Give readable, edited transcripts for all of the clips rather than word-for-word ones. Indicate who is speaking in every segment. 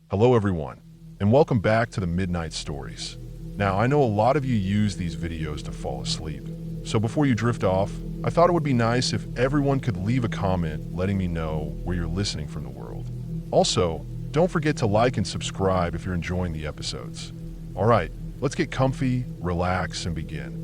Speaker 1: Hello everyone, and welcome back to the Midnight Stories. Now, I know a lot of you use these videos to fall asleep, so before you drift off, I thought it would be nice if everyone could leave a comment letting me know where you're listening from the world. Also, don't forget to like and subscribe if you're enjoying the episodes. Alright, let's get comfy, relax, and begin.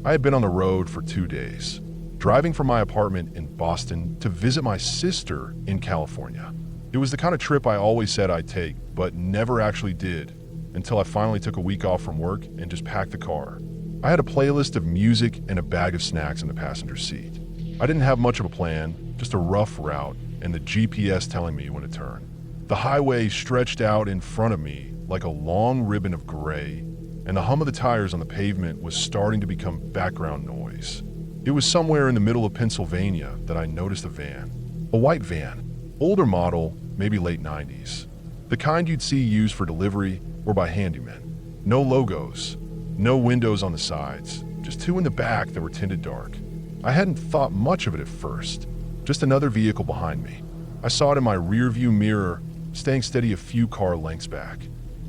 Speaker 1: I had been on the road for 2 days, driving from my apartment in Boston to visit my sister in California. It was the kind of trip I always said I'd take, but never actually did, until I finally took a week off from work and just packed the car. I had a playlist of music and a bag of snacks in the passenger seat. I didn't have much of a plan, just a rough route and the GPS telling me when to turn. The highway stretched out in front of me like a long ribbon of gray, and the hum of the tires on the pavement was starting to become background noise. It was somewhere in the middle of Pennsylvania that I noticed a van. A white van, older model, maybe late 90s. The kind you'd see used for delivery or by handymen. No logos, no windows on the sides, just two in the back that were tinted dark. I hadn't thought much of it at first, just another vehicle behind me. I saw it in my rearview mirror, staying steady a few car lengths back.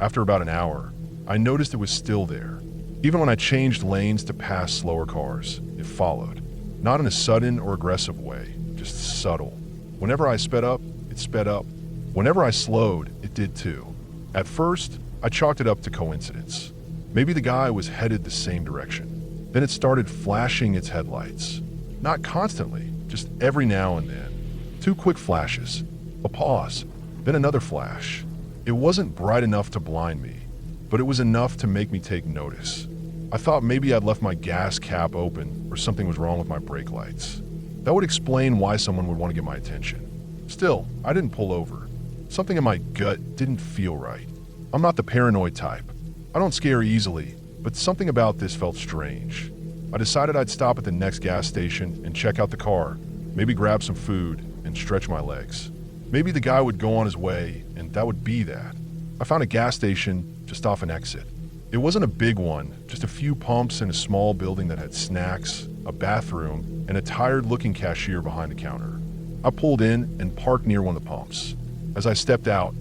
Speaker 1: After about an hour, I noticed it was still there. Even when I changed lanes to pass slower cars, it followed. Not in a sudden or aggressive way, just subtle. Whenever I sped up, it sped up. Whenever I slowed, it did too. At first, I chalked it up to coincidence. Maybe the guy was headed the same direction. Then it started flashing its headlights. Not constantly, just every now and then. 2 quick flashes, a pause, then another flash. It wasn't bright enough to blind me, but it was enough to make me take notice. I thought maybe I'd left my gas cap open or something was wrong with my brake lights. That would explain why someone would want to get my attention. Still, I didn't pull over. Something in my gut didn't feel right. I'm not the paranoid type. I don't scare easily, but something about this felt strange. I decided I'd stop at the next gas station and check out the car, maybe grab some food and stretch my legs. Maybe the guy would go on his way and that would be that. I found a gas station just off an exit. It wasn't a big one, just a few pumps in a small building that had snacks, a bathroom, and a tired-looking cashier behind the counter. I pulled in and parked near one of the pumps. As I stepped out,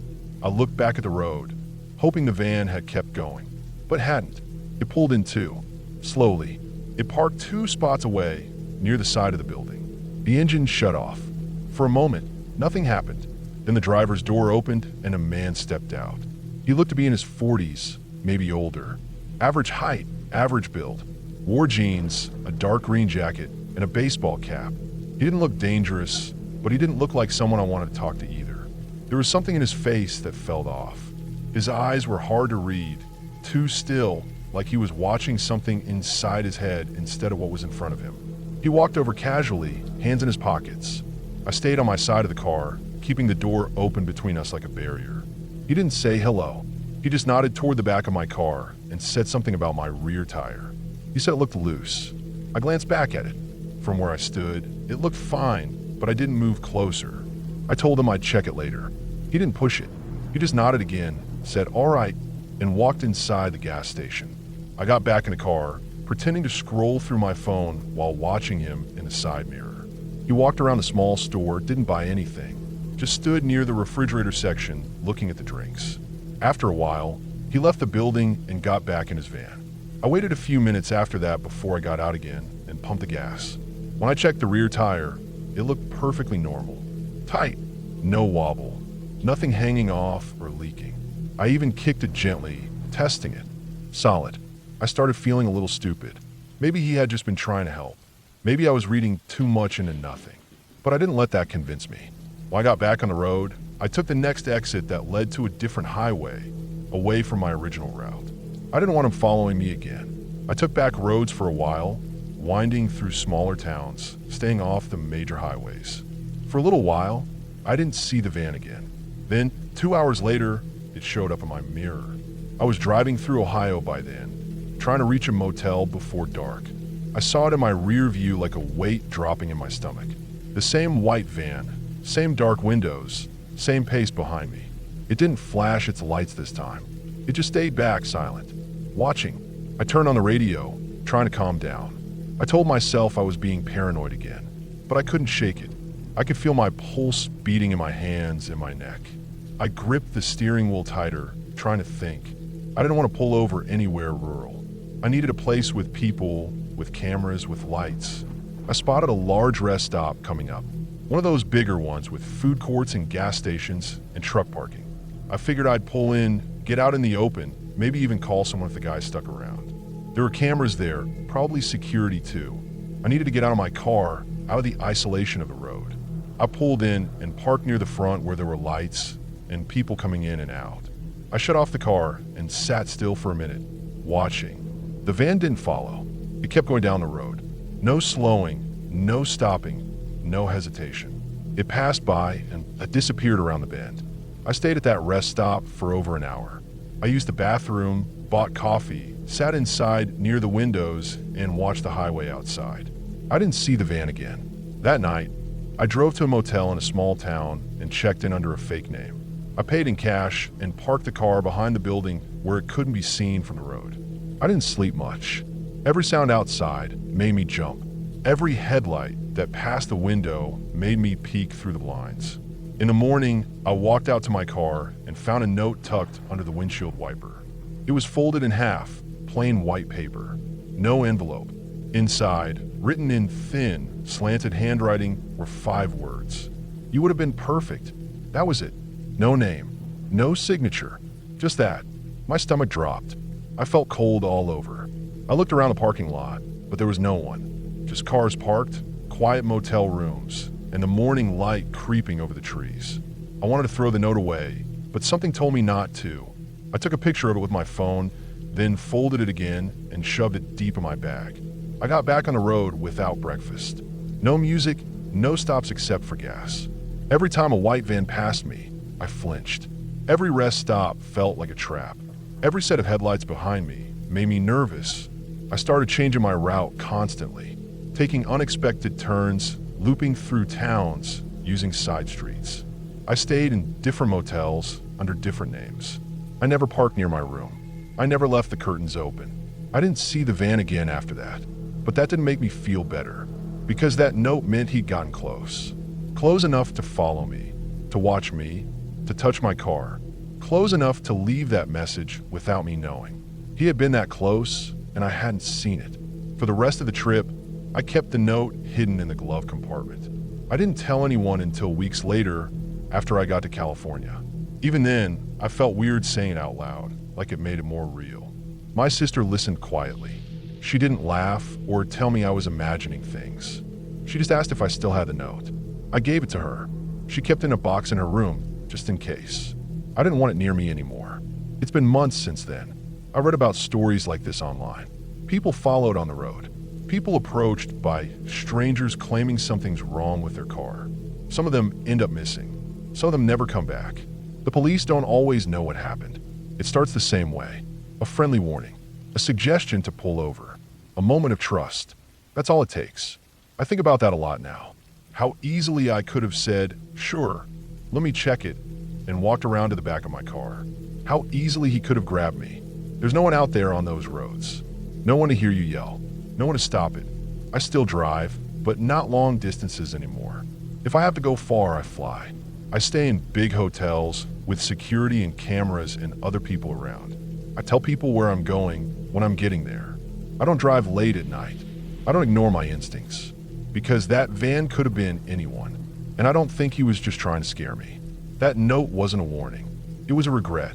Speaker 1: I looked back at the road, hoping the van had kept going, but hadn't. It pulled in too, slowly. It parked 2 spots away, near the side of the building. The engine shut off. For a moment, nothing happened. Then the driver's door opened and a man stepped out. He looked to be in his 40s, maybe older. Average height, average build. Wore jeans, a dark green jacket, and a baseball cap. He didn't look dangerous, but he didn't look like someone I wanted to talk to either. There was something in his face that felt off. His eyes were hard to read, too still, like he was watching something inside his head instead of what was in front of him. He walked over casually, hands in his pockets. I stayed on my side of the car, keeping the door open between us like a barrier. He didn't say hello. He just nodded toward the back of my car and said something about my rear tire. He said it looked loose. I glanced back at it. From where I stood, it looked fine, but I didn't move closer. I told him I'd check it later. He didn't push it. He just nodded again, said all right, and walked inside the gas station. I got back in the car, pretending to scroll through my phone while watching him in the side mirror. He walked around the small store, didn't buy anything, just stood near the refrigerator section looking at the drinks. After a while, he left the building and got back in his van. I waited a few minutes after that before I got out again and pumped the gas. When I checked the rear tire, it looked perfectly normal. Tight, no wobble, nothing hanging off or leaking. I even kicked it gently, testing it. Solid. I started feeling a little stupid. Maybe he had just been trying to help. Maybe I was reading too much into nothing. But I didn't let that convince me. When I got back on the road, I took the next exit that led to a different highway, away from my original route. I didn't want him following me again. I took back roads for a while, winding through smaller towns, staying off the major highways. For a little while, I didn't see the van again. Then, 2 hours later, it showed up in my mirror. I was driving through Ohio by then, trying to reach a motel before dark. I saw it in my rear view like a weight dropping in my stomach. The same white van, same dark windows, same pace behind me. It didn't flash its lights this time. It just stayed back, silent, watching. I turned on the radio, trying to calm down. I told myself I was being paranoid again, but I couldn't shake it. I could feel my pulse beating in my hands and my neck. I gripped the steering wheel tighter, trying to think. I didn't want to pull over anywhere rural. I needed a place with people, with cameras, with lights. I spotted a large rest stop coming up. One of those bigger ones with food courts and gas stations and truck parking. I figured I'd pull in, get out in the open, maybe even call someone if the guy stuck around. There were cameras there, probably security too. I needed to get out of my car, out of the isolation of the road. I pulled in and parked near the front where there were lights and people coming in and out. I shut off the car and sat still for a minute, watching. The van didn't follow. It kept going down the road. No slowing, no stopping, no hesitation. It passed by and it disappeared around the bend. I stayed at that rest stop for over an hour. I used the bathroom, bought coffee, sat inside near the windows, and watched the highway outside. I didn't see the van again. That night, I drove to a motel in a small town and checked in under a fake name. I paid in cash and parked the car behind the building where it couldn't be seen from the road. I didn't sleep much. Every sound outside made me jump. Every headlight that passed the window made me peek through the blinds. In the morning, I walked out to my car and found a note tucked under the windshield wiper. It was folded in half, plain white paper. No envelope. Inside, written in thin, slanted handwriting, were 5 words. You would have been perfect. That was it. No name. No signature. Just that. My stomach dropped. I felt cold all over. I looked around the parking lot, but there was no one. Just cars parked, quiet motel rooms, and the morning light creeping over the trees. I wanted to throw the note away, but something told me not to. I took a picture of it with my phone, then folded it again and shoved it deep in my bag. I got back on the road without breakfast. No music, no stops except for gas. Every time a white van passed me, I flinched. Every rest stop felt like a trap. Every set of headlights behind me made me nervous. I started changing my route constantly, taking unexpected turns, looping through towns, using side streets. I stayed in different motels under different names. I never parked near my room. I never left the curtains open. I didn't see the van again after that, but that didn't make me feel better, because that note meant he'd gotten close. Close enough to follow me, to watch me, to touch my car. Close enough to leave that message without me knowing. He had been that close, and I hadn't seen it. For the rest of the trip, I kept the note hidden in the glove compartment. I didn't tell anyone until weeks later, after I got to California. Even then, I felt weird saying it out loud, like it made it more real. My sister listened quietly. She didn't laugh or tell me I was imagining things. She just asked if I still had the note. I gave it to her. She kept it in a box in her room, just in case. I didn't want it near me anymore. It's been months since then. I read about stories like this online. People followed on the road. People approached by strangers claiming something's wrong with their car. Some of them end up missing. Some of them never come back. The police don't always know what happened. It starts the same way. A friendly warning. A suggestion to pull over. A moment of trust. That's all it takes. I think about that a lot now. How easily I could have said, "Sure, let me check it," and walked around to the back of my car. How easily he could have grabbed me. There's no one out there on those roads. No one to hear you yell. No one to stop it. I still drive, but not long distances anymore. If I have to go far, I fly. I stay in big hotels with security and cameras and other people around. I tell people where I'm going when I'm getting there. I don't drive late at night. I don't ignore my instincts, because that van could have been anyone, and I don't think he was just trying to scare me. That note wasn't a warning. It was a regret.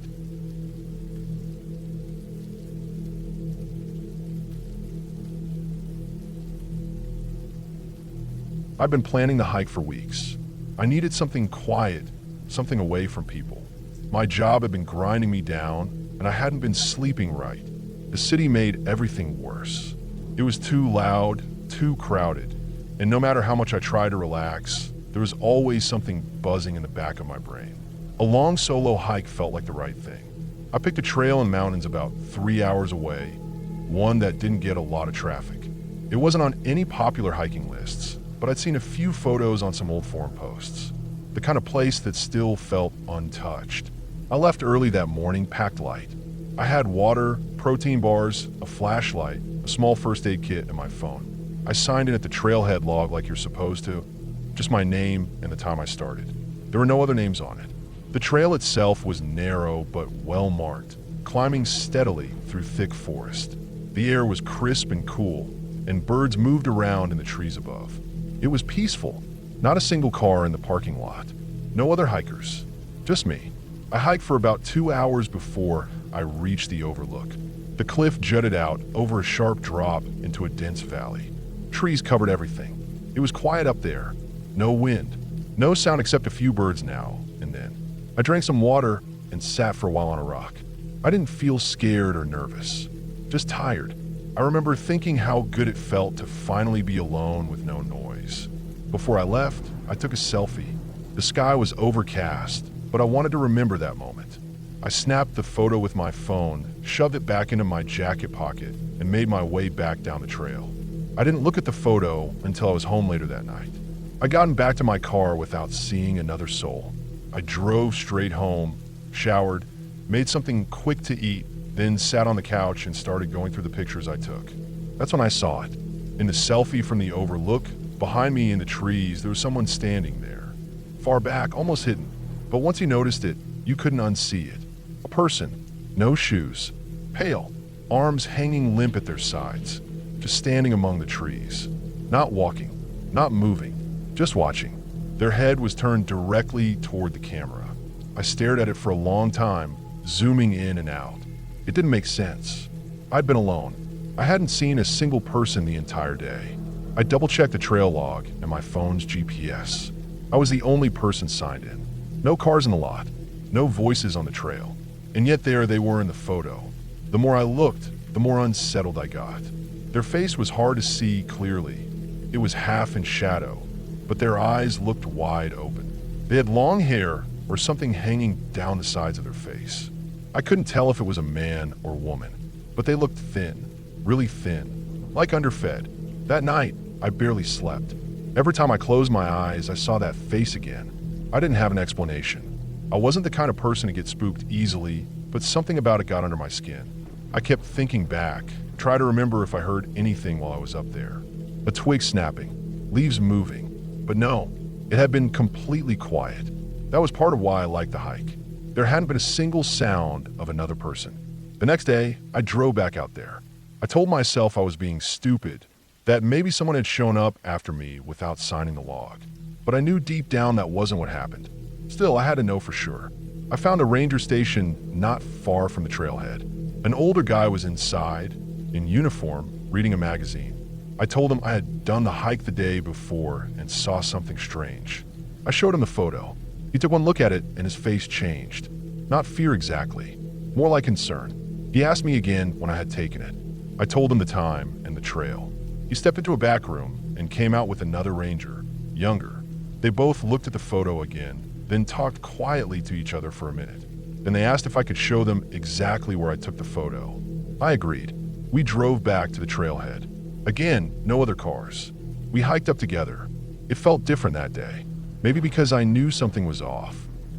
Speaker 1: I'd been planning the hike for weeks. I needed something quiet, something away from people. My job had been grinding me down, and I hadn't been sleeping right. The city made everything worse. It was too loud, too crowded, and no matter how much I tried to relax, there was always something buzzing in the back of my brain. A long solo hike felt like the right thing. I picked a trail in mountains about 3 hours away, one that didn't get a lot of traffic. It wasn't on any popular hiking lists, but I'd seen a few photos on some old forum posts. The kind of place that still felt untouched. I left early that morning, packed light. I had water, protein bars, a flashlight, a small first aid kit, and my phone. I signed in at the trailhead log like you're supposed to. just my name and the time I started. There were no other names on it. The trail itself was narrow but well marked, climbing steadily through thick forest. The air was crisp and cool, and birds moved around in the trees above. It was peaceful. Not a single car in the parking lot. No other hikers. Just me. I hiked for about 2 hours before I reached the overlook. The cliff jutted out over a sharp drop into a dense valley. Trees covered everything. It was quiet up there. No wind. No sound except a few birds now and then. I drank some water and sat for a while on a rock. I didn't feel scared or nervous. Just tired. I remember thinking how good it felt to finally be alone with no noise. Before I left, I took a selfie. The sky was overcast, but I wanted to remember that moment. I snapped the photo with my phone, shoved it back into my jacket pocket, and made my way back down the trail. I didn't look at the photo until I was home later that night. I'd gotten back to my car without seeing another soul. I drove straight home, showered, made something quick to eat, then sat on the couch and started going through the pictures I took. That's when I saw it. In the selfie from the overlook, behind me in the trees, there was someone standing there. Far back, almost hidden. But once you noticed it, you couldn't unsee it. A person, no shoes, pale, arms hanging limp at their sides, just standing among the trees. Not walking, not moving, just watching. Their head was turned directly toward the camera. I stared at it for a long time, zooming in and out. It didn't make sense. I'd been alone. I hadn't seen a single person the entire day. I double-checked the trail log and my phone's GPS. I was the only person signed in. No cars in the lot, no voices on the trail. And yet there they were in the photo. The more I looked, the more unsettled I got. Their face was hard to see clearly. It was half in shadow, but their eyes looked wide open. They had long hair or something hanging down the sides of their face. I couldn't tell if it was a man or woman, but they looked thin, really thin, like underfed. That night, I barely slept. Every time I closed my eyes, I saw that face again. I didn't have an explanation. I wasn't the kind of person to get spooked easily, but something about it got under my skin. I kept thinking back, try to remember if I heard anything while I was up there. A twig snapping, leaves moving, but no, it had been completely quiet. That was part of why I liked the hike. There hadn't been a single sound of another person. The next day, I drove back out there. I told myself I was being stupid, that maybe someone had shown up after me without signing the log. But I knew deep down that wasn't what happened. Still, I had to know for sure. I found a ranger station not far from the trailhead. An older guy was inside, in uniform, reading a magazine. I told him I had done the hike the day before and saw something strange. I showed him the photo. He took one look at it and his face changed. Not fear exactly, more like concern. He asked me again when I had taken it. I told him the time and the trail. He stepped into a back room and came out with another ranger, younger. They both looked at the photo again, then talked quietly to each other for a minute. Then they asked if I could show them exactly where I took the photo. I agreed. We drove back to the trailhead. Again, no other cars. We hiked up together. It felt different that day. Maybe because I knew something was off.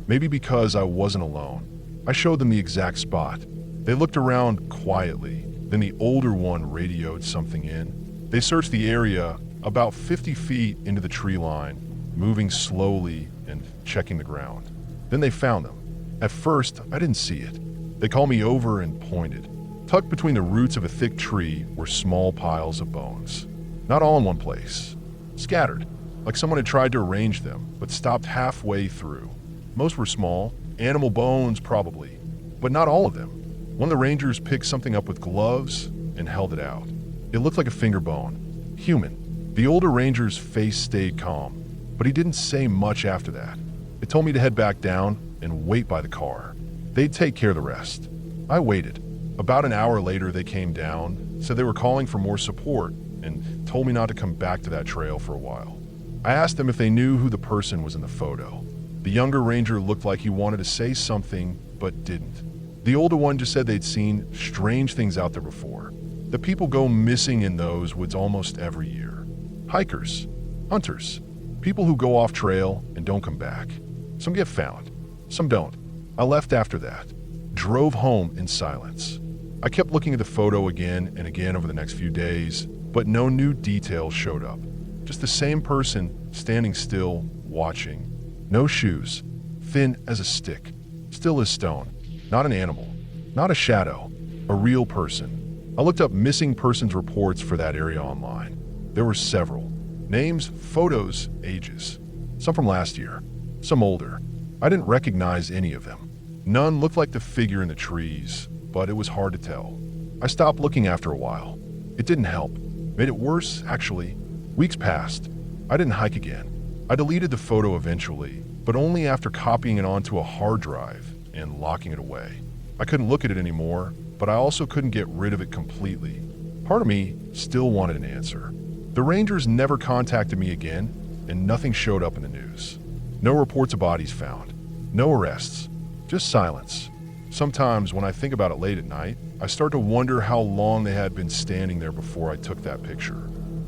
Speaker 1: Maybe because I wasn't alone. I showed them the exact spot. They looked around quietly. Then the older one radioed something in. They searched the area about 50 feet into the tree line, moving slowly and checking the ground. Then they found them. At first, I didn't see it. They called me over and pointed. Tucked between the roots of a thick tree were small piles of bones. Not all in one place. Scattered, like someone had tried to arrange them, but stopped halfway through. Most were small, animal bones probably, but not all of them. One of the rangers picked something up with gloves and held it out. It looked like a finger bone. Human. The older ranger's face stayed calm, but he didn't say much after that. They told me to head back down and wait by the car. They'd take care of the rest. I waited. About an hour later, they came down, said they were calling for more support, and told me not to come back to that trail for a while. I asked them if they knew who the person was in the photo. The younger ranger looked like he wanted to say something, but didn't. The older one just said they'd seen strange things out there before. The people go missing in those woods almost every year. Hikers, hunters, people who go off trail and don't come back. Some get found, some don't. I left after that, drove home in silence. I kept looking at the photo again and again over the next few days, but no new details showed up. Just the same person standing still, watching. No shoes, thin as a stick, still as stone. Not an animal, not a shadow, a real person. I looked up missing persons reports for that area online. There were several. Names, photos, ages. Some from last year, some older. I didn't recognize any of them. None looked like the figure in the trees, but it was hard to tell. I stopped looking after a while. It didn't help. Made it worse, actually. Weeks passed. I didn't hike again. I deleted the photo eventually, but only after copying it onto a hard drive and locking it away. I couldn't look at it anymore, but I also couldn't get rid of it completely. Part of me still wanted an answer. The Rangers never contacted me again, and nothing showed up in the news. No reports of bodies found. No arrests. Just silence. Sometimes when I think about it late at night, I start to wonder how long they had been standing there before I took that picture.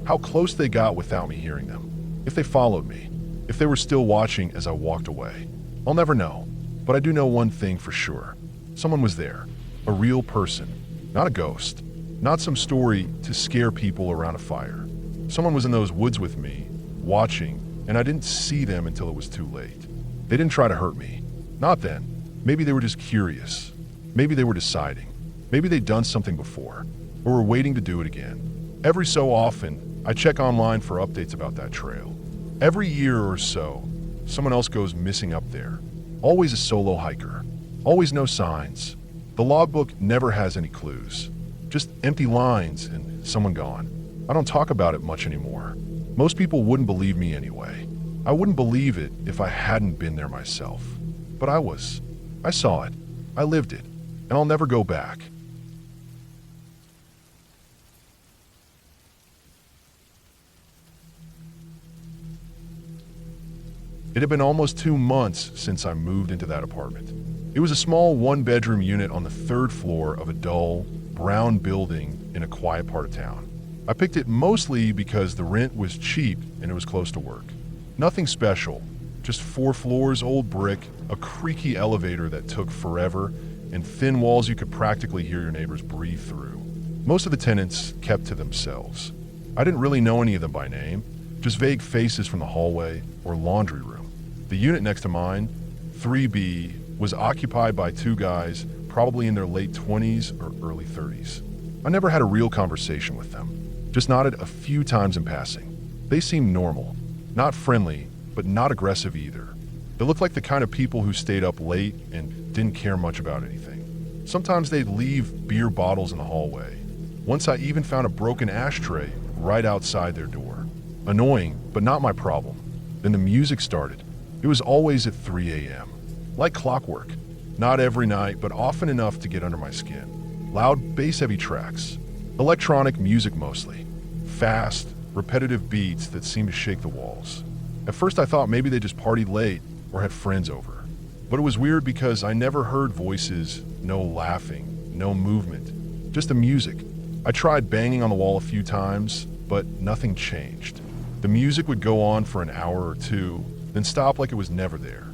Speaker 1: How close they got without me hearing them. If they followed me. If they were still watching as I walked away. I'll never know. But I do know one thing for sure. Someone was there. A real person. Not a ghost. Not some story to scare people around a fire. Someone was in those woods with me, watching, and I didn't see them until it was too late. They didn't try to hurt me. Not then. Maybe they were just curious. Maybe they were deciding. Maybe they'd done something before, or were waiting to do it again. Every so often, I check online for updates about that trail. Every year or so, someone else goes missing up there. Always a solo hiker. Always no signs. The logbook never has any clues. Just empty lines and someone gone. I don't talk about it much anymore. Most people wouldn't believe me anyway. I wouldn't believe it if I hadn't been there myself. But I was. I saw it. I lived it. And I'll never go back. It had been almost 2 months since I moved into that apartment. It was a small one-bedroom unit on the 3rd floor of a dull, brown building in a quiet part of town. I picked it mostly because the rent was cheap and it was close to work. Nothing special, just 4 floors, old brick, a creaky elevator that took forever, and thin walls you could practically hear your neighbors breathe through. Most of the tenants kept to themselves. I didn't really know any of them by name, just vague faces from the hallway or laundry room. The unit next to mine, 3B, was occupied by 2 guys, probably in their late 20s or early 30s. I never had a real conversation with them, just nodded a few times in passing. They seemed normal, not friendly, but not aggressive either. They looked like the kind of people who stayed up late and didn't care much about anything. Sometimes they'd leave beer bottles in the hallway. Once I even found a broken ashtray right outside their door. Annoying, but not my problem. Then the music started. It was always at 3 a.m. Like clockwork. Not every night, but often enough to get under my skin. Loud, bass-heavy tracks. Electronic music mostly. Fast, repetitive beats that seemed to shake the walls. At first I thought maybe they just partied late or had friends over. But it was weird because I never heard voices, no laughing, no movement, just the music. I tried banging on the wall a few times, but nothing changed. The music would go on for an hour or 2, then stop like it was never there.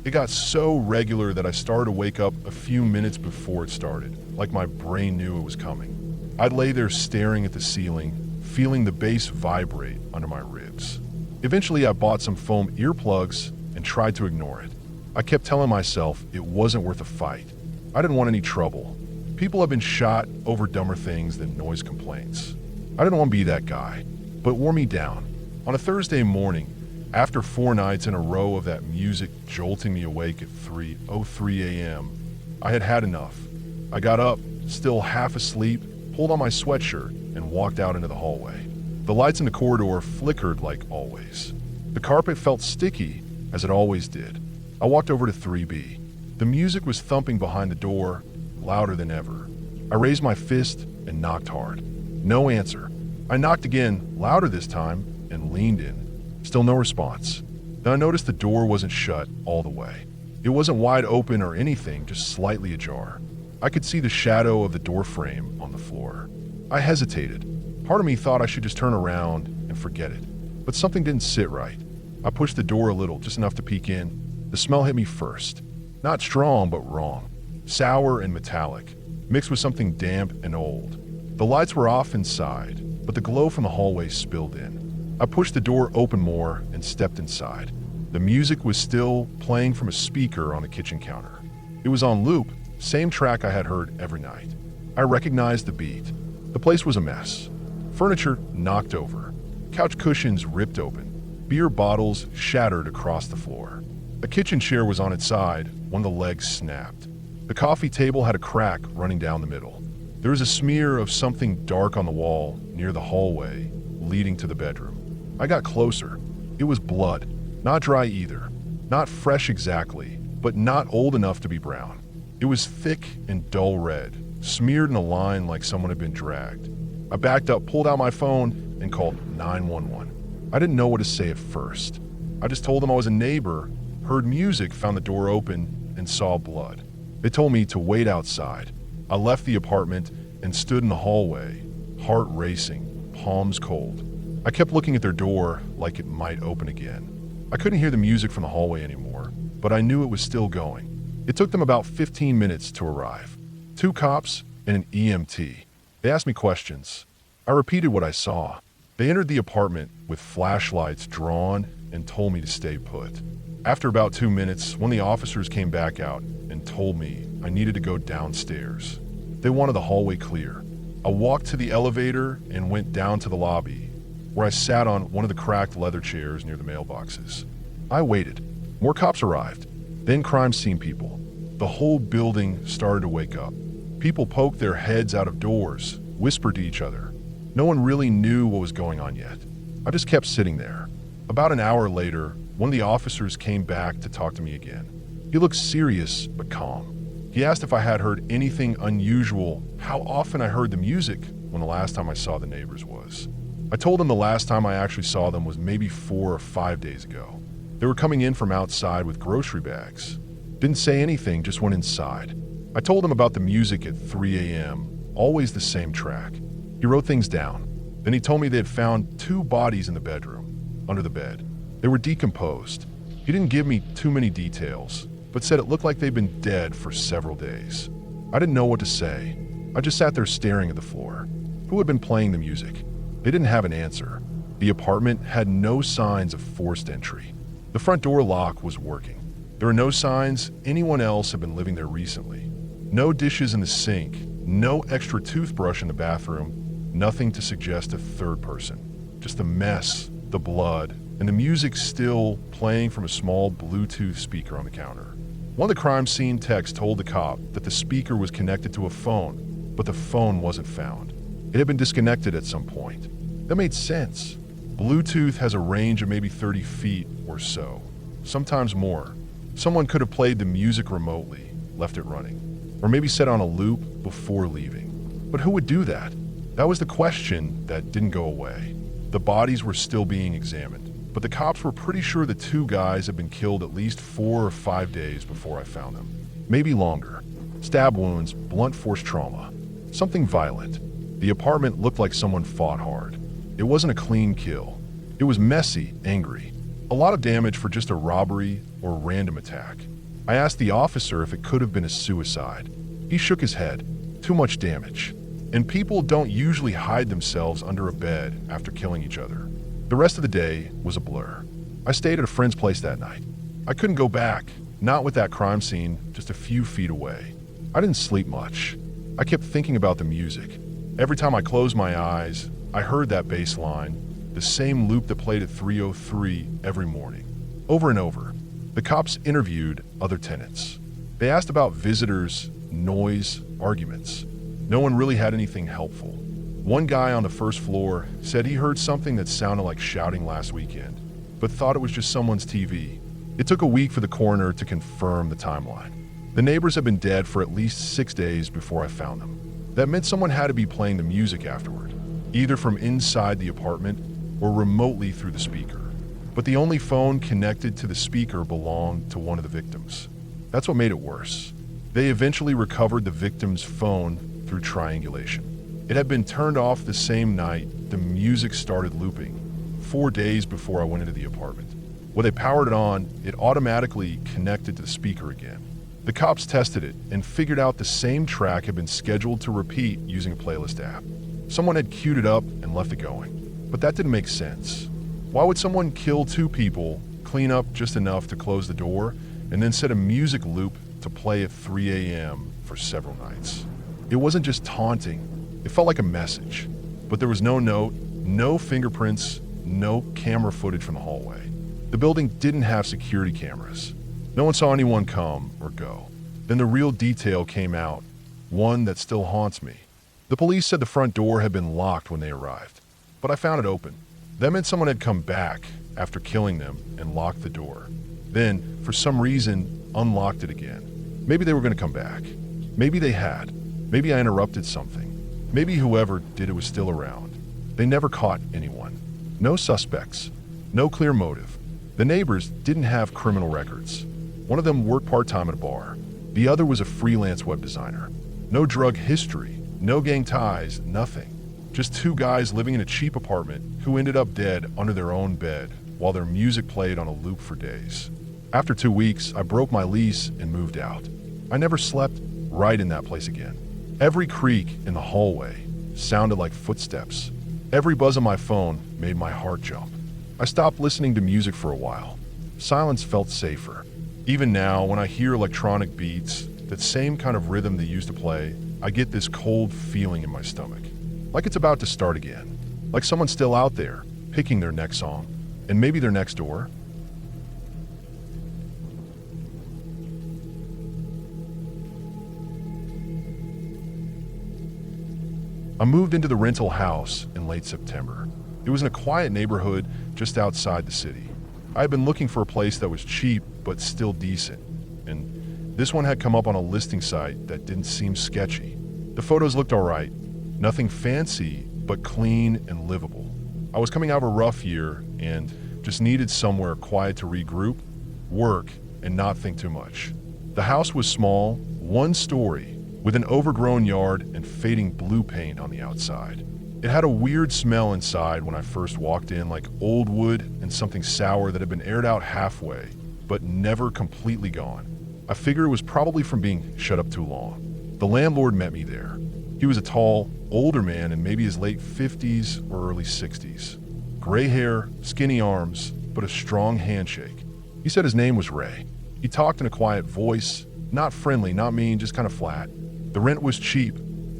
Speaker 1: It got so regular that I started to wake up a few minutes before it started, like my brain knew it was coming. I'd lay there staring at the ceiling, feeling the bass vibrate under my ribs. Eventually I bought some foam earplugs and tried to ignore it. I kept telling myself it wasn't worth a fight. I didn't want any trouble. People have been shot over dumber things than noise complaints. I didn't want to be that guy, but it wore me down. On a Thursday morning, after 4 nights in a row of that music jolting me awake at 3:03 a.m., I had had enough. I got up, still half asleep, pulled on my sweatshirt, and walked out into the hallway. The lights in the corridor flickered like always. The carpet felt sticky, as it always did. I walked over to 3B. The music was thumping behind the door, louder than ever. I raised my fist and knocked hard. No answer. I knocked again, louder this time, and leaned in. Still no response. Then I noticed the door wasn't shut all the way. It wasn't wide open or anything, just slightly ajar. I could see the shadow of the door frame on the floor. I hesitated. Part of me thought I should just turn around and forget it. But something didn't sit right. I pushed the door a little, just enough to peek in. The smell hit me first. Not strong, but wrong. Sour and metallic, mixed with something damp and old. The lights were off inside, but the glow from the hallway spilled in. I pushed the door open more and stepped inside. The music was still playing from a speaker on the kitchen counter. It was on loop, same track I had heard every night. I recognized the beat. The place was a mess. Furniture knocked over. Couch cushions ripped open. Beer bottles shattered across the floor. A kitchen chair was on its side, one of the legs snapped. The coffee table had a crack running down the middle. There was a smear of something dark on the wall near the hallway leading to the bedroom. I got closer. It was blood. Not dry either. Not fresh exactly, but not old enough to be brown. It was thick and dull red, smeared in a line like someone had been dragged. I backed up, pulled out my phone, and called 911. I didn't know what to say at first. I just told them I was a neighbor, heard music, found the door open, and saw blood. They told me to wait outside. I left the apartment and stood in the hallway, heart racing, palms cold. I kept looking at their door like it might open again. I couldn't hear the music from the hallway anymore, but I knew it was still going. It took them about 15 minutes to arrive. 2 cops and an EMT. They asked me questions. I repeated what I saw. They entered the apartment with flashlights drawn and told me to stay put. After about 2 minutes, one of the officers came back out and told me I needed to go downstairs. They wanted the hallway clear. I walked to the elevator and went down to the lobby, where I sat on one of the cracked leather chairs near the mailboxes. I waited. More cops arrived. Then crime scene people. The whole building started to wake up. People poked their heads out of doors, whispered to each other. No one really knew what was going on yet. I just kept sitting there. About an hour later, one of the officers came back to talk to me again. He looked serious but calm. He asked if I had heard anything unusual, how often I heard the music, when the last time I saw the neighbors was. I told him the last time I actually saw them was maybe 4 or 5 days ago. They were coming in from outside with grocery bags. Didn't say anything, just went inside. I told him about the music at 3 a.m., always the same track. He wrote things down. Then he told me they had found 2 bodies in the bedroom, under the bed. They were decomposed. He didn't give me too many details, but said it looked like they'd been dead for several days. I didn't know what to say. I just sat there staring at the floor. Who had been playing the music? They didn't have an answer. The apartment had no signs of forced entry. The front door lock was working. There were no signs anyone else had been living there recently. No dishes in the sink, no extra toothbrush in the bathroom, nothing to suggest a third person. Just the mess, the blood, and the music still playing from a small Bluetooth speaker on the counter. One of the crime scene techs told the cop that the speaker was connected to a phone, but the phone wasn't found. It had been disconnected at some point. That made sense. Bluetooth has a range of maybe 30 feet or so, sometimes more. Someone could have played the music remotely, left it running, or maybe set on a loop before leaving. But who would do that? That was the question that didn't go away. The bodies were still being examined, but the cops were pretty sure the 2 guys had been killed at least 4 or 5 days before I found them. Maybe longer. Stab wounds, blunt force trauma, something violent. The apartment looked like someone fought hard. It wasn't a clean kill. It was messy, angry. A lot of damage for just a robbery or random attack. I asked the officer if it could have been a suicide. He shook his head. Too much damage. And people don't usually hide themselves under a bed after killing each other. The rest of the day was a blur. I stayed at a friend's place that night. I couldn't go back, not with that crime scene just a few feet away. I didn't sleep much. I kept thinking about the music. Every time I closed my eyes, I heard that bass line, the same loop that played at 3:03 every morning, over and over. The cops interviewed other tenants. They asked about visitors, noise, arguments. No one really had anything helpful. One guy on the first floor said he heard something that sounded like shouting last weekend, but thought it was just someone's TV. It took a week for the coroner to confirm the timeline. The neighbors had been dead for at least 6 days before I found them. That meant someone had to be playing the music afterward, either from inside the apartment or remotely through the speaker. But the only phone connected to the speaker belonged to one of the victims. That's what made it worse. They eventually recovered the victim's phone through triangulation. It had been turned off the same night the music started looping, 4 days before I went into the apartment. When they powered it on, it automatically connected to the speaker again. The cops tested it and figured out the same track had been scheduled to repeat using a playlist app. Someone had queued it up and left it going. But that didn't make sense. Why would someone kill 2 people, clean up just enough to close the door, and then set a music loop to play at 3 a.m. for several nights? It wasn't just taunting, it felt like a message. But there was no note, no fingerprints, no camera footage from the hallway. The building didn't have security cameras. No one saw anyone come or go. Then the real detail came out, one that still haunts me. The police said the front door had been locked when they arrived, but I found it open. That meant someone had come back after killing them and locked the door. Then, for some reason, unlocked it again. Maybe they were going to come back. Maybe they had. Maybe I interrupted something. Maybe whoever did it was still around. They never caught anyone. No suspects. No clear motive. The neighbors didn't have criminal records. One of them worked part-time at a bar. The other was a freelance web designer. No drug history, no gang ties, nothing. Just 2 guys living in a cheap apartment who ended up dead under their own bed while their music played on a loop for days. After 2 weeks, I broke my lease and moved out. I never slept right in that place again. Every creak in the hallway sounded like footsteps. Every buzz on my phone made my heart jump. I stopped listening to music for a while. Silence felt safer. Even now, when I hear electronic beats, that same kind of rhythm they used to play, I get this cold feeling in my stomach. Like it's about to start again. Like someone's still out there, picking their next song. And maybe they're next door. I moved into the rental house in late September. It was in a quiet neighborhood just outside the city. I had been looking for a place that was cheap but still decent, and this one had come up on a listing site that didn't seem sketchy. The photos looked alright, nothing fancy, but clean and livable. I was coming out of a rough year and just needed somewhere quiet to regroup, work, and not think too much. The house was small, 1 story, with an overgrown yard and fading blue paint on the outside. It had a weird smell inside when I first walked in, like old wood and something sour that had been aired out halfway, but never completely gone. I figure it was probably from being shut up too long. The landlord met me there. He was a tall, older man in maybe his late 50s or early 60s. Gray hair, skinny arms, but a strong handshake. He said his name was Ray. He talked in a quiet voice, not friendly, not mean, just kind of flat. The rent was cheap,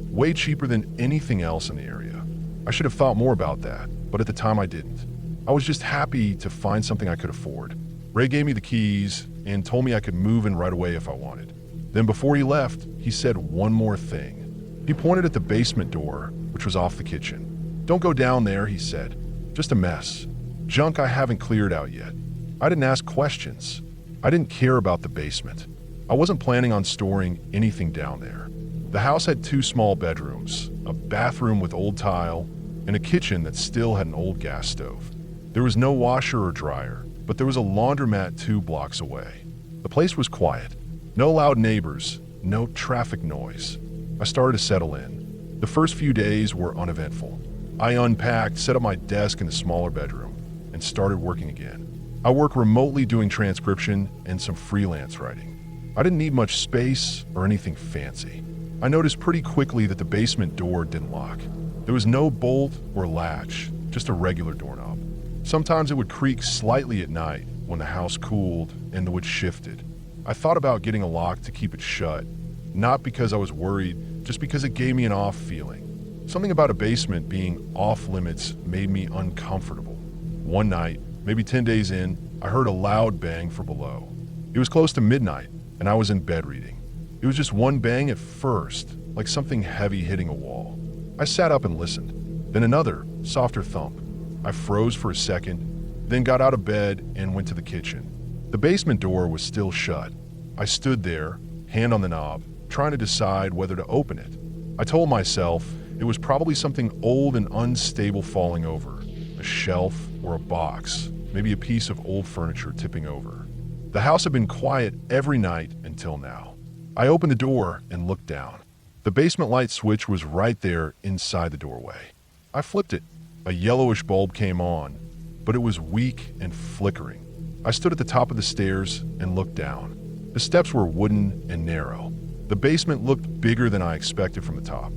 Speaker 1: way cheaper than anything else in the area. I should have thought more about that, but at the time I didn't. I was just happy to find something I could afford. Ray gave me the keys and told me I could move in right away if I wanted. Then before he left, he said one more thing. He pointed at the basement door, which was off the kitchen. "Don't go down there," he said. "Just a mess. Junk I haven't cleared out yet." I didn't ask questions. I didn't care about the basement. I wasn't planning on storing anything down there. The house had 2 small bedrooms, a bathroom with old tile, and a kitchen that still had an old gas stove. There was no washer or dryer, but there was a laundromat 2 blocks away. The place was quiet. No loud neighbors, no traffic noise. I started to settle in. The first few days were uneventful. I unpacked, set up my desk in the smaller bedroom, and started working again. I work remotely doing transcription and some freelance writing. I didn't need much space or anything fancy. I noticed pretty quickly that the basement door didn't lock. There was no bolt or latch, just a regular doorknob. Sometimes it would creak slightly at night when the house cooled and the wood shifted. I thought about getting a lock to keep it shut, not because I was worried, just because it gave me an off feeling. Something about a basement being off limits made me uncomfortable. One night, maybe 10 days in, I heard a loud bang from below. It was close to midnight, and I was in bed reading. It was just one bang at first, like something heavy hitting a wall. I sat up and listened. Then another, softer thump. I froze for a second, then got out of bed and went to the kitchen. The basement door was still shut. I stood there, hand on the knob, trying to decide whether to open it. I told myself it was probably something old and unstable falling over, a shelf or a box, maybe a piece of old furniture tipping over. The house had been quiet every night until now. I opened the door and looked down. The basement light switch was right there inside the doorway. I flipped it. A yellowish bulb came on, but it was weak and flickering. I stood at the top of the stairs and looked down. The steps were wooden and narrow. The basement looked bigger than I expected from the top.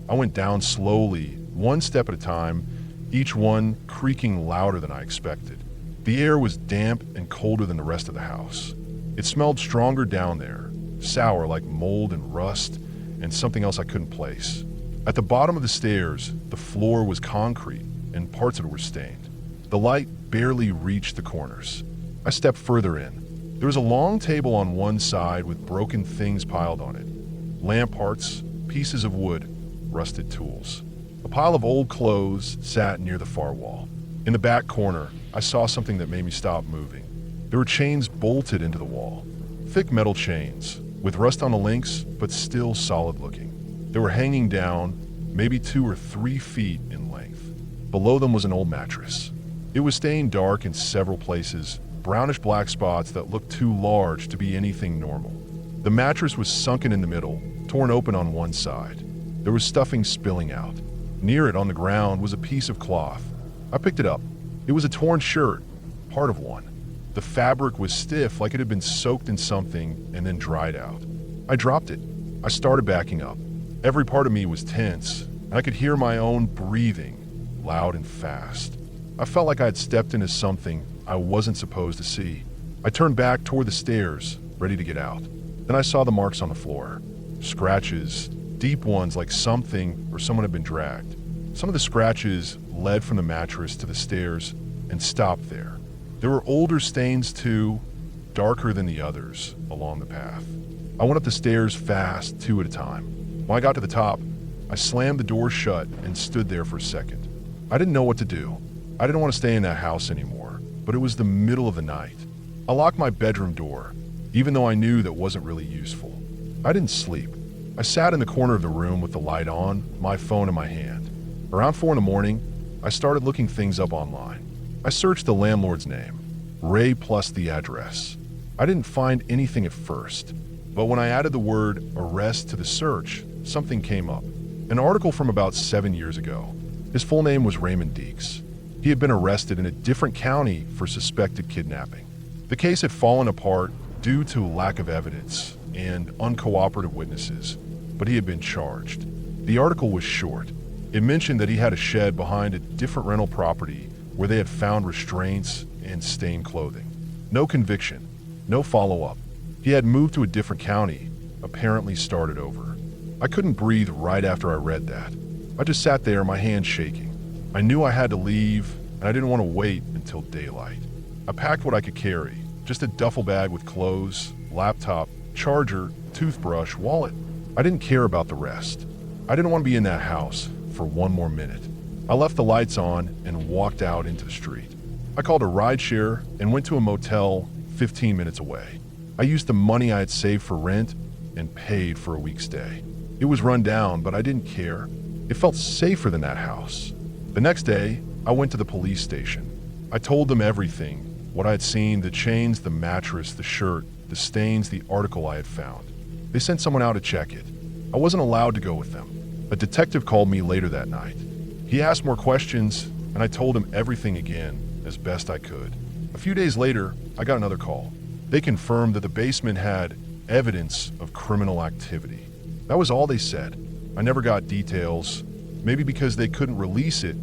Speaker 1: I went down slowly, 1 step at a time, each one creaking louder than I expected. The air was damp and colder than the rest of the house. It smelled stronger down there, sour like mold and rust, and something else I couldn't place. At the bottom of the stairs, the floor was concrete, and parts of it were stained. The light barely reached the corners. I stepped further in. There was a long table on one side with broken things piled on it. Lamp parts, pieces of wood, rusted tools. A pile of old clothes sat near the far wall. In the back corner, I saw something that made me stop moving. There were chains bolted into the wall. Thick metal chains, with rust on the links, but still solid looking. They were hanging down, maybe 2 or 3 feet in length. Below them was an old mattress. It was stained dark in several places, brownish black spots that looked too large to be anything normal. The mattress was sunken in the middle, torn open on one side. There was stuffing spilling out. Near it on the ground was a piece of cloth. I picked it up. It was a torn shirt, part of one. The fabric was stiff, like it had been soaked in something and then dried out. I dropped it. I started backing up. Every part of me was tense, and I could hear my own breathing, loud and fast. I felt like I had stepped into something I wasn't supposed to see. I turned back toward the stairs, ready to get out. Then I saw the marks on the floor. Scratches, deep ones like something or someone had been dragged. Some of the scratches led from the mattress to the stairs and stopped there. There were older stains too, darker than the others, along the path. I went up the stairs fast, 2 at a time. When I got to the top, I slammed the door shut and stood there for a second. I didn't know what to do. I didn't want to stay in that house anymore, but it was the middle of the night. I locked my bedroom door, even though I knew that wasn't really useful. I didn't sleep. I sat in the corner of the room with the light on, my phone in my hand. Around 4 in the morning, I started looking things up online. I searched the landlord's name, Ray plus the address. I didn't find anything at first, but when I added the word arrest to the search, something came up. An article from about 7 years ago. His full name was Raymond Deeks. He had been arrested in a different county for suspected kidnapping. The case had fallen apart due to lack of evidence and uncooperative witnesses, but he had been charged. The article was short. It mentioned that he had a shed behind a different rental property where they had found restraints and stained clothing. No conviction, no follow-up. He had moved to a different county, apparently started over. I couldn't breathe right after I read that. I just sat there, my hands shaking. I knew I had to leave, and I didn't want to wait until daylight. I packed what I could carry, just a duffel bag with clothes, laptop, charger, toothbrush, wallet. I didn't care about the rest. I didn't want to be in that house for one more minute. I left the lights on and walked out into the street. I called a rideshare and went to a motel 15 minutes away. I used the money I had saved for rent and paid for a week's stay. It was run down, but I didn't care. It felt safer than that house. The next day, I went to the police station. I told them everything, what I had seen, the chains, the mattress, the shirt, the stains, the article I had found. They sent someone out to check it. I wasn't allowed to go with them. A detective called me later that night. He asked more questions, and I told him everything again, as best I could. A few days later, I got another call. They confirmed that the basement had evidence of criminal activity. That was all they said. I never got details, maybe because they couldn't release it,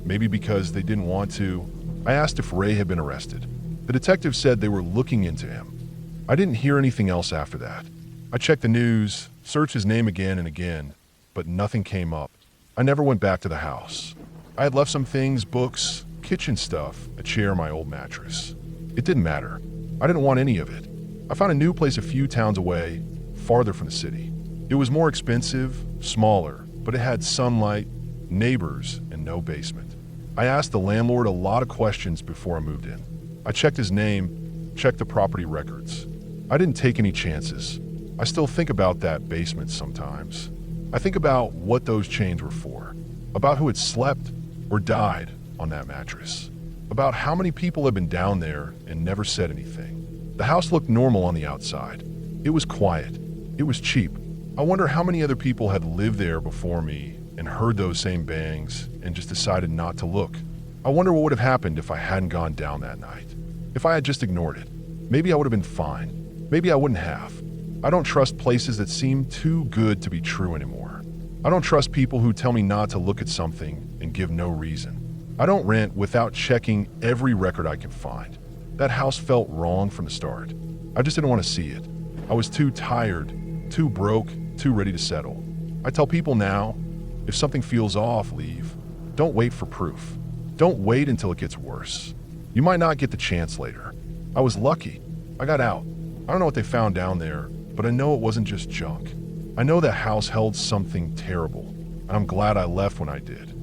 Speaker 1: maybe because they didn't want to. I asked if Ray had been arrested. The detective said they were looking into him. I didn't hear anything else after that. I checked the news, searched his name again and again, but nothing came up. I never went back to the house. I had left some things, books, kitchen stuff, a chair, my old mattress. It didn't matter. I didn't want any of it. I found a new place a few towns away, farther from the city. It was more expensive, smaller, but it had sunlight, neighbors, and no basement. I asked the landlord a lot of questions before I moved in. I checked his name, checked the property records. I didn't take any chances. I still think about that basement sometimes. I think about what those chains were for, about who had slept or died on that mattress, about how many people had been down there and never said anything. The house looked normal on the outside. It was quiet. It was cheap. I wonder how many other people had lived there before me and heard those same bangs and just decided not to look. I wonder what would have happened if I hadn't gone down that night. If I had just ignored it. Maybe I would have been fine. Maybe I wouldn't have. I don't trust places that seem too good to be true anymore. I don't trust people who tell me not to look at something and give no reason. I don't rent without checking every record I can find. That house felt wrong from the start. I just didn't want to see it. I was too tired, too broke, too ready to settle. I tell people now, if something feels off, leave. Don't wait for proof. Don't wait until it gets worse. You might not get the chance later. I was lucky. I got out. I don't know what they found down there, but I know it wasn't just junk. I know that house held something terrible, and I'm glad I left when I did.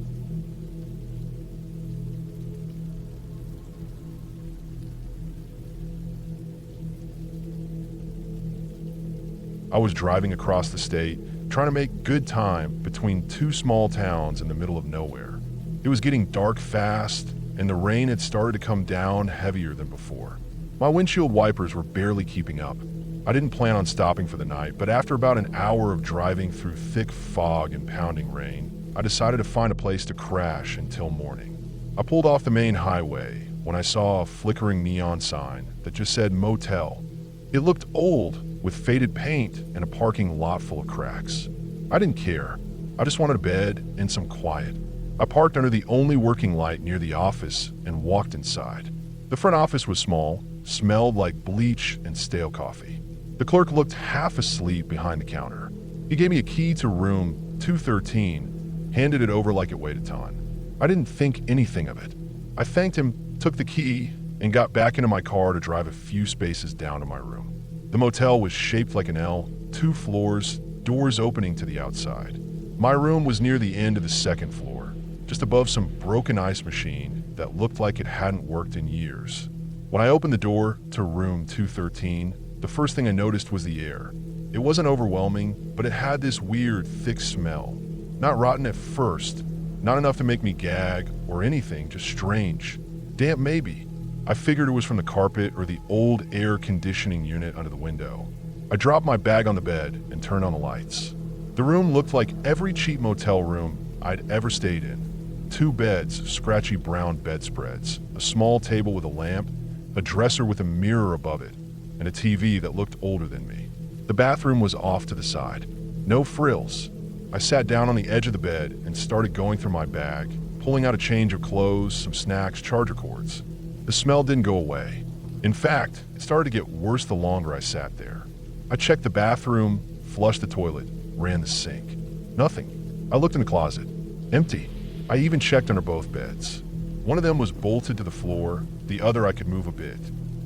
Speaker 1: I was driving across the state, trying to make good time between two small towns in the middle of nowhere. It was getting dark fast, and the rain had started to come down heavier than before. My windshield wipers were barely keeping up. I didn't plan on stopping for the night, but after about an hour of driving through thick fog and pounding rain, I decided to find a place to crash until morning. I pulled off the main highway when I saw a flickering neon sign that just said motel. It looked old, with faded paint and a parking lot full of cracks. I didn't care. I just wanted a bed and some quiet. I parked under the only working light near the office and walked inside. The front office was small, smelled like bleach and stale coffee. The clerk looked half asleep behind the counter. He gave me a key to room 213, handed it over like it weighed a ton. I didn't think anything of it. I thanked him, took the key, and got back into my car to drive a few spaces down to my room. The motel was shaped like an L, 2 floors, doors opening to the outside. My room was near the end of the second floor, just above some broken ice machine that looked like it hadn't worked in years. When I opened the door to room 213, the first thing I noticed was the air. It wasn't overwhelming, but it had this weird, thick smell. Not rotten at first, not enough to make me gag or anything, just strange. Damp maybe. I figured it was from the carpet or the old air conditioning unit under the window. I dropped my bag on the bed and turned on the lights. The room looked like every cheap motel room I'd ever stayed in. 2 beds, scratchy brown bedspreads, a small table with a lamp, a dresser with a mirror above it, and a TV that looked older than me. The bathroom was off to the side. No frills. I sat down on the edge of the bed and started going through my bag, pulling out a change of clothes, some snacks, charger cords. The smell didn't go away. In fact, it started to get worse the longer I sat there. I checked the bathroom, flushed the toilet, ran the sink. Nothing. I looked in the closet. Empty. I even checked under both beds. One of them was bolted to the floor, the other I could move a bit.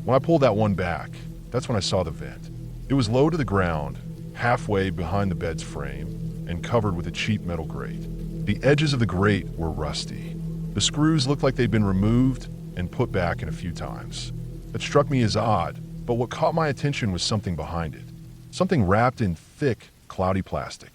Speaker 1: When I pulled that one back, that's when I saw the vent. It was low to the ground, halfway behind the bed's frame, and covered with a cheap metal grate. The edges of the grate were rusty. The screws looked like they'd been removed and put back in a few times. It struck me as odd, but what caught my attention was something behind it. Something wrapped in thick, cloudy plastic.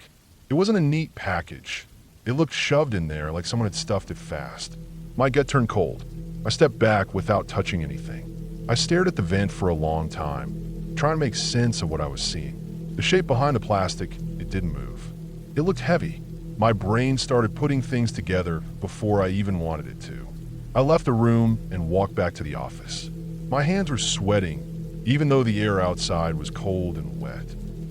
Speaker 1: It wasn't a neat package. It looked shoved in there like someone had stuffed it fast. My gut turned cold. I stepped back without touching anything. I stared at the vent for a long time, trying to make sense of what I was seeing. The shape behind the plastic, it didn't move. It looked heavy. My brain started putting things together before I even wanted it to. I left the room and walked back to the office. My hands were sweating, even though the air outside was cold and wet.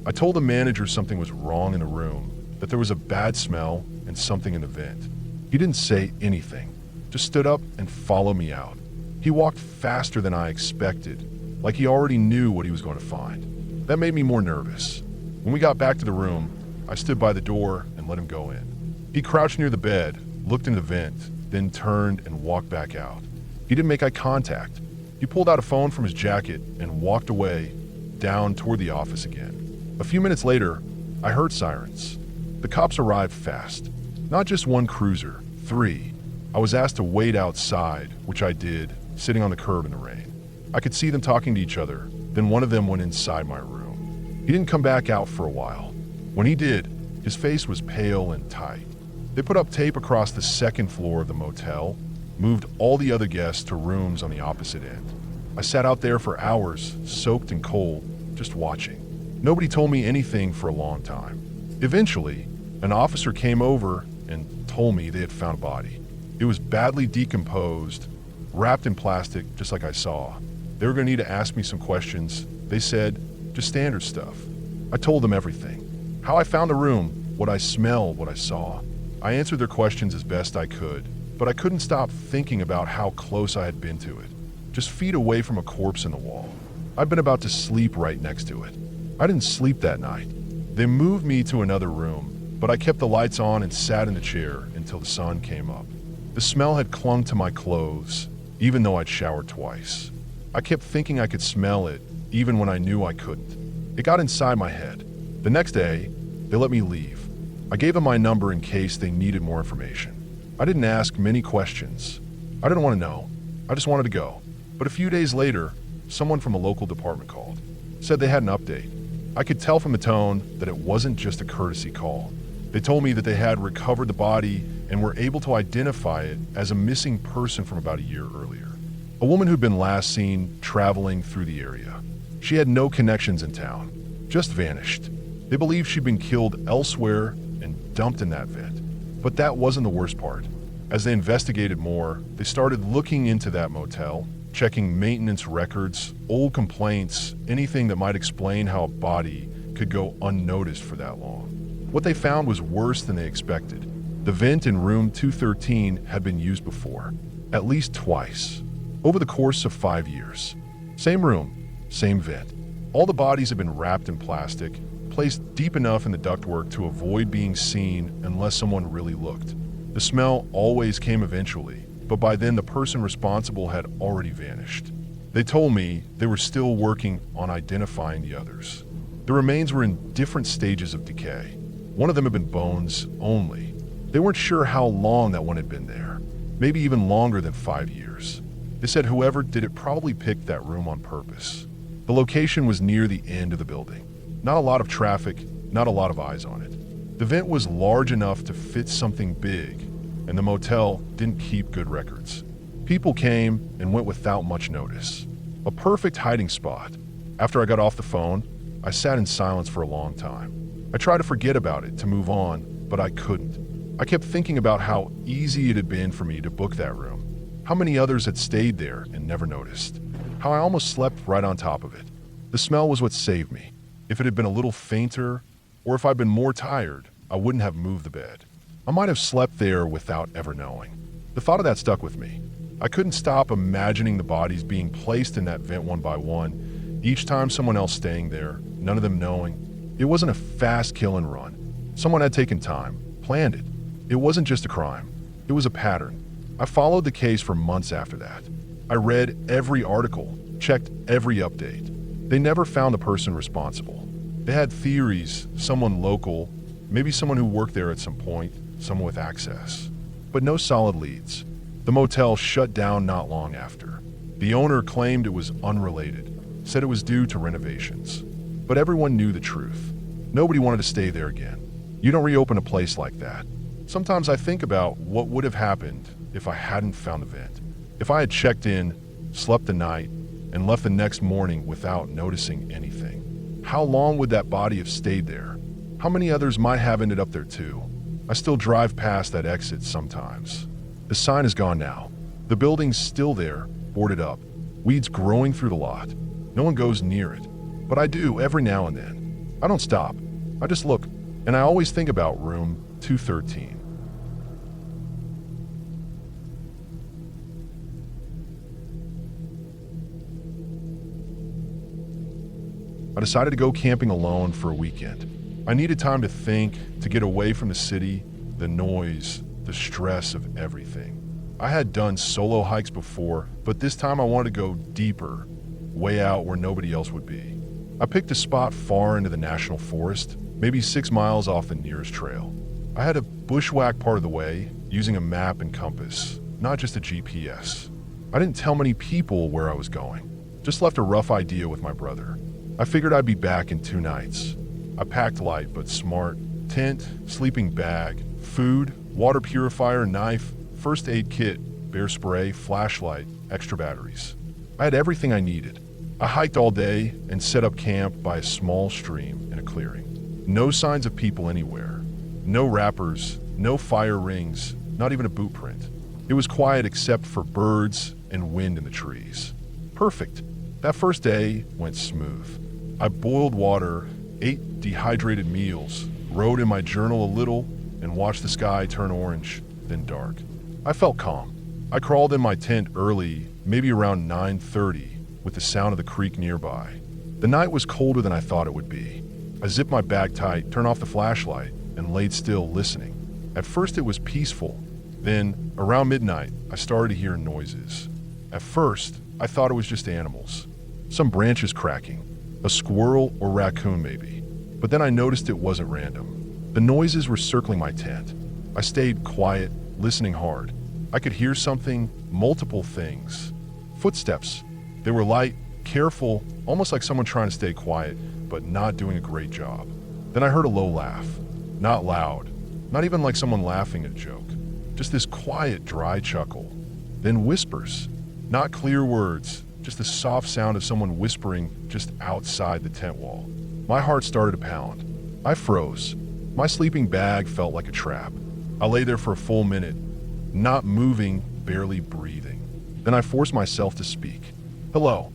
Speaker 1: I told the manager something was wrong in the room, that there was a bad smell and something in the vent. He didn't say anything, just stood up and followed me out. He walked faster than I expected, like he already knew what he was going to find. That made me more nervous. When we got back to the room, I stood by the door and let him go in. He crouched near the bed, looked into the vent, then turned and walked back out. He didn't make eye contact. He pulled out a phone from his jacket and walked away, down toward the office again. A few minutes later, I heard sirens. The cops arrived fast. Not just one cruiser, 3. I was asked to wait outside, which I did, sitting on the curb in the rain. I could see them talking to each other, then one of them went inside my room. He didn't come back out for a while. When he did, his face was pale and tight. They put up tape across the second floor of the motel, moved all the other guests to rooms on the opposite end. I sat out there for hours, soaked and cold, just watching. Nobody told me anything for a long time. Eventually, an officer came over and told me they had found a body. It was badly decomposed, wrapped in plastic, just like I saw. They were going to need to ask me some questions. They said, just standard stuff. I told them everything. How I found the room, what I smelled, what I saw. I answered their questions as best I could, but I couldn't stop thinking about how close I had been to it, just feet away from a corpse in the wall. I'd been about to sleep right next to it. I didn't sleep that night. They moved me to another room, but I kept the lights on and sat in the chair until the sun came up. The smell had clung to my clothes, even though I'd showered twice. I kept thinking I could smell it, even when I knew I couldn't. It got inside my head. The next day, they let me leave. I gave them my number in case they needed more information. I didn't ask many questions. I didn't want to know. I just wanted to go. But a few days later, someone from a local department called. Said they had an update. I could tell from the tone that it wasn't just a courtesy call. They told me that they had recovered the body and were able to identify it as a missing person from about a year earlier. A woman who'd been last seen traveling through the area. She had no connections in town, just vanished. They believed she'd been killed elsewhere and dumped in that vent. But that wasn't the worst part. As they investigated more, they started looking into that motel, checking maintenance records, old complaints, anything that might explain how a body could go unnoticed for that long. What they found was worse than they expected. The vent in room 213 had been used before, at least twice, over the course of 5 years. Same room, same vent. All the bodies had been wrapped in plastic, placed deep enough in the ductwork to avoid being seen unless someone really looked. The smell always came eventually, but by then the person responsible had already vanished. They told me they were still working on identifying the others. The remains were in different stages of decay. One of them had been bones only. They weren't sure how long that one had been there, maybe even longer than 5 years. They said whoever did it probably picked that room on purpose. The location was near the end of the building. Not a lot of traffic, not a lot of eyes on it. The vent was large enough to fit something big, and the motel didn't keep good records. People came and went without much notice. A perfect hiding spot. After I got off the phone, I sat in silence for a long time. I tried to forget about it, to move on, but I couldn't. I kept thinking about how easy it had been for me to book that room, how many others had stayed there and never noticed, how I almost slept right on top of it. The smell was what saved me. If it had been a little fainter, or if I'd been more tired, I wouldn't have moved the bed. I might have slept there without ever knowing. The thought of that stuck with me. I couldn't stop imagining the bodies being placed in that vent one by one, each time someone else staying there, none of them knowing. It wasn't a fast kill and run. Someone had taken time, planned it. It wasn't just a crime. It was a pattern. I followed the case for months after that. I read every article, checked every update. They never found the person responsible. They had theories, someone local, maybe someone who worked there at some point, someone with access. But no solid leads. The motel shut down not long after. The owner claimed it was unrelated, said it was due to renovations. But everyone knew the truth. Nobody wanted to stay there again. You don't reopen a place like that. Sometimes I think about what would have happened if I hadn't found the vent. If I had checked in, slept the night, and left the next morning without noticing anything. How long would that body have stayed there? How many others might have ended up there too? I still drive past that exit sometimes. The sign is gone now. The building's still there, boarded up. Weeds growing through the lot. No one goes near it. But I do every now and then. I don't stop. I just look, and I always think about room 213. I decided to go camping alone for a weekend. I needed time to think, to get away from the city, the noise, the stress of everything. I had done solo hikes before, but this time I wanted to go deeper, way out where nobody else would be. I picked a spot far into the national forest, maybe 6 miles off the nearest trail. I had to bushwhack part of the way, using a map and compass, not just a GPS. I didn't tell many people where I was going, just left a rough idea with my brother. I figured I'd be back in 2 nights. I packed light but smart, tent, sleeping bag, food, water purifier, knife, first aid kit, bear spray, flashlight, extra batteries. I had everything I needed. I hiked all day and set up camp by a small stream in a clearing. No signs of people anywhere. No rappers, no fire rings, not even a boot print. It was quiet except for birds and wind in the trees. Perfect. That first day went smooth. I boiled water, ate dehydrated meals, wrote in my journal a little, and watched the sky turn orange, then dark. I felt calm. I crawled in my tent early, maybe around 9:30, with the sound of the creek nearby. The night was colder than I thought it would be. I zipped my bag tight, turned off the flashlight, and laid still, listening. At first it was peaceful. Then, around midnight, I started to hear noises. At first, I thought it was just animals. Some branches cracking. A squirrel or raccoon maybe. But then I noticed it wasn't random. The noises were circling my tent. I stayed quiet, listening hard. I could hear something, multiple things. Footsteps. They were light, careful, almost like someone trying to stay quiet, but not doing a great job. Then I heard a low laugh. Not loud. Not even like someone laughing at a joke. Just this quiet, dry chuckle. Then whispers. Not clear words, just the soft sound of someone whispering just outside the tent wall. My heart started to pound. I froze. My sleeping bag felt like a trap. I lay there for a full minute, not moving, barely breathing. Then I forced myself to speak. "Hello,"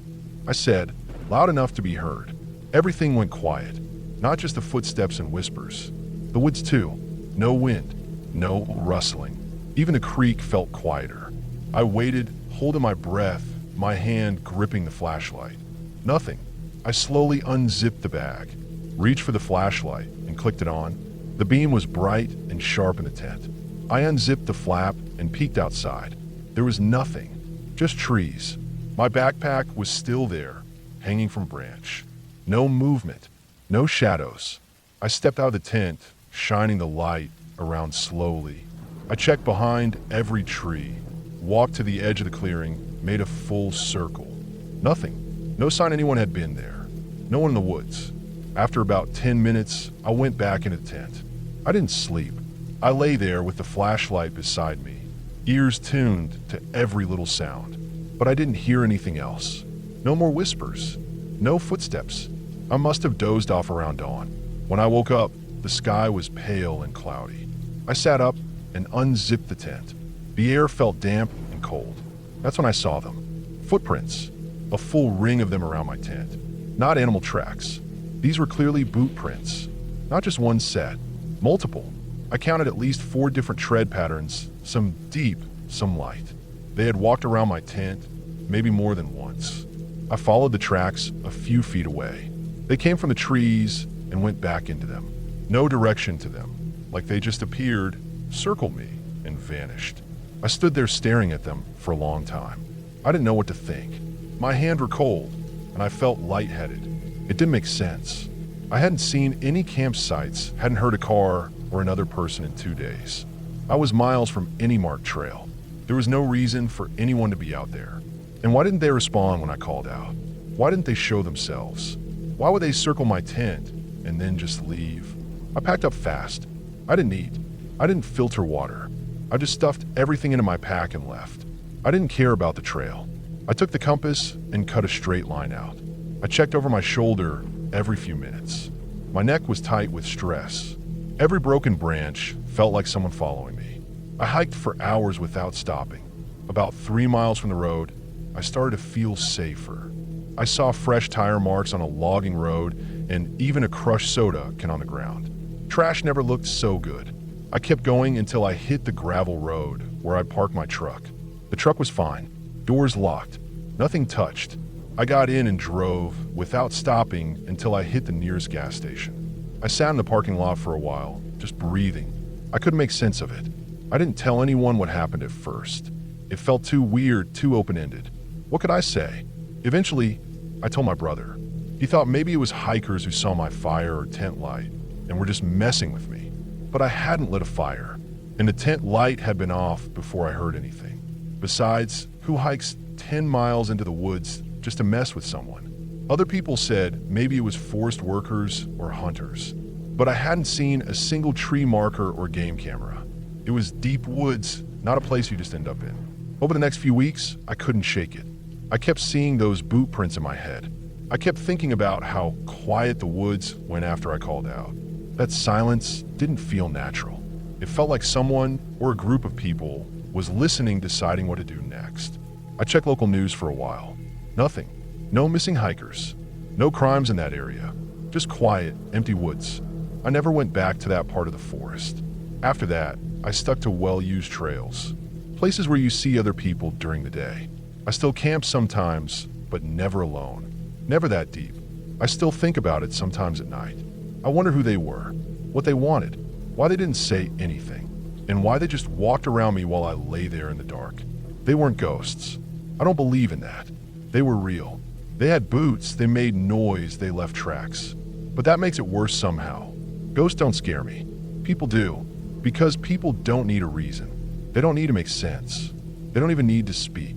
Speaker 1: I said, loud enough to be heard. Everything went quiet, not just the footsteps and whispers. The woods too. No wind, no rustling. Even the creek felt quieter. I waited, holding my breath, my hand gripping the flashlight. Nothing. I slowly unzipped the bag, reached for the flashlight, and clicked it on. The beam was bright and sharp in the tent. I unzipped the flap and peeked outside. There was nothing, just trees. My backpack was still there, hanging from a branch. No movement, no shadows. I stepped out of the tent, shining the light around slowly. I checked behind every tree, walked to the edge of the clearing, made a full circle. Nothing. No sign anyone had been there. No one in the woods. After about 10 minutes, I went back into the tent. I didn't sleep. I lay there with the flashlight beside me, ears tuned to every little sound. But I didn't hear anything else. No more whispers. No footsteps. I must have dozed off around dawn. When I woke up, the sky was pale and cloudy. I sat up and unzipped the tent. The air felt damp and cold. That's when I saw them. Footprints. A full ring of them around my tent. Not animal tracks. These were clearly boot prints. Not just one set. Multiple. I counted at least 4 different tread patterns, some deep, some light. They had walked around my tent, maybe more than once. I followed the tracks a few feet away. They came from the trees and went back into them. No direction to them, like they just appeared, circled me, and vanished. I stood there staring at them for a long time. I didn't know what to think. My hands were cold, and I felt lightheaded. It didn't make sense. I hadn't seen any campsites, hadn't heard a car or another person in 2 days. I was miles from any marked trail. There was no reason for anyone to be out there. And why didn't they respond when I called out? Why didn't they show themselves? Why would they circle my tent and then just leave? I packed up fast. I didn't eat. I didn't filter water. I just stuffed everything into my pack and left. I didn't care about the trail. I took the compass and cut a straight line out. I checked over my shoulder every few minutes. My neck was tight with stress. Every broken branch felt like someone following me. I hiked for hours without stopping. About 3 miles from the road, I started to feel safer. I saw fresh tire marks on a logging road and even a crushed soda can on the ground. Trash never looked so good. I kept going until I hit the gravel road where I parked my truck. The truck was fine. Doors locked. Nothing touched. I got in and drove without stopping until I hit the nearest gas station. I sat in the parking lot for a while, just breathing. I couldn't make sense of it. I didn't tell anyone what happened at first. It felt too weird, too open-ended. What could I say? Eventually, I told my brother. He thought maybe it was hikers who saw my fire or tent light and were just messing with me. But I hadn't lit a fire, and the tent light had been off before I heard anything. Besides, who hikes 10 miles into the woods just to mess with someone? Other people said maybe it was forest workers or hunters, but I hadn't seen a single tree marker or game camera. It was deep woods, not a place you just end up in. Over the next few weeks, I couldn't shake it. I kept seeing those boot prints in my head. I kept thinking about how quiet the woods went after I called out. That silence didn't feel natural. It felt like someone or a group of people was listening, deciding what to do next. I checked local news for a while. Nothing. No missing hikers. No crimes in that area. Just quiet, empty woods. I never went back to that part of the forest. After that, I stuck to well-used trails. places where you see other people during the day. I still camp sometimes, but never alone. Never that deep. I still think about it sometimes at night. I wonder who they were, what they wanted, why they didn't say anything, and why they just walked around me while I lay there in the dark. They weren't ghosts. I don't believe in that. They were real. They had boots, they made noise, they left tracks. But that makes it worse somehow. Ghosts don't scare me. People do, because people don't need a reason. They don't need to make sense. They don't even need to speak.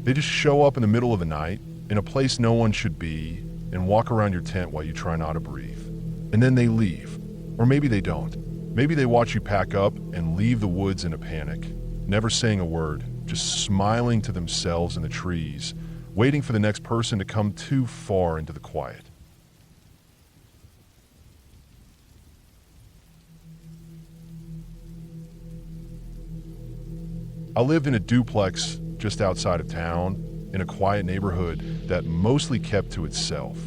Speaker 1: They just show up in the middle of the night, in a place no one should be, and walk around your tent while you try not to breathe. And then they leave. Or maybe they don't. Maybe they watch you pack up and leave the woods in a panic, never saying a word, just smiling to themselves in the trees, waiting for the next person to come too far into the quiet. I lived in a duplex just outside of town, in a quiet neighborhood that mostly kept to itself.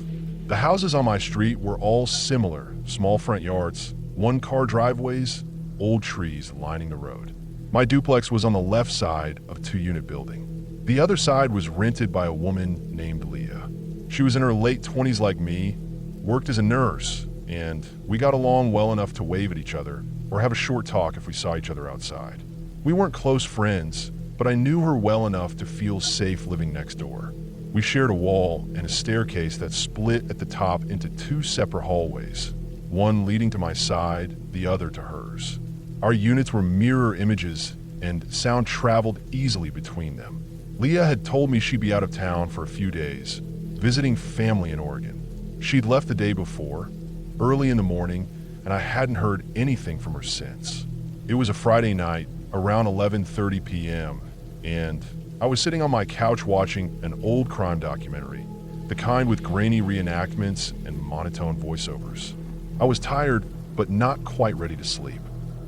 Speaker 1: The houses on my street were all similar, small front yards, one-car driveways, old trees lining the road. My duplex was on the left side of a two-unit building. The other side was rented by a woman named Leah. She was in her late 20s like me, worked as a nurse, and we got along well enough to wave at each other or have a short talk if we saw each other outside. We weren't close friends, but I knew her well enough to feel safe living next door. We shared a wall and a staircase that split at the top into two separate hallways, one leading to my side, the other to hers. Our units were mirror images, and sound traveled easily between them. Leah had told me she'd be out of town for a few days, visiting family in Oregon. She'd left the day before, early in the morning, and I hadn't heard anything from her since. It was a Friday night, around 11:30 p.m., and I was sitting on my couch watching an old crime documentary, the kind with grainy reenactments and monotone voiceovers. I was tired, but not quite ready to sleep.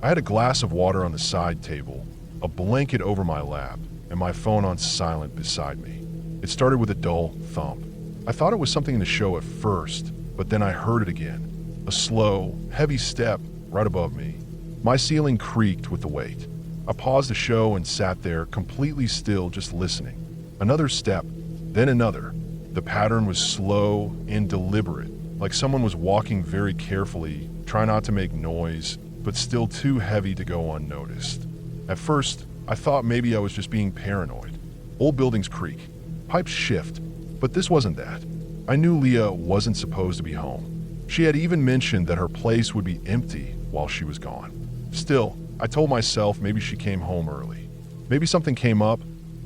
Speaker 1: I had a glass of water on the side table, a blanket over my lap, and my phone on silent beside me. It started with a dull thump. I thought it was something in the show at first, but then I heard it again. A slow, heavy step right above me. My ceiling creaked with the weight. I paused the show and sat there completely still, just listening. Another step, then another. The pattern was slow and deliberate, like someone was walking very carefully, trying not to make noise, but still too heavy to go unnoticed. At first, I thought maybe I was just being paranoid. Old buildings creak, pipes shift, but this wasn't that. I knew Leah wasn't supposed to be home. She had even mentioned that her place would be empty while she was gone. Still, I told myself maybe she came home early. Maybe something came up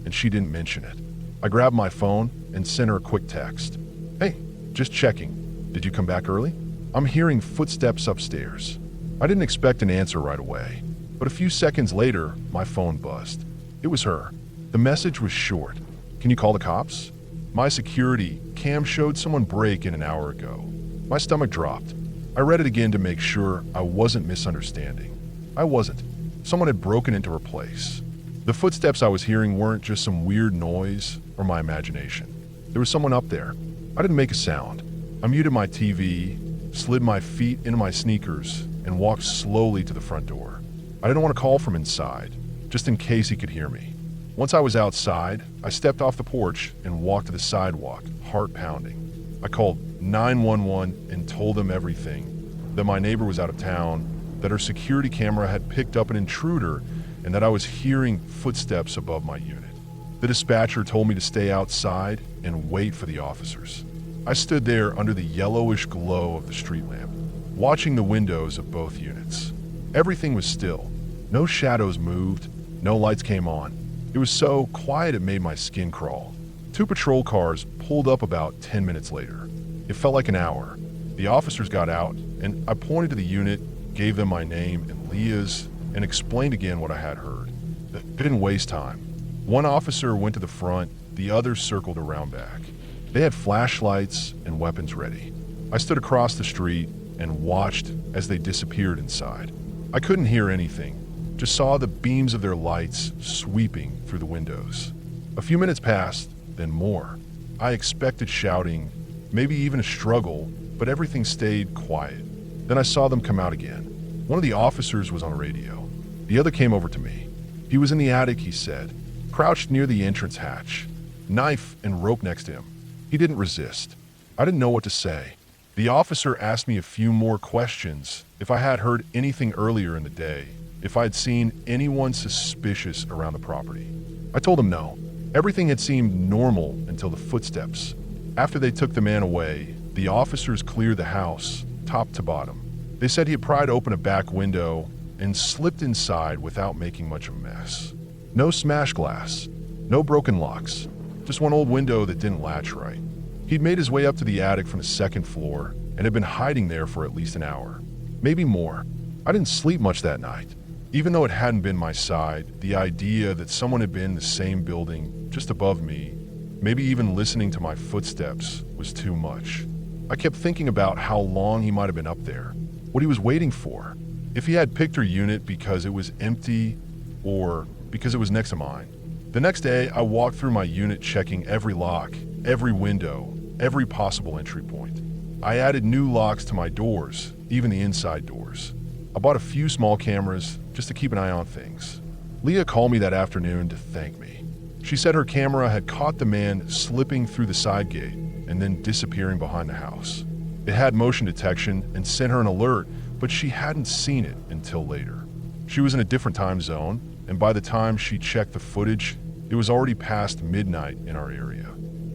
Speaker 1: and she didn't mention it. I grabbed my phone and sent her a quick text. Hey, just checking. Did you come back early? I'm hearing footsteps upstairs. I didn't expect an answer right away, but a few seconds later, my phone buzzed. It was her. The message was short. Can you call the cops? My security cam showed someone break in an hour ago. My stomach dropped. I read it again to make sure I wasn't misunderstanding. I wasn't. Someone had broken into her place. The footsteps I was hearing weren't just some weird noise or my imagination. There was someone up there. I didn't make a sound. I muted my TV, slid my feet into my sneakers, and walked slowly to the front door. I didn't want to call from inside, just in case he could hear me. Once I was outside, I stepped off the porch and walked to the sidewalk, heart pounding. I called 911 and told them everything, that my neighbor was out of town, that her security camera had picked up an intruder, and that I was hearing footsteps above my unit. The dispatcher told me to stay outside and wait for the officers. I stood there under the yellowish glow of the street lamp, watching the windows of both units. Everything was still. No shadows moved, no lights came on. It was so quiet it made my skin crawl. 2 patrol cars pulled up about 10 minutes later. It felt like an hour. The officers got out, and I pointed to the unit, gave them my name and Leah's, and explained again what I had heard. They didn't waste time. One officer went to the front, the others circled around back. They had flashlights and weapons ready. I stood across the street and watched as they disappeared inside. I couldn't hear anything, just saw the beams of their lights sweeping through the windows. A few minutes passed, then more. I expected shouting, maybe even a struggle, but everything stayed quiet. Then I saw them come out again. One of the officers was on radio. The other came over to me. He was in the attic, he said, crouched near the entrance hatch, knife and rope next to him. He didn't resist. I didn't know what to say. The officer asked me a few more questions, if I had heard anything earlier in the day, if I had seen anyone suspicious around the property. I told him no. Everything had seemed normal until the footsteps. After they took the man away, the officers cleared the house, top to bottom. They said he had pried open a back window and slipped inside without making much of a mess. No smashed glass, no broken locks, just one old window that didn't latch right. He'd made his way up to the attic from the second floor and had been hiding there for at least an hour, maybe more. I didn't sleep much that night. Even though it hadn't been my side, the idea that someone had been in the same building just above me, maybe even listening to my footsteps, was too much. I kept thinking about how long he might have been up there, what he was waiting for, if he had picked our unit because it was empty or because it was next to mine. The next day, I walked through my unit checking every lock, every window, every possible entry point. I added new locks to my doors, even the inside doors. I bought a few small cameras just to keep an eye on things. Leah called me that afternoon to thank me. She said her camera had caught the man slipping through the side gate and then disappearing behind the house. It had motion detection and sent her an alert, but she hadn't seen it until later. She was in a different time zone, and by the time she checked the footage, it was already past midnight in our area.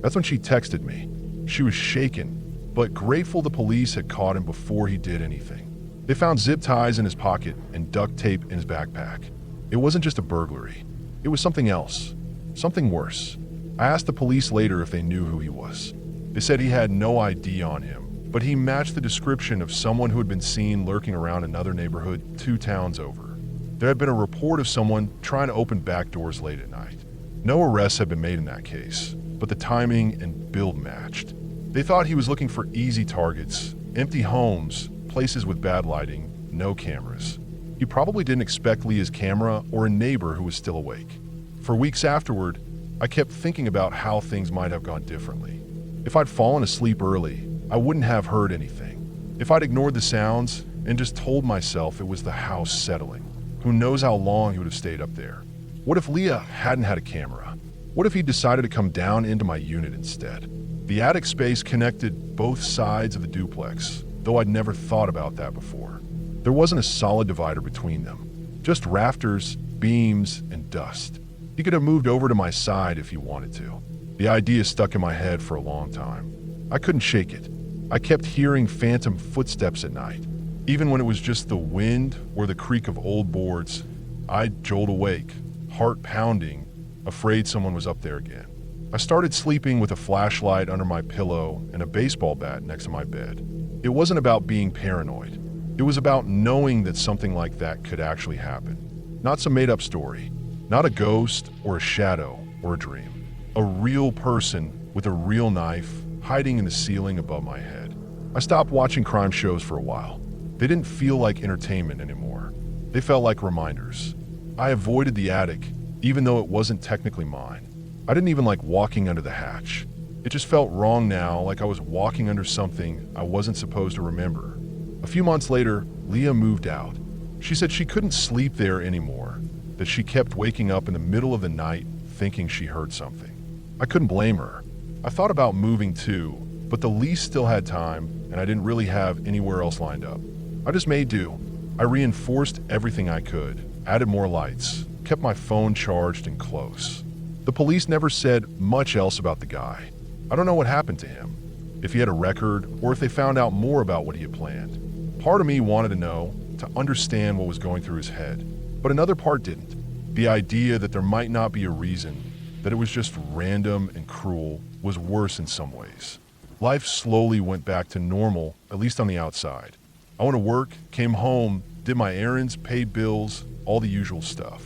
Speaker 1: That's when she texted me. She was shaken, but grateful the police had caught him before he did anything. They found zip ties in his pocket and duct tape in his backpack. It wasn't just a burglary. It was something else, something worse. I asked the police later if they knew who he was. They said he had no ID on him, but he matched the description of someone who had been seen lurking around another neighborhood 2 towns over. There had been a report of someone trying to open back doors late at night. No arrests had been made in that case, but the timing and build matched. They thought he was looking for easy targets, empty homes, places with bad lighting, no cameras. He probably didn't expect Leah's camera or a neighbor who was still awake. For weeks afterward, I kept thinking about how things might have gone differently. If I'd fallen asleep early, I wouldn't have heard anything. If I'd ignored the sounds and just told myself it was the house settling, who knows how long he would have stayed up there. What if Leah hadn't had a camera? What if he decided to come down into my unit instead? The attic space connected both sides of the duplex, though I'd never thought about that before. There wasn't a solid divider between them, just rafters, beams, and dust. He could have moved over to my side if he wanted to. The idea stuck in my head for a long time. I couldn't shake it. I kept hearing phantom footsteps at night. Even when it was just the wind or the creak of old boards, I'd jolt awake, heart pounding, afraid someone was up there again. I started sleeping with a flashlight under my pillow and a baseball bat next to my bed. It wasn't about being paranoid. It was about knowing that something like that could actually happen. Not some made-up story. Not a ghost or a shadow or a dream. A real person with a real knife hiding in the ceiling above my head. I stopped watching crime shows for a while. They didn't feel like entertainment anymore. They felt like reminders. I avoided the attic, even though it wasn't technically mine. I didn't even like walking under the hatch. It just felt wrong now, like I was walking under something I wasn't supposed to remember. A few months later, Leah moved out. She said she couldn't sleep there anymore, that she kept waking up in the middle of the night thinking she heard something. I couldn't blame her. I thought about moving too, but the lease still had time and I didn't really have anywhere else lined up. I just made do. I reinforced everything I could, added more lights, kept my phone charged and close. The police never said much else about the guy. I don't know what happened to him, if he had a record or if they found out more about what he had planned. Part of me wanted to know, to understand what was going through his head, but another part didn't. The idea that there might not be a reason, that it was just random and cruel, was worse in some ways. Life slowly went back to normal, at least on the outside. I went to work, came home, did my errands, paid bills, all the usual stuff.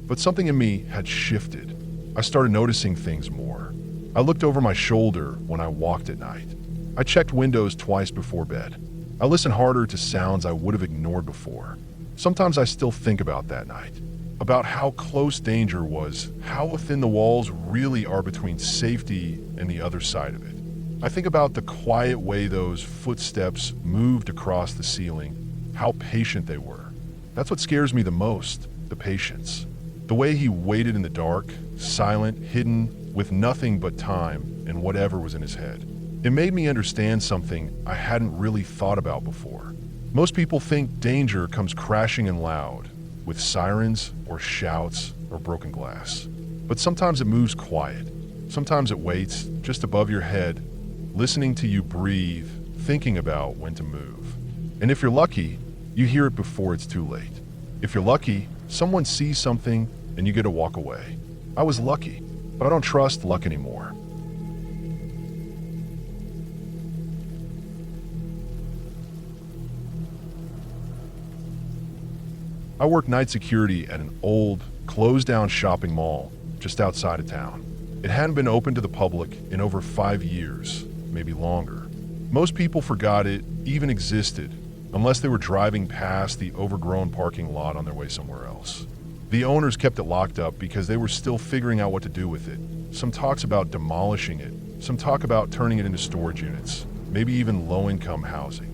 Speaker 1: But something in me had shifted. I started noticing things more. I looked over my shoulder when I walked at night. I checked windows twice before bed. I listened harder to sounds I would have ignored before. Sometimes I still think about that night, about how close danger was, how thin the walls really are between safety and the other side of it. I think about the quiet way those footsteps moved across the ceiling, how patient they were. That's what scares me the most, the patience. The way he waited in the dark, silent, hidden, with nothing but time and whatever was in his head. It made me understand something I hadn't really thought about before. Most people think danger comes crashing in loud, with sirens or shouts or broken glass. But sometimes it moves quiet. Sometimes it waits just above your head, listening to you breathe, thinking about when to move. And if you're lucky, you hear it before it's too late. If you're lucky, someone sees something and you get to walk away. I was lucky, but I don't trust luck anymore. I work night security at an old, closed-down shopping mall just outside of town. It hadn't been open to the public in over 5 years, maybe longer. Most people forgot it even existed, unless they were driving past the overgrown parking lot on their way somewhere else. The owners kept it locked up because they were still figuring out what to do with it. Some talks about demolishing it, some talk about turning it into storage units, maybe even low-income housing.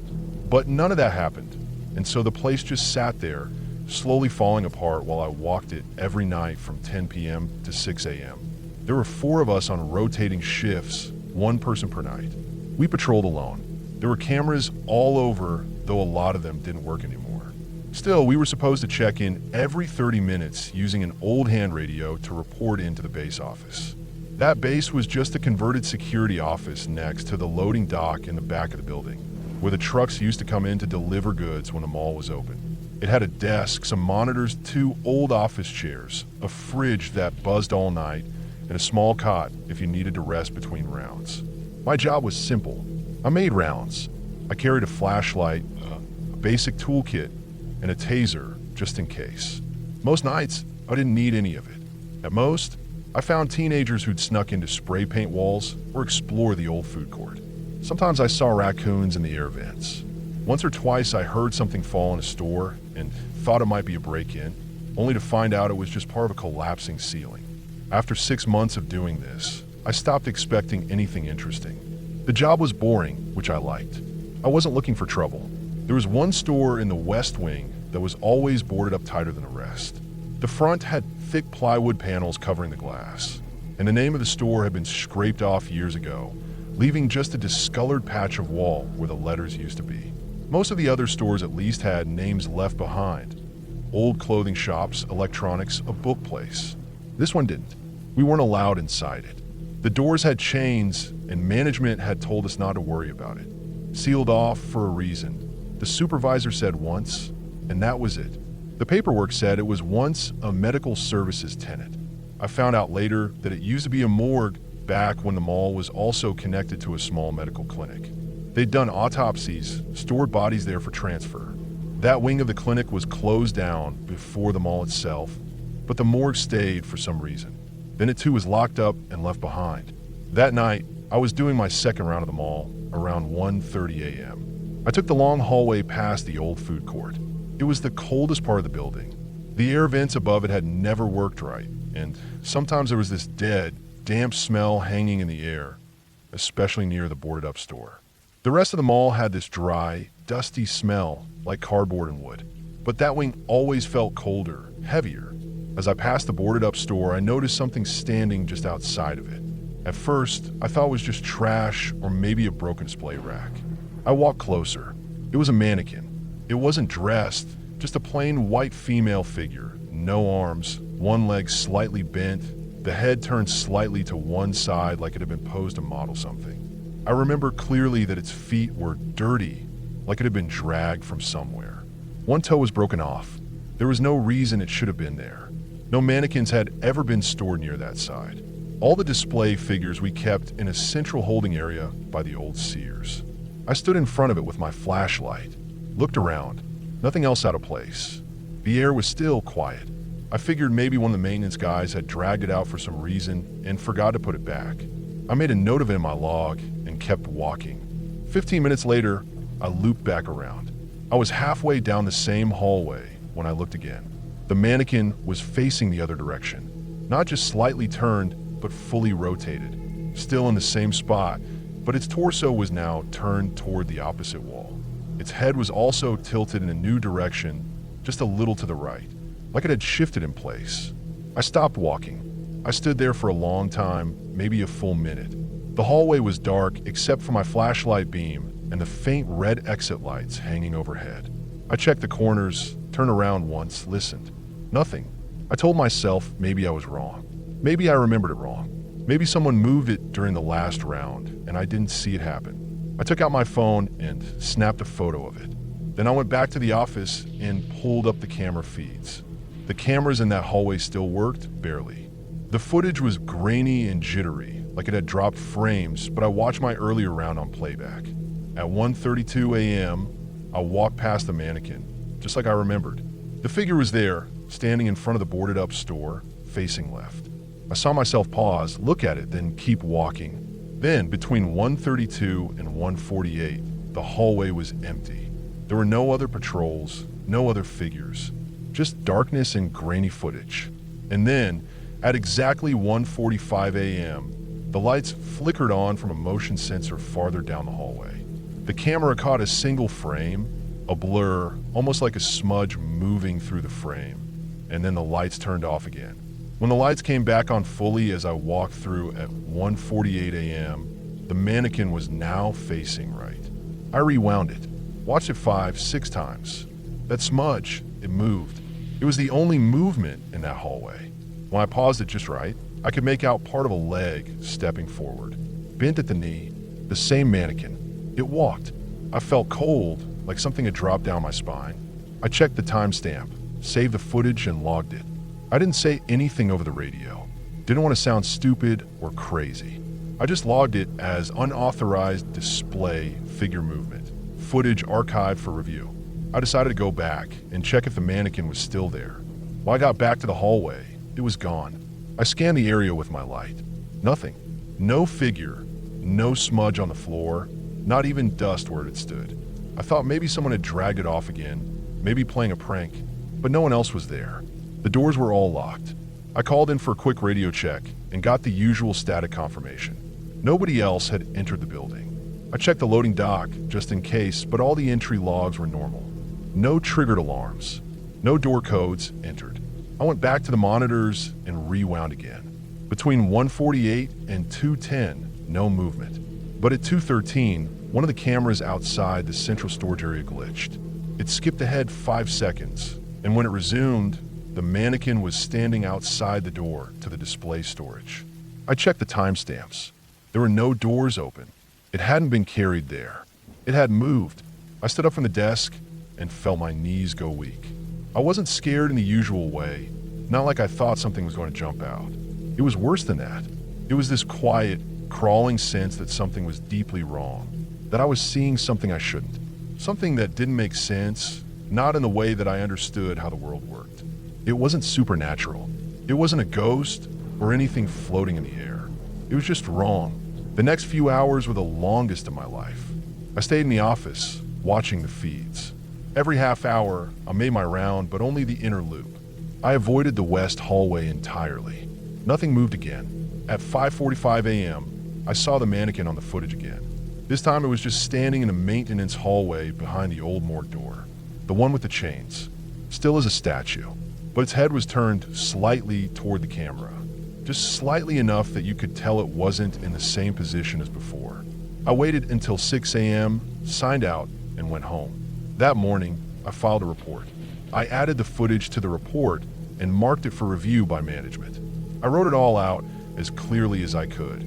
Speaker 1: But none of that happened, and so the place just sat there, slowly falling apart while I walked it every night from 10 p.m. to 6 a.m. There were 4 of us on rotating shifts, 1 person per night. We patrolled alone. There were cameras all over, though a lot of them didn't work anymore. Still, we were supposed to check in every 30 minutes using an old hand radio to report into the base office. That base was just a converted security office next to the loading dock in the back of the building, where the trucks used to come in to deliver goods when the mall was open. It had a desk, some monitors, 2 old office chairs, a fridge that buzzed all night, and a small cot if you needed to rest between rounds. My job was simple. I made rounds. I carried a flashlight, a basic toolkit, and a taser, just in case. Most nights, I didn't need any of it. At most, I found teenagers who'd snuck into spray paint walls or explore the old food court. Sometimes I saw raccoons in the air vents. Once or twice I heard something fall in a store and thought it might be a break-in, only to find out it was just part of a collapsing ceiling. After 6 months of doing this, I stopped expecting anything interesting. The job was boring, which I liked. I wasn't looking for trouble. There was one store in the West Wing that was always boarded up tighter than the rest. The front had thick plywood panels covering the glass, and the name of the store had been scraped off years ago, leaving just a discolored patch of wall where the letters used to be. Most of the other stores at least had names left behind. Old clothing shops, electronics, a book place. This one didn't. We weren't allowed inside it. The doors had chains, and management had told us not to worry about it. Sealed off for a reason. The supervisor said once, and that was it. The paperwork said it was once a medical services tenant. I found out later that it used to be a morgue back when the mall was also connected to a small medical clinic. They'd done autopsies, stored bodies there for transfer. That wing of the clinic was closed down before the mall itself, but the morgue stayed for some reason. Then it too was locked up and left behind. That night, I was doing my second round of the mall around 1:30 a.m. I took the long hallway past the old food court. It was the coldest part of the building. The air vents above it had never worked right, and sometimes there was this dead, damp smell hanging in the air, especially near the boarded-up store. The rest of the mall had this dry, dusty smell like cardboard and wood, but that wing always felt colder, heavier. As I passed the boarded-up store, I noticed something standing just outside of it. At first, I thought it was just trash or maybe a broken display rack. I walked closer. It was a mannequin. It wasn't dressed, just a plain white female figure. No arms, one leg slightly bent, the head turned slightly to one side like it had been posed to model something. I remember clearly that its feet were dirty, like it had been dragged from somewhere. One toe was broken off. There was no reason it should have been there. No mannequins had ever been stored near that side. All the display figures we kept in a central holding area by the old Sears. I stood in front of it with my flashlight, looked around, nothing else out of place. The air was still quiet. I figured maybe one of the maintenance guys had dragged it out for some reason and forgot to put it back. I made a note of it in my log and kept walking. 15 minutes later, I looped back around. I was halfway down the same hallway when I looked again. The mannequin was facing the other direction, not just slightly turned, but fully rotated, still in the same spot, but its torso was now turned toward the opposite wall. Its head was also tilted in a new direction, just a little to the right, like it had shifted in place. I stopped walking. I stood there for a long time, maybe a full minute. The hallway was dark except for my flashlight beam and the faint red exit lights hanging overhead. I checked the corners, turned around once, listened. Nothing. I told myself maybe I was wrong. Maybe I remembered it wrong. Maybe someone moved it during the last round and I didn't see it happen. I took out my phone and snapped a photo of it. Then I went back to the office and pulled up the camera feeds. The cameras in that hallway still worked, barely. The footage was grainy and jittery, like it had dropped frames, but I watched my earlier round on playback. At 1:32 a.m., I walked past the mannequin, just like I remembered. The figure was there, standing in front of the boarded-up store, facing left. I saw myself pause, look at it, then keep walking. Then, between 1:32 and 1:48, the hallway was empty. There were no other patrols, no other figures, just darkness and grainy footage. And then, at exactly 1:45 a.m., the lights flickered on from a motion sensor farther down the hallway. The camera caught a single frame, a blur, almost like a smudge moving through the frame, and then the lights turned off again. When the lights came back on fully as I walked through at 1:48 a.m., the mannequin was now facing right. I rewound it, watched it 5-6 times. That smudge, it moved. It was the only movement in that hallway. When I paused it just right, I could make out part of a leg stepping forward. Bent at the knee, the same mannequin. It walked. I felt cold, like something had dropped down my spine. I checked the timestamp, saved the footage, and logged it. I didn't say anything over the radio. Didn't want to sound stupid or crazy. I just logged it as unauthorized display figure movement, footage archived for review. I decided to go back and check if the mannequin was still there. When I got back to the hallway, it was gone. I scanned the area with my light. Nothing. No figure, no smudge on the floor, not even dust where it had stood. I thought maybe someone had dragged it off again, maybe playing a prank, but no one else was there. The doors were all locked. I called in for a quick radio check and got the usual static confirmation. Nobody else had entered the building. I checked the loading dock just in case, but all the entry logs were normal. No triggered alarms. No door codes entered. I went back to the monitors and rewound again. Between 1:48 and 2:10, no movement. But at 2:13, one of the cameras outside the central storage area glitched. It skipped ahead 5 seconds, and when it resumed, the mannequin was standing outside the door to the display storage. I checked the timestamps. There were no doors open. It hadn't been carried there. It had moved. I stood up from the desk and felt my knees go weak. I wasn't scared in the usual way, not like I thought something was going to jump out. It was worse than that. It was this quiet, crawling sense that something was deeply wrong, that I was seeing something I shouldn't, something that didn't make sense, not in the way that I understood how the world worked. It wasn't supernatural. It wasn't a ghost or anything floating in the air. It was just wrong. The next few hours were the longest of my life. I stayed in the office, watching the feeds. Every half hour, I made my round, but only the inner loop. I avoided the west hallway entirely. Nothing moved again. At 5:45 a.m., I saw the mannequin on the footage again. This time it was just standing in a maintenance hallway behind the old morgue door, the one with the chains, still as a statue, but its head was turned slightly toward the camera, just slightly enough that you could tell it wasn't in the same position as before. I waited until 6 a.m., signed out, and went home. That morning, I filed a report. I added the footage to the report and marked it for review by management. I wrote it all out as clearly as I could.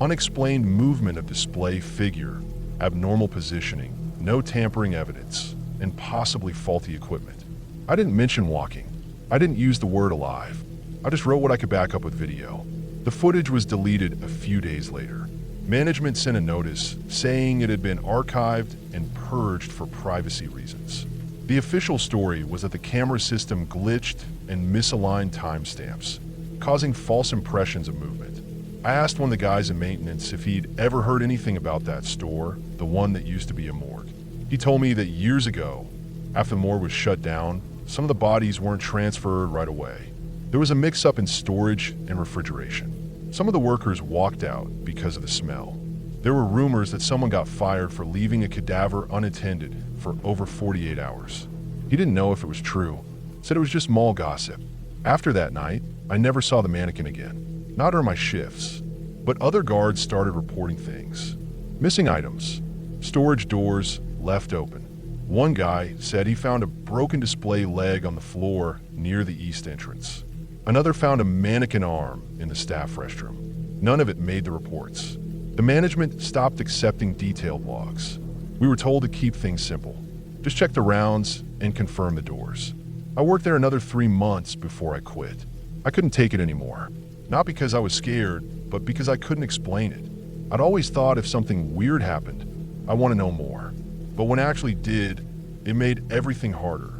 Speaker 1: Unexplained movement of display figure, abnormal positioning, no tampering evidence, and possibly faulty equipment. I didn't mention walking. I didn't use the word alive. I just wrote what I could back up with video. The footage was deleted a few days later. Management sent a notice saying it had been archived and purged for privacy reasons. The official story was that the camera system glitched and misaligned timestamps, causing false impressions of movement. I asked one of the guys in maintenance if he'd ever heard anything about that store, the one that used to be a morgue. He told me that years ago, after the morgue was shut down, some of the bodies weren't transferred right away. There was a mix-up in storage and refrigeration. Some of the workers walked out because of the smell. There were rumors that someone got fired for leaving a cadaver unattended for over 48 hours. He didn't know if it was true, said it was just mall gossip. After that night, I never saw the mannequin again, not during my shifts, but other guards started reporting things. Missing items, storage doors left open. One guy said he found a broken display leg on the floor near the east entrance. Another found a mannequin arm in the staff restroom. None of it made the reports. The management stopped accepting detailed logs. We were told to keep things simple. Just check the rounds and confirm the doors. I worked there another 3 months before I quit. I couldn't take it anymore. Not because I was scared, but because I couldn't explain it. I'd always thought if something weird happened, I want to know more. But when it actually did, it made everything harder.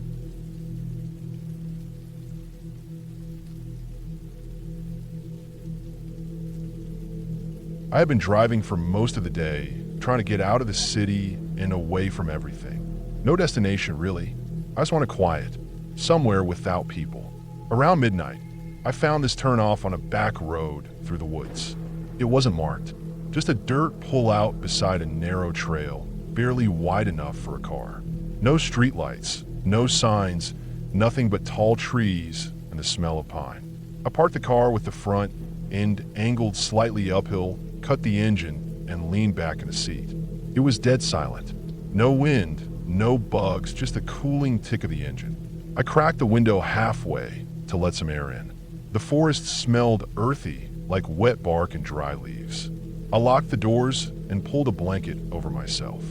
Speaker 1: I had been driving for most of the day, trying to get out of the city and away from everything. No destination, really. I just wanted quiet, somewhere without people. Around midnight, I found this turnoff on a back road through the woods. It wasn't marked, just a dirt pull-out beside a narrow trail, barely wide enough for a car. No streetlights, no signs, nothing but tall trees and the smell of pine. I parked the car with the front end angled slightly uphill, cut the engine, and leaned back in the seat. It was dead silent. No wind, no bugs, just the cooling tick of the engine. I cracked the window halfway to let some air in. The forest smelled earthy, like wet bark and dry leaves. I locked the doors and pulled a blanket over myself.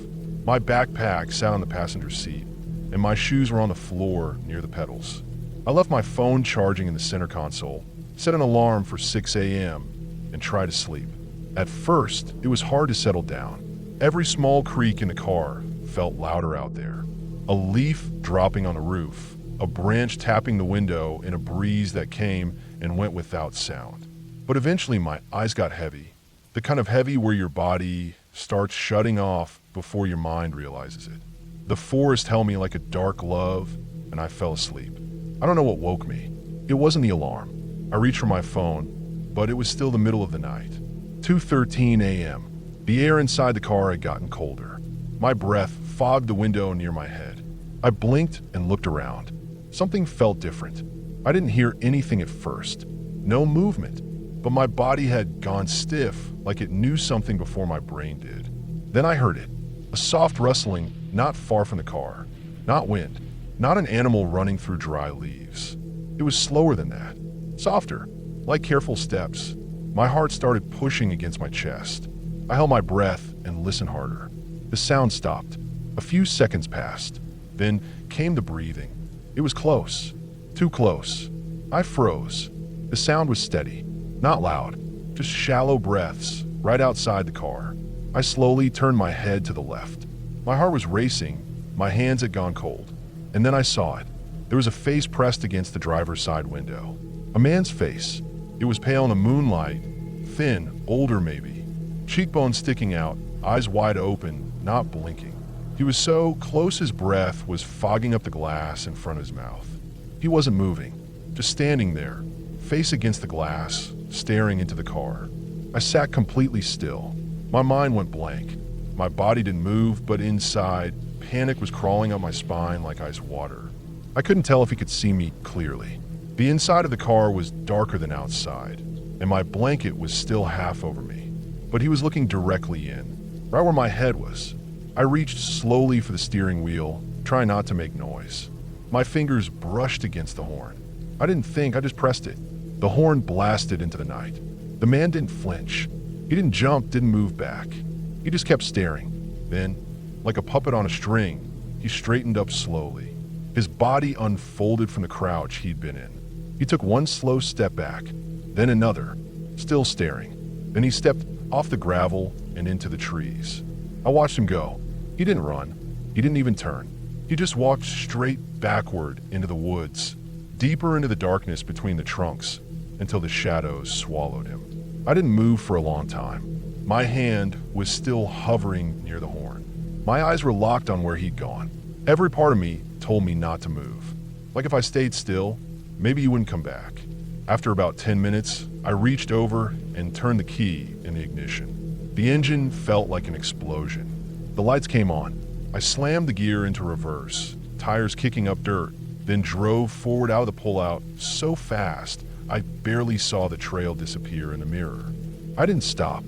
Speaker 1: My backpack sat on the passenger seat, and my shoes were on the floor near the pedals. I left my phone charging in the center console, set an alarm for 6 a.m., and tried to sleep. At first, it was hard to settle down. Every small creak in the car felt louder out there. A leaf dropping on the roof, a branch tapping the window in a breeze that came and went without sound. But eventually my eyes got heavy. The kind of heavy where your body starts shutting off before your mind realizes it. The forest held me like a dark glove, and I fell asleep. I don't know what woke me. It wasn't the alarm. I reached for my phone, but it was still the middle of the night. 2:13 a.m. The air inside the car had gotten colder. My breath fogged the window near my head. I blinked and looked around. Something felt different. I didn't hear anything at first. No movement. But my body had gone stiff, like it knew something before my brain did. Then I heard it. A soft rustling not far from the car. Not wind. Not an animal running through dry leaves. It was slower than that. Softer. Like careful steps. My heart started pushing against my chest. I held my breath and listened harder. The sound stopped. A few seconds passed. Then came the breathing. It was close. Too close. I froze. The sound was steady. Not loud, just shallow breaths right outside the car. I slowly turned my head to the left. My heart was racing, my hands had gone cold. And then I saw it. There was a face pressed against the driver's side window. A man's face. It was pale in the moonlight, thin, older maybe. Cheekbones sticking out, eyes wide open, not blinking. He was so close his breath was fogging up the glass in front of his mouth. He wasn't moving, just standing there, face against the glass, staring into the car. I sat completely still. My mind went blank. My body didn't move, but inside, panic was crawling up my spine like ice water. I couldn't tell if he could see me clearly. The inside of the car was darker than outside, and my blanket was still half over me. But he was looking directly in, right where my head was. I reached slowly for the steering wheel, trying not to make noise. My fingers brushed against the horn. I didn't think, I just pressed it. The horn blasted into the night. The man didn't flinch. He didn't jump, didn't move back. He just kept staring. Then, like a puppet on a string, he straightened up slowly. His body unfolded from the crouch he'd been in. He took one slow step back, then another, still staring. Then he stepped off the gravel and into the trees. I watched him go. He didn't run. He didn't even turn. He just walked straight backward into the woods, deeper into the darkness between the trunks, until the shadows swallowed him. I didn't move for a long time. My hand was still hovering near the horn. My eyes were locked on where he'd gone. Every part of me told me not to move. Like if I stayed still, maybe he wouldn't come back. After about 10 minutes, I reached over and turned the key in the ignition. The engine felt like an explosion. The lights came on. I slammed the gear into reverse, tires kicking up dirt, then drove forward out of the pullout so fast I barely saw the trail disappear in the mirror. I didn't stop.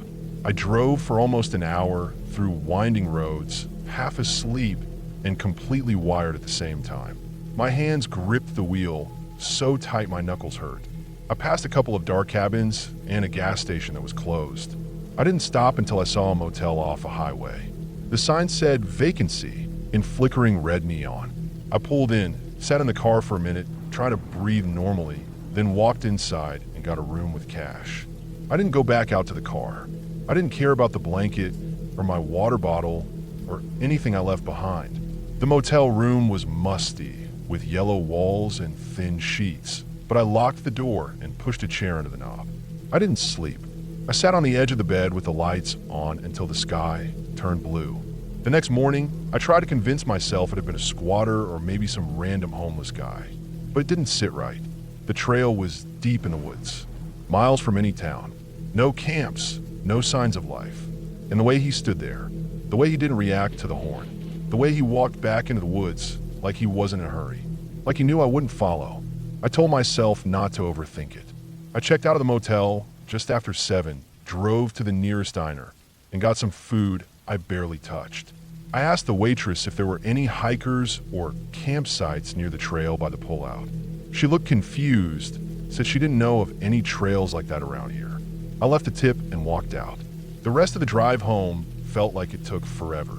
Speaker 1: I drove for almost an hour through winding roads, half asleep and completely wired at the same time. My hands gripped the wheel so tight my knuckles hurt. I passed a couple of dark cabins and a gas station that was closed. I didn't stop until I saw a motel off a highway. The sign said vacancy in flickering red neon. I pulled in, sat in the car for a minute, trying to breathe normally, then walked inside and got a room with cash. I didn't go back out to the car. I didn't care about the blanket or my water bottle or anything I left behind. The motel room was musty, with yellow walls and thin sheets, but I locked the door and pushed a chair into the knob. I didn't sleep. I sat on the edge of the bed with the lights on until the sky turned blue. The next morning, I tried to convince myself it had been a squatter or maybe some random homeless guy, but it didn't sit right. The trail was deep in the woods, miles from any town. No camps, no signs of life. And the way he stood there, the way he didn't react to the horn, the way he walked back into the woods like he wasn't in a hurry, like he knew I wouldn't follow. I told myself not to overthink it. I checked out of the motel just after 7, drove to the nearest diner, and got some food I barely touched. I asked the waitress if there were any hikers or campsites near the trail by the pullout. She looked confused, said she didn't know of any trails like that around here. I left a tip and walked out. The rest of the drive home felt like it took forever.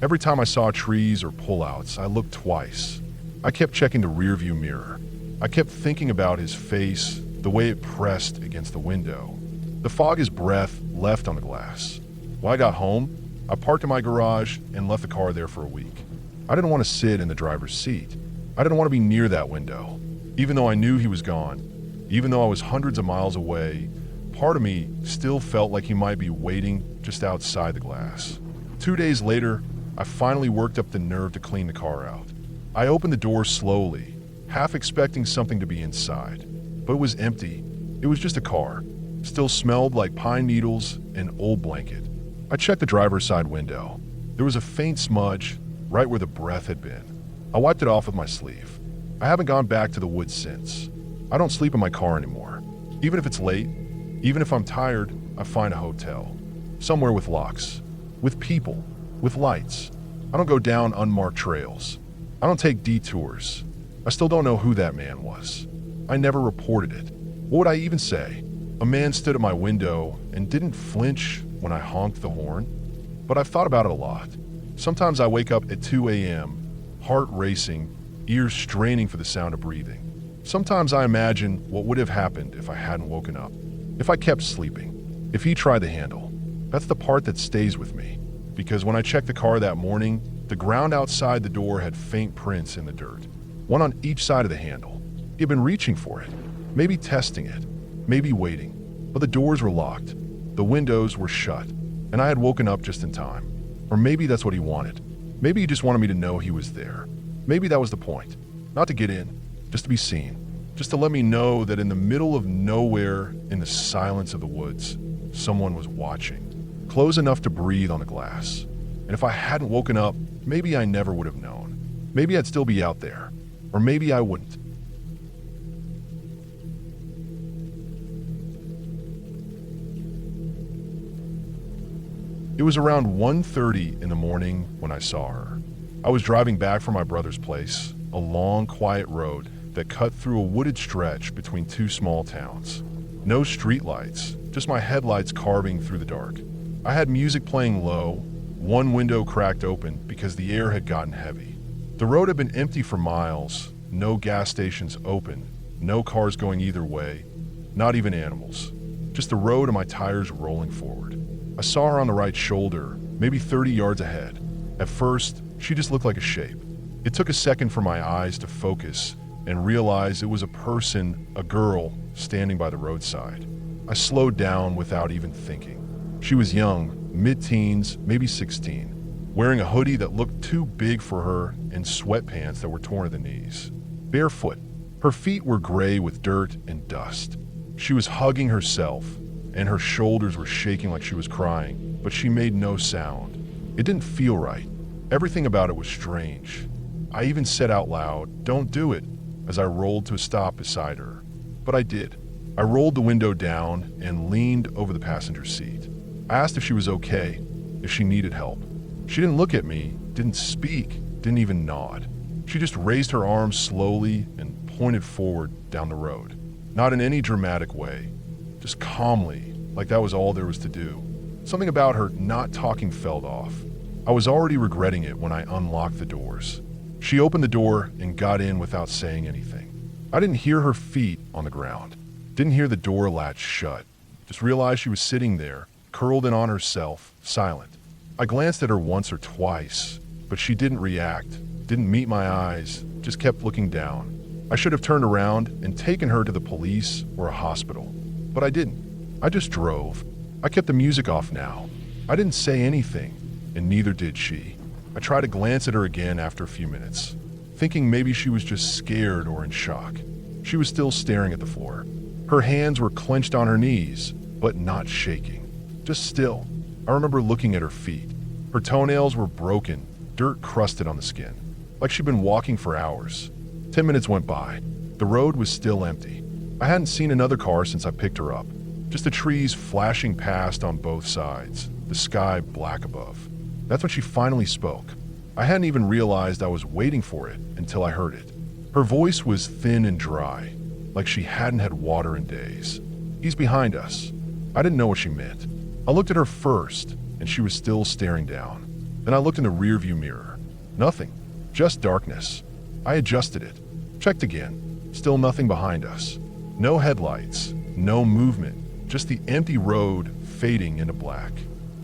Speaker 1: Every time I saw trees or pullouts, I looked twice. I kept checking the rearview mirror. I kept thinking about his face, the way it pressed against the window, the fog his breath left on the glass. When I got home, I parked in my garage and left the car there for a week. I didn't want to sit in the driver's seat. I didn't want to be near that window. Even though I knew he was gone, even though I was hundreds of miles away, part of me still felt like he might be waiting just outside the glass. 2 days later, I finally worked up the nerve to clean the car out. I opened the door slowly, half expecting something to be inside, but it was empty. It was just a car. Still smelled like pine needles and old blanket. I checked the driver's side window. There was a faint smudge right where the breath had been. I wiped it off with my sleeve. I haven't gone back to the woods since. I don't sleep in my car anymore. Even if it's late, even if I'm tired, I find a hotel. Somewhere with locks, with people, with lights. I don't go down unmarked trails. I don't take detours. I still don't know who that man was. I never reported it. What would I even say? A man stood at my window and didn't flinch when I honked the horn. But I've thought about it a lot. Sometimes I wake up at 2 a.m., heart racing, ears straining for the sound of breathing. Sometimes I imagine what would have happened if I hadn't woken up, if I kept sleeping, if he tried the handle. That's the part that stays with me. Because when I checked the car that morning, the ground outside the door had faint prints in the dirt, one on each side of the handle. He had been reaching for it, maybe testing it, maybe waiting. But the doors were locked, the windows were shut, and I had woken up just in time. Or maybe that's what he wanted. Maybe he just wanted me to know he was there. Maybe that was the point. Not to get in, just to be seen. Just to let me know that in the middle of nowhere, in the silence of the woods, someone was watching. Close enough to breathe on the glass. And if I hadn't woken up, maybe I never would have known. Maybe I'd still be out there. Or maybe I wouldn't. It was around 1:30 in the morning when I saw her. I was driving back from my brother's place, a long, quiet road that cut through a wooded stretch between two small towns. No streetlights, just my headlights carving through the dark. I had music playing low, one window cracked open because the air had gotten heavy. The road had been empty for miles, no gas stations open, no cars going either way, not even animals. Just the road and my tires rolling forward. I saw her on the right shoulder, maybe 30 yards ahead. At first, she just looked like a shape. It took a second for my eyes to focus and realize it was a person, a girl, standing by the roadside. I slowed down without even thinking. She was young, mid-teens, maybe 16, wearing a hoodie that looked too big for her and sweatpants that were torn at the knees. Barefoot, her feet were gray with dirt and dust. She was hugging herself, and her shoulders were shaking like she was crying, but she made no sound. It didn't feel right. Everything about it was strange. I even said out loud, "Don't do it," as I rolled to a stop beside her. But I did. I rolled the window down and leaned over the passenger seat. I asked if she was okay, if she needed help. She didn't look at me, didn't speak, didn't even nod. She just raised her arms slowly and pointed forward down the road. Not in any dramatic way, just calmly, like that was all there was to do. Something about her not talking felt off. I was already regretting it when I unlocked the doors. She opened the door and got in without saying anything. I didn't hear her feet on the ground, didn't hear the door latch shut, just realized she was sitting there, curled in on herself, silent. I glanced at her once or twice, but she didn't react, didn't meet my eyes, just kept looking down. I should have turned around and taken her to the police or a hospital, but I didn't. I just drove. I kept the music off now. I didn't say anything, and neither did she. I tried to glance at her again after a few minutes, thinking maybe she was just scared or in shock. She was still staring at the floor. Her hands were clenched on her knees, but not shaking, just still. I remember looking at her feet. Her toenails were broken, dirt crusted on the skin, like she'd been walking for hours. 10 minutes went by. The road was still empty. I hadn't seen another car since I picked her up. Just the trees flashing past on both sides, the sky black above. That's when she finally spoke. I hadn't even realized I was waiting for it until I heard it. Her voice was thin and dry, like she hadn't had water in days. "He's behind us." I didn't know what she meant. I looked at her first, and she was still staring down. Then I looked in the rearview mirror. Nothing, just darkness. I adjusted it, checked again. Still nothing behind us. No headlights, no movement, just the empty road fading into black.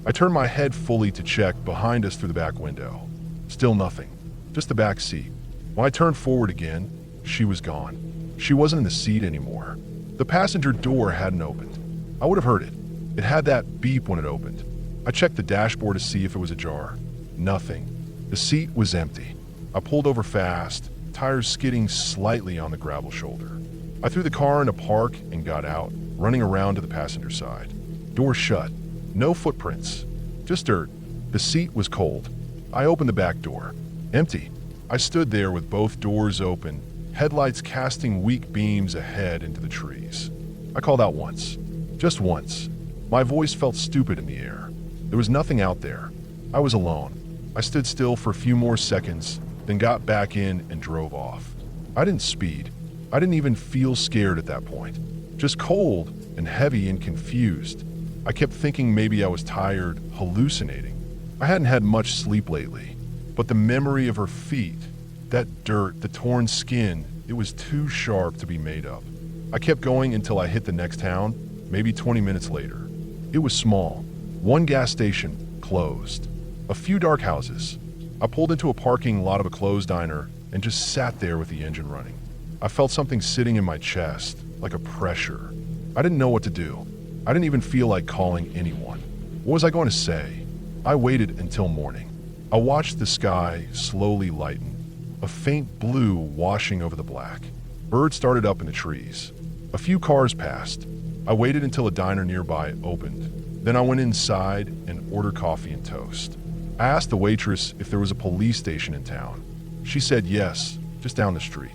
Speaker 1: I turned my head fully to check behind us through the back window. Still nothing, just the back seat. When I turned forward again, she was gone. She wasn't in the seat anymore. The passenger door hadn't opened. I would have heard it. It had that beep when it opened. I checked the dashboard to see if it was ajar. Nothing. The seat was empty. I pulled over fast, tires skidding slightly on the gravel shoulder. I threw the car into park and got out, running around to the passenger side. Door shut. No footprints. Just dirt. The seat was cold. I opened the back door. Empty. I stood there with both doors open, headlights casting weak beams ahead into the trees. I called out once. Just once. My voice felt stupid in the air. There was nothing out there. I was alone. I stood still for a few more seconds, then got back in and drove off. I didn't speed. I didn't even feel scared at that point. Just cold and heavy and confused. I kept thinking maybe I was tired, hallucinating. I hadn't had much sleep lately, but the memory of her feet, that dirt, the torn skin, it was too sharp to be made up. I kept going until I hit the next town, maybe 20 minutes later. It was small. One gas station, closed. A few dark houses. I pulled into a parking lot of a closed diner and just sat there with the engine running. I felt something sitting in my chest, like a pressure. I didn't know what to do. I didn't even feel like calling anyone. What was I going to say? I waited until morning. I watched the sky slowly lighten, a faint blue washing over the black. Birds started up in the trees. A few cars passed. I waited until a diner nearby opened. Then I went inside and ordered coffee and toast. I asked the waitress if there was a police station in town. She said yes, just down the street.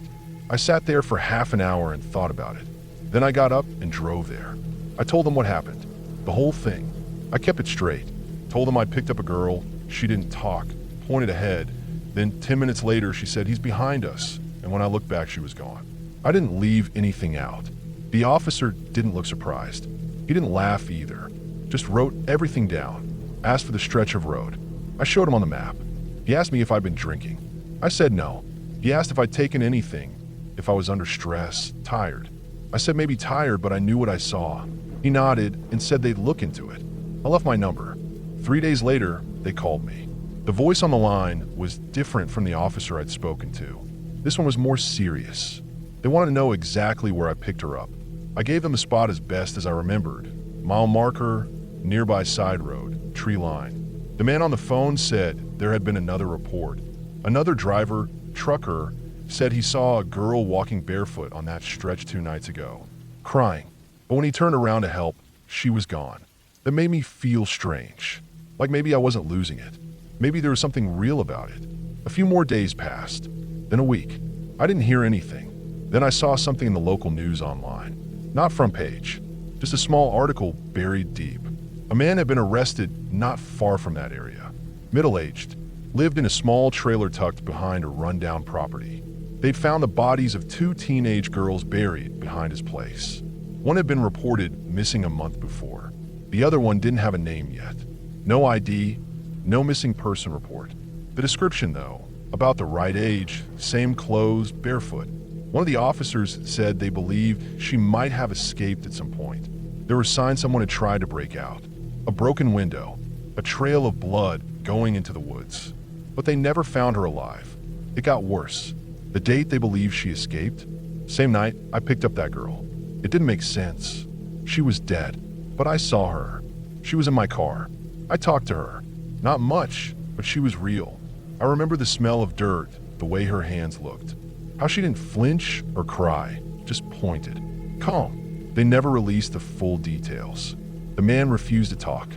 Speaker 1: I sat there for half an hour and thought about it. Then I got up and drove there. I told them what happened, the whole thing. I kept it straight. Told them I picked up a girl. She didn't talk, pointed ahead. Then 10 minutes later, she said, "He's behind us." And when I looked back, she was gone. I didn't leave anything out. The officer didn't look surprised. He didn't laugh either. Just wrote everything down. Asked for the stretch of road. I showed him on the map. He asked me if I'd been drinking. I said no. He asked if I'd taken anything, if I was under stress, tired. I said maybe tired, but I knew what I saw. He nodded and said they'd look into it. I left my number. 3 days later, they called me. The voice on the line was different from the officer I'd spoken to. This one was more serious. They wanted to know exactly where I picked her up. I gave them a spot as best as I remembered. Mile marker, nearby side road, tree line. The man on the phone said there had been another report. Another driver, trucker, said he saw a girl walking barefoot on that stretch 2 nights ago, crying. But when he turned around to help, she was gone. That made me feel strange. Like maybe I wasn't losing it. Maybe there was something real about it. A few more days passed. Then a week. I didn't hear anything. Then I saw something in the local news online. Not front page, just a small article buried deep. A man had been arrested not far from that area. Middle-aged, lived in a small trailer tucked behind a rundown property. They'd found the bodies of two teenage girls buried behind his place. One had been reported missing a month before. The other one didn't have a name yet. No ID, no missing person report. The description, though, about the right age, same clothes, barefoot. One of the officers said they believed she might have escaped at some point. There were signs someone had tried to break out. A broken window, a trail of blood going into the woods. But they never found her alive. It got worse. The date they believed she escaped, same night I picked up that girl. It didn't make sense. She was dead, but I saw her. She was in my car. I talked to her. Not much, but she was real. I remember the smell of dirt, the way her hands looked. How she didn't flinch or cry, just pointed. Calm. They never released the full details. The man refused to talk.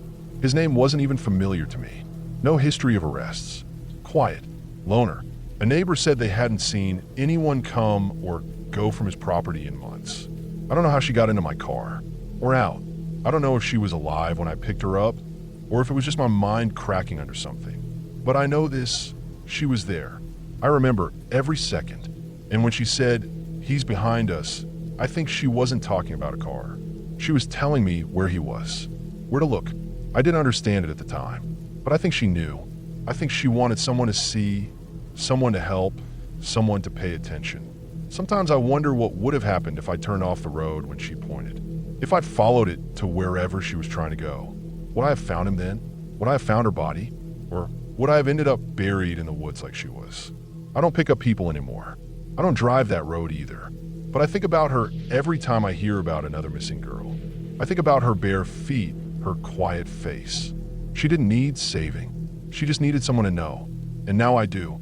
Speaker 1: His name wasn't even familiar to me. No history of arrests. Quiet. Loner. A neighbor said they hadn't seen anyone come or go from his property in months. I don't know how she got into my car. Or out. I don't know if she was alive when I picked her up, or if it was just my mind cracking under something. But I know this, she was there. I remember every second. And when she said, "He's behind us," I think she wasn't talking about a car. She was telling me where he was, where to look. I didn't understand it at the time, but I think she knew. I think she wanted someone to see, someone to help, someone to pay attention. Sometimes I wonder what would have happened if I turned off the road when she pointed. If I'd followed it to wherever she was trying to go. Would I have found him then? Would I have found her body? Or would I have ended up buried in the woods like she was? I don't pick up people anymore. I don't drive that road either. But I think about her every time I hear about another missing girl. I think about her bare feet, her quiet face. She didn't need saving. She just needed someone to know. And now I do.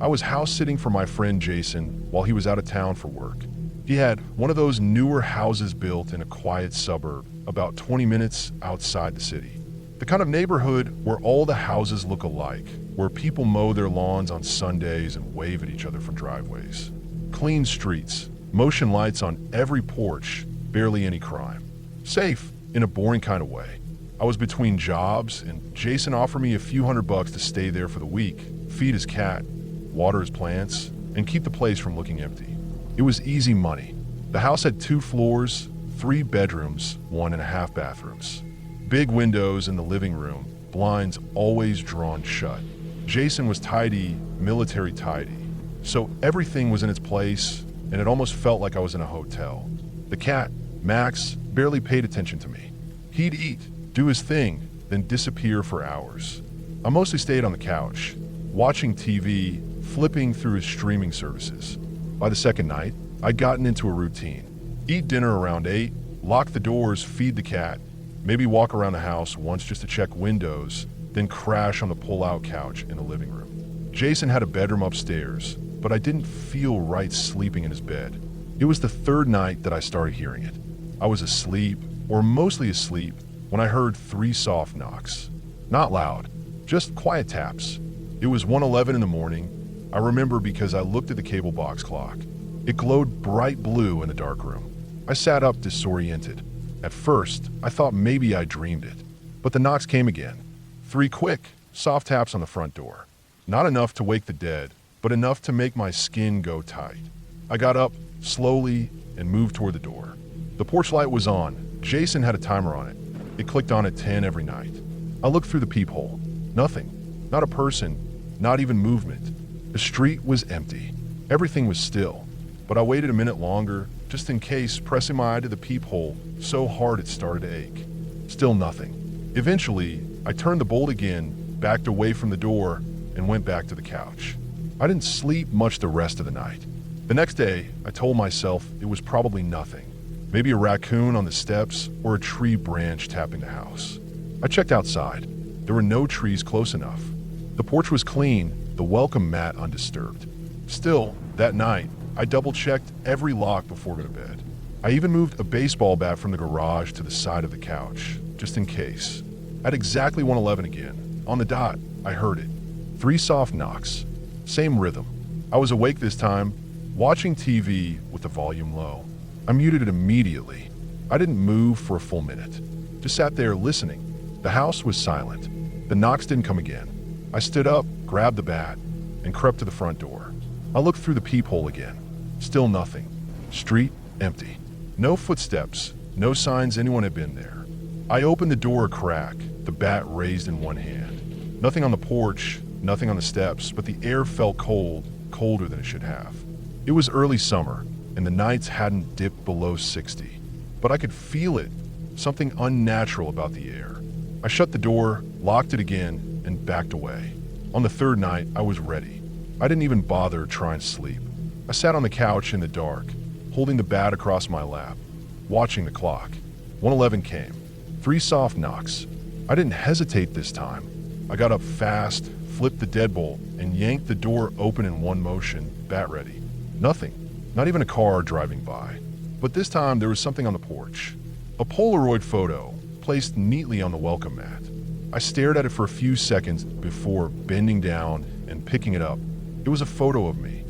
Speaker 1: I was house sitting for my friend Jason while he was out of town for work. He had one of those newer houses built in a quiet suburb about 20 minutes outside the city. The kind of neighborhood where all the houses look alike, where people mow their lawns on Sundays and wave at each other from driveways. Clean streets, motion lights on every porch, barely any crime. Safe in a boring kind of way. I was between jobs and Jason offered me a few $100 to stay there for the week, feed his cat, water his plants, and keep the place from looking empty. It was easy money. The house had 2 floors, 3 bedrooms, 1.5 bathrooms. Big windows in the living room, blinds always drawn shut. Jason was tidy, military tidy. So everything was in its place, and it almost felt like I was in a hotel. The cat, Max, barely paid attention to me. He'd eat, do his thing, then disappear for hours. I mostly stayed on the couch, watching TV, flipping through his streaming services. By the second night, I'd gotten into a routine. Eat dinner around 8, lock the doors, feed the cat, maybe walk around the house once just to check windows, then crash on the pull-out couch in the living room. Jason had a bedroom upstairs, but I didn't feel right sleeping in his bed. It was the 3rd night that I started hearing it. I was asleep, or mostly asleep, when I heard 3 soft knocks. Not loud, just quiet taps. It was 1:11 in the morning. I remember because I looked at the cable box clock. It glowed bright blue in the dark room. I sat up disoriented. At first, I thought maybe I dreamed it. But the knocks came again. 3 quick, soft taps on the front door. Not enough to wake the dead, but enough to make my skin go tight. I got up, slowly, and moved toward the door. The porch light was on. Jason had a timer on it. It clicked on at 10 every night. I looked through the peephole. Nothing. Not a person. Not even movement. The street was empty. Everything was still. But I waited a minute longer, just in case, pressing my eye to the peephole so hard it started to ache. Still nothing. Eventually, I turned the bolt again, backed away from the door, and went back to the couch. I didn't sleep much the rest of the night. The next day, I told myself it was probably nothing. Maybe a raccoon on the steps or a tree branch tapping the house. I checked outside. There were no trees close enough. The porch was clean, the welcome mat undisturbed. Still, that night, I double-checked every lock before going to bed. I even moved a baseball bat from the garage to the side of the couch, just in case. At exactly 1:11 again, on the dot, I heard it. 3 soft knocks. Same rhythm. I was awake this time, watching TV with the volume low. I muted it immediately. I didn't move for a full minute. Just sat there listening. The house was silent. The knocks didn't come again. I stood up, grabbed the bat, and crept to the front door. I looked through the peephole again. Still nothing. Street empty. No footsteps, no signs anyone had been there. I opened the door a crack, the bat raised in one hand. Nothing on the porch, nothing on the steps, but the air felt cold, colder than it should have. It was early summer, and the nights hadn't dipped below 60. But I could feel it, something unnatural about the air. I shut the door, locked it again, and backed away. On the third night, I was ready. I didn't even bother trying to sleep. I sat on the couch in the dark, holding the bat across my lap, watching the clock. 1:11 came. 3 soft knocks. I didn't hesitate this time. I got up fast, flipped the deadbolt, and yanked the door open in one motion, bat ready. Nothing. Not even a car driving by. But this time there was something on the porch. A Polaroid photo, placed neatly on the welcome mat. I stared at it for a few seconds before bending down and picking it up. It was a photo of me,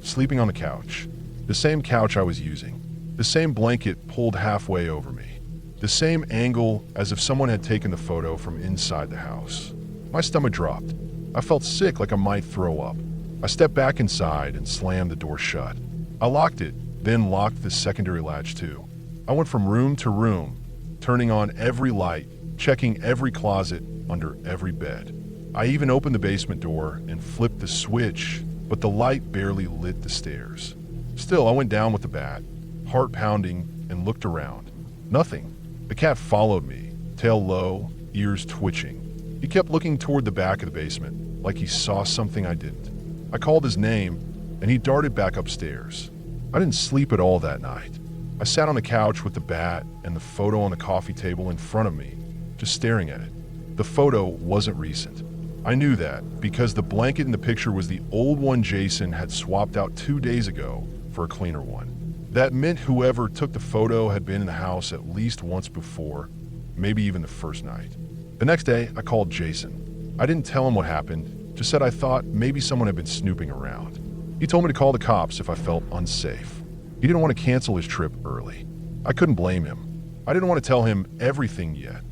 Speaker 1: sleeping on the couch. The same couch I was using. The same blanket pulled halfway over me. The same angle as if someone had taken the photo from inside the house. My stomach dropped. I felt sick, like I might throw up. I stepped back inside and slammed the door shut. I locked it, then locked the secondary latch too. I went from room to room, turning on every light, checking every closet, under every bed. I even opened the basement door and flipped the switch, but the light barely lit the stairs. Still, I went down with the bat, heart pounding, and looked around. Nothing. The cat followed me, tail low, ears twitching. He kept looking toward the back of the basement, like he saw something I didn't. I called his name, and he darted back upstairs. I didn't sleep at all that night. I sat on the couch with the bat and the photo on the coffee table in front of me, just staring at it. The photo wasn't recent. I knew that because the blanket in the picture was the old one Jason had swapped out 2 days ago for a cleaner one. That meant whoever took the photo had been in the house at least once before, maybe even the first night. The next day, I called Jason. I didn't tell him what happened, just said I thought maybe someone had been snooping around. He told me to call the cops if I felt unsafe. He didn't want to cancel his trip early. I couldn't blame him. I didn't want to tell him everything yet,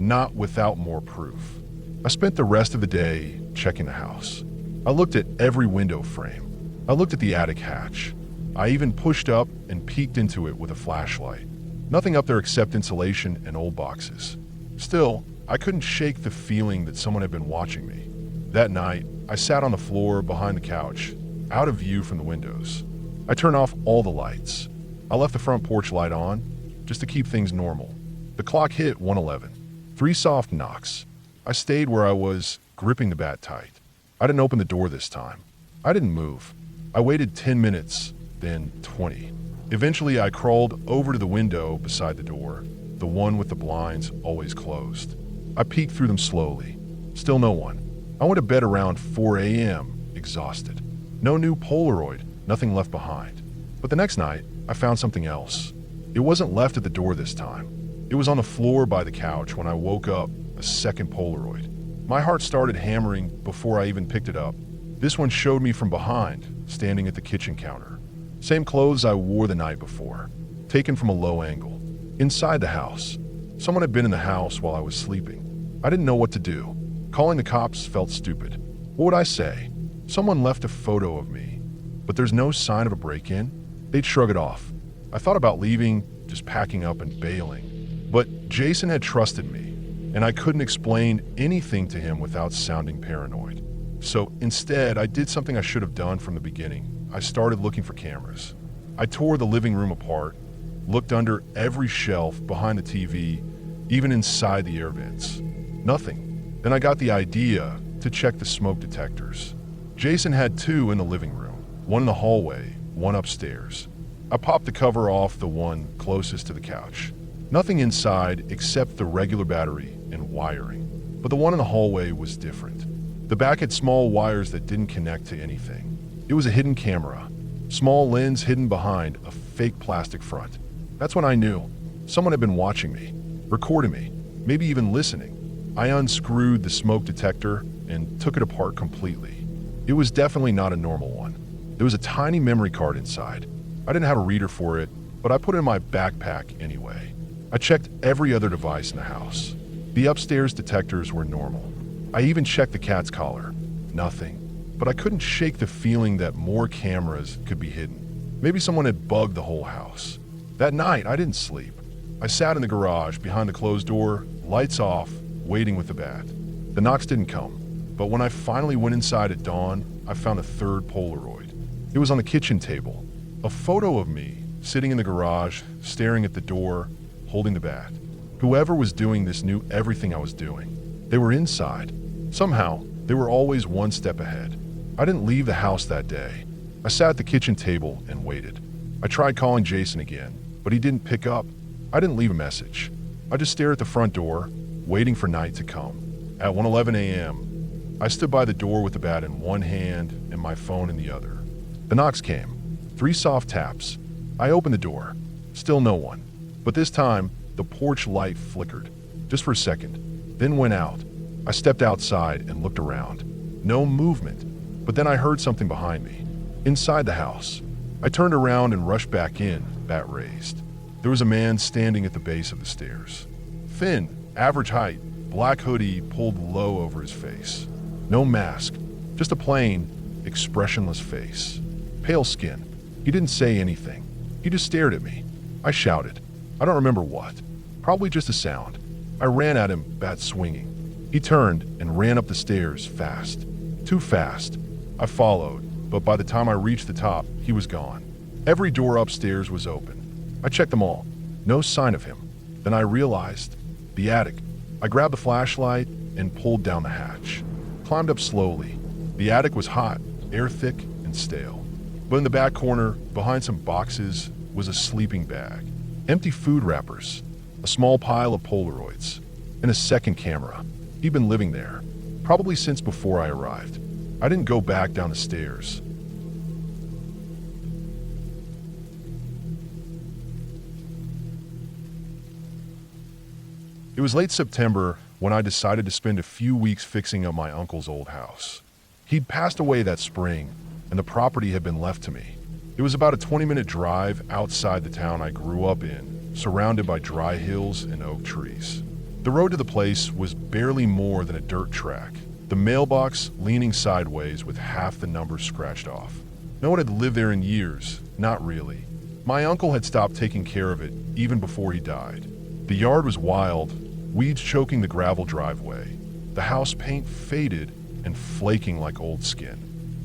Speaker 1: not without more proof. I spent the rest of the day checking the house. I looked at every window frame. I looked at the attic hatch. I even pushed up and peeked into it with a flashlight. Nothing up there except insulation and old boxes. Still, I couldn't shake the feeling that someone had been watching me. That night, I sat on the floor behind the couch, out of view from the windows. I turned off all the lights. I left the front porch light on, just to keep things normal. The clock hit 1:11. 3 soft knocks. I stayed where I was, gripping the bat tight. I didn't open the door this time. I didn't move. I waited 10 minutes, then 20. Eventually, I crawled over to the window beside the door, the one with the blinds always closed. I peeked through them slowly. Still no one. I went to bed around 4 a.m., exhausted. No new Polaroid, nothing left behind. But the next night, I found something else. It wasn't left at the door this time. It was on the floor by the couch when I woke up, a second Polaroid. My heart started hammering before I even picked it up. This one showed me from behind, standing at the kitchen counter. Same clothes I wore the night before, taken from a low angle. Inside the house. Someone had been in the house while I was sleeping. I didn't know what to do. Calling the cops felt stupid. What would I say? Someone left a photo of me, but there's no sign of a break-in? They'd shrug it off. I thought about leaving, just packing up and bailing. But Jason had trusted me, and I couldn't explain anything to him without sounding paranoid. So instead, I did something I should have done from the beginning. I started looking for cameras. I tore the living room apart, looked under every shelf, behind the TV, even inside the air vents. Nothing. Then I got the idea to check the smoke detectors. Jason had 2 in the living room, one in the hallway, one upstairs. I popped the cover off the one closest to the couch. Nothing inside except the regular battery and wiring. But the one in the hallway was different. The back had small wires that didn't connect to anything. It was a hidden camera. Small lens hidden behind a fake plastic front. That's when I knew someone had been watching me, recording me, maybe even listening. I unscrewed the smoke detector and took it apart completely. It was definitely not a normal one. There was a tiny memory card inside. I didn't have a reader for it, but I put it in my backpack anyway. I checked every other device in the house. The upstairs detectors were normal. I even checked the cat's collar. Nothing. But I couldn't shake the feeling that more cameras could be hidden. Maybe someone had bugged the whole house. That night, I didn't sleep. I sat in the garage behind the closed door, lights off, waiting with the bat. The knocks didn't come, but when I finally went inside at dawn, I found a third Polaroid. It was on the kitchen table, a photo of me sitting in the garage, staring at the door, holding the bat. Whoever was doing this knew everything I was doing. They were inside. Somehow, they were always one step ahead. I didn't leave the house that day. I sat at the kitchen table and waited. I tried calling Jason again, but he didn't pick up. I didn't leave a message. I just stared at the front door, waiting for night to come. At 1:11 a.m., I stood by the door with the bat in one hand and my phone in the other. The knocks came. 3 soft taps. I opened the door. Still no one. But this time, the porch light flickered, just for a second, then went out. I stepped outside and looked around. No movement. But then I heard something behind me. Inside the house. I turned around and rushed back in, bat raised. There was a man standing at the base of the stairs. Thin, average height, black hoodie pulled low over his face. No mask, just a plain, expressionless face. Pale skin. He didn't say anything. He just stared at me. I shouted. I don't remember what. Probably just a sound. I ran at him, bat swinging. He turned and ran up the stairs fast. Too fast. I followed, but by the time I reached the top, he was gone. Every door upstairs was open. I checked them all. No sign of him. Then I realized the attic. I grabbed the flashlight and pulled down the hatch. Climbed up slowly. The attic was hot, air thick and stale. But in the back corner, behind some boxes, was a sleeping bag. Empty food wrappers. A small pile of Polaroids. And a second camera. He'd been living there. Probably since before I arrived. I didn't go back down the stairs. It was late September when I decided to spend a few weeks fixing up my uncle's old house. He'd passed away that spring, and the property had been left to me. It was about a 20-minute drive outside the town I grew up in, surrounded by dry hills and oak trees. The road to the place was barely more than a dirt track, the mailbox leaning sideways with half the numbers scratched off. No one had lived there in years, not really. My uncle had stopped taking care of it even before he died. The yard was wild, weeds choking the gravel driveway, the house paint faded and flaking like old skin.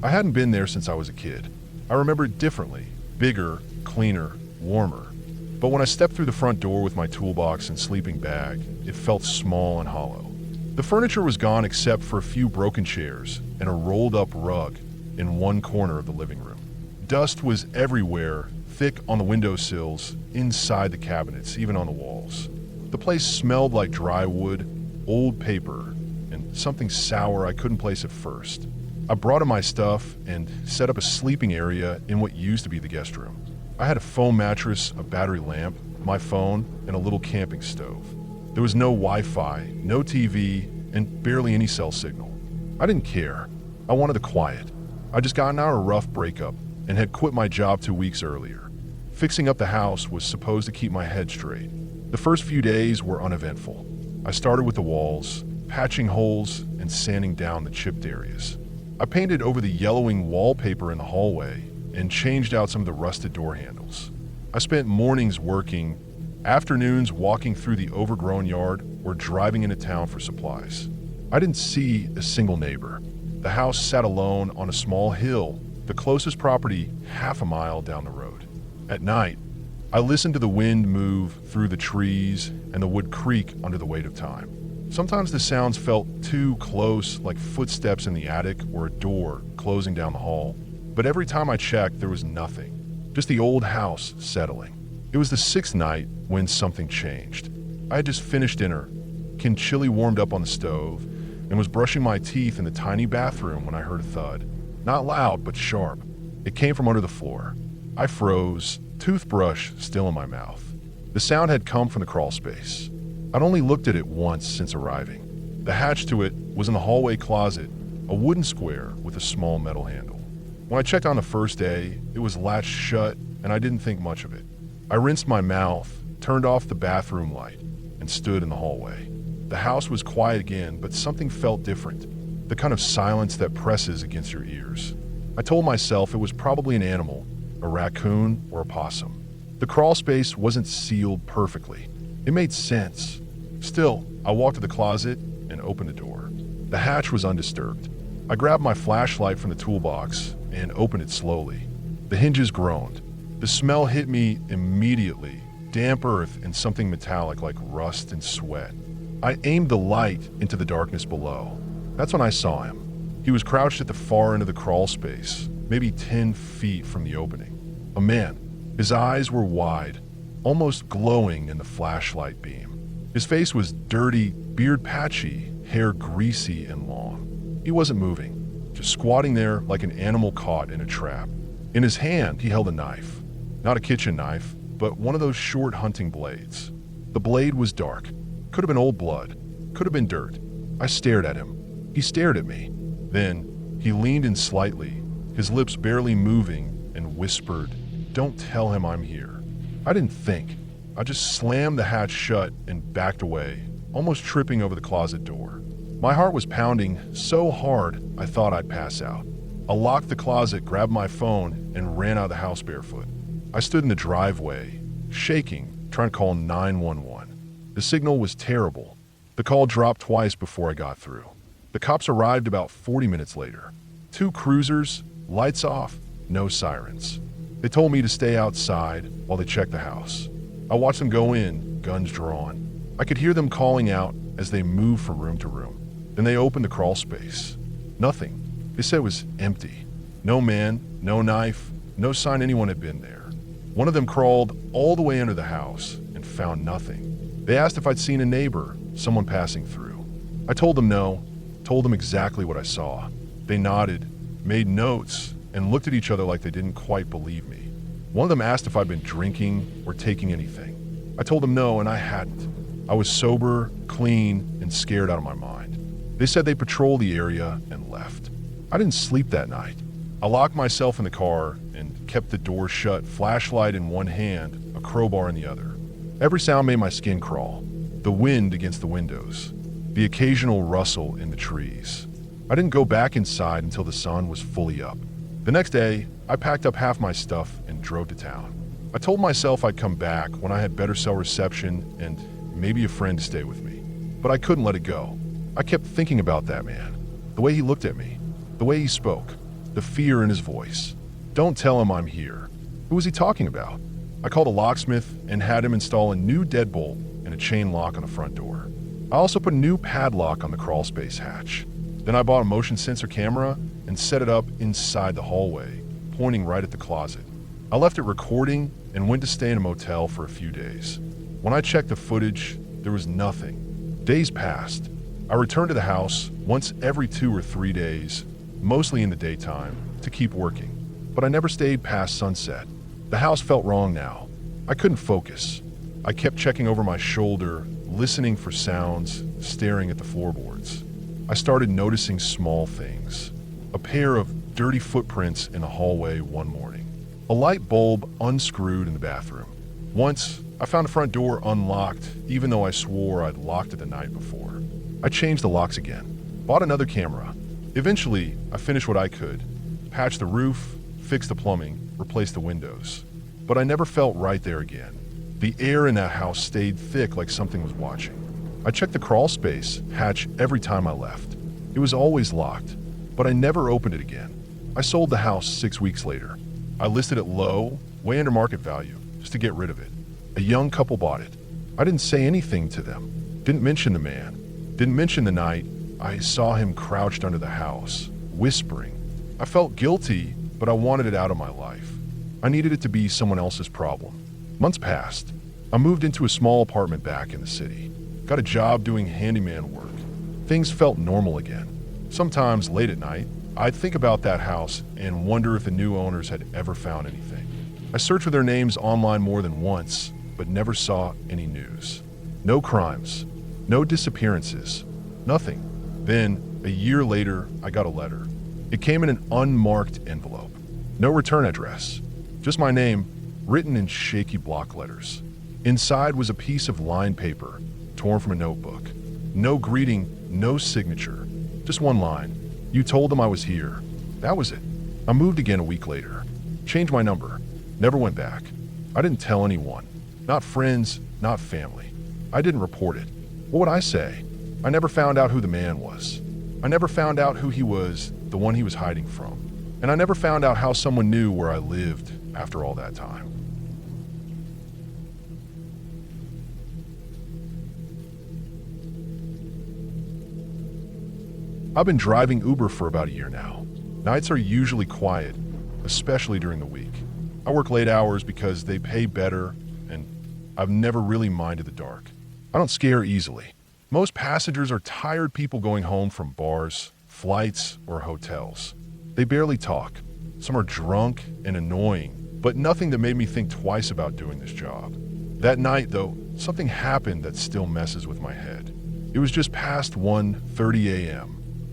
Speaker 1: I hadn't been there since I was a kid. I remember it differently, bigger, cleaner, warmer. But when I stepped through the front door with my toolbox and sleeping bag, it felt small and hollow. The furniture was gone except for a few broken chairs and a rolled-up rug in one corner of the living room. Dust was everywhere, thick on the windowsills, inside the cabinets, even on the walls. The place smelled like dry wood, old paper, and something sour I couldn't place at first. I brought in my stuff and set up a sleeping area in what used to be the guest room. I had a foam mattress, a battery lamp, my phone, and a little camping stove. There was no Wi-Fi, no TV, and barely any cell signal. I didn't care. I wanted the quiet. I'd just gotten out of a rough breakup and had quit my job 2 weeks earlier. Fixing up the house was supposed to keep my head straight. The first few days were uneventful. I started with the walls, patching holes and sanding down the chipped areas. I painted over the yellowing wallpaper in the hallway and changed out some of the rusted door handles. I spent mornings working, afternoons walking through the overgrown yard or driving into town for supplies. I didn't see a single neighbor. The house sat alone on a small hill, the closest property half a mile down the road. At night, I listened to the wind move through the trees and the wood creak under the weight of time. Sometimes the sounds felt too close, like footsteps in the attic or a door closing down the hall. But every time I checked, there was nothing. Just the old house settling. It was the 6th night when something changed. I had just finished dinner, chili warmed up on the stove, and was brushing my teeth in the tiny bathroom when I heard a thud. Not loud, but sharp. It came from under the floor. I froze, toothbrush still in my mouth. The sound had come from the crawl space. I'd only looked at it once since arriving. The hatch to it was in the hallway closet, a wooden square with a small metal handle. When I checked on the first day, it was latched shut and I didn't think much of it. I rinsed my mouth, turned off the bathroom light, and stood in the hallway. The house was quiet again, but something felt different, the kind of silence that presses against your ears. I told myself it was probably an animal, a raccoon or a possum. The crawl space wasn't sealed perfectly. It made sense. Still, I walked to the closet and opened the door. The hatch was undisturbed. I grabbed my flashlight from the toolbox and opened it slowly. The hinges groaned. The smell hit me immediately, damp earth and something metallic like rust and sweat. I aimed the light into the darkness below. That's when I saw him. He was crouched at the far end of the crawl space, maybe 10 feet from the opening. A man. His eyes were wide, almost glowing in the flashlight beam. His face was dirty, beard patchy, hair greasy and long. He wasn't moving, just squatting there like an animal caught in a trap. In his hand, he held a knife. Not a kitchen knife, but one of those short hunting blades. The blade was dark. Could have been old blood. Could have been dirt. I stared at him. He stared at me. Then, he leaned in slightly, his lips barely moving, and whispered, "Don't tell him I'm here." I didn't think. I just slammed the hatch shut and backed away, almost tripping over the closet door. My heart was pounding so hard I thought I'd pass out. I locked the closet, grabbed my phone, and ran out of the house barefoot. I stood in the driveway, shaking, trying to call 911. The signal was terrible. The call dropped twice before I got through. The cops arrived about 40 minutes later. 2 cruisers, lights off, no sirens. They told me to stay outside while they checked the house. I watched them go in, guns drawn. I could hear them calling out as they moved from room to room. Then they opened the crawl space. Nothing. They said it was empty. No man, no knife, no sign anyone had been there. One of them crawled all the way under the house and found nothing. They asked if I'd seen a neighbor, someone passing through. I told them no, told them exactly what I saw. They nodded, made notes, and looked at each other like they didn't quite believe me. One of them asked if I'd been drinking or taking anything. I told them no, and I hadn't. I was sober, clean, and scared out of my mind. They said they'd patrol the area and left. I didn't sleep that night. I locked myself in the car and kept the door shut, flashlight in one hand, a crowbar in the other. Every sound made my skin crawl. The wind against the windows, the occasional rustle in the trees. I didn't go back inside until the sun was fully up. The next day, I packed up half my stuff and drove to town. I told myself I'd come back when I had better cell reception and maybe a friend to stay with me. But I couldn't let it go. I kept thinking about that man, the way he looked at me, the way he spoke, the fear in his voice. Don't tell him I'm here. Who was he talking about? I called a locksmith and had him install a new deadbolt and a chain lock on the front door. I also put a new padlock on the crawl space hatch. Then I bought a motion sensor camera and set it up inside the hallway, pointing right at the closet. I left it recording and went to stay in a motel for a few days. When I checked the footage, there was nothing. Days passed. I returned to the house once every 2 or 3 days, mostly in the daytime, to keep working. But I never stayed past sunset. The house felt wrong now. I couldn't focus. I kept checking over my shoulder, listening for sounds, staring at the floorboards. I started noticing small things. A pair of dirty footprints in the hallway one morning. A light bulb unscrewed in the bathroom. Once, I found the front door unlocked, even though I swore I'd locked it the night before. I changed the locks again. Bought another camera. Eventually, I finished what I could. Patched the roof, fixed the plumbing, replaced the windows. But I never felt right there again. The air in that house stayed thick like something was watching. I checked the crawl space hatch every time I left. It was always locked, but I never opened it again. I sold the house 6 weeks later. I listed it low, way under market value, just to get rid of it. A young couple bought it. I didn't say anything to them. Didn't mention the man. Didn't mention the night I saw him crouched under the house, whispering. I felt guilty, but I wanted it out of my life. I needed it to be someone else's problem. Months passed. I moved into a small apartment back in the city. Got a job doing handyman work. Things felt normal again. Sometimes late at night, I'd think about that house and wonder if the new owners had ever found anything. I searched for their names online more than once, but never saw any news. No crimes, no disappearances, nothing. Then, a year later, I got a letter. It came in an unmarked envelope. No return address, just my name, written in shaky block letters. Inside was a piece of lined paper, torn from a notebook. No greeting, no signature, just one line. You told them I was here. That was it. I moved again a week later. Changed my number. Never went back. I didn't tell anyone. Not friends, not family. I didn't report it. What would I say? I never found out who the man was. I never found out who he was, the one he was hiding from. And I never found out how someone knew where I lived after all that time. I've been driving Uber for about a year now. Nights are usually quiet, especially during the week. I work late hours because they pay better, and I've never really minded the dark. I don't scare easily. Most passengers are tired people going home from bars, flights, or hotels. They barely talk. Some are drunk and annoying, but nothing that made me think twice about doing this job. That night, though, something happened that still messes with my head. It was just past 1:30 a.m.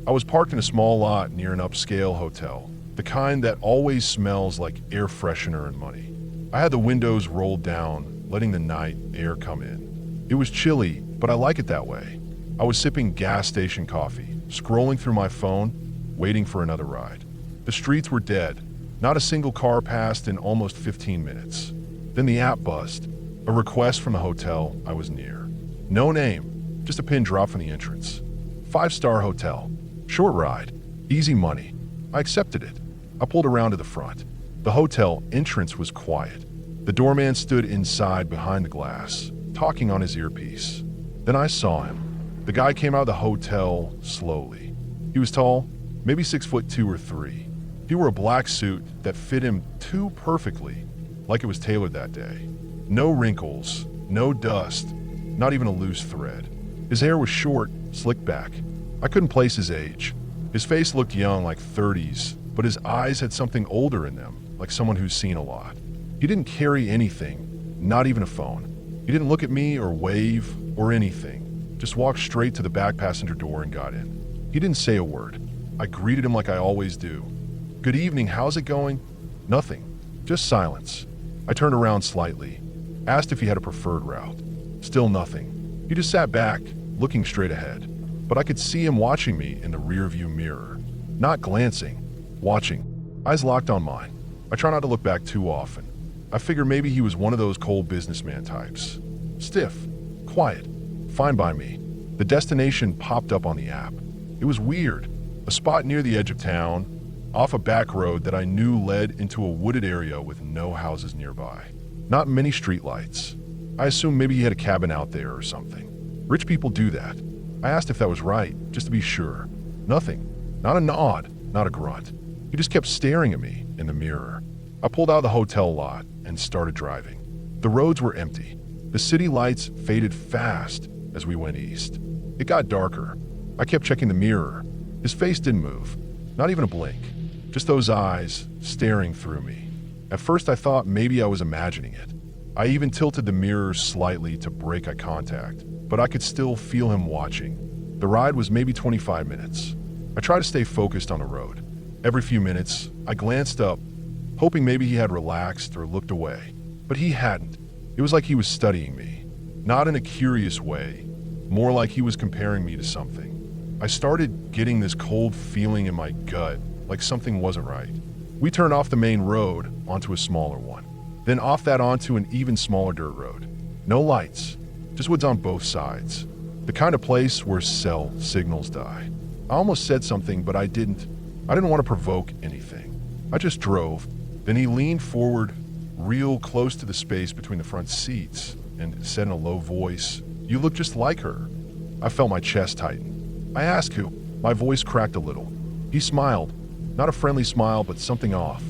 Speaker 1: I was parked in a small lot near an upscale hotel, the kind that always smells like air freshener and money. I had the windows rolled down, letting the night air come in. It was chilly, but I like it that way. I was sipping gas station coffee, scrolling through my phone, waiting for another ride. The streets were dead. Not a single car passed in almost 15 minutes. Then the app buzzed. A request from the hotel I was near. No name, just a pin drop from the entrance. 5-star hotel. Short ride. Easy money. I accepted it. I pulled around to the front. The hotel entrance was quiet. The doorman stood inside behind the glass, talking on his earpiece. Then I saw him. The guy came out of the hotel slowly. He was tall, maybe 6'2" or 3. He wore a black suit that fit him too perfectly, like it was tailored that day. No wrinkles, no dust, not even a loose thread. His hair was short, slicked back. I couldn't place his age. His face looked young, like 30s, but his eyes had something older in them, like someone who's seen a lot. He didn't carry anything, not even a phone. He didn't look at me or wave or anything, just walked straight to the back passenger door and got in. He didn't say a word. I greeted him like I always do. Good evening, how's it going? Nothing, just silence. I turned around slightly, asked if he had a preferred route. Still nothing. He just sat back, looking straight ahead. But I could see him watching me in the rearview mirror. Not glancing, watching. Eyes locked on mine. I try not to look back too often. I figure maybe he was one of those cold businessman types. Stiff, quiet, fine by me. The destination popped up on the app. It was weird. A spot near the edge of town, off a back road that I knew led into a wooded area with no houses nearby. Not many streetlights. I assumed maybe he had a cabin out there or something. Rich people do that. I asked if that was right, just to be sure. Nothing. Not a nod, not a grunt. He just kept staring at me in the mirror. I pulled out of the hotel lot and started driving. The roads were empty. The city lights faded fast as we went east. It got darker. I kept checking the mirror. His face didn't move, not even a blink. Just those eyes staring through me. At first I thought maybe I was imagining it. I even tilted the mirror slightly to break eye contact, but I could still feel him watching. The ride was maybe 25 minutes. I tried to stay focused on the road. Every few minutes, I glanced up, hoping maybe he had relaxed or looked away. But he hadn't. It was like he was studying me. Not in a curious way, more like he was comparing me to something. I started getting this cold feeling in my gut, like something wasn't right. We turned off the main road onto a smaller one, then off that onto an even smaller dirt road. No lights, just woods on both sides. The kind of place where cell signals die. I almost said something, but I didn't. I didn't want to provoke anything. I just drove. Then he leaned forward, real close to the space between the front seats, and said in a low voice, "You look just like her." I felt my chest tighten. I asked who. My voice cracked a little. He smiled. Not a friendly smile, but something off.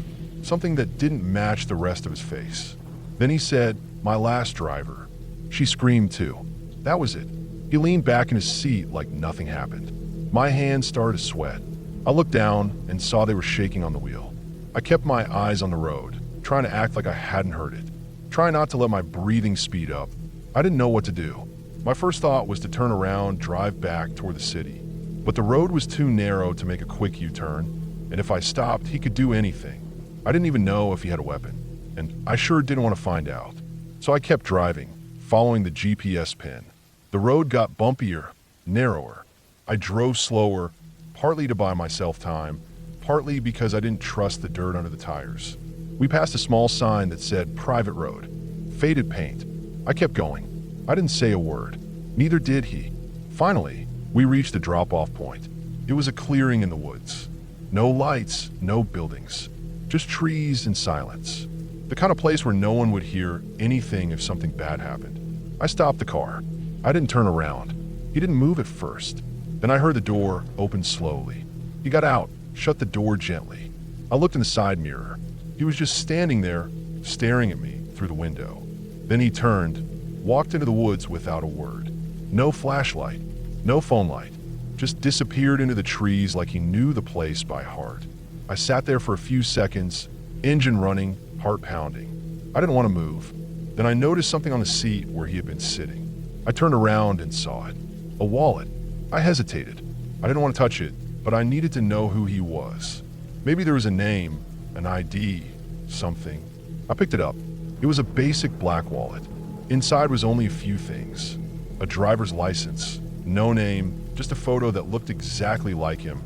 Speaker 1: Something that didn't match the rest of his face. Then he said, "My last driver." She screamed too. That was it. He leaned back in his seat like nothing happened. My hands started to sweat. I looked down and saw they were shaking on the wheel. I kept my eyes on the road, trying to act like I hadn't heard it. trying not to let my breathing speed up. I didn't know what to do. My first thought was to turn around, drive back toward the city. But the road was too narrow to make a quick U-turn, and if I stopped, he could do anything. I didn't even know if he had a weapon, and I sure didn't want to find out. So I kept driving, following the GPS pin. The road got bumpier, narrower. I drove slower, partly to buy myself time, partly because I didn't trust the dirt under the tires. We passed a small sign that said private road, faded paint. I kept going. I didn't say a word. Neither did he. Finally, we reached the drop-off point. It was a clearing in the woods. No lights, no buildings, just trees and silence. The kind of place where no one would hear anything if something bad happened. I stopped the car. I didn't turn around. He didn't move at first. Then I heard the door open slowly. He got out, shut the door gently. I looked in the side mirror. He was just standing there, staring at me through the window. Then he turned, walked into the woods without a word. No flashlight, no phone light, just disappeared into the trees like he knew the place by heart. I sat there for a few seconds, engine running, heart pounding. I didn't want to move. Then I noticed something on the seat where he had been sitting. I turned around and saw it. A wallet. I hesitated. I didn't want to touch it, but I needed to know who he was. Maybe there was a name, an ID, something. I picked it up. It was a basic black wallet. Inside was only a few things. A driver's license, no name, just a photo that looked exactly like him,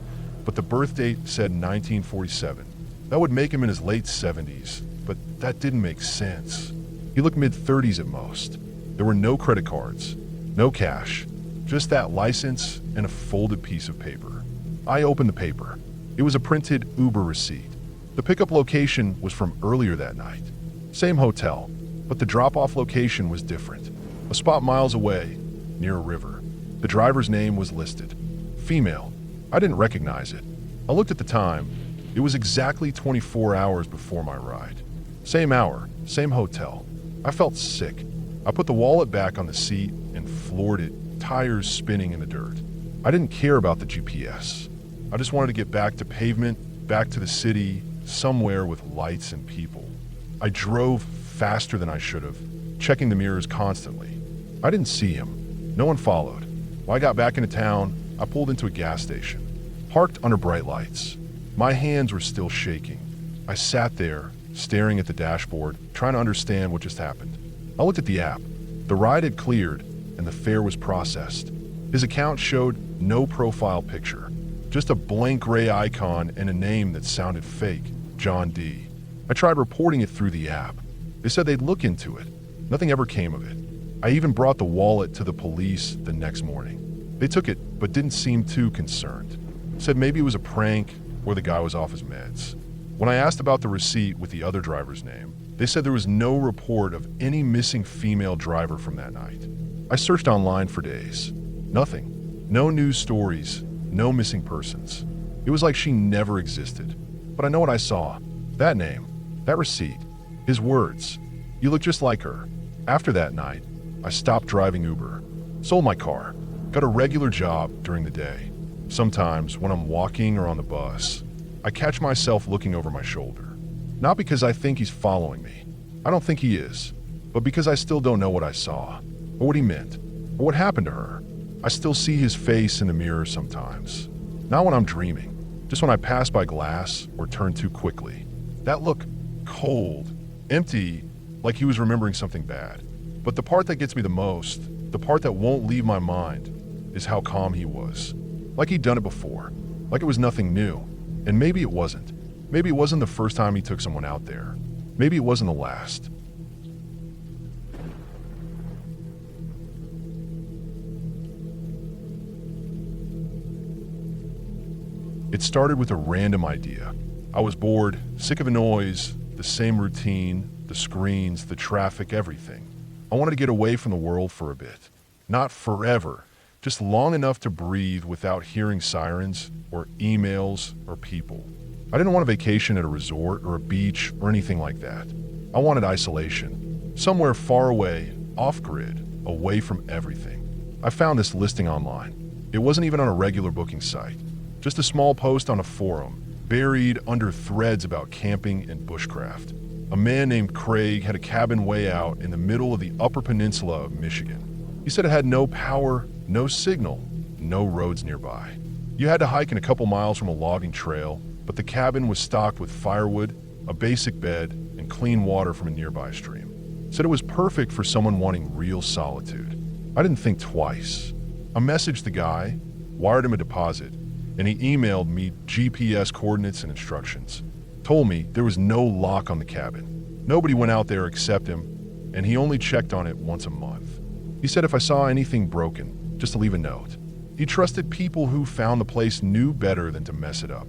Speaker 1: but the birth date said 1947. That would make him in his late 70s, but that didn't make sense. He looked mid-30s at most. There were no credit cards, no cash, just that license and a folded piece of paper. I opened the paper. It was a printed Uber receipt. The pickup location was from earlier that night. Same hotel, but the drop-off location was different. A spot miles away, near a river. The driver's name was listed. Female. I didn't recognize it. I looked at the time. It was exactly 24 hours before my ride. Same hour, same hotel. I felt sick. I put the wallet back on the seat and floored it, tires spinning in the dirt. I didn't care about the GPS. I just wanted to get back to pavement, back to the city, somewhere with lights and people. I drove faster than I should have, checking the mirrors constantly. I didn't see him. No one followed. When I got back into town, I pulled into a gas station, parked under bright lights. My hands were still shaking. I sat there, staring at the dashboard, trying to understand what just happened. I looked at the app. The ride had cleared, and the fare was processed. His account showed no profile picture, just a blank gray icon and a name that sounded fake, John D. I tried reporting it through the app. They said they'd look into it. Nothing ever came of it. I even brought the wallet to the police the next morning. They took it, but didn't seem too concerned. Said maybe it was a prank or the guy was off his meds. When I asked about the receipt with the other driver's name, they said there was no report of any missing female driver from that night. I searched online for days. Nothing. No news stories. No missing persons. It was like she never existed. But I know what I saw. That name. That receipt. His words. You look just like her. After that night, I stopped driving Uber. Sold my car. Got a regular job during the day. Sometimes, when I'm walking or on the bus, I catch myself looking over my shoulder. Not because I think he's following me. I don't think he is. But because I still don't know what I saw, or what he meant, or what happened to her. I still see his face in the mirror sometimes. Not when I'm dreaming, just when I pass by glass or turn too quickly. That look, cold, empty, like he was remembering something bad. But the part that gets me the most, the part that won't leave my mind, is how calm he was. Like he'd done it before. Like it was nothing new. And maybe it wasn't. Maybe it wasn't the first time he took someone out there. Maybe it wasn't the last. It started with a random idea. I was bored, sick of the noise, the same routine, the screens, the traffic, everything. I wanted to get away from the world for a bit. Not forever, just long enough to breathe without hearing sirens or emails or people. I didn't want a vacation at a resort or a beach or anything like that. I wanted isolation, somewhere far away, off-grid, away from everything. I found this listing online. It wasn't even on a regular booking site. Just a small post on a forum, buried under threads about camping and bushcraft. A man named Craig had a cabin way out in the middle of the Upper Peninsula of Michigan. He said it had no power, no signal, no roads nearby. You had to hike in a couple miles from a logging trail, but the cabin was stocked with firewood, a basic bed, and clean water from a nearby stream. Said it was perfect for someone wanting real solitude. I didn't think twice. I messaged the guy, wired him a deposit, and he emailed me GPS coordinates and instructions. Told me there was no lock on the cabin. Nobody went out there except him, and he only checked on it once a month. He said if I saw anything broken, just to leave a note. He trusted people who found the place knew better than to mess it up.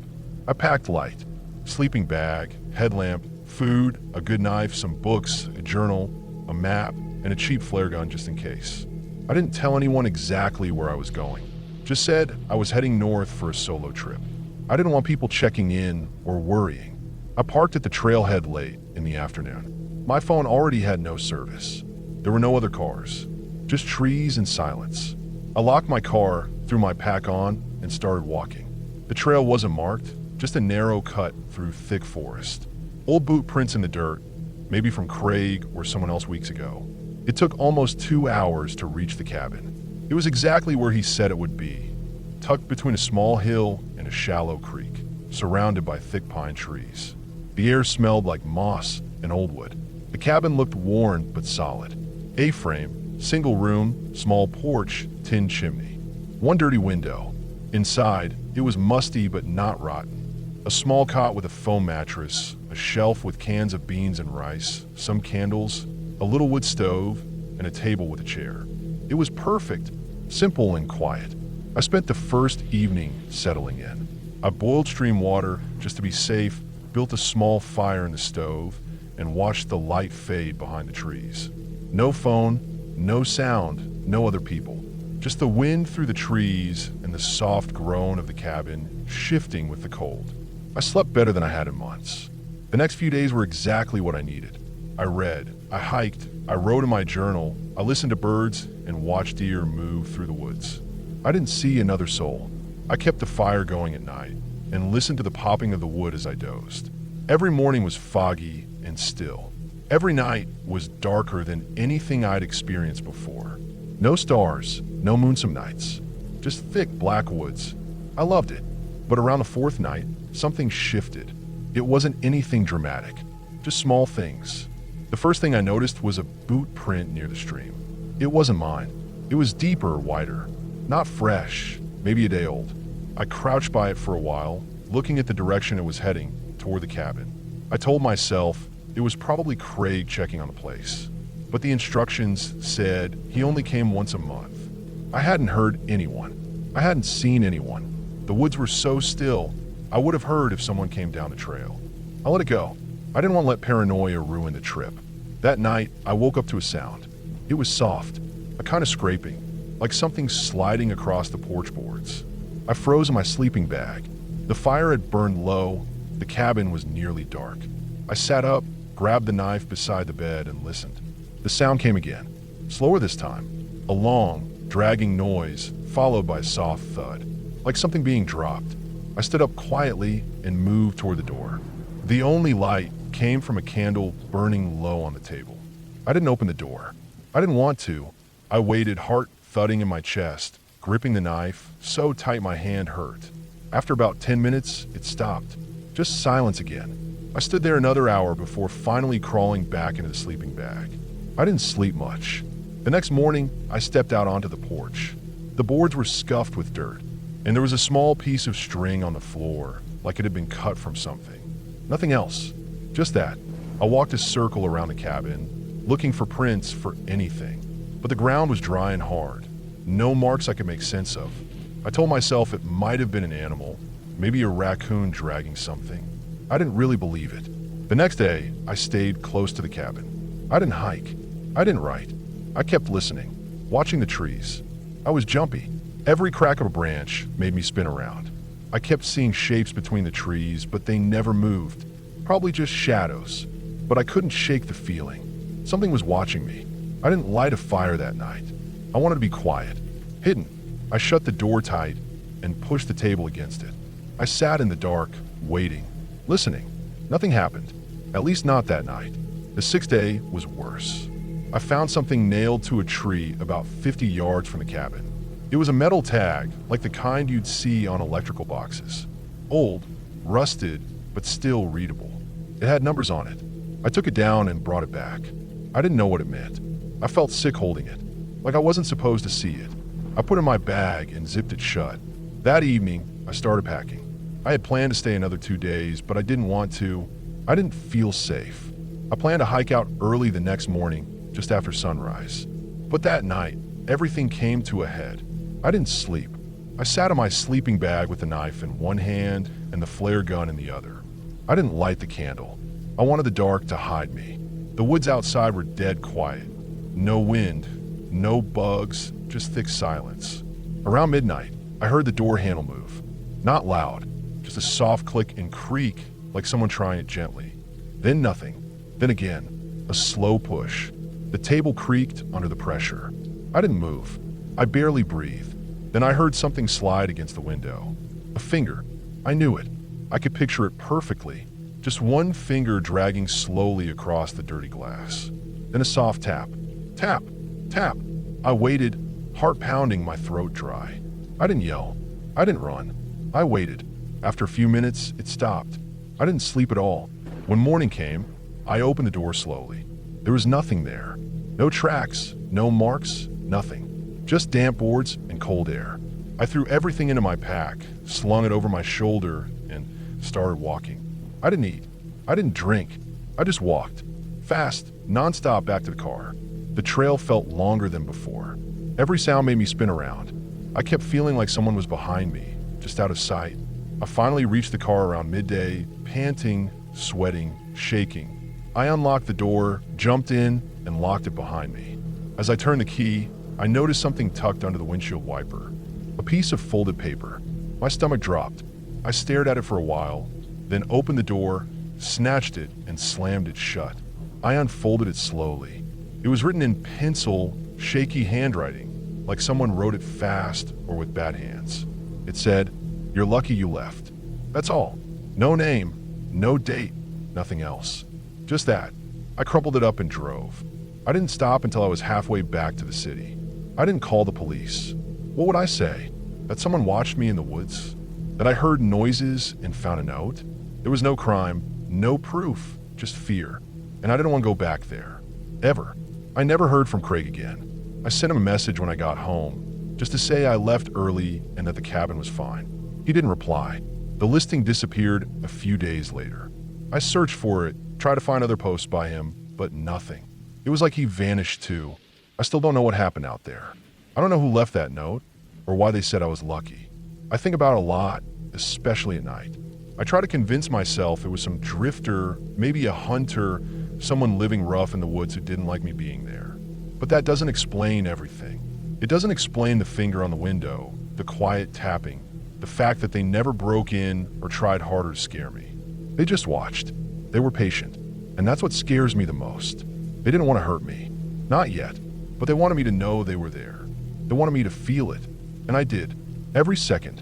Speaker 1: I packed light. Sleeping bag, headlamp, food, a good knife, some books, a journal, a map, and a cheap flare gun just in case. I didn't tell anyone exactly where I was going. Just said I was heading north for a solo trip. I didn't want people checking in or worrying. I parked at the trailhead late in the afternoon. My phone already had no service. There were no other cars, just trees and silence. I locked my car, threw my pack on, and started walking. The trail wasn't marked, just a narrow cut through thick forest. Old boot prints in the dirt, maybe from Craig or someone else weeks ago. It took almost 2 hours to reach the cabin. It was exactly where he said it would be, tucked between a small hill and a shallow creek, surrounded by thick pine trees. The air smelled like moss and old wood. The cabin looked worn but solid. A-frame, single room, small porch, tin chimney. One dirty window. Inside, it was musty but not rotten. A small cot with a foam mattress, a shelf with cans of beans and rice, some candles, a little wood stove, and a table with a chair. It was perfect, simple and quiet. I spent the first evening settling in. I boiled stream water just to be safe, built a small fire in the stove, and watched the light fade behind the trees. No phone, no sound, no other people. Just the wind through the trees and the soft groan of the cabin shifting with the cold. I slept better than I had in months. The next few days were exactly what I needed. I read, I hiked, I wrote in my journal, I listened to birds and watched deer move through the woods. I didn't see another soul. I kept the fire going at night and listened to the popping of the wood as I dozed. Every morning was foggy and still. Every night was darker than anything I'd experienced before. No stars, no moon some nights, just thick black woods. I loved it. But around the fourth night, something shifted. It wasn't anything dramatic, just small things. The first thing I noticed was a boot print near the stream. It wasn't mine. It was deeper, wider, not fresh, maybe a day old. I crouched by it for a while, looking at the direction it was heading, toward the cabin. I told myself it was probably Craig checking on the place. But the instructions said he only came once a month. I hadn't heard anyone. I hadn't seen anyone. The woods were so still, I would have heard if someone came down the trail. I let it go. I didn't want to let paranoia ruin the trip. That night, I woke up to a sound. It was soft, a kind of scraping, like something sliding across the porch boards. I froze in my sleeping bag. The fire had burned low. The cabin was nearly dark. I sat up, grabbed the knife beside the bed, and listened. The sound came again, slower this time, a long, dragging noise followed by a soft thud, like something being dropped. I stood up quietly and moved toward the door. The only light came from a candle burning low on the table. I didn't open the door. I didn't want to. I waited, heart thudding in my chest, gripping the knife so tight my hand hurt. After about 10 minutes, it stopped. Just silence again. I stood there another hour before finally crawling back into the sleeping bag. I didn't sleep much. The next morning, I stepped out onto the porch. The boards were scuffed with dirt, and there was a small piece of string on the floor, like it had been cut from something. Nothing else. Just that. I walked a circle around the cabin, looking for prints for anything. But the ground was dry and hard. No marks I could make sense of. I told myself it might have been an animal, maybe a raccoon dragging something. I didn't really believe it. The next day, I stayed close to the cabin. I didn't hike. I didn't write. I kept listening, watching the trees. I was jumpy. Every crack of a branch made me spin around. I kept seeing shapes between the trees, but they never moved. Probably just shadows. But I couldn't shake the feeling. Something was watching me. I didn't light a fire that night. I wanted to be quiet, hidden. I shut the door tight and pushed the table against it. I sat in the dark, waiting, listening. Nothing happened. At least not that night. The sixth day was worse. I found something nailed to a tree about 50 yards from the cabin. It was a metal tag, like the kind you'd see on electrical boxes. Old, rusted, but still readable. It had numbers on it. I took it down and brought it back. I didn't know what it meant. I felt sick holding it, like I wasn't supposed to see it. I put it in my bag and zipped it shut. That evening, I started packing. I had planned to stay another 2 days, but I didn't want to. I didn't feel safe. I planned to hike out early the next morning, just after sunrise. But that night, everything came to a head. I didn't sleep. I sat in my sleeping bag with the knife in one hand and the flare gun in the other. I didn't light the candle. I wanted the dark to hide me. The woods outside were dead quiet. No wind, no bugs, just thick silence. Around midnight, I heard the door handle move. Not loud, just a soft click and creak like someone trying it gently. Then nothing. Then again, a slow push. The table creaked under the pressure. I didn't move. I barely breathed. Then I heard something slide against the window. A finger. I knew it. I could picture it perfectly. Just one finger dragging slowly across the dirty glass. Then a soft tap. Tap. Tap. I waited, heart pounding, my throat dry. I didn't yell. I didn't run. I waited. After a few minutes, it stopped. I didn't sleep at all. When morning came, I opened the door slowly. There was nothing there. No tracks, no marks, nothing. Just damp boards and cold air. I threw everything into my pack, slung it over my shoulder, and started walking. I didn't eat. I didn't drink. I just walked. Fast, nonstop back to the car. The trail felt longer than before. Every sound made me spin around. I kept feeling like someone was behind me, just out of sight. I finally reached the car around midday, panting, sweating, shaking. I unlocked the door, jumped in, and locked it behind me. As I turned the key, I noticed something tucked under the windshield wiper. A piece of folded paper. My stomach dropped. I stared at it for a while, then opened the door, snatched it, and slammed it shut. I unfolded it slowly. It was written in pencil, shaky handwriting, like someone wrote it fast or with bad hands. It said, "You're lucky you left." That's all. No name, no date, nothing else. Just that. I crumpled it up and drove. I didn't stop until I was halfway back to the city. I didn't call the police. What would I say? That someone watched me in the woods? That I heard noises and found a note? There was no crime, no proof, just fear. And I didn't want to go back there. Ever. I never heard from Craig again. I sent him a message when I got home, just to say I left early and that the cabin was fine. He didn't reply. The listing disappeared a few days later. I searched for it, tried to find other posts by him, but nothing. It was like he vanished too. I still don't know what happened out there. I don't know who left that note, or why they said I was lucky. I think about it a lot, especially at night. I try to convince myself it was some drifter, maybe a hunter, someone living rough in the woods who didn't like me being there. But that doesn't explain everything. It doesn't explain the finger on the window, the quiet tapping, the fact that they never broke in or tried harder to scare me. They just watched. They were patient. And that's what scares me the most. They didn't want to hurt me. Not yet. But they wanted me to know they were there. They wanted me to feel it. And I did. Every second.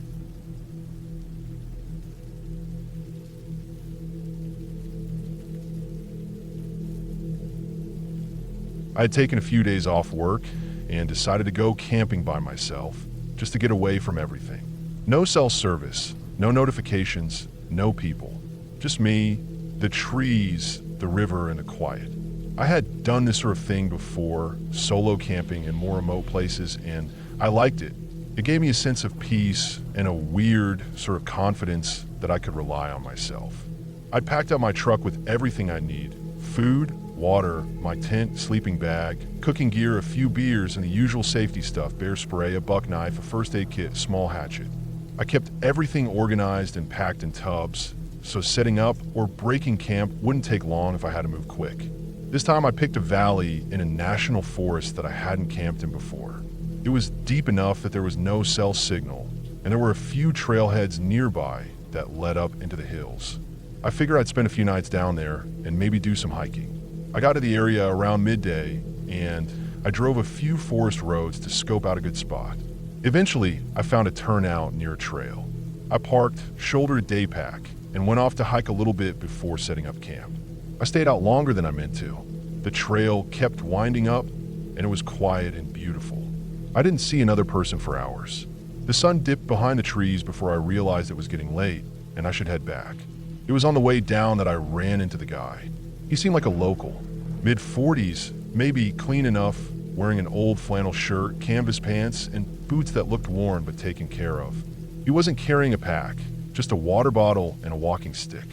Speaker 1: I had taken a few days off work and decided to go camping by myself, just to get away from everything. No cell service, no notifications, no people. Just me, the trees, the river, and the quiet. I had done this sort of thing before, solo camping in more remote places, and I liked it. It gave me a sense of peace and a weird sort of confidence that I could rely on myself. I packed up my truck with everything I need: food, water, my tent, sleeping bag, cooking gear, a few beers, and the usual safety stuff: bear spray, a buck knife, a first aid kit, a small hatchet. I kept everything organized and packed in tubs, so setting up or breaking camp wouldn't take long if I had to move quick. This time I picked a valley in a national forest that I hadn't camped in before. It was deep enough that there was no cell signal, and there were a few trailheads nearby that led up into the hills. I figured I'd spend a few nights down there and maybe do some hiking. I got to the area around midday, and I drove a few forest roads to scope out a good spot. Eventually, I found a turnout near a trail. I parked, shouldered a day pack, and went off to hike a little bit before setting up camp. I I stayed out longer than I meant to. The trail kept winding up, and it was quiet and beautiful. I didn't see another person for hours. The sun dipped behind the trees before I realized it was getting late, and I should head back. It was on the way down that I ran into the guy. He seemed like a local, mid-40s, maybe clean enough, wearing an old flannel shirt, canvas pants, and boots that looked worn but taken care of. He wasn't carrying a pack, just a water bottle and a walking stick.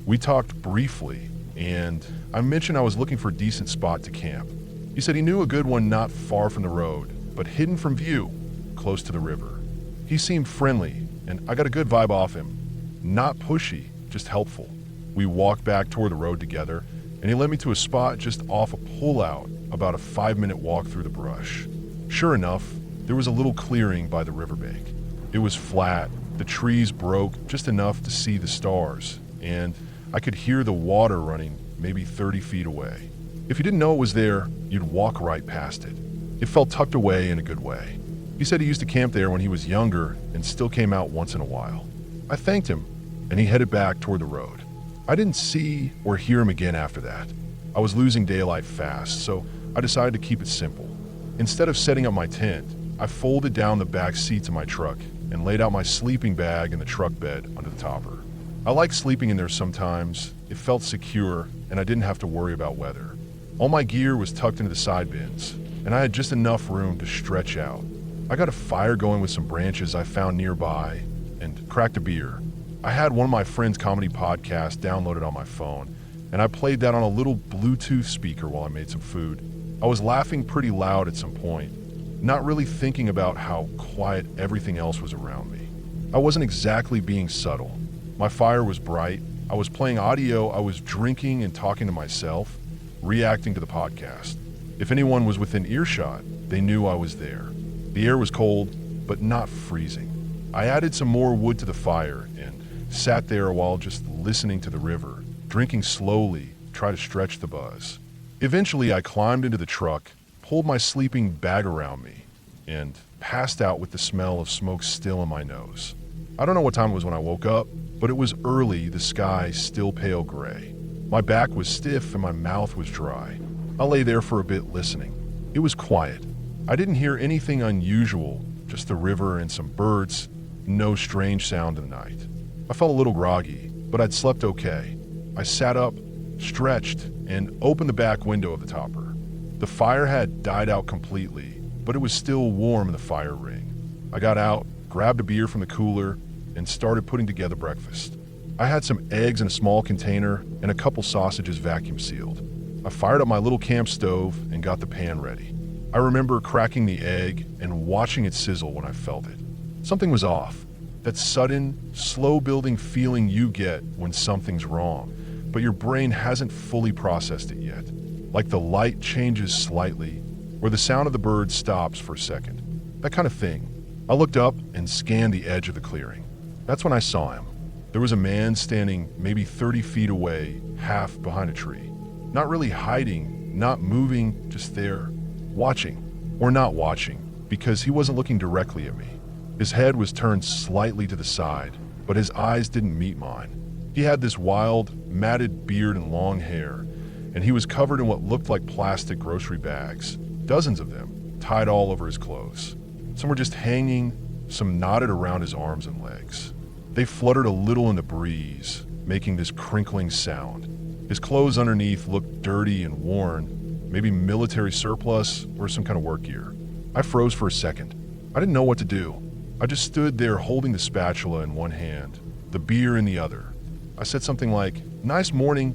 Speaker 1: We talked briefly, and I mentioned I was looking for a decent spot to camp. He said he knew a good one not far from the road, but hidden from view, close to the river. He seemed friendly, and I got a good vibe off him. Not pushy, just helpful. We walked back toward the road together, and he led me to a spot just off a pullout, about a 5-minute walk through the brush. Sure enough, there was a little clearing by the riverbank. It was flat, the trees broke just enough to see the stars, and I could hear the water running maybe 30 feet away. If you didn't know it was there, you'd walk right past it. It felt tucked away in a good way. He said he used to camp there when he was younger and still came out once in a while. I thanked him, and he headed back toward the road. I didn't see or hear him again after that. I was losing daylight fast, so I decided to keep it simple. Instead of setting up my tent, I folded down the back seats of my truck and laid out my sleeping bag in the truck bed under the topper. I like sleeping in there sometimes. It felt secure, and I didn't have to worry about weather. All my gear was tucked into the side bins, and I had just enough room to stretch out. I got a fire going with some branches I found nearby and cracked a beer. I had one of my friend's comedy podcasts downloaded on my phone, and I played that on a little Bluetooth speaker while I made some food. I was laughing pretty loud at some point, not really thinking about how quiet everything else was around me. I wasn't exactly being subtle. My fire was bright. I was playing audio. I was drinking and talking to myself, reacting to the podcast. If anyone was within earshot, they knew I was there. The air was cold, but not freezing. I added some more wood to the fire and sat there while just listening to the river, drinking slowly, try to stretch the buzz. Eventually, I climbed into the truck, pulled my sleeping bag around me, and passed out with the smell of smoke still in my nose. I don't know what time it was when I woke up, but it was early, the sky still pale gray. My back was stiff and my mouth was dry. I lay there for a bit listening. It was quiet. I didn't hear anything unusual, just the river and some birds, no strange sound in the night. I felt a little groggy, but I'd slept okay. I sat up, stretched, and opened the back window of the topper. The fire had died out completely, but it was still warm in the fire ring. I got out, grabbed a beer from the cooler, and started putting together breakfast. I had some eggs in a small container and a couple sausages vacuum sealed. I fired up my little camp stove and got the pan ready. I remember cracking the egg and watching it sizzle when I felt it. Something was off. That sudden, slow-building feeling you get when something's wrong, but your brain hasn't fully processed it yet. Like the light changes slightly, or the sound of the bird stops for a second. That kind of thing. I looked up and scanned the edge of the clearing. That's when I saw him. There was a man standing maybe 30 feet away, half behind a tree. Not really hiding, not moving, just there. Watching, or not watching, because he wasn't looking directly at me. His head was turned slightly to the side, but his eyes didn't meet mine. He had this wild, matted beard and long hair, and he was covered in what looked like plastic grocery bags, dozens of them, tied all over his clothes. Some were just hanging, some knotted around his arms and legs. They fluttered a little in the breeze, making this crinkling sound. His clothes underneath looked dirty and worn, maybe military surplus or some kind of work gear. I froze for a second. I didn't know what to do. I just stood there holding the spatula in one hand, the beer in the other. I said something like, "Nice morning,"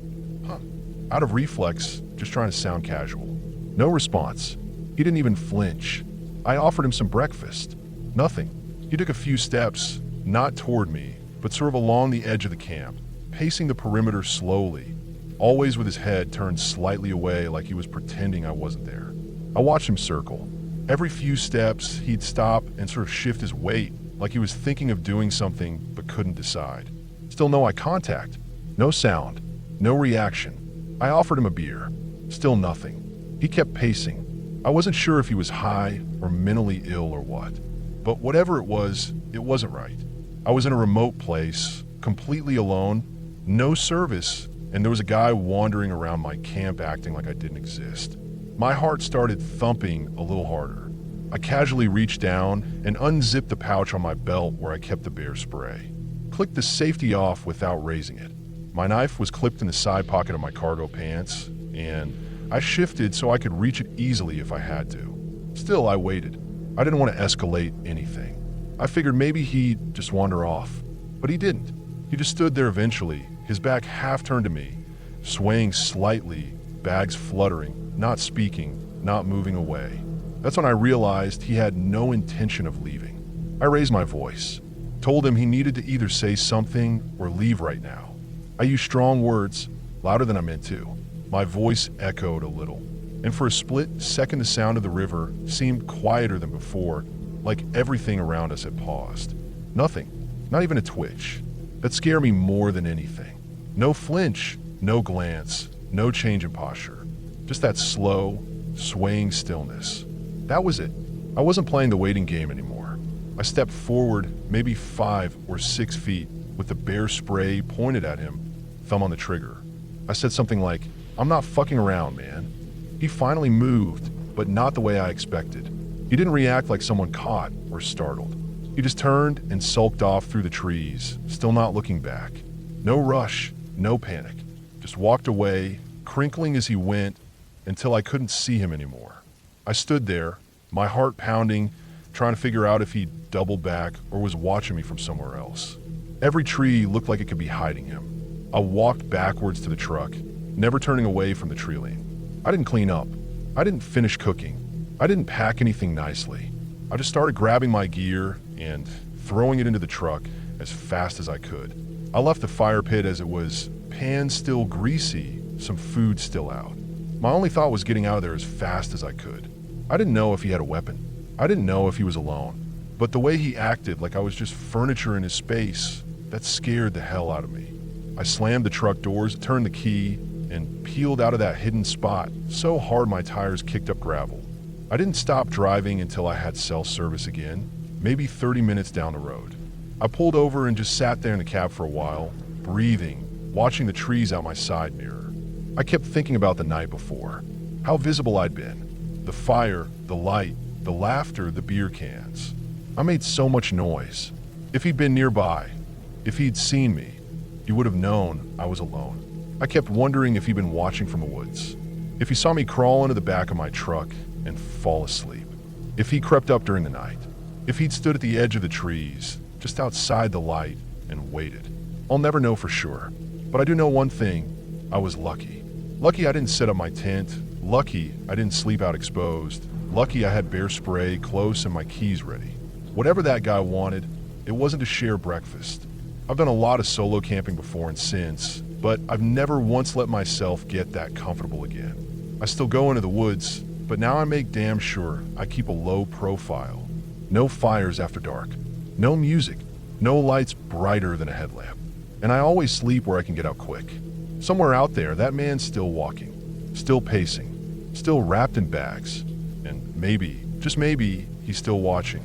Speaker 1: out of reflex, just trying to sound casual. No response. He didn't even flinch. I offered him some breakfast. Nothing. He took a few steps, not toward me, but sort of along the edge of the camp, pacing the perimeter slowly, always with his head turned slightly away like he was pretending I wasn't there. I watched him circle. Every few steps, he'd stop and sort of shift his weight, like he was thinking of doing something but couldn't decide. Still no eye contact, no sound, no reaction. I offered him a beer. Still nothing. He kept pacing. I wasn't sure if he was high or mentally ill or what. But whatever it wasn't right. I was in a remote place, completely alone, no service, and there was a guy wandering around my camp acting like I didn't exist. My heart started thumping a little harder. I casually reached down and unzipped the pouch on my belt where I kept the bear spray. Clicked the safety off without raising it. My knife was clipped in the side pocket of my cargo pants, and I shifted so I could reach it easily if I had to. Still, I waited. I didn't want to escalate anything. I figured maybe he'd just wander off, but he didn't. He just stood there eventually, his back half turned to me, swaying slightly, bags fluttering, not speaking, not moving away. That's when I realized he had no intention of leaving. I raised my voice, told him he needed to either say something or leave right now. I used strong words, louder than I meant to. My voice echoed a little, and for a split second the sound of the river seemed quieter than before, like everything around us had paused. Nothing, not even a twitch. That scared me more than anything. No flinch, no glance, no change in posture. Just that slow, swaying stillness. That was it. I wasn't playing the waiting game anymore. I stepped forward maybe 5 or 6 feet with the bear spray pointed at him, thumb on the trigger. I said something like, "I'm not fucking around, man." He finally moved, but not the way I expected. He didn't react like someone caught or startled. He just turned and sulked off through the trees, still not looking back. No rush, no panic. Just walked away, crinkling as he went, until I couldn't see him anymore. I stood there, my heart pounding, trying to figure out if he doubled back or was watching me from somewhere else. Every tree looked like it could be hiding him. I walked backwards to the truck, never turning away from the tree lane. I didn't clean up. I didn't finish cooking. I didn't pack anything nicely. I just started grabbing my gear and throwing it into the truck as fast as I could. I left the fire pit as it was, pan still greasy, some food still out. My only thought was getting out of there as fast as I could. I didn't know if he had a weapon. I didn't know if he was alone. But the way he acted like I was just furniture in his space, that scared the hell out of me. I slammed the truck doors, turned the key, and peeled out of that hidden spot so hard my tires kicked up gravel. I didn't stop driving until I had cell service again, maybe 30 minutes down the road. I pulled over and just sat there in the cab for a while, breathing, watching the trees out my side mirror. I kept thinking about the night before, how visible I'd been. The fire, the light, the laughter, the beer cans. I made so much noise. If he'd been nearby, if he'd seen me, he would have known I was alone. I kept wondering if he'd been watching from the woods, if he saw me crawl into the back of my truck and fall asleep, if he crept up during the night, if he'd stood at the edge of the trees, just outside the light, and waited. I'll never know for sure, but I do know one thing: I was lucky. Lucky I didn't set up my tent, lucky I didn't sleep out exposed, lucky I had bear spray close and my keys ready. Whatever that guy wanted, it wasn't to share breakfast. I've done a lot of solo camping before and since, but I've never once let myself get that comfortable again. I still go into the woods, but now I make damn sure I keep a low profile. No fires after dark, no music, no lights brighter than a headlamp. And I always sleep where I can get out quick. Somewhere out there, that man's still walking, still pacing, still wrapped in bags, and maybe, just maybe, he's still watching.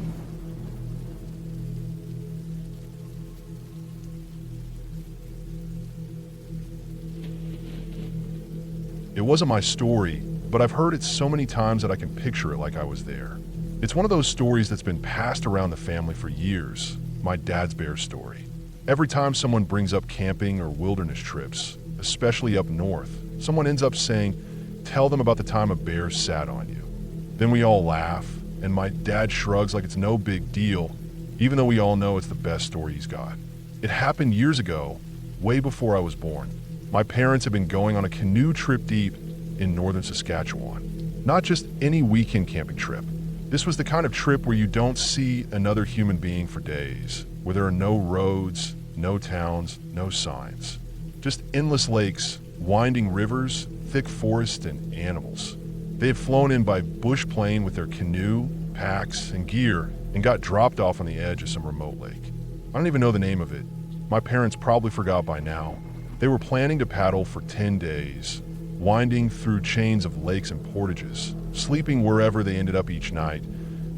Speaker 1: It wasn't my story, but I've heard it so many times that I can picture it like I was there. It's one of those stories that's been passed around the family for years, my dad's bear story. Every time someone brings up camping or wilderness trips, especially up north, someone ends up saying, "Tell them about the time a bear sat on you." Then we all laugh, and my dad shrugs like it's no big deal, even though we all know it's the best story he's got. It happened years ago, way before I was born. My parents had been going on a canoe trip deep in northern Saskatchewan. Not just any weekend camping trip. This was the kind of trip where you don't see another human being for days, where there are no roads, no towns, no signs. Just endless lakes, winding rivers, thick forest, and animals. They had flown in by bush plane with their canoe, packs, and gear, and got dropped off on the edge of some remote lake. I don't even know the name of it. My parents probably forgot by now. They were planning to paddle for 10 days, winding through chains of lakes and portages, sleeping wherever they ended up each night,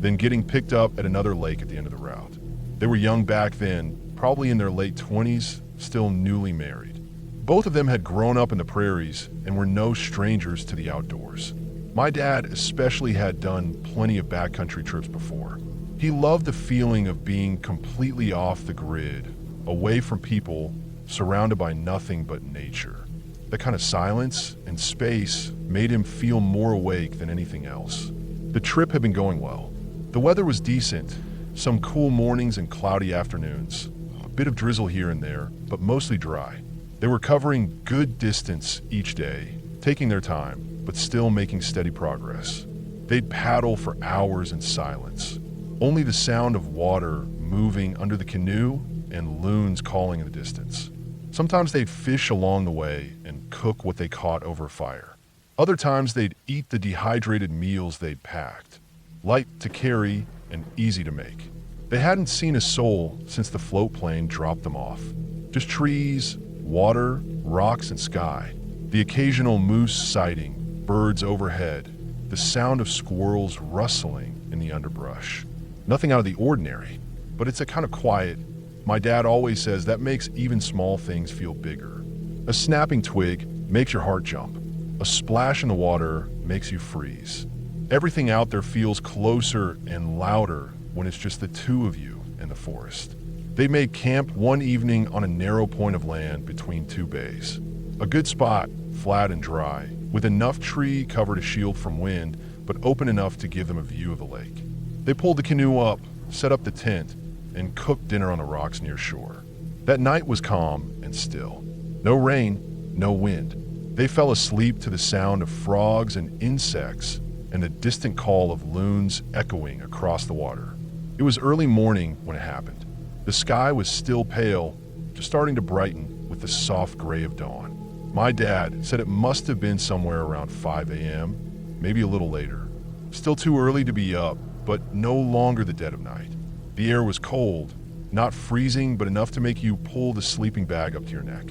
Speaker 1: then getting picked up at another lake at the end of the route. They were young back then, probably in their late 20s, still newly married. Both of them had grown up in the prairies and were no strangers to the outdoors. My dad especially had done plenty of backcountry trips before. He loved the feeling of being completely off the grid, away from people, surrounded by nothing but nature. The kind of silence and space made him feel more awake than anything else. The trip had been going well. The weather was decent, some cool mornings and cloudy afternoons, a bit of drizzle here and there, but mostly dry. They were covering good distance each day, taking their time, but still making steady progress. They'd paddle for hours in silence, only the sound of water moving under the canoe and loons calling in the distance. Sometimes they'd fish along the way and cook what they caught over fire. Other times they'd eat the dehydrated meals they'd packed, light to carry and easy to make. They hadn't seen a soul since the float plane dropped them off. Just trees, water, rocks, and sky. The occasional moose sighting, birds overhead, the sound of squirrels rustling in the underbrush. Nothing out of the ordinary, but it's a kind of quiet. My dad always says that makes even small things feel bigger. A snapping twig makes your heart jump. A splash in the water makes you freeze. Everything out there feels closer and louder when it's just the two of you in the forest. They made camp one evening on a narrow point of land between two bays. A good spot, flat and dry, with enough tree cover to shield from wind, but open enough to give them a view of the lake. They pulled the canoe up, set up the tent, and cooked dinner on the rocks near shore. That night was calm and still. No rain, no wind. They fell asleep to the sound of frogs and insects and the distant call of loons echoing across the water. It was early morning when it happened. The sky was still pale, just starting to brighten with the soft gray of dawn. My dad said it must have been somewhere around 5 a.m., maybe a little later. Still too early to be up, but no longer the dead of night. The air was cold, not freezing, but enough to make you pull the sleeping bag up to your neck.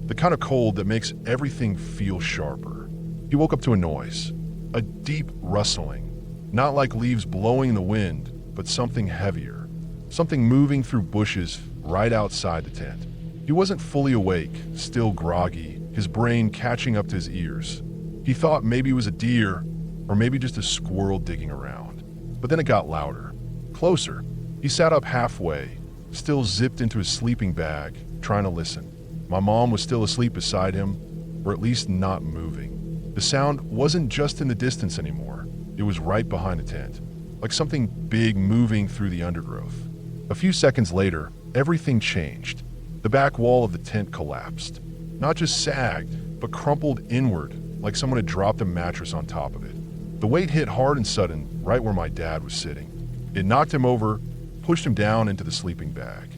Speaker 1: The kind of cold that makes everything feel sharper. He woke up to a noise, a deep rustling, not like leaves blowing in the wind, but something heavier, something moving through bushes right outside the tent. He wasn't fully awake, still groggy, his brain catching up to his ears. He thought maybe it was a deer, or maybe just a squirrel digging around. But then it got louder, closer. He sat up halfway, still zipped into his sleeping bag, trying to listen. My mom was still asleep beside him, or at least not moving. The sound wasn't just in the distance anymore. It was right behind the tent, like something big moving through the undergrowth. A few seconds later, everything changed. The back wall of the tent collapsed. Not just sagged, but crumpled inward, like someone had dropped a mattress on top of it. The weight hit hard and sudden, right where my dad was sitting. It knocked him over, pushed him down into the sleeping bag.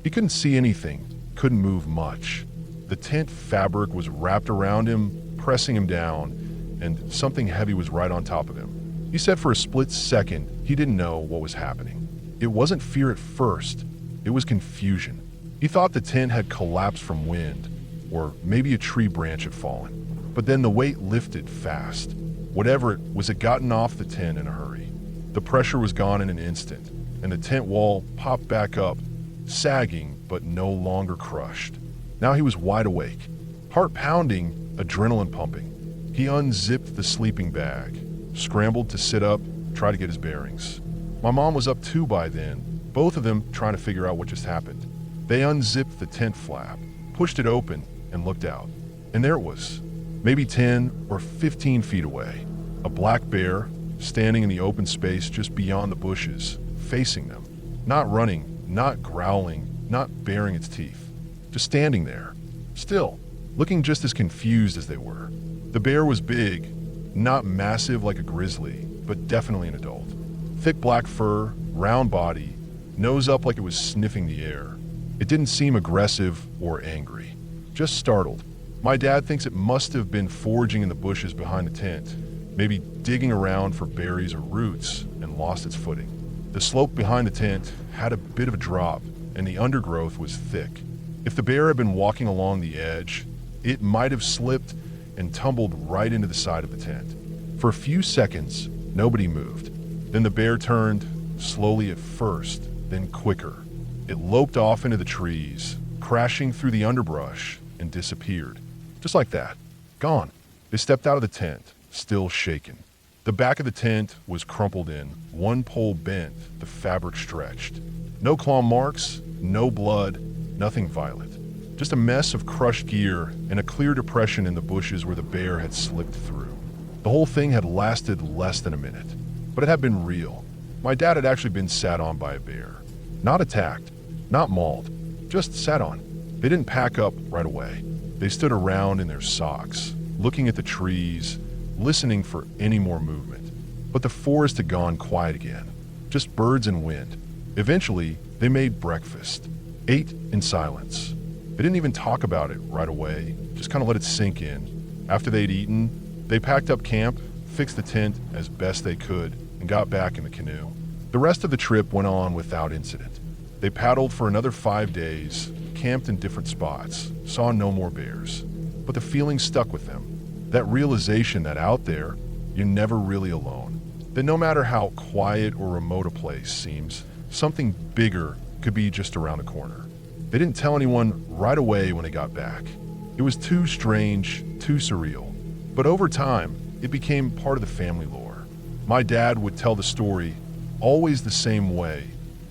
Speaker 1: He couldn't see anything, couldn't move much. The tent fabric was wrapped around him, pressing him down, and something heavy was right on top of him. He said for a split second, he didn't know what was happening. It wasn't fear at first, it was confusion. He thought the tent had collapsed from wind, or maybe a tree branch had fallen. But then the weight lifted fast. Whatever it was, it gotten off the tent in a hurry. The pressure was gone in an instant, and the tent wall popped back up, sagging but no longer crushed. Now he was wide awake, heart pounding, adrenaline pumping. He unzipped the sleeping bag, scrambled to sit up, try to get his bearings. My mom was up too by then, both of them trying to figure out what just happened. They unzipped the tent flap, pushed it open, and looked out. And there it was, maybe 10 or 15 feet away. A black bear, standing in the open space just beyond the bushes, facing them. Not running, not growling, not baring its teeth. Just standing there, still, looking just as confused as they were. The bear was big, not massive like a grizzly, but definitely an adult. Thick black fur, round body, nose up like it was sniffing the air. It didn't seem aggressive or angry, just startled. My dad thinks it must have been foraging in the bushes behind the tent, maybe digging around for berries or roots, and lost its footing. The slope behind the tent had a bit of a drop, and the undergrowth was thick. If the bear had been walking along the edge, it might have slipped and tumbled right into the side of the tent. For a few seconds, nobody moved. Then the bear turned, slowly at first, then quicker. It loped off into the trees, crashing through the underbrush, and disappeared. Just like that. Gone. They stepped out of the tent, still shaking. The back of the tent was crumpled in, one pole bent, the fabric stretched. No claw marks, no blood, nothing violent. Just a mess of crushed gear and a clear depression in the bushes where the bear had slipped through. The whole thing had lasted less than a minute, but it had been real. My dad had actually been sat on by a bear. Not attacked, not mauled, just sat on. They didn't pack up right away. They stood around in their socks, looking at the trees, listening for any more movement. But the forest had gone quiet again, just birds and wind. Eventually, they made breakfast, ate in silence. They didn't even talk about it right away, just kind of let it sink in. After they'd eaten, they packed up camp, fixed the tent as best they could, and got back in the canoe. The rest of the trip went on without incident. They paddled for another 5 days, camped in different spots, saw no more bears. But the feeling stuck with them. That realization that out there, you're never really alone. That no matter how quiet or remote a place seems, something bigger could be just around the corner. They didn't tell anyone right away when they got back. It was too strange, too surreal. But over time, it became part of the family lore. My dad would tell the story always the same way,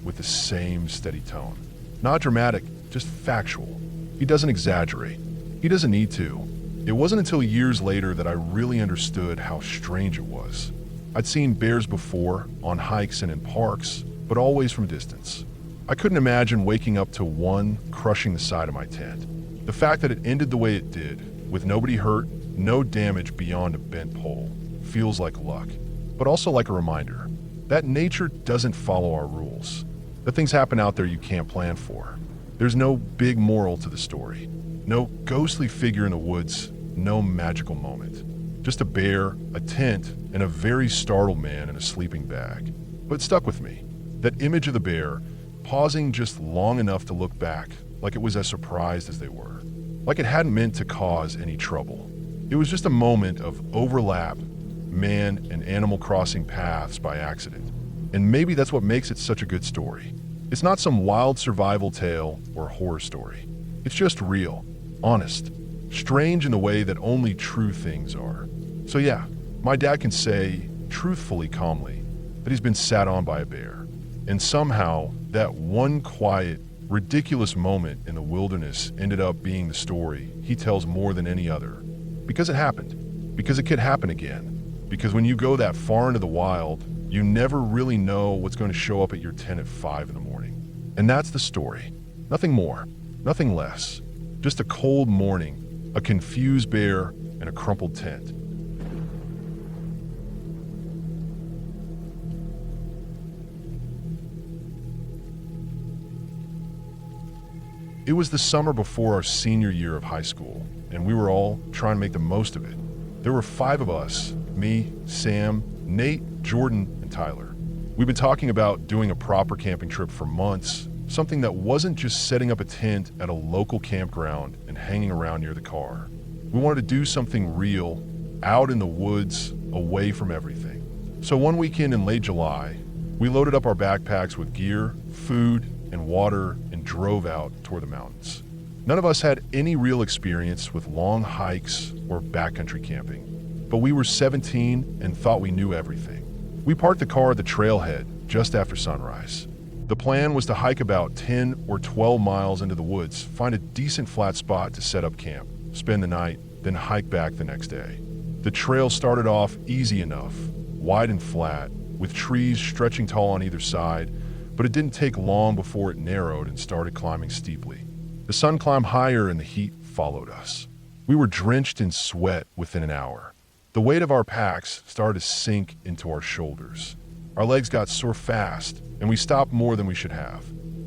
Speaker 1: with the same steady tone. Not dramatic, just factual. He doesn't exaggerate. He doesn't need to. It wasn't until years later that I really understood how strange it was. I'd seen bears before, on hikes and in parks, but always from a distance. I couldn't imagine waking up to one crushing the side of my tent. The fact that it ended the way it did, with nobody hurt, no damage beyond a bent pole, feels like luck, but also like a reminder that nature doesn't follow our rules. That things happen out there you can't plan for. There's no big moral to the story. No ghostly figure in the woods, no magical moment. Just a bear, a tent, and a very startled man in a sleeping bag. But it stuck with me. That image of the bear, pausing just long enough to look back, like it was as surprised as they were. Like it hadn't meant to cause any trouble. It was just a moment of overlap, man and animal crossing paths by accident. And maybe that's what makes it such a good story. It's not some wild survival tale or horror story. It's just real, honest, strange in the way that only true things are. So yeah, my dad can say, truthfully, calmly, that he's been sat on by a bear. And somehow, that one quiet, ridiculous moment in the wilderness ended up being the story he tells more than any other. Because it happened. Because it could happen again. Because when you go that far into the wild, you never really know what's going to show up at your tent at 5 in the morning. And that's the story. Nothing more, nothing less. Just a cold morning, a confused bear, and a crumpled tent. It was the summer before our senior year of high school, and we were all trying to make the most of it. There were 5 of us, me, Sam, Nate, Jordan, and Tyler. We've been talking about doing a proper camping trip for months, something that wasn't just setting up a tent at a local campground and hanging around near the car. We wanted to do something real, out in the woods, away from everything. So one weekend in late July, we loaded up our backpacks with gear, food, and water and drove out toward the mountains. None of us had any real experience with long hikes or backcountry camping, but we were 17 and thought we knew everything. We parked the car at the trailhead just after sunrise. The plan was to hike about 10 or 12 miles into the woods, find a decent flat spot to set up camp, spend the night, then hike back the next day. The trail started off easy enough, wide and flat, with trees stretching tall on either side, but it didn't take long before it narrowed and started climbing steeply. The sun climbed higher and the heat followed us. We were drenched in sweat within an hour. The weight of our packs started to sink into our shoulders. Our legs got sore fast, and we stopped more than we should have.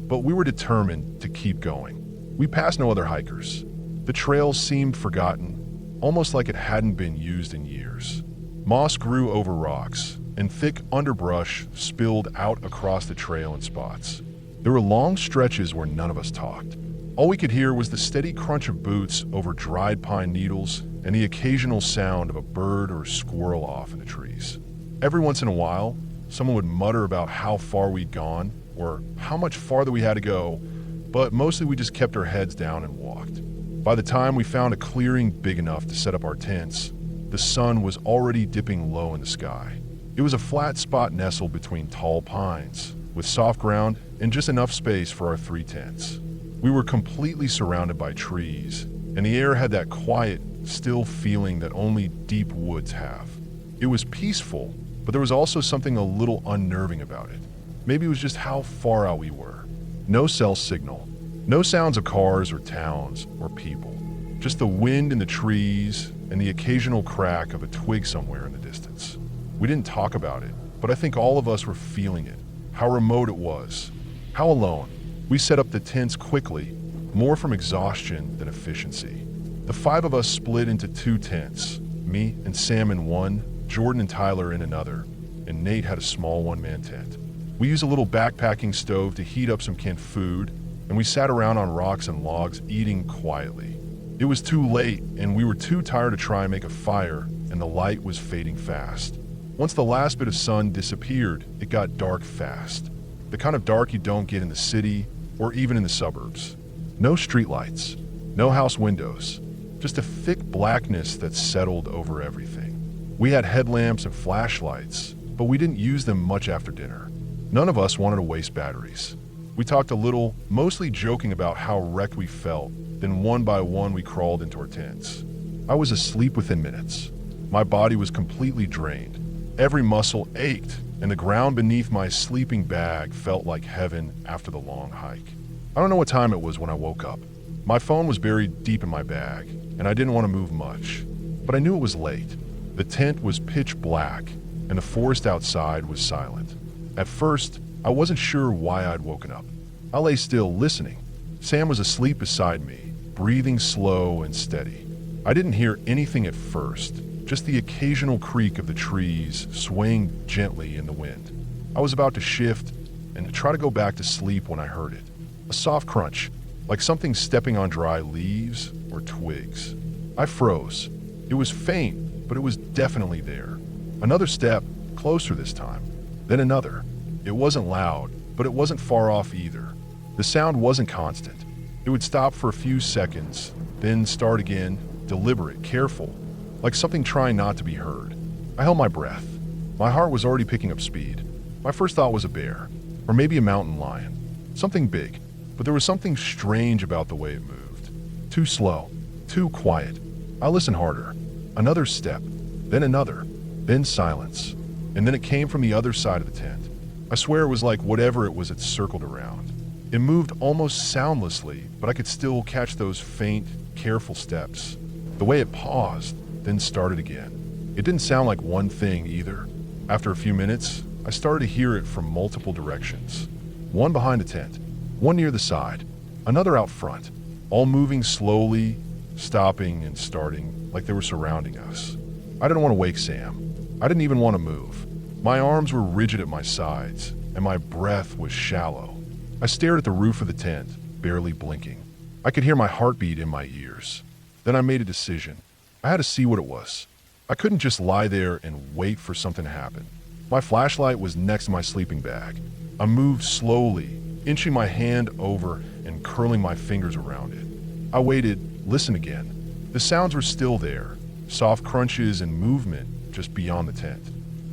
Speaker 1: But we were determined to keep going. We passed no other hikers. The trail seemed forgotten, almost like it hadn't been used in years. Moss grew over rocks, and thick underbrush spilled out across the trail in spots. There were long stretches where none of us talked. All we could hear was the steady crunch of boots over dried pine needles and the occasional sound of a bird or a squirrel off in the trees. Every once in a while, someone would mutter about how far we'd gone or how much farther we had to go, but mostly we just kept our heads down and walked. By the time we found a clearing big enough to set up our tents, the sun was already dipping low in the sky. It was a flat spot nestled between tall pines, with soft ground and just enough space for our 3 tents. We were completely surrounded by trees, and the air had that quiet, still feeling that only deep woods have. It was peaceful, but there was also something a little unnerving about it. Maybe it was just how far out we were. No cell signal, no sounds of cars or towns or people. Just the wind in the trees and the occasional crack of a twig somewhere in the distance. We didn't talk about it, but I think all of us were feeling it. How remote it was. How alone. We set up the tents quickly, more from exhaustion than efficiency. The 5 of us split into 2 tents, me and Sam in one, Jordan and Tyler in another, and Nate had a small one-man tent. We used a little backpacking stove to heat up some canned food, and we sat around on rocks and logs eating quietly. It was too late, and we were too tired to try and make a fire, and the light was fading fast. Once the last bit of sun disappeared, it got dark fast. The kind of dark you don't get in the city or even in the suburbs. No streetlights, no house windows, just a thick blackness that settled over everything. We had headlamps and flashlights, but we didn't use them much after dinner. None of us wanted to waste batteries. We talked a little, mostly joking about how wrecked we felt, then one by one we crawled into our tents. I was asleep within minutes. My body was completely drained. Every muscle ached, and the ground beneath my sleeping bag felt like heaven after the long hike. I don't know what time it was when I woke up. My phone was buried deep in my bag, and I didn't want to move much. But I knew it was late. The tent was pitch black, and the forest outside was silent. At first, I wasn't sure why I'd woken up. I lay still, listening. Sam was asleep beside me, breathing slow and steady. I didn't hear anything at first, just the occasional creak of the trees swaying gently in the wind. I was about to shift and to try to go back to sleep when I heard it. A soft crunch, like something stepping on dry leaves or twigs. I froze. It was faint, but it was definitely there. Another step, closer this time. Then another. It wasn't loud, but it wasn't far off either. The sound wasn't constant. It would stop for a few seconds, then start again, deliberate, careful, like something trying not to be heard. I held my breath. My heart was already picking up speed. My first thought was a bear, or maybe a mountain lion. Something big, but there was something strange about the way it moved. Too slow, too quiet. I listened harder. Another step, then another, then silence. And then it came from the other side of the tent. I swear it was like whatever it was, it circled around. It moved almost soundlessly, but I could still catch those faint, careful steps. The way it paused, then started again. It didn't sound like one thing either. After a few minutes, I started to hear it from multiple directions. One behind the tent, one near the side, another out front, all moving slowly, stopping and starting like they were surrounding us. I didn't want to wake Sam. I didn't even want to move. My arms were rigid at my sides, and my breath was shallow. I stared at the roof of the tent, barely blinking. I could hear my heartbeat in my ears. Then I made a decision. I had to see what it was. I couldn't just lie there and wait for something to happen. My flashlight was next to my sleeping bag. I moved slowly, inching my hand over and curling my fingers around it. I waited, listened again. The sounds were still there, soft crunches and movement just beyond the tent.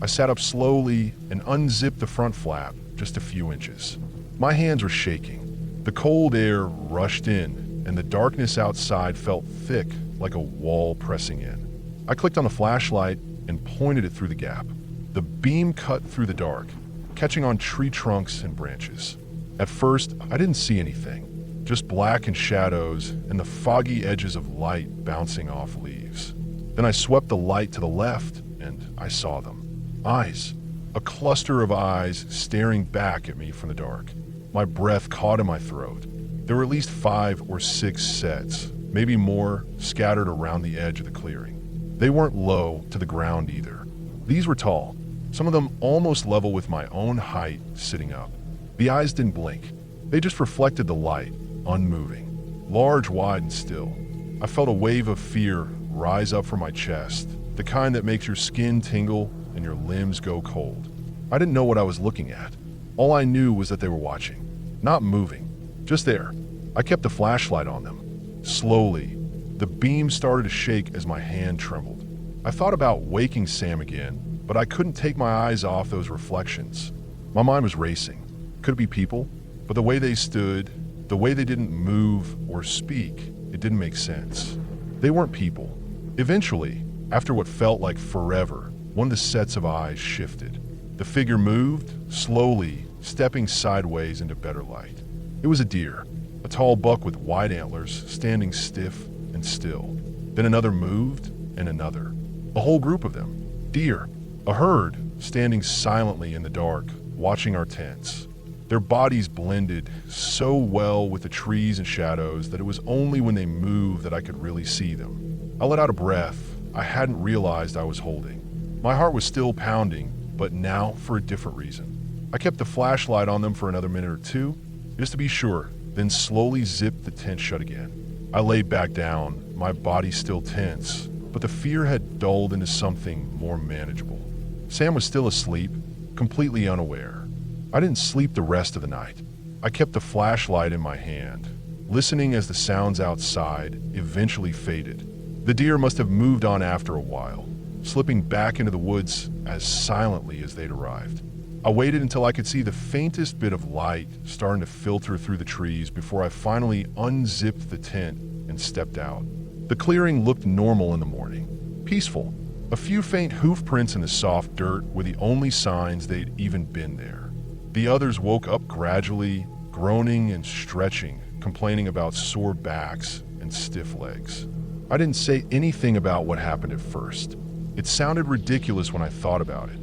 Speaker 1: I sat up slowly and unzipped the front flap just a few inches. My hands were shaking. The cold air rushed in, and the darkness outside felt thick like a wall pressing in. I clicked on the flashlight and pointed it through the gap. The beam cut through the dark, catching on tree trunks and branches. At first, I didn't see anything, just black and shadows and the foggy edges of light bouncing off leaves. Then I swept the light to the left, and I saw them. Eyes. A cluster of eyes staring back at me from the dark. My breath caught in my throat. There were at least 5 or 6 sets, maybe more, scattered around the edge of the clearing. They weren't low to the ground either. These were tall, some of them almost level with my own height sitting up. The eyes didn't blink. They just reflected the light, unmoving, large, wide, and still. I felt a wave of fear rise up from my chest, the kind that makes your skin tingle and your limbs go cold. I didn't know what I was looking at. All I knew was that they were watching, not moving, just there. I kept the flashlight on them. Slowly, The beam started to shake as my hand trembled. I thought about waking Sam again, but I couldn't take my eyes off those reflections. My mind was racing. Could it be people? But the way they stood, the way they didn't move or speak, it didn't make sense. They weren't people. Eventually, after what felt like forever, one of the sets of eyes shifted. The figure moved, slowly, stepping sideways into better light. It was a deer, a tall buck with wide antlers, standing stiff and still. Then another moved, and another. A whole group of them. Deer. A herd, standing silently in the dark, watching our tents. Their bodies blended so well with the trees and shadows that it was only when they moved that I could really see them. I let out a breath I hadn't realized I was holding. My heart was still pounding, but now for a different reason. I kept the flashlight on them for another minute or two, just to be sure, then slowly zipped the tent shut again. I laid back down, my body still tense, but the fear had dulled into something more manageable. Sam was still asleep, completely unaware. I didn't sleep the rest of the night. I kept the flashlight in my hand, listening as the sounds outside eventually faded. The deer must have moved on after a while, slipping back into the woods as silently as they'd arrived. I waited until I could see the faintest bit of light starting to filter through the trees before I finally unzipped the tent and stepped out. The clearing looked normal in the morning, peaceful. A few faint hoof prints in the soft dirt were the only signs they'd even been there. The others woke up gradually, groaning and stretching, complaining about sore backs and stiff legs. I didn't say anything about what happened at first. It sounded ridiculous when I thought about it.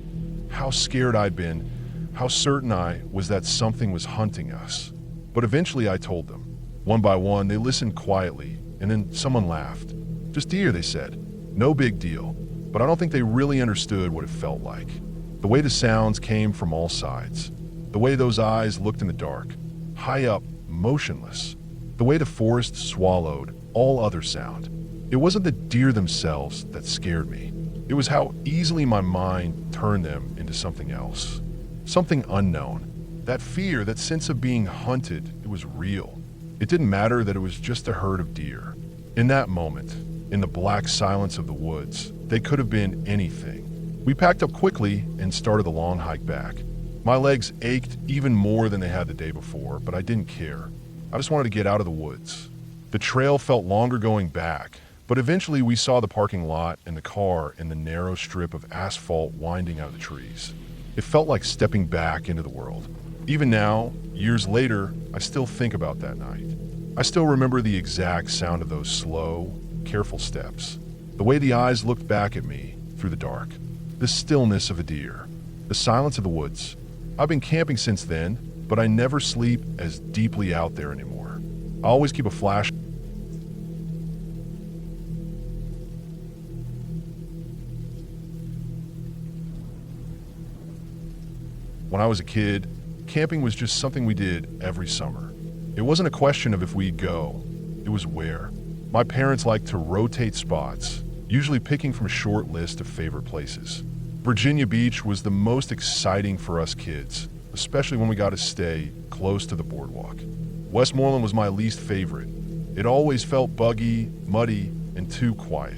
Speaker 1: How scared I'd been, how certain I was that something was hunting us. But eventually I told them. One by one, they listened quietly, and then someone laughed. Just deer, they said. No big deal. But I don't think they really understood what it felt like. The way the sounds came from all sides. The way those eyes looked in the dark, high up, motionless. The way the forest swallowed all other sound. It wasn't the deer themselves that scared me. It was how easily my mind turned them into something else. Something unknown. That fear, that sense of being hunted, it was real. It didn't matter that it was just a herd of deer. In that moment, in the black silence of the woods, they could have been anything. We packed up quickly and started the long hike back. My legs ached even more than they had the day before, but I didn't care. I just wanted to get out of the woods. The trail felt longer going back, but eventually we saw the parking lot and the car and the narrow strip of asphalt winding out of the trees. It felt like stepping back into the world. Even now, years later, I still think about that night. I still remember the exact sound of those slow, careful steps. The way the eyes looked back at me through the dark. The stillness of a deer. The silence of the woods. I've been camping since then, but I never sleep as deeply out there anymore. I always keep a flash. When I was a kid, camping was just something we did every summer. It wasn't a question of if we'd go, it was where. My parents liked to rotate spots, usually picking from a short list of favorite places. Virginia Beach was the most exciting for us kids, especially when we got to stay close to the boardwalk. Westmoreland was my least favorite. It always felt buggy, muddy, and too quiet.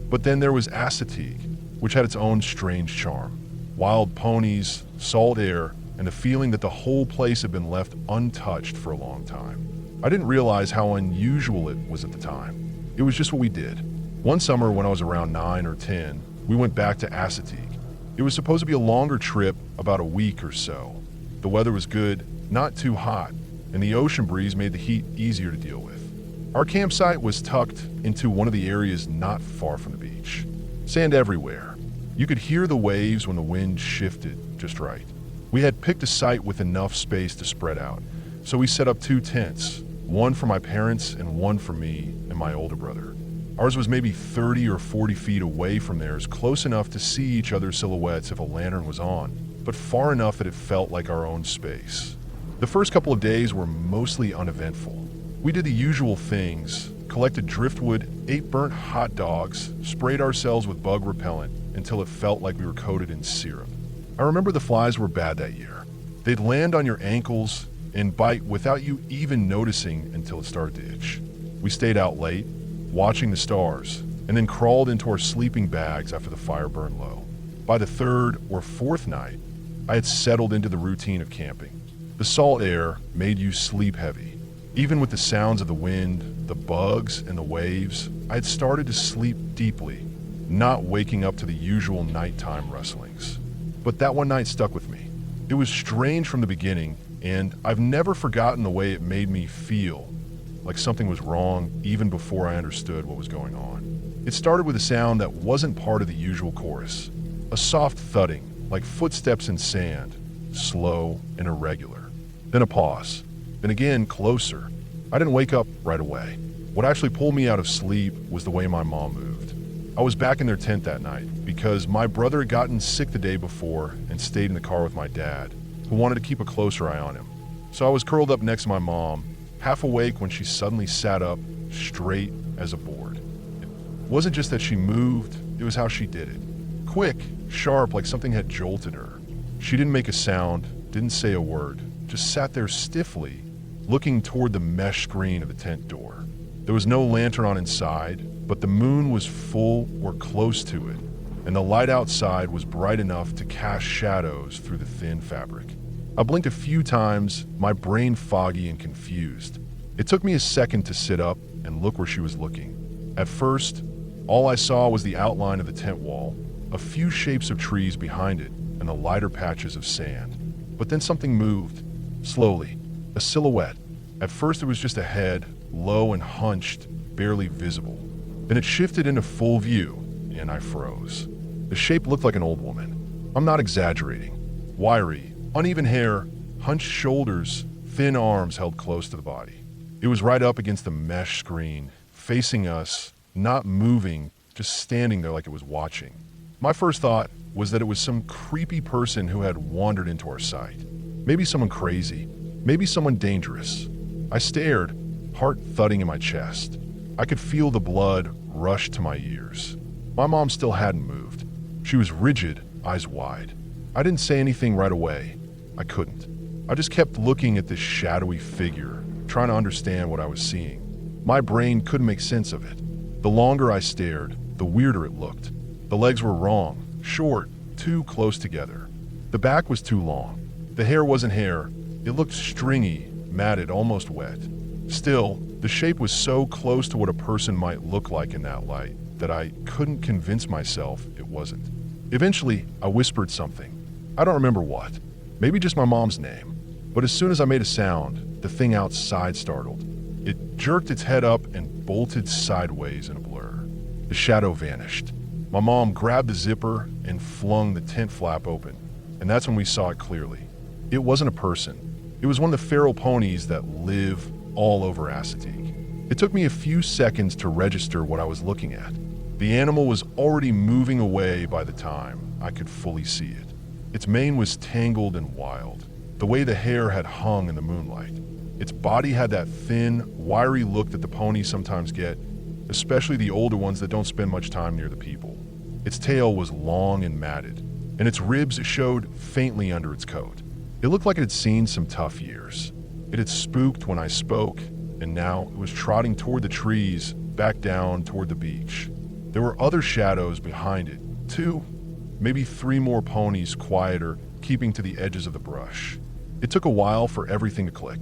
Speaker 1: But then there was Assateague, which had its own strange charm. Wild ponies, salt air, and the feeling that the whole place had been left untouched for a long time. I didn't realize how unusual it was at the time. It was just what we did. One summer when I was around 9 or 10, we went back to Assateague. It was supposed to be a longer trip, about a week or so. The weather was good, not too hot, and the ocean breeze made the heat easier to deal with. Our campsite was tucked into one of the areas not far from the beach. Sand everywhere. You could hear the waves when the wind shifted just right. We had picked a site with enough space to spread out, so we set up 2 tents, one for my parents and one for me and my older brother. Ours was maybe 30 or 40 feet away from theirs, close enough to see each other's silhouettes if a lantern was on, but far enough that it felt like our own space. The first couple of days were mostly uneventful. We did the usual things, collected driftwood, ate burnt hot dogs, sprayed ourselves with bug repellent until it felt like we were coated in syrup. I remember the flies were bad that year. They'd land on your ankles and bite without you even noticing until it started to itch. We stayed out late, watching the stars, and then crawled into our sleeping bags after the fire burned low. By the third or fourth night, I had settled into the routine of camping. The salt air made you sleep heavy. Even with the sounds of the wind, the bugs, and the waves, I had started to sleep deeply, not waking up to the usual nighttime rustlings. But that one night stuck with me. It was strange from the beginning, and I've never forgotten the way it made me feel, like something was wrong even before I understood what was going on. It started with a sound that wasn't part of the usual chorus, a soft thudding, like footsteps in sand, slow and irregular. Then a pause, then again closer. I didn't wake up right away. What actually pulled me out of sleep was the way my mom moved. I was back in their tent that night because my brother had gotten sick the day before and stayed in the car with my dad, who wanted to keep a closer eye on him. So I was curled up next to my mom, half awake when she suddenly sat up, straight as a board. It wasn't just that she moved, it was how she did it. Quick, sharp, like something had jolted her. She didn't make a sound, didn't say a word, just sat there stiffly, looking toward the mesh screen of the tent door. There was no lantern on inside, but the moon was full or close to it, and the light outside was bright enough to cast shadows through the thin fabric. I blinked a few times, my brain foggy and confused. It took me a second to sit up and look where she was looking. At first, all I saw was the outline of the tent wall, a few shapes of trees behind it, and the lighter patches of sand. But then something moved, slowly, a silhouette. At first it was just a head, low and hunched, barely visible. Then it shifted into full view, and I froze. The shape looked like an old woman. I'm not exaggerating. Wiry, uneven hair, hunched shoulders, thin arms held close to the body. It was right up against the mesh screen, facing us, not moving, just standing there like it was watching. My first thought was that it was some creepy person who had wandered into our sight. Maybe someone crazy, maybe someone dangerous. I stared, heart thudding in my chest. I could feel the blood rush to my ears. My mom still hadn't moved. She was rigid, eyes wide. I didn't say anything right away. I couldn't. I just kept looking at this shadowy figure, trying to understand what I was seeing. My brain couldn't make sense of it. The longer I stared, the weirder it looked. The legs were wrong, short, too close together. The back was too long. The hair wasn't hair. It looked stringy, matted, almost wet. Still, the shape was so close to what a person might look like in that light that I couldn't convince myself it wasn't. Eventually, I whispered something. I don't remember what. Maybe just my mom's name. But as soon as I made a sound, the thing outside startled. It jerked its head up and bolted sideways in a blur. The shadow vanished. My mom grabbed the zipper and flung the tent flap open, and that's when we saw it clearly. It wasn't a person. It was one of the feral ponies that live all over Assateague. It took me a few seconds to register what I was looking at. The animal was already moving away by the time I could fully see it. Its mane was tangled and wild, the way the hair had hung in the moonlight. Its body had that thin, wiry look that the ponies sometimes get, especially the older ones that don't spend much time near the people. Its tail was long and matted, and its ribs showed faintly under its coat. It looked like it had seen some tough years. It had spooked when I spoke, and now it was trotting toward the trees, back down toward the beach. There were other shadows behind it, 2, maybe 3 more ponies quieter, keeping to the edges of the brush. It took a while for everything to click.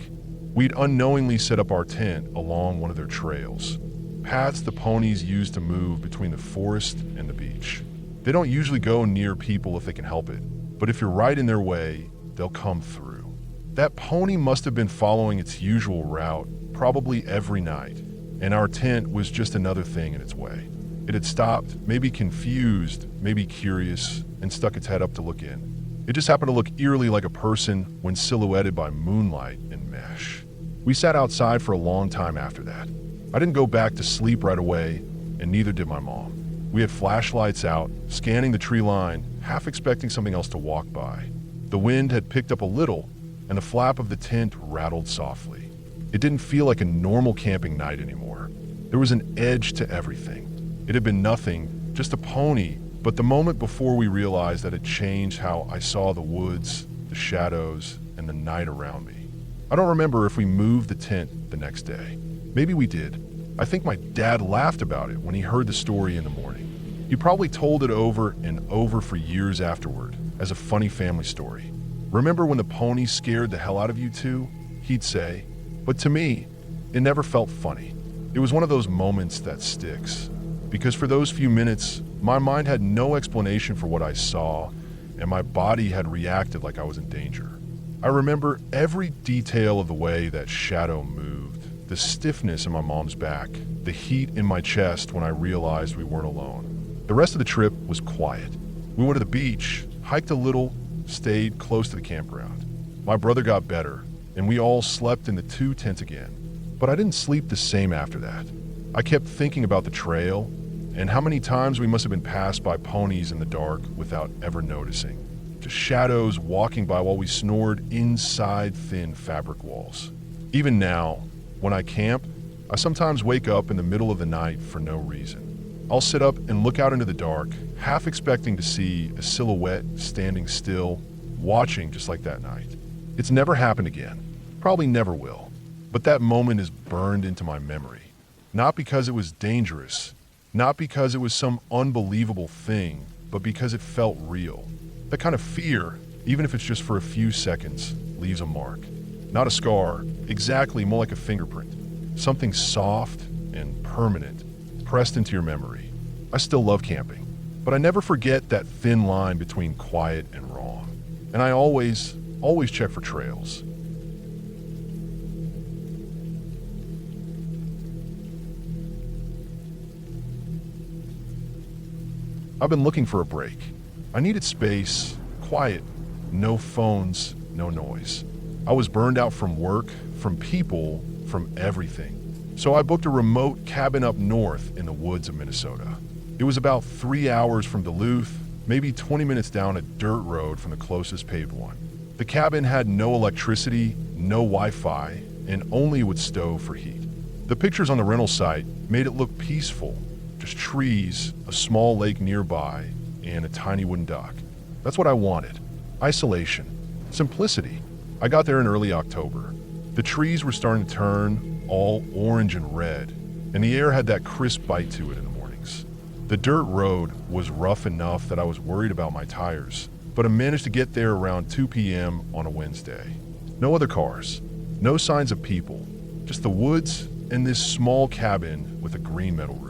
Speaker 1: We'd unknowingly set up our tent along one of their trails, paths the ponies use to move between the forest and the beach. They don't usually go near people if they can help it, but if you're right in their way, they'll come through. That pony must have been following its usual route, probably every night, and our tent was just another thing in its way. It had stopped, maybe confused, maybe curious, and stuck its head up to look in. It just happened to look eerily like a person when silhouetted by moonlight and mesh. We sat outside for a long time after that. I didn't go back to sleep right away, and neither did my mom. We had flashlights out, scanning the tree line, half expecting something else to walk by. The wind had picked up a little, and the flap of the tent rattled softly. It didn't feel like a normal camping night anymore. There was an edge to everything. It had been nothing, just a pony, but the moment before we realized that it changed how I saw the woods, the shadows, and the night around me. I don't remember if we moved the tent the next day. Maybe we did. I think my dad laughed about it when he heard the story in the morning. He probably told it over and over for years afterward as a funny family story. Remember when the pony scared the hell out of you too? He'd say. But to me, it never felt funny. It was one of those moments that sticks. Because for those few minutes, my mind had no explanation for what I saw, and my body had reacted like I was in danger. I remember every detail of the way that shadow moved, the stiffness in my mom's back, the heat in my chest when I realized we weren't alone. The rest of the trip was quiet. We went to the beach, hiked a little, stayed close to the campground. My brother got better, and we all slept in the 2 tents again. But I didn't sleep the same after that. I kept thinking about the trail and how many times we must have been passed by ponies in the dark without ever noticing. Just shadows walking by while we snored inside thin fabric walls. Even now, when I camp, I sometimes wake up in the middle of the night for no reason. I'll sit up and look out into the dark, half expecting to see a silhouette standing still, watching just like that night. It's never happened again. Probably never will. But that moment is burned into my memory. Not because it was dangerous, not because it was some unbelievable thing, but because it felt real. That kind of fear, even if it's just for a few seconds, leaves a mark. Not a scar, exactly, more like a fingerprint. Something soft and permanent, pressed into your memory. I still love camping, but I never forget that thin line between quiet and wrong. And I always check for trails. I've been looking for a break. I needed space, quiet, no phones, no noise. I was burned out from work, from people, from everything. So I booked a remote cabin up north in the woods of Minnesota. It was about 3 hours from Duluth, maybe 20 minutes down a dirt road from the closest paved one. The cabin had no electricity, no Wi-Fi, and only a wood stove for heat. The pictures on the rental site made it look peaceful. Just trees, a small lake nearby, and a tiny wooden dock. That's what I wanted. Isolation. Simplicity. I got there in early October. The trees were starting to turn all orange and red, and the air had that crisp bite to it in the mornings. The dirt road was rough enough that I was worried about my tires, but I managed to get there around 2 p.m. on a Wednesday. No other cars. No signs of people. Just the woods and this small cabin with a green metal roof.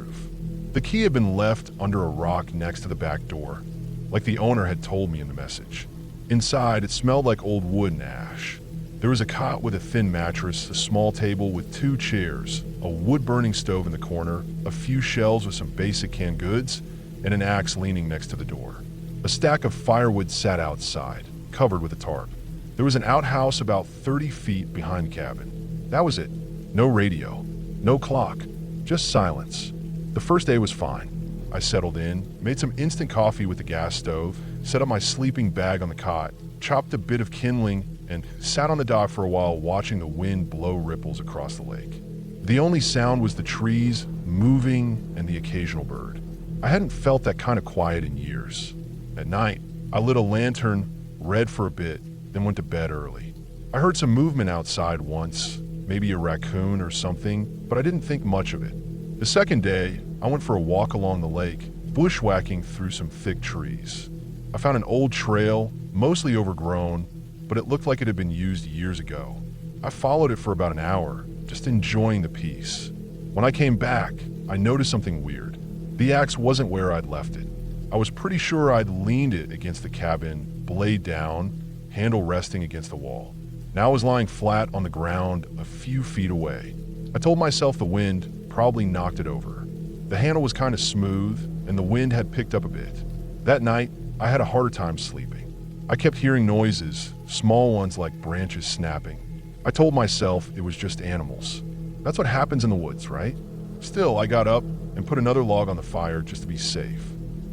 Speaker 1: The key had been left under a rock next to the back door, like the owner had told me in the message. Inside, it smelled like old wood and ash. There was a cot with a thin mattress, a small table with 2 chairs, a wood-burning stove in the corner, a few shelves with some basic canned goods, and an axe leaning next to the door. A stack of firewood sat outside, covered with a tarp. There was an outhouse about 30 feet behind the cabin. That was it. No radio, no clock, just silence. The first day was fine. I settled in, made some instant coffee with the gas stove, set up my sleeping bag on the cot, chopped a bit of kindling, and sat on the dock for a while watching the wind blow ripples across the lake. The only sound was the trees moving and the occasional bird. I hadn't felt that kind of quiet in years. At night, I lit a lantern, read for a bit, then went to bed early. I heard some movement outside once, maybe a raccoon or something, but I didn't think much of it. The second day, I went for a walk along the lake, bushwhacking through some thick trees. I found an old trail, mostly overgrown, but it looked like it had been used years ago. I followed it for about an hour, just enjoying the peace. When I came back, I noticed something weird. The axe wasn't where I'd left it. I was pretty sure I'd leaned it against the cabin, blade down, handle resting against the wall. Now I was lying flat on the ground a few feet away. I told myself the wind probably knocked it over. The handle was kind of smooth, and the wind had picked up a bit. That night, I had a harder time sleeping. I kept hearing noises, small ones like branches snapping. I told myself it was just animals. That's what happens in the woods, right? Still, I got up and put another log on the fire just to be safe.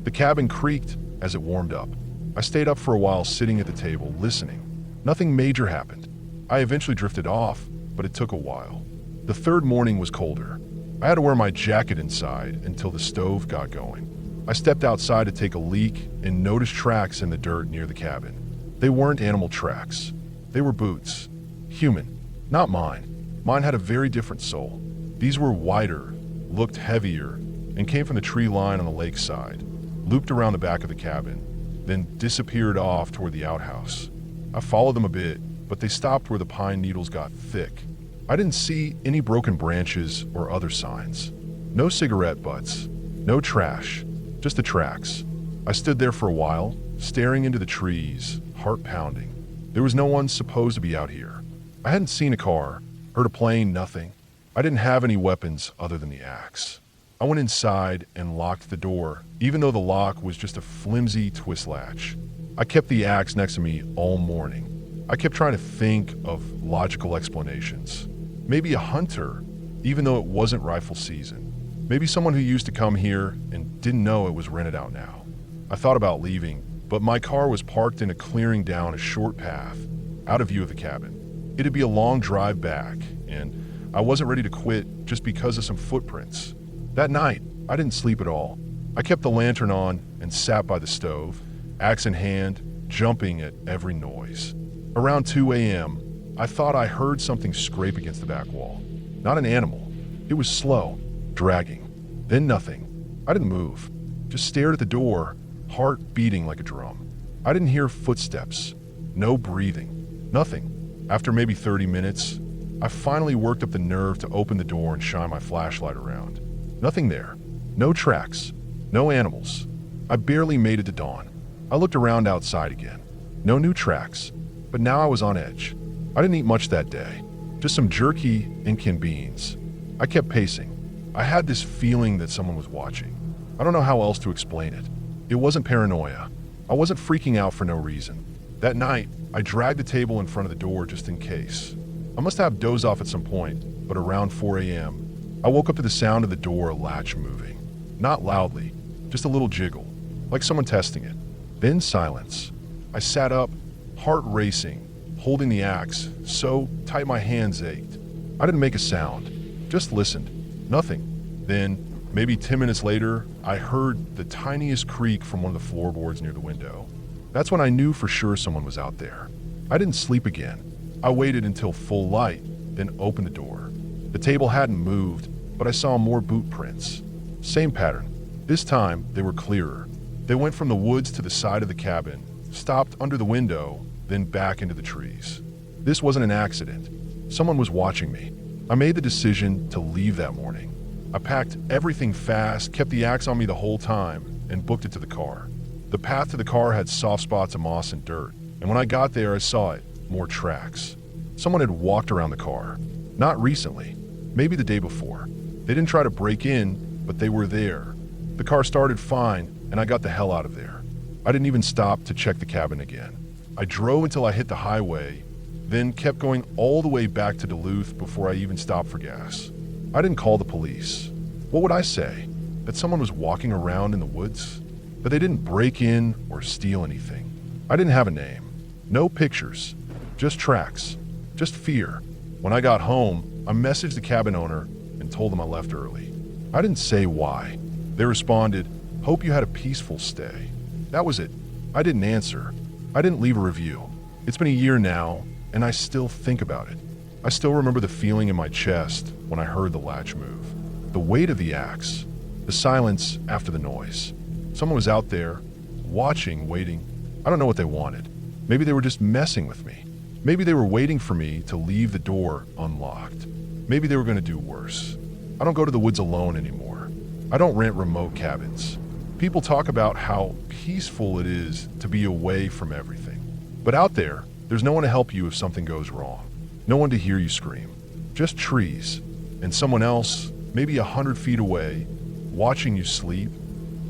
Speaker 1: The cabin creaked as it warmed up. I stayed up for a while sitting at the table, listening. Nothing major happened. I eventually drifted off, but it took a while. The third morning was colder. I had to wear my jacket inside until the stove got going. I stepped outside to take a leak and noticed tracks in the dirt near the cabin. They weren't animal tracks. They were boots. Human. Not mine. Mine had a very different sole. These were wider, looked heavier, and came from the tree line on the lakeside, looped around the back of the cabin, then disappeared off toward the outhouse. I followed them a bit, but they stopped where the pine needles got thick. I didn't see any broken branches or other signs. No cigarette butts, no trash, just the tracks. I stood there for a while, staring into the trees, heart pounding. There was no one supposed to be out here. I hadn't seen a car, heard a plane, nothing. I didn't have any weapons other than the axe. I went inside and locked the door, even though the lock was just a flimsy twist latch. I kept the axe next to me all morning. I kept trying to think of logical explanations. Maybe a hunter, even though it wasn't rifle season. Maybe someone who used to come here and didn't know it was rented out now. I thought about leaving, but my car was parked in a clearing down a short path, out of view of the cabin. It'd be a long drive back, and I wasn't ready to quit just because of some footprints. That night, I didn't sleep at all. I kept the lantern on and sat by the stove, axe in hand, jumping at every noise. Around 2 a.m., I thought I heard something scrape against the back wall. Not an animal. It was slow, dragging. Then nothing. I didn't move. Just stared at the door, heart beating like a drum. I didn't hear footsteps. No breathing. Nothing. After maybe 30 minutes, I finally worked up the nerve to open the door and shine my flashlight around. Nothing there. No tracks. No animals. I barely made it to dawn. I looked around outside again. No new tracks. But now I was on edge. I didn't eat much that day. Just some jerky and canned beans. I kept pacing. I had this feeling that someone was watching. I don't know how else to explain it. It wasn't paranoia. I wasn't freaking out for no reason. That night, I dragged the table in front of the door just in case. I must have dozed off at some point, but around 4 a.m., I woke up to the sound of the door latch moving. Not loudly, just a little jiggle, like someone testing it. Then silence. I sat up, heart racing, holding the axe so tight my hands ached. I didn't make a sound, just listened. Nothing. Then, maybe 10 minutes later, I heard the tiniest creak from one of the floorboards near the window. That's when I knew for sure someone was out there. I didn't sleep again. I waited until full light, then opened the door. The table hadn't moved, but I saw more boot prints. Same pattern. This time, they were clearer. They went from the woods to the side of the cabin, stopped under the window, then back into the trees. This wasn't an accident. Someone was watching me. I made the decision to leave that morning. I packed everything fast, kept the axe on me the whole time, and booked it to the car. The path to the car had soft spots of moss and dirt, and when I got there, I saw it. More tracks. Someone had walked around the car. Not recently. Maybe the day before. They didn't try to break in, but they were there. The car started fine, and I got the hell out of there. I didn't even stop to check the cabin again. I drove until I hit the highway, then kept going all the way back to Duluth before I even stopped for gas. I didn't call the police. What would I say? That someone was walking around in the woods? That they didn't break in or steal anything? I didn't have a name. No pictures. Just tracks. Just fear. When I got home, I messaged the cabin owner and told them I left early. I didn't say why. They responded, "Hope you had a peaceful stay." That was it. I didn't answer. I didn't leave a review. It's been a year now, and I still think about it. I still remember the feeling in my chest when I heard the latch move. The weight of the axe. The silence after the noise. Someone was out there, watching, waiting. I don't know what they wanted. Maybe they were just messing with me. Maybe they were waiting for me to leave the door unlocked. Maybe they were going to do worse. I don't go to the woods alone anymore. I don't rent remote cabins. People talk about how peaceful it is to be away from everything. But out there, there's no one to help you if something goes wrong. No one to hear you scream. Just trees. And someone else, maybe 100 feet away, watching you sleep,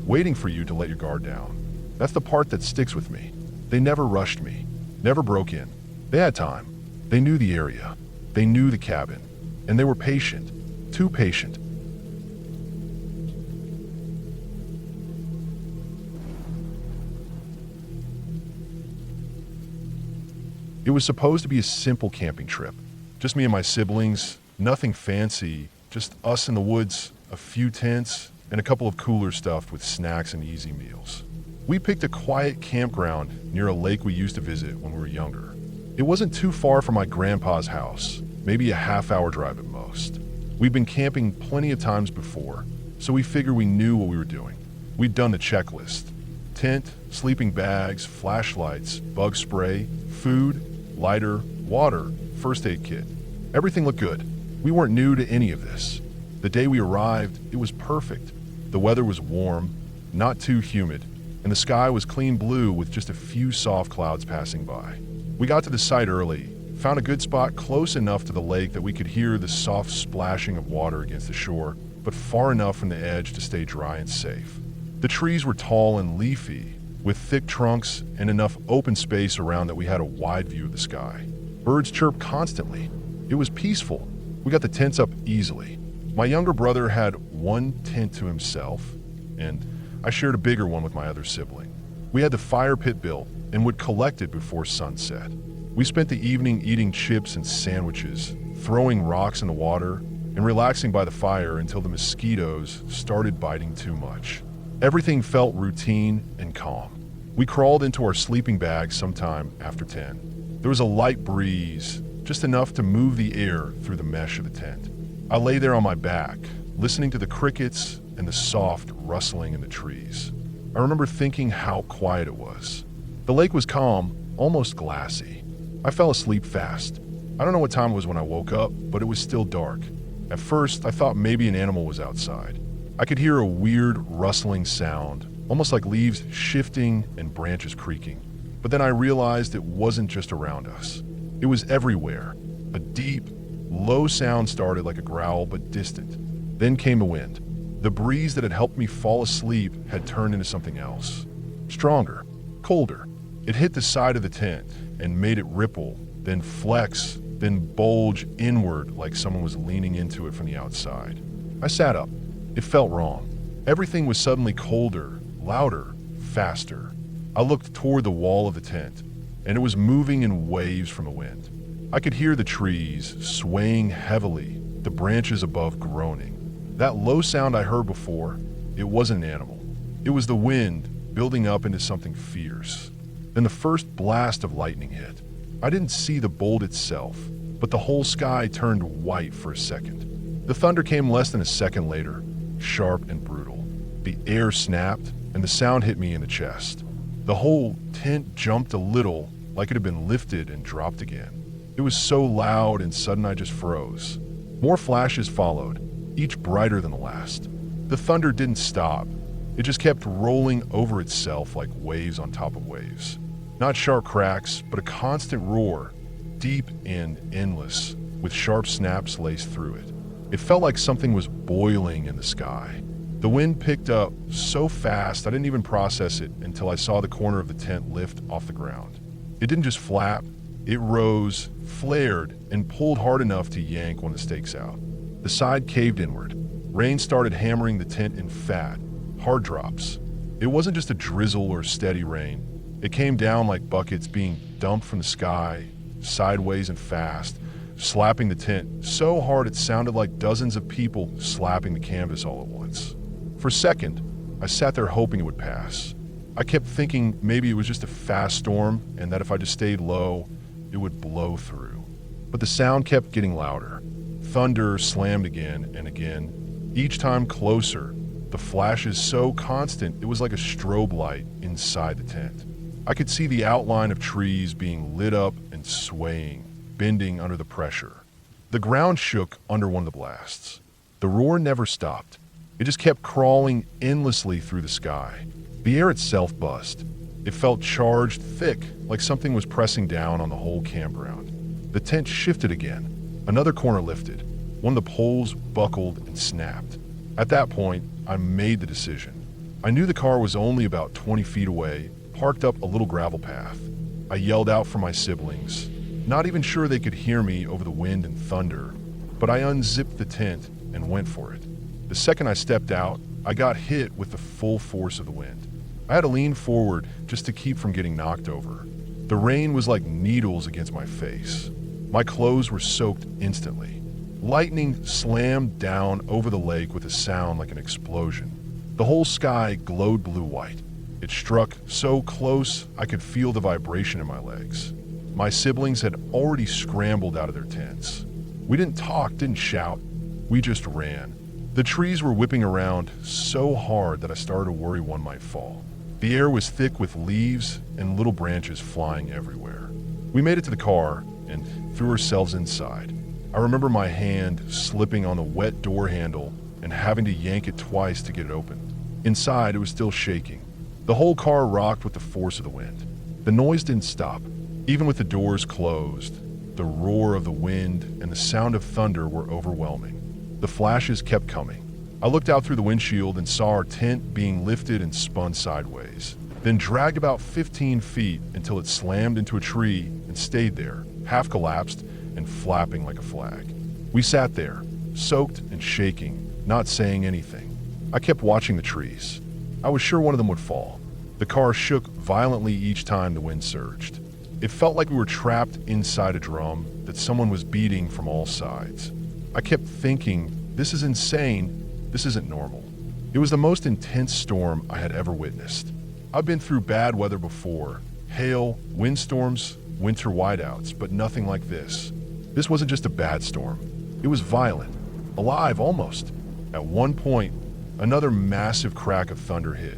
Speaker 1: waiting for you to let your guard down. That's the part that sticks with me. They never rushed me. Never broke in. They had time. They knew the area. They knew the cabin. And they were patient. Too patient. It was supposed to be a simple camping trip. Just me and my siblings, nothing fancy, just us in the woods, a few tents, and a couple of coolers stuffed with snacks and easy meals. We picked a quiet campground near a lake we used to visit when we were younger. It wasn't too far from my grandpa's house, maybe a half-hour drive at most. We'd been camping plenty of times before, so we figured we knew what we were doing. We'd done the checklist: tent, sleeping bags, flashlights, bug spray, food, lighter, water, first aid kit. Everything looked good. We weren't new to any of this. The day we arrived, it was perfect. The weather was warm, not too humid, and the sky was clean blue with just a few soft clouds passing by. We got to the site early, found a good spot close enough to the lake that we could hear the soft splashing of water against the shore, but far enough from the edge to stay dry and safe. The trees were tall and leafy, with thick trunks and enough open space around that we had a wide view of the sky. Birds chirped constantly. It was peaceful. We got the tents up easily. My younger brother had one tent to himself, and I shared a bigger one with my other sibling. We had the fire pit built and would collect it before sunset. We spent the evening eating chips and sandwiches, throwing rocks in the water, and relaxing by the fire until the mosquitoes started biting too much. Everything felt routine and calm. We crawled into our sleeping bags sometime after 10. There was a light breeze, just enough to move the air through the mesh of the tent. I lay there on my back, listening to the crickets and the soft rustling in the trees. I remember thinking how quiet it was. The lake was calm, almost glassy. I fell asleep fast. I don't know what time it was when I woke up, but it was still dark. At first, I thought maybe an animal was outside. I could hear a weird rustling sound, almost like leaves shifting and branches creaking. But then I realized it wasn't just around us. It was everywhere. A deep, low sound started like a growl, but distant. Then came the wind. The breeze that had helped me fall asleep had turned into something else. Stronger, colder. It hit the side of the tent and made it ripple, then flex, then bulge inward like someone was leaning into it from the outside. I sat up. It felt wrong. Everything was suddenly colder, louder, faster. I looked toward the wall of the tent, and it was moving in waves from the wind. I could hear the trees swaying heavily, the branches above groaning. That low sound I heard before, it wasn't an animal. It was the wind building up into something fierce. Then the first blast of lightning hit. I didn't see the bolt itself, but the whole sky turned white for a second. The thunder came less than a second later, sharp and brutal. The air snapped, and the sound hit me in the chest. The whole tent jumped a little, like it had been lifted and dropped again. It was so loud and sudden I just froze. More flashes followed, each brighter than the last. The thunder didn't stop. It just kept rolling over itself like waves on top of waves. Not sharp cracks, but a constant roar, deep and endless, with sharp snaps laced through it. It felt like something was boiling in the sky. The wind picked up so fast I didn't even process it until I saw the corner of the tent lift off the ground. It didn't just flap, it rose, flared, and pulled hard enough to yank one of the stakes out. The side caved inward. Rain started hammering the tent in fat, hard drops. It wasn't just a drizzle or steady rain. It came down like buckets being dumped from the sky, sideways and fast, slapping the tent so hard it sounded like dozens of people slapping the canvas all at once. For a second, I sat there hoping it would pass. I kept thinking maybe it was just a fast storm and that if I just stayed low, it would blow through. But the sound kept getting louder. Thunder slammed again and again, each time closer. The flashes so constant it was like a strobe light inside the tent. I could see the outline of trees being lit up and swaying, bending under the pressure. The ground shook under one of the blasts. The roar never stopped. It just kept crawling endlessly through the sky. The air itself buzzed. It felt charged thick, like something was pressing down on the whole campground. The tent shifted again. Another corner lifted. One of the poles buckled and snapped. At that point, I made the decision. I knew the car was only about 20 feet away, parked up a little gravel path. I yelled out for my siblings, not even sure they could hear me over the wind and thunder, but I unzipped the tent and went for it. The second I stepped out, I got hit with the full force of the wind. I had to lean forward just to keep from getting knocked over. The rain was like needles against my face. My clothes were soaked instantly. Lightning slammed down over the lake with a sound like an explosion. The whole sky glowed blue-white. It struck so close I could feel the vibration in my legs. My siblings had already scrambled out of their tents. We didn't talk, didn't shout. We just ran. The trees were whipping around so hard that I started to worry one might fall. The air was thick with leaves and little branches flying everywhere. We made it to the car and threw ourselves inside. I remember my hand slipping on the wet door handle and having to yank it twice to get it open. Inside, it was still shaking. The whole car rocked with the force of the wind. The noise didn't stop. Even with the doors closed, the roar of the wind and the sound of thunder were overwhelming. The flashes kept coming. I looked out through the windshield and saw our tent being lifted and spun sideways, then dragged about 15 feet until it slammed into a tree and stayed there, half collapsed and flapping like a flag. We sat there, soaked and shaking, not saying anything. I kept watching the trees. I was sure one of them would fall. The car shook violently each time the wind surged. It felt like we were trapped inside a drum that someone was beating from all sides. I kept thinking, this is insane. This isn't normal. It was the most intense storm I had ever witnessed. I've been through bad weather before, hail, windstorms, winter whiteouts, but nothing like this. This wasn't just a bad storm. It was violent, alive almost. At one point, another massive crack of thunder hit,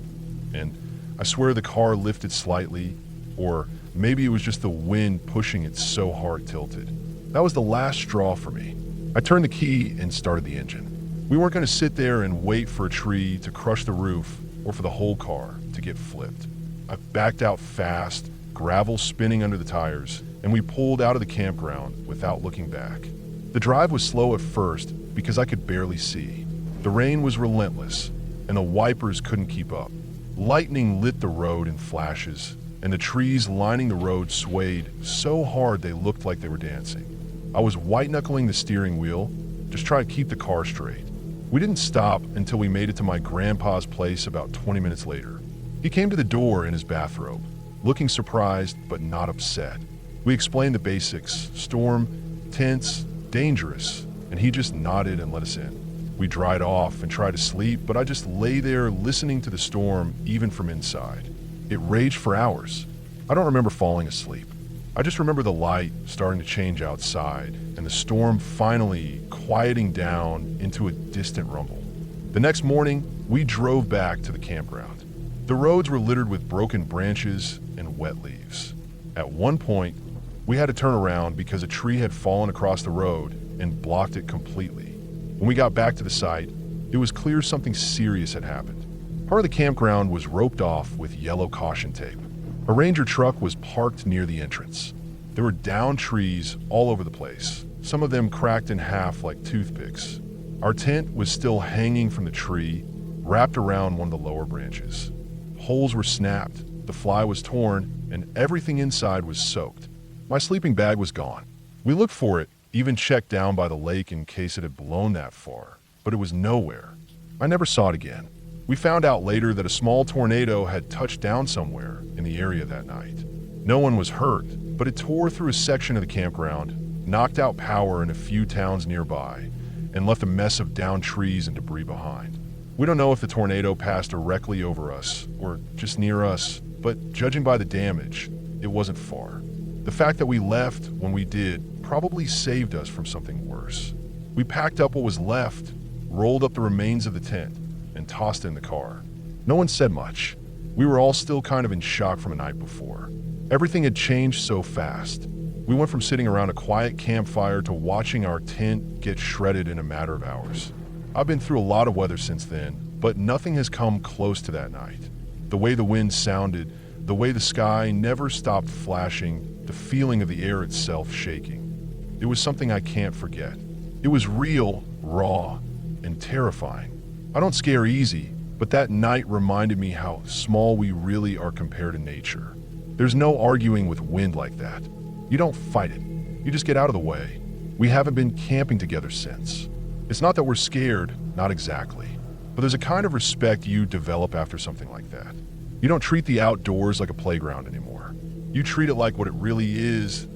Speaker 1: and I swear the car lifted slightly, or maybe it was just the wind pushing it so hard it tilted. That was the last straw for me. I turned the key and started the engine. We weren't going to sit there and wait for a tree to crush the roof or for the whole car to get flipped. I backed out fast, gravel spinning under the tires, and we pulled out of the campground without looking back. The drive was slow at first because I could barely see. The rain was relentless, and the wipers couldn't keep up. Lightning lit the road in flashes, and the trees lining the road swayed so hard they looked like they were dancing. I was white-knuckling the steering wheel, just trying to keep the car straight. We didn't stop until we made it to my grandpa's place about 20 minutes later. He came to the door in his bathrobe, looking surprised but not upset. We explained the basics: storm, tense, dangerous, and he just nodded and let us in. We dried off and tried to sleep, but I just lay there listening to the storm even from inside. It raged for hours. I don't remember falling asleep. I just remember the light starting to change outside and the storm finally quieting down into a distant rumble. The next morning, we drove back to the campground. The roads were littered with broken branches and wet leaves. At one point, we had to turn around because a tree had fallen across the road and blocked it completely. When we got back to the site, it was clear something serious had happened. Part of the campground was roped off with yellow caution tape. A ranger truck was parked near the entrance. There were downed trees all over the place, some of them cracked in half like toothpicks. Our tent was still hanging from the tree, wrapped around one of the lower branches. Holes were snapped, the fly was torn, and everything inside was soaked. My sleeping bag was gone. We looked for it, even checked down by the lake in case it had blown that far, but it was nowhere. I never saw it again. We found out later that a small tornado had touched down somewhere in the area that night. No one was hurt, but it tore through a section of the campground, knocked out power in a few towns nearby, and left a mess of downed trees and debris behind. We don't know if the tornado passed directly over us or just near us, but judging by the damage, it wasn't far. The fact that we left when we did probably saved us from something worse. We packed up what was left, rolled up the remains of the tent, and tossed it in the car. No one said much. We were all still kind of in shock from the night before. Everything had changed so fast. We went from sitting around a quiet campfire to watching our tent get shredded in a matter of hours. I've been through a lot of weather since then, but nothing has come close to that night. The way the wind sounded, the way the sky never stopped flashing, the feeling of the air itself shaking. It was something I can't forget. It was real, raw, and terrifying. I don't scare easy, but that night reminded me how small we really are compared to nature. There's no arguing with wind like that. You don't fight it. You just get out of the way. We haven't been camping together since. It's not that we're scared, not exactly, but there's a kind of respect you develop after something like that. You don't treat the outdoors like a playground anymore. You treat it like what it really is.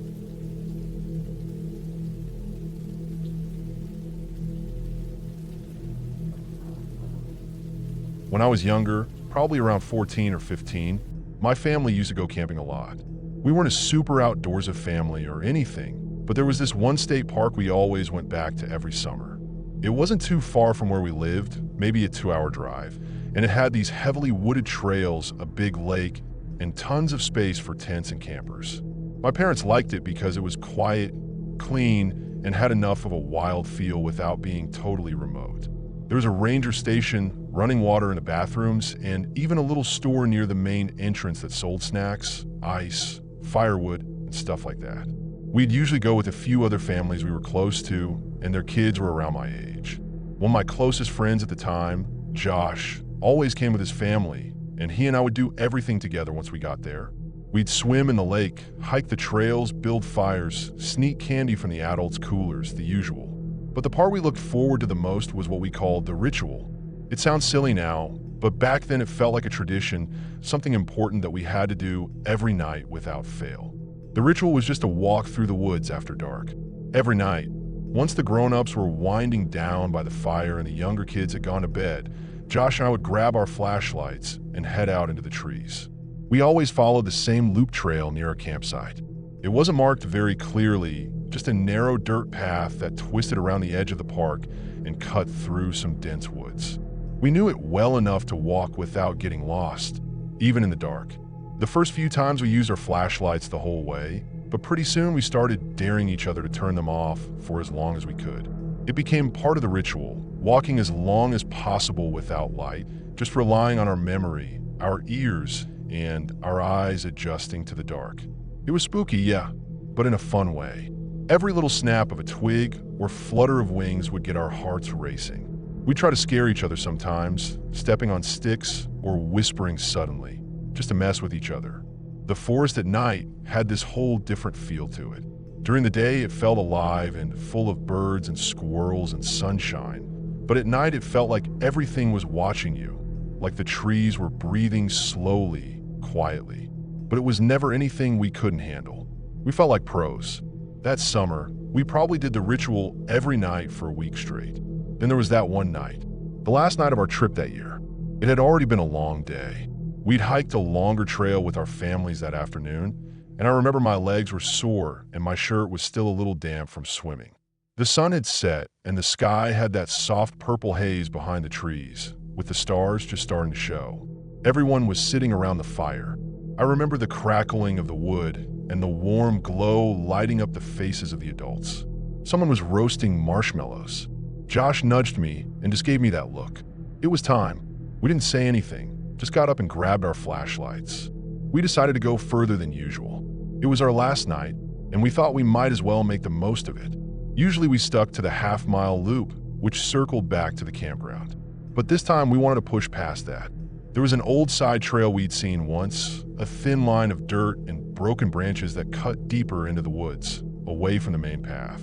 Speaker 1: When I was younger, probably around 14 or 15, my family used to go camping a lot. We weren't a super outdoorsy family or anything, but there was this one state park we always went back to every summer. It wasn't too far from where we lived, maybe a 2-hour drive, and it had these heavily wooded trails, a big lake, and tons of space for tents and campers. My parents liked it because it was quiet, clean, and had enough of a wild feel without being totally remote. There was a ranger station, running water in the bathrooms, and even a little store near the main entrance that sold snacks, ice, firewood, and stuff like that. We'd usually go with a few other families we were close to, and their kids were around my age. One of my closest friends at the time, Josh, always came with his family, and he and I would do everything together once we got there. We'd swim in the lake, hike the trails, build fires, sneak candy from the adults' coolers, the usual. But the part we looked forward to the most was what we called the ritual. It sounds silly now, but back then it felt like a tradition, something important that we had to do every night without fail. The ritual was just a walk through the woods after dark. Every night, once the grown-ups were winding down by the fire and the younger kids had gone to bed, Josh and I would grab our flashlights and head out into the trees. We always followed the same loop trail near our campsite. It wasn't marked very clearly, just a narrow dirt path that twisted around the edge of the park and cut through some dense woods. We knew it well enough to walk without getting lost, even in the dark. The first few times we used our flashlights the whole way, but pretty soon we started daring each other to turn them off for as long as we could. It became part of the ritual, walking as long as possible without light, just relying on our memory, our ears, and our eyes adjusting to the dark. It was spooky, yeah, but in a fun way. Every little snap of a twig or flutter of wings would get our hearts racing. We'd try to scare each other sometimes, stepping on sticks or whispering suddenly, just to mess with each other. The forest at night had this whole different feel to it. During the day, it felt alive and full of birds and squirrels and sunshine. But at night, it felt like everything was watching you, like the trees were breathing slowly, quietly. But it was never anything we couldn't handle. We felt like pros. That summer, we probably did the ritual every night for a week straight. Then there was that one night, the last night of our trip that year. It had already been a long day. We'd hiked a longer trail with our families that afternoon, and I remember my legs were sore and my shirt was still a little damp from swimming. The sun had set, and the sky had that soft purple haze behind the trees, with the stars just starting to show. Everyone was sitting around the fire. I remember the crackling of the wood and the warm glow lighting up the faces of the adults. Someone was roasting marshmallows. Josh nudged me and just gave me that look. It was time. We didn't say anything, just got up and grabbed our flashlights. We decided to go further than usual. It was our last night, and we thought we might as well make the most of it. Usually we stuck to the half-mile loop, which circled back to the campground. But this time we wanted to push past that. There was an old side trail we'd seen once, a thin line of dirt and broken branches that cut deeper into the woods, away from the main path.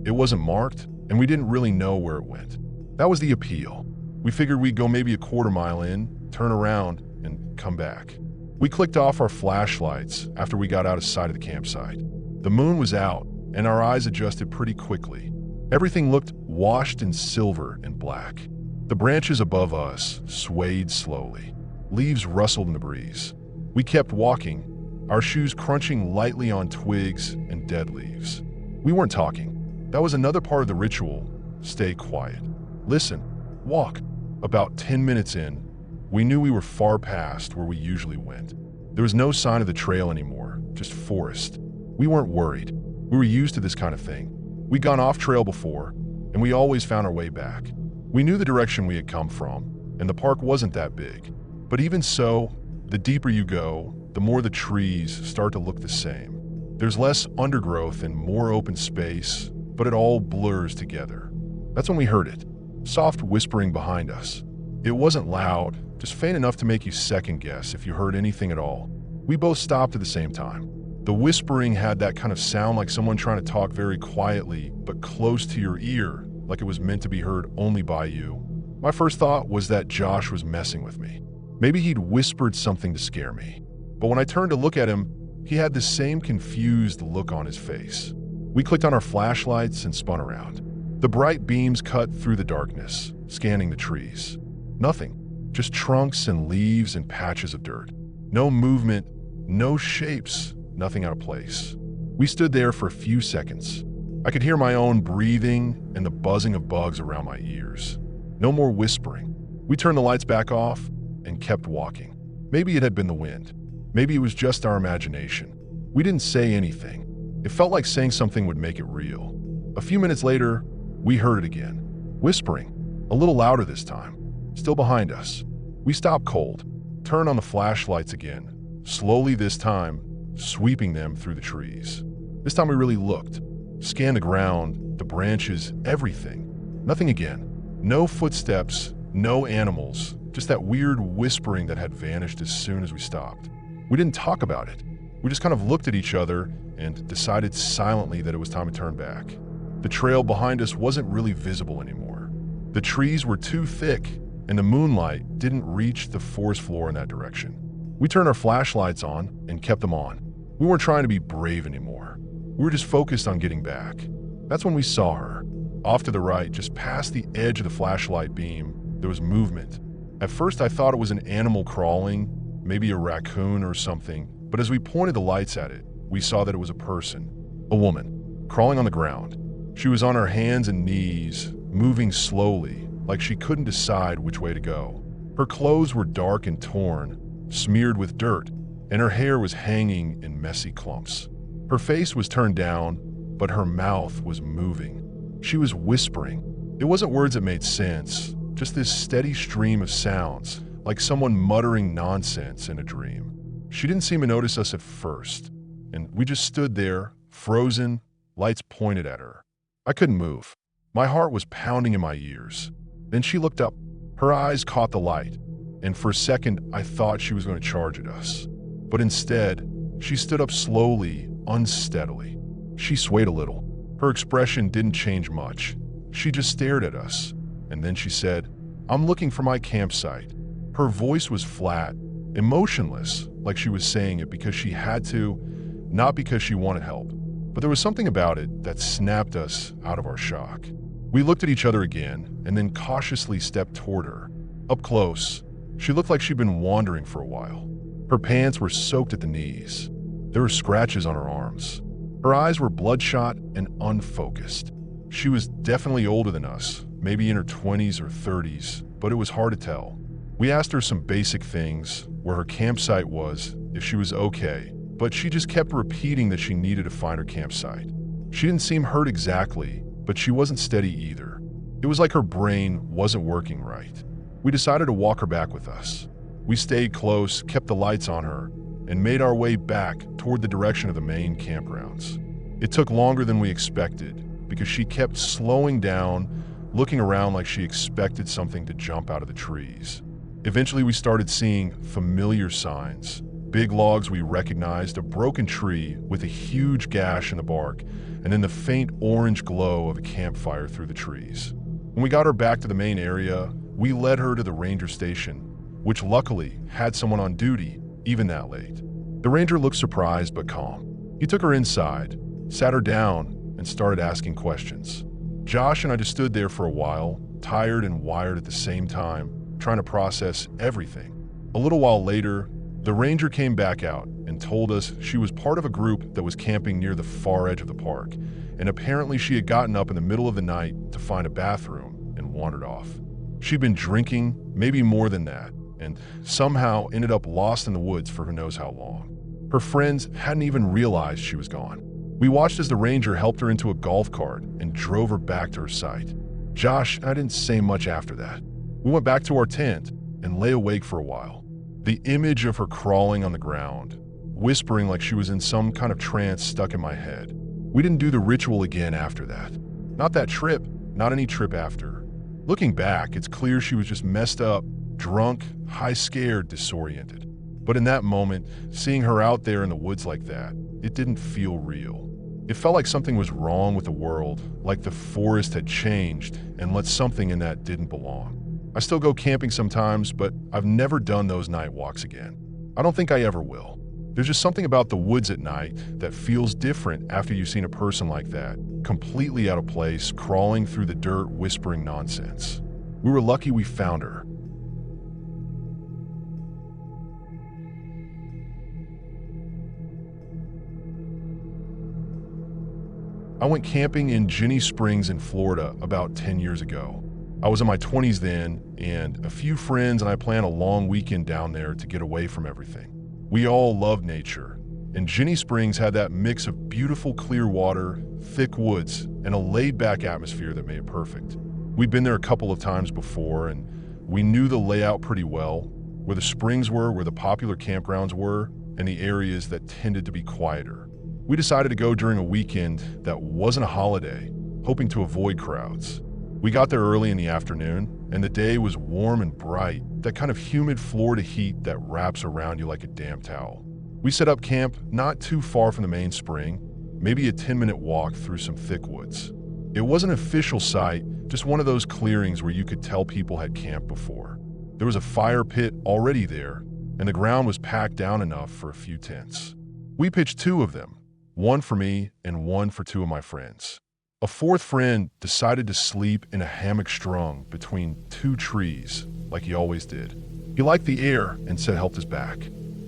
Speaker 1: It wasn't marked, and we didn't really know where it went. That was the appeal. We figured we'd go maybe a quarter mile in, turn around, and come back. We clicked off our flashlights after we got out of sight of the campsite. The moon was out, and our eyes adjusted pretty quickly. Everything looked washed in silver and black. The branches above us swayed slowly. Leaves rustled in the breeze. We kept walking, our shoes crunching lightly on twigs and dead leaves. We weren't talking. That was another part of the ritual. Stay quiet. Listen. Walk. About 10 minutes in, we knew we were far past where we usually went. There was no sign of the trail anymore, just forest. We weren't worried. We were used to this kind of thing. We'd gone off trail before, and we always found our way back. We knew the direction we had come from, and the park wasn't that big. But even so, the deeper you go, the more the trees start to look the same. There's less undergrowth and more open space, but it all blurs together. That's when we heard it. Soft whispering behind us. It wasn't loud, just faint enough to make you second guess if you heard anything at all. We both stopped at the same time. The whispering had that kind of sound like someone trying to talk very quietly, but close to your ear, like it was meant to be heard only by you. My first thought was that Josh was messing with me. Maybe he'd whispered something to scare me. But when I turned to look at him, he had the same confused look on his face. We clicked on our flashlights and spun around. The bright beams cut through the darkness, scanning the trees. Nothing, just trunks and leaves and patches of dirt. No movement, no shapes, nothing out of place. We stood there for a few seconds. I could hear my own breathing and the buzzing of bugs around my ears. No more whispering. We turned the lights back off and kept walking. Maybe it had been the wind. Maybe it was just our imagination. We didn't say anything. It felt like saying something would make it real. A few minutes later, we heard it again. Whispering. A little louder this time. Still behind us. We stopped cold, turned on the flashlights again, slowly this time, sweeping them through the trees. This time we really looked. Scanned the ground, the branches, everything. Nothing again. No footsteps, no animals, just that weird whispering that had vanished as soon as we stopped. We didn't talk about it. We just kind of looked at each other and decided silently that it was time to turn back. The trail behind us wasn't really visible anymore. The trees were too thick, and the moonlight didn't reach the forest floor in that direction. We turned our flashlights on and kept them on. We weren't trying to be brave anymore. We were just focused on getting back. That's when we saw her. Off to the right, just past the edge of the flashlight beam, there was movement. At first I thought it was an animal crawling, maybe a raccoon or something, but as we pointed the lights at it, we saw that it was a person, a woman, crawling on the ground. She was on her hands and knees, moving slowly, like she couldn't decide which way to go. Her clothes were dark and torn, smeared with dirt, and her hair was hanging in messy clumps. Her face was turned down, but her mouth was moving. She was whispering. It wasn't words that made sense, just this steady stream of sounds, like someone muttering nonsense in a dream. She didn't seem to notice us at first, and we just stood there, frozen, lights pointed at her. I couldn't move. My heart was pounding in my ears. Then she looked up. Her eyes caught the light, and for a second I thought she was going to charge at us. But instead, she stood up slowly, unsteadily. She swayed a little. Her expression didn't change much. She just stared at us, and then she said, "I'm looking for my campsite." Her voice was flat, emotionless, like she was saying it because she had to, not because she wanted help. But there was something about it that snapped us out of our shock. We looked at each other again, and then cautiously stepped toward her. Up close, she looked like she'd been wandering for a while. Her pants were soaked at the knees. There were scratches on her arms. Her eyes were bloodshot and unfocused. She was definitely older than us, maybe in her 20s or 30s, but it was hard to tell. We asked her some basic things, where her campsite was, if she was okay, but she just kept repeating that she needed to find her campsite. She didn't seem hurt exactly, but she wasn't steady either. It was like her brain wasn't working right. We decided to walk her back with us. We stayed close, kept the lights on her, and made our way back toward the direction of the main campgrounds. It took longer than we expected because she kept slowing down, looking around like she expected something to jump out of the trees. Eventually we started seeing familiar signs. Big logs we recognized, a broken tree with a huge gash in the bark, and then the faint orange glow of a campfire through the trees. When we got her back to the main area, we led her to the ranger station, which luckily had someone on duty, even that late. The ranger looked surprised but calm. He took her inside, sat her down, and started asking questions. Josh and I just stood there for a while, tired and wired at the same time, trying to process everything. A little while later, the ranger came back out and told us she was part of a group that was camping near the far edge of the park, and apparently she had gotten up in the middle of the night to find a bathroom and wandered off. She'd been drinking, maybe more than that, and somehow ended up lost in the woods for who knows how long. Her friends hadn't even realized she was gone. We watched as the ranger helped her into a golf cart and drove her back to her site. Josh and I didn't say much after that. We went back to our tent and lay awake for a while. The image of her crawling on the ground, whispering like she was in some kind of trance stuck in my head. We didn't do the ritual again after that. Not that trip, not any trip after. Looking back, it's clear she was just messed up, drunk, high-scared, disoriented. But in that moment, seeing her out there in the woods like that, it didn't feel real. It felt like something was wrong with the world, like the forest had changed and let something in that didn't belong. I still go camping sometimes, but I've never done those night walks again. I don't think I ever will. There's just something about the woods at night that feels different after you've seen a person like that, completely out of place, crawling through the dirt, whispering nonsense. We were lucky we found her. I went camping in Ginny Springs in Florida about 10 years ago. I was in my 20s then, and a few friends and I planned a long weekend down there to get away from everything. We all love nature, and Ginny Springs had that mix of beautiful clear water, thick woods, and a laid-back atmosphere that made it perfect. We'd been there a couple of times before, and we knew the layout pretty well, where the springs were, where the popular campgrounds were, and the areas that tended to be quieter. We decided to go during a weekend that wasn't a holiday, hoping to avoid crowds. We got there early in the afternoon, and the day was warm and bright, that kind of humid Florida heat that wraps around you like a damp towel. We set up camp not too far from the main spring, maybe a 10-minute walk through some thick woods. It wasn't an official site, just one of those clearings where you could tell people had camped before. There was a fire pit already there, and the ground was packed down enough for a few tents. We pitched 2 of them, one for me and one for 2 of my friends. A 4th friend decided to sleep in a hammock strung between 2 trees, like he always did. He liked the air and said it helped his back.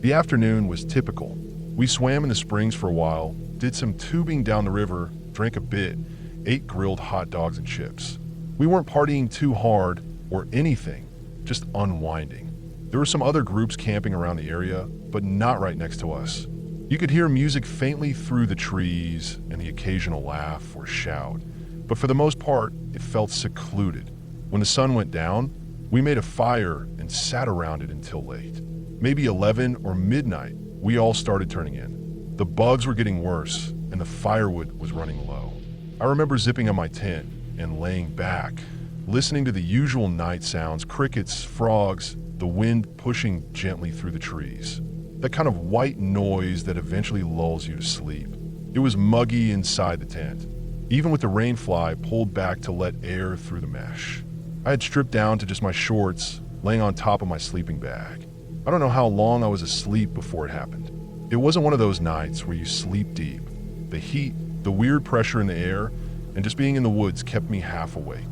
Speaker 1: The afternoon was typical. We swam in the springs for a while, did some tubing down the river, drank a bit, ate grilled hot dogs and chips. We weren't partying too hard or anything, just unwinding. There were some other groups camping around the area, but not right next to us. You could hear music faintly through the trees and the occasional laugh or shout, but for the most part, it felt secluded. When the sun went down, we made a fire and sat around it until late. Maybe 11 or midnight, we all started turning in. The bugs were getting worse, and the firewood was running low. I remember zipping on my tent and laying back, listening to the usual night sounds, crickets, frogs, the wind pushing gently through the trees. That kind of white noise that eventually lulls you to sleep. It was muggy inside the tent, even with the rainfly pulled back to let air through the mesh. I had stripped down to just my shorts, laying on top of my sleeping bag. I don't know how long I was asleep before it happened. It wasn't one of those nights where you sleep deep. The heat, the weird pressure in the air, and just being in the woods kept me half awake.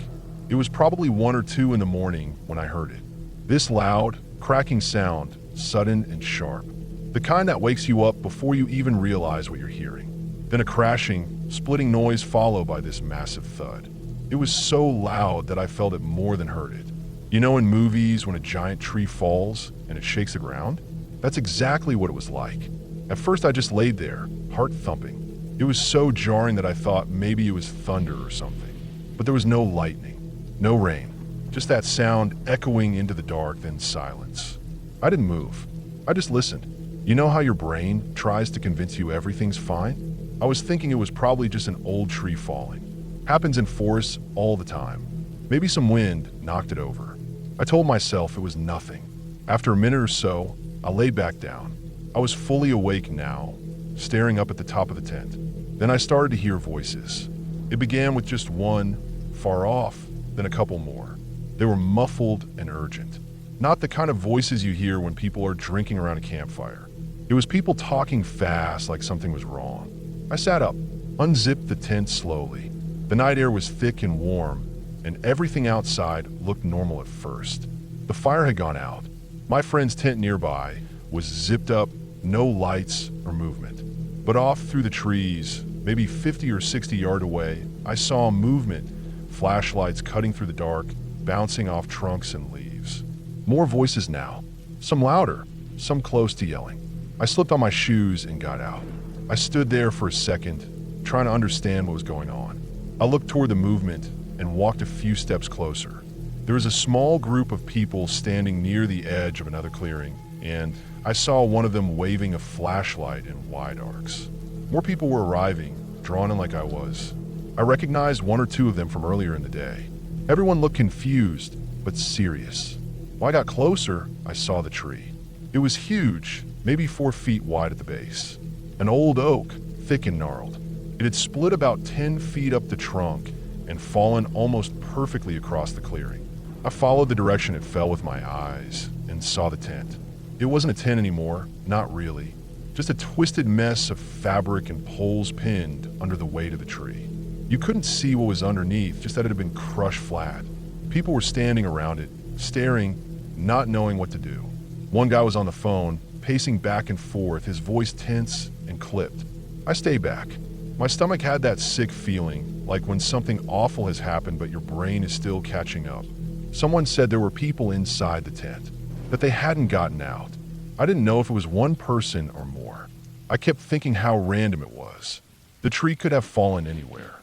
Speaker 1: It was probably 1 or 2 in the morning when I heard it. This loud, cracking sound, sudden and sharp. The kind that wakes you up before you even realize what you're hearing. Then a crashing, splitting noise followed by this massive thud. It was so loud that I felt it more than heard it. You know in movies when a giant tree falls and it shakes the ground? That's exactly what it was like. At first I just laid there, heart thumping. It was so jarring that I thought maybe it was thunder or something. But there was no lightning, no rain, just that sound echoing into the dark, then silence. I didn't move. I just listened. You know how your brain tries to convince you everything's fine? I was thinking it was probably just an old tree falling. Happens in forests all the time. Maybe some wind knocked it over. I told myself it was nothing. After a minute or so, I laid back down. I was fully awake now, staring up at the top of the tent. Then I started to hear voices. It began with just one, far off, then a couple more. They were muffled and urgent. Not the kind of voices you hear when people are drinking around a campfire. It was people talking fast like something was wrong. I sat up, unzipped the tent slowly. The night air was thick and warm, and everything outside looked normal at first. The fire had gone out. My friend's tent nearby was zipped up, no lights or movement. But off through the trees, maybe 50 or 60 yards away, I saw movement, flashlights cutting through the dark, bouncing off trunks and leaves. More voices now, some louder, some close to yelling. I slipped on my shoes and got out. I stood there for a second, trying to understand what was going on. I looked toward the movement and walked a few steps closer. There was a small group of people standing near the edge of another clearing, and I saw one of them waving a flashlight in wide arcs. More people were arriving, drawn in like I was. I recognized 1 or 2 of them from earlier in the day. Everyone looked confused, but serious. When I got closer, I saw the tree. It was huge, maybe 4 feet wide at the base. An old oak, thick and gnarled. It had split about 10 feet up the trunk and fallen almost perfectly across the clearing. I followed the direction it fell with my eyes and saw the tent. It wasn't a tent anymore, not really. Just a twisted mess of fabric and poles pinned under the weight of the tree. You couldn't see what was underneath, just that it had been crushed flat. People were standing around it, staring, not knowing what to do. One guy was on the phone, pacing back and forth, his voice tense and clipped. I stayed back. My stomach had that sick feeling, like when something awful has happened but your brain is still catching up. Someone said there were people inside the tent, that they hadn't gotten out. I didn't know if it was one person or more. I kept thinking how random it was. The tree could have fallen anywhere.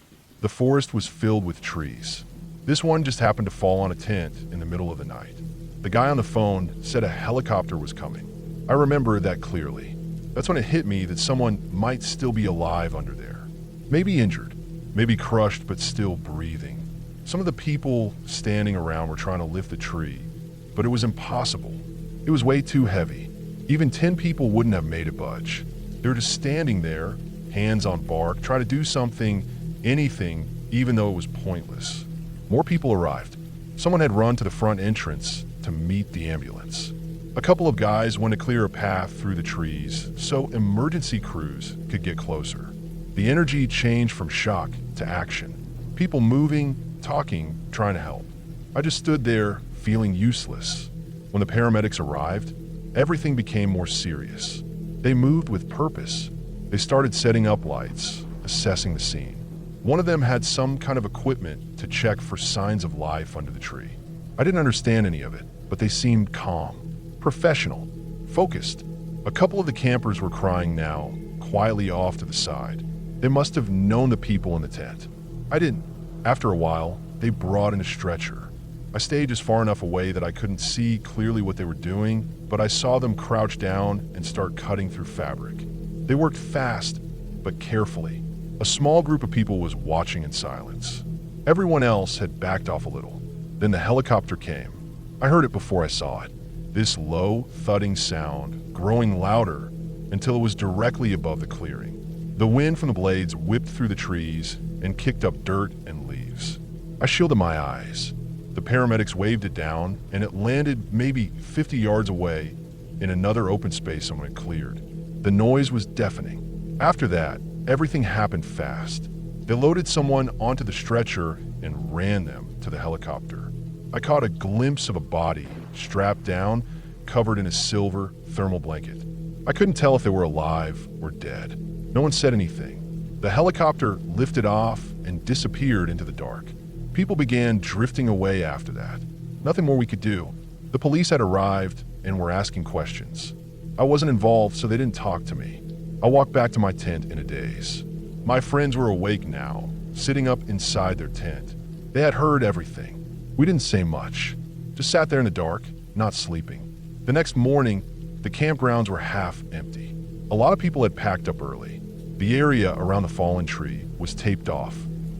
Speaker 1: The forest was filled with trees. This one just happened to fall on a tent in the middle of the night. The guy on the phone said a helicopter was coming. I remember that clearly. That's when it hit me that someone might still be alive under there. Maybe injured, maybe crushed but still breathing. Some of the people standing around were trying to lift the tree, but it was impossible. It was way too heavy. Even 10 people wouldn't have made it budge. They were just standing there, hands on bark, trying to do something, anything, even though it was pointless. More people arrived. Someone had run to the front entrance to meet the ambulance. A couple of guys went to clear a path through the trees so emergency crews could get closer. The energy changed from shock to action. People moving, talking, trying to help. I just stood there feeling useless. When the paramedics arrived, everything became more serious. They moved with purpose. They started setting up lights, assessing the scene. One of them had some kind of equipment to check for signs of life under the tree. I didn't understand any of it, but they seemed calm, professional, focused. A couple of the campers were crying now, quietly off to the side. They must have known the people in the tent. I didn't. After a while, they brought in a stretcher. I stayed just far enough away that I couldn't see clearly what they were doing, but I saw them crouch down and start cutting through fabric. They worked fast, but carefully. A small group of people was watching in silence. Everyone else had backed off a little. Then the helicopter came. I heard it before I saw it. This low, thudding sound, growing louder until it was directly above the clearing. The wind from the blades whipped through the trees and kicked up dirt and leaves. I shielded my eyes. The paramedics waved it down, and it landed maybe 50 yards away in another open space someone had cleared. The noise was deafening. After that, everything happened fast. They loaded someone onto the stretcher and ran them to the helicopter. I caught a glimpse of a body, strapped down, covered in a silver thermal blanket. I couldn't tell if they were alive or dead. No one said anything. The helicopter lifted off and disappeared into the dark. People began drifting away after that. Nothing more we could do. The police had arrived and were asking questions. I wasn't involved, so they didn't talk to me. I walked back to my tent in a daze. My friends were awake now, sitting up inside their tent. They had heard everything. We didn't say much. Just sat there in the dark, not sleeping. The next morning, the campgrounds were half empty. A lot of people had packed up early. The area around the fallen tree was taped off.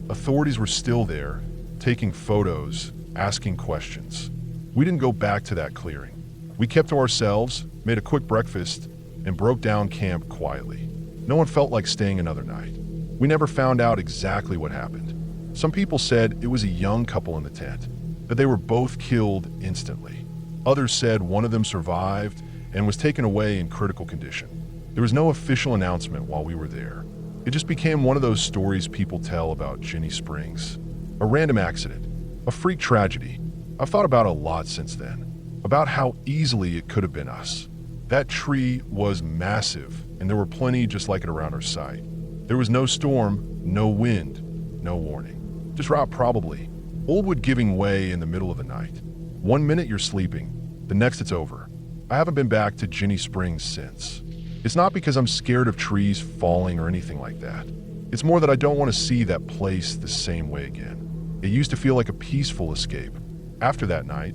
Speaker 1: Authorities were still there, taking photos, asking questions. We didn't go back to that clearing. We kept to ourselves, made a quick breakfast, and broke down camp quietly. No one felt like staying another night. We never found out exactly what happened. Some people said it was a young couple in the tent, that they were both killed instantly. Others said one of them survived and was taken away in critical condition. There was no official announcement while we were there. It just became one of those stories people tell about Ginny Springs. A random accident, a freak tragedy. I've thought about it a lot since then, about how easily it could have been us. That tree was massive, and there were plenty just like it around our site. There was no storm, no wind, no warning. Just route probably. Old wood giving way in the middle of the night. 1 minute you're sleeping, the next it's over. I haven't been back to Ginny Springs since. It's not because I'm scared of trees falling or anything like that. It's more that I don't want to see that place the same way again. It used to feel like a peaceful escape. After that night,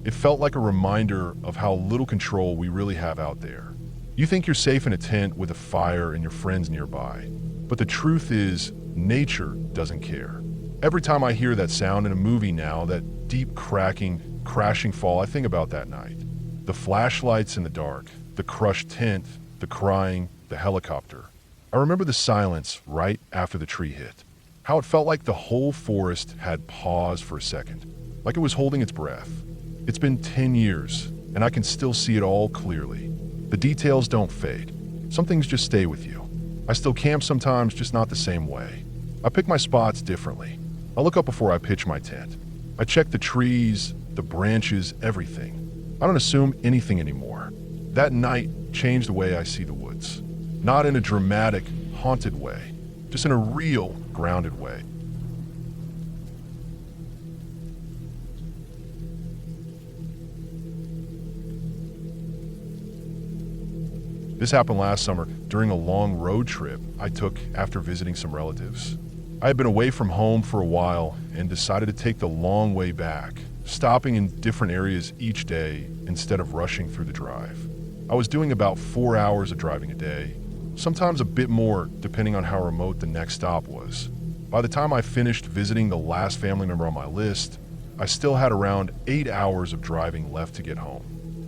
Speaker 1: it felt like a reminder of how little control we really have out there. You think you're safe in a tent with a fire and your friends nearby, but the truth is, nature doesn't care. Every time I hear that sound in a movie now, that deep cracking, crashing fall, I think about that night. The flashlights in the dark, the crushed tent, the crying, the helicopter. I remember the silence right after the tree hit. How it felt like the whole forest had paused for a second, like it was holding its breath. It's been 10 years, and I can still see it all clearly. The details don't fade. Some things just stay with you. I still camp sometimes, just not the same way. I pick my spots differently. I look up before I pitch my tent. I check the trees, the branches, everything. I don't assume anything anymore. That night changed the way I see the woods. Not in a dramatic, haunted way, just in a real, grounded way. This happened last summer during a long road trip I took after visiting some relatives. I had been away from home for a while and decided to take the long way back, stopping in different areas each day instead of rushing through the drive. I was doing about 4 hours of driving a day, sometimes a bit more depending on how remote the next stop was. By the time I finished visiting the last family member on my list, I still had around 8 hours of driving left to get home.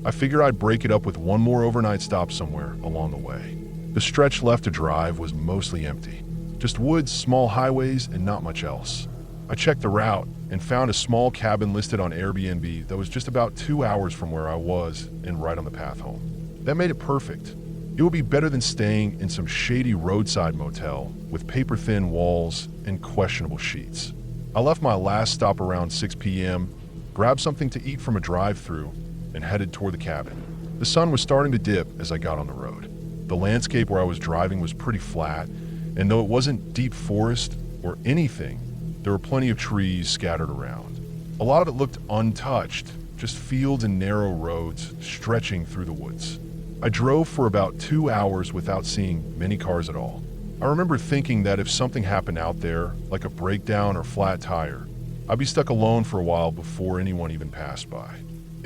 Speaker 1: I figured I'd break it up with one more overnight stop somewhere along the way. The stretch left to drive was mostly empty. Just woods, small highways, and not much else. I checked the route and found a small cabin listed on Airbnb that was just about 2 hours from where I was and right on the path home. That made it perfect. It would be better than staying in some shady roadside motel with paper-thin walls and questionable sheets. I left my last stop around 6 p.m., grabbed something to eat from a drive-thru, and headed toward the cabin. The sun was starting to dip as I got on the road. The landscape where I was driving was pretty flat, and though it wasn't deep forest or anything, there were plenty of trees scattered around. A lot of it looked untouched, just fields and narrow roads stretching through the woods. I drove for about 2 hours without seeing many cars at all. I remember thinking that if something happened out there, like a breakdown or flat tire, I'd be stuck alone for a while before anyone even passed by.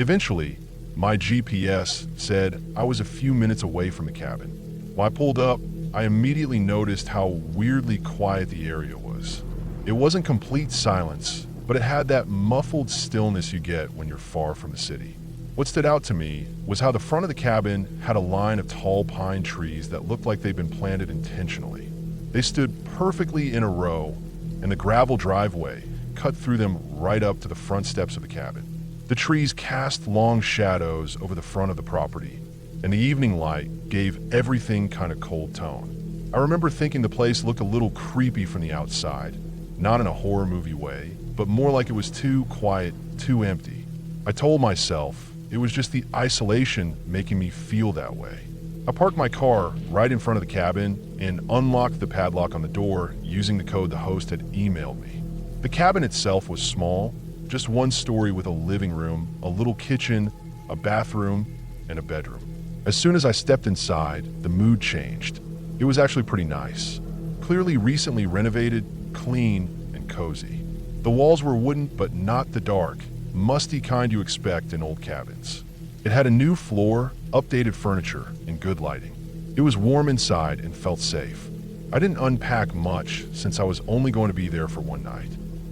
Speaker 1: Eventually, my GPS said I was a few minutes away from the cabin. When I pulled up, I immediately noticed how weirdly quiet the area was. It wasn't complete silence, but it had that muffled stillness you get when you're far from the city. What stood out to me was how the front of the cabin had a line of tall pine trees that looked like they'd been planted intentionally. They stood perfectly in a row, and the gravel driveway cut through them right up to the front steps of the cabin. The trees cast long shadows over the front of the property, and the evening light gave everything kind of cold tone. I remember thinking the place looked a little creepy from the outside, not in a horror movie way, but more like it was too quiet, too empty. I told myself it was just the isolation making me feel that way. I parked my car right in front of the cabin and unlocked the padlock on the door using the code the host had emailed me. The cabin itself was small, just one story with a living room, a little kitchen, a bathroom, and a bedroom. As soon as I stepped inside, the mood changed. It was actually pretty nice. Clearly recently renovated, clean, and cozy. The walls were wooden, but not the dark, musty kind you expect in old cabins. It had a new floor, updated furniture, and good lighting. It was warm inside and felt safe. I didn't unpack much since I was only going to be there for one night.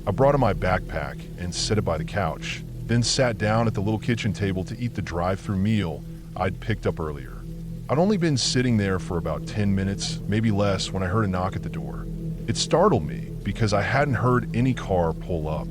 Speaker 1: I brought in my backpack and set it by the couch, then sat down at the little kitchen table to eat the drive-through meal I'd picked up earlier. I'd only been sitting there for about 10 minutes, maybe less, when I heard a knock at the door. It startled me because I hadn't heard any car pull up.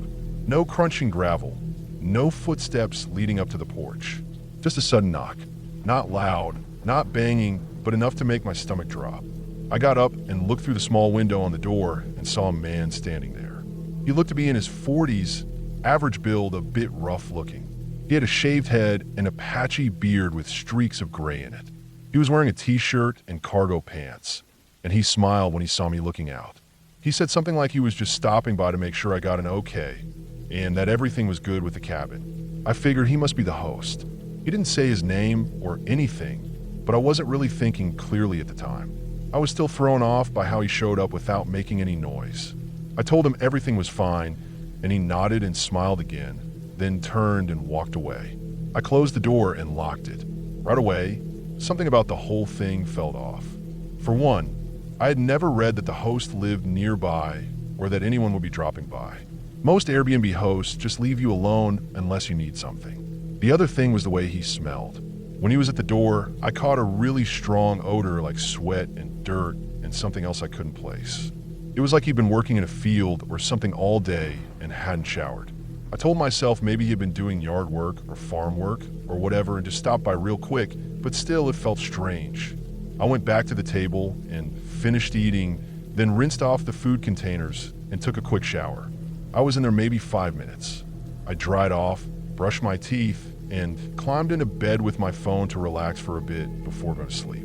Speaker 1: No crunching gravel, no footsteps leading up to the porch. Just a sudden knock. Not loud, not banging, but enough to make my stomach drop. I got up and looked through the small window on the door and saw a man standing there. He looked to be in his 40s, average build, a bit rough looking. He had a shaved head and a patchy beard with streaks of gray in it. He was wearing a t-shirt and cargo pants, and he smiled when he saw me looking out. He said something like he was just stopping by to make sure I got an okay, and that everything was good with the cabin. I figured he must be the host. He didn't say his name or anything, but I wasn't really thinking clearly at the time. I was still thrown off by how he showed up without making any noise. I told him everything was fine, and he nodded and smiled again, then turned and walked away. I closed the door and locked it. Right away, something about the whole thing felt off. For one, I had never read that the host lived nearby or that anyone would be dropping by. Most Airbnb hosts just leave you alone unless you need something. The other thing was the way he smelled. When he was at the door, I caught a really strong odor like sweat and dirt and something else I couldn't place. It was like he'd been working in a field or something all day and hadn't showered. I told myself maybe he'd been doing yard work or farm work or whatever and just stopped by real quick, but still it felt strange. I went back to the table and finished eating, then rinsed off the food containers and took a quick shower. I was in there maybe 5 minutes. I dried off, brushed my teeth, and climbed into bed with my phone to relax for a bit before going to sleep.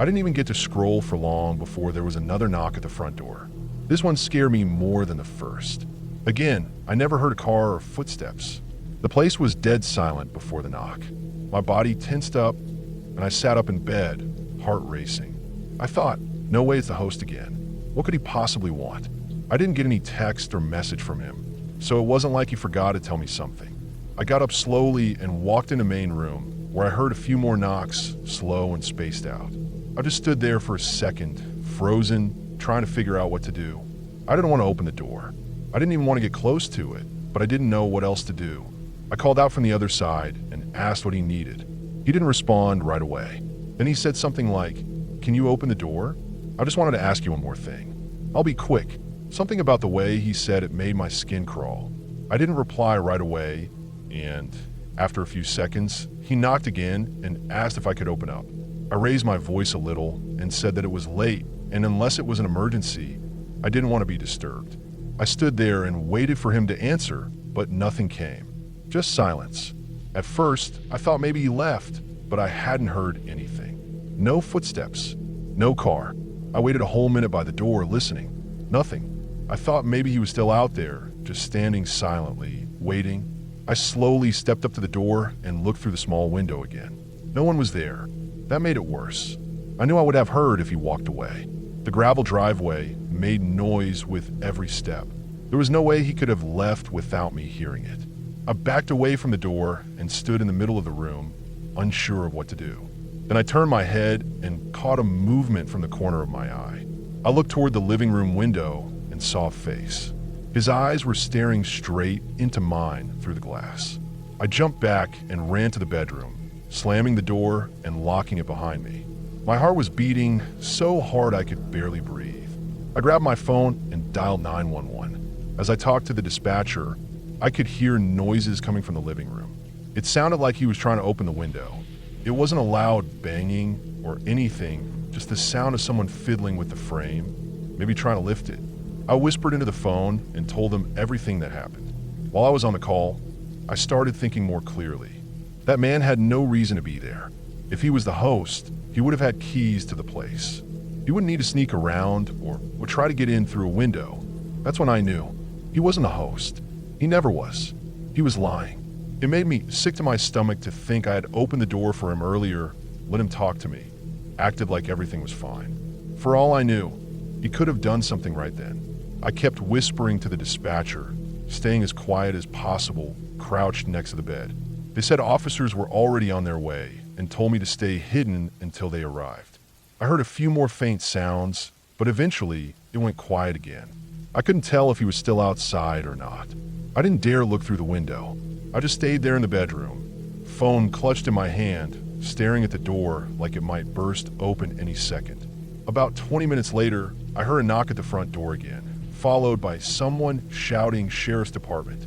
Speaker 1: I didn't even get to scroll for long before there was another knock at the front door. This one scared me more than the first. Again, I never heard a car or footsteps. The place was dead silent before the knock. My body tensed up, and I sat up in bed, heart racing. I thought, no way it's the host again. What could he possibly want? I didn't get any text or message from him, so it wasn't like he forgot to tell me something. I got up slowly and walked in the main room, where I heard a few more knocks, slow and spaced out. I just stood there for a second, frozen, trying to figure out what to do. I didn't want to open the door. I didn't even want to get close to it, but I didn't know what else to do. I called out from the other side and asked what he needed. He didn't respond right away. Then he said something like, "Can you open the door? I just wanted to ask you one more thing. I'll be quick." Something about the way he said it made my skin crawl. I didn't reply right away, and after a few seconds, he knocked again and asked if I could open up. I raised my voice a little and said that it was late, and unless it was an emergency, I didn't want to be disturbed. I stood there and waited for him to answer, but nothing came. Just silence. At first, I thought maybe he left, but I hadn't heard anything. No footsteps. No car. I waited a whole minute by the door, listening. Nothing. I thought maybe he was still out there, just standing silently, waiting. I slowly stepped up to the door and looked through the small window again. No one was there. That made it worse. I knew I would have heard if he walked away. The gravel driveway made noise with every step. There was no way he could have left without me hearing it. I backed away from the door and stood in the middle of the room, unsure of what to do. Then I turned my head and caught a movement from the corner of my eye. I looked toward the living room window and saw a face. His eyes were staring straight into mine through the glass. I jumped back and ran to the bedroom, slamming the door and locking it behind me. My heart was beating so hard I could barely breathe. I grabbed my phone and dialed 911. As I talked to the dispatcher, I could hear noises coming from the living room. It sounded like he was trying to open the window. It wasn't a loud banging or anything, just the sound of someone fiddling with the frame, maybe trying to lift it. I whispered into the phone and told him everything that happened. While I was on the call, I started thinking more clearly. That man had no reason to be there. If he was the host, he would have had keys to the place. He wouldn't need to sneak around or try to get in through a window. That's when I knew. He wasn't a host. He never was. He was lying. It made me sick to my stomach to think I had opened the door for him earlier, let him talk to me, acted like everything was fine. For all I knew, he could have done something right then. I kept whispering to the dispatcher, staying as quiet as possible, crouched next to the bed. They said officers were already on their way and told me to stay hidden until they arrived. I heard a few more faint sounds, but eventually it went quiet again. I couldn't tell if he was still outside or not. I didn't dare look through the window. I just stayed there in the bedroom, phone clutched in my hand, staring at the door like it might burst open any second. About 20 minutes later, I heard a knock at the front door again, followed by someone shouting "Sheriff's Department."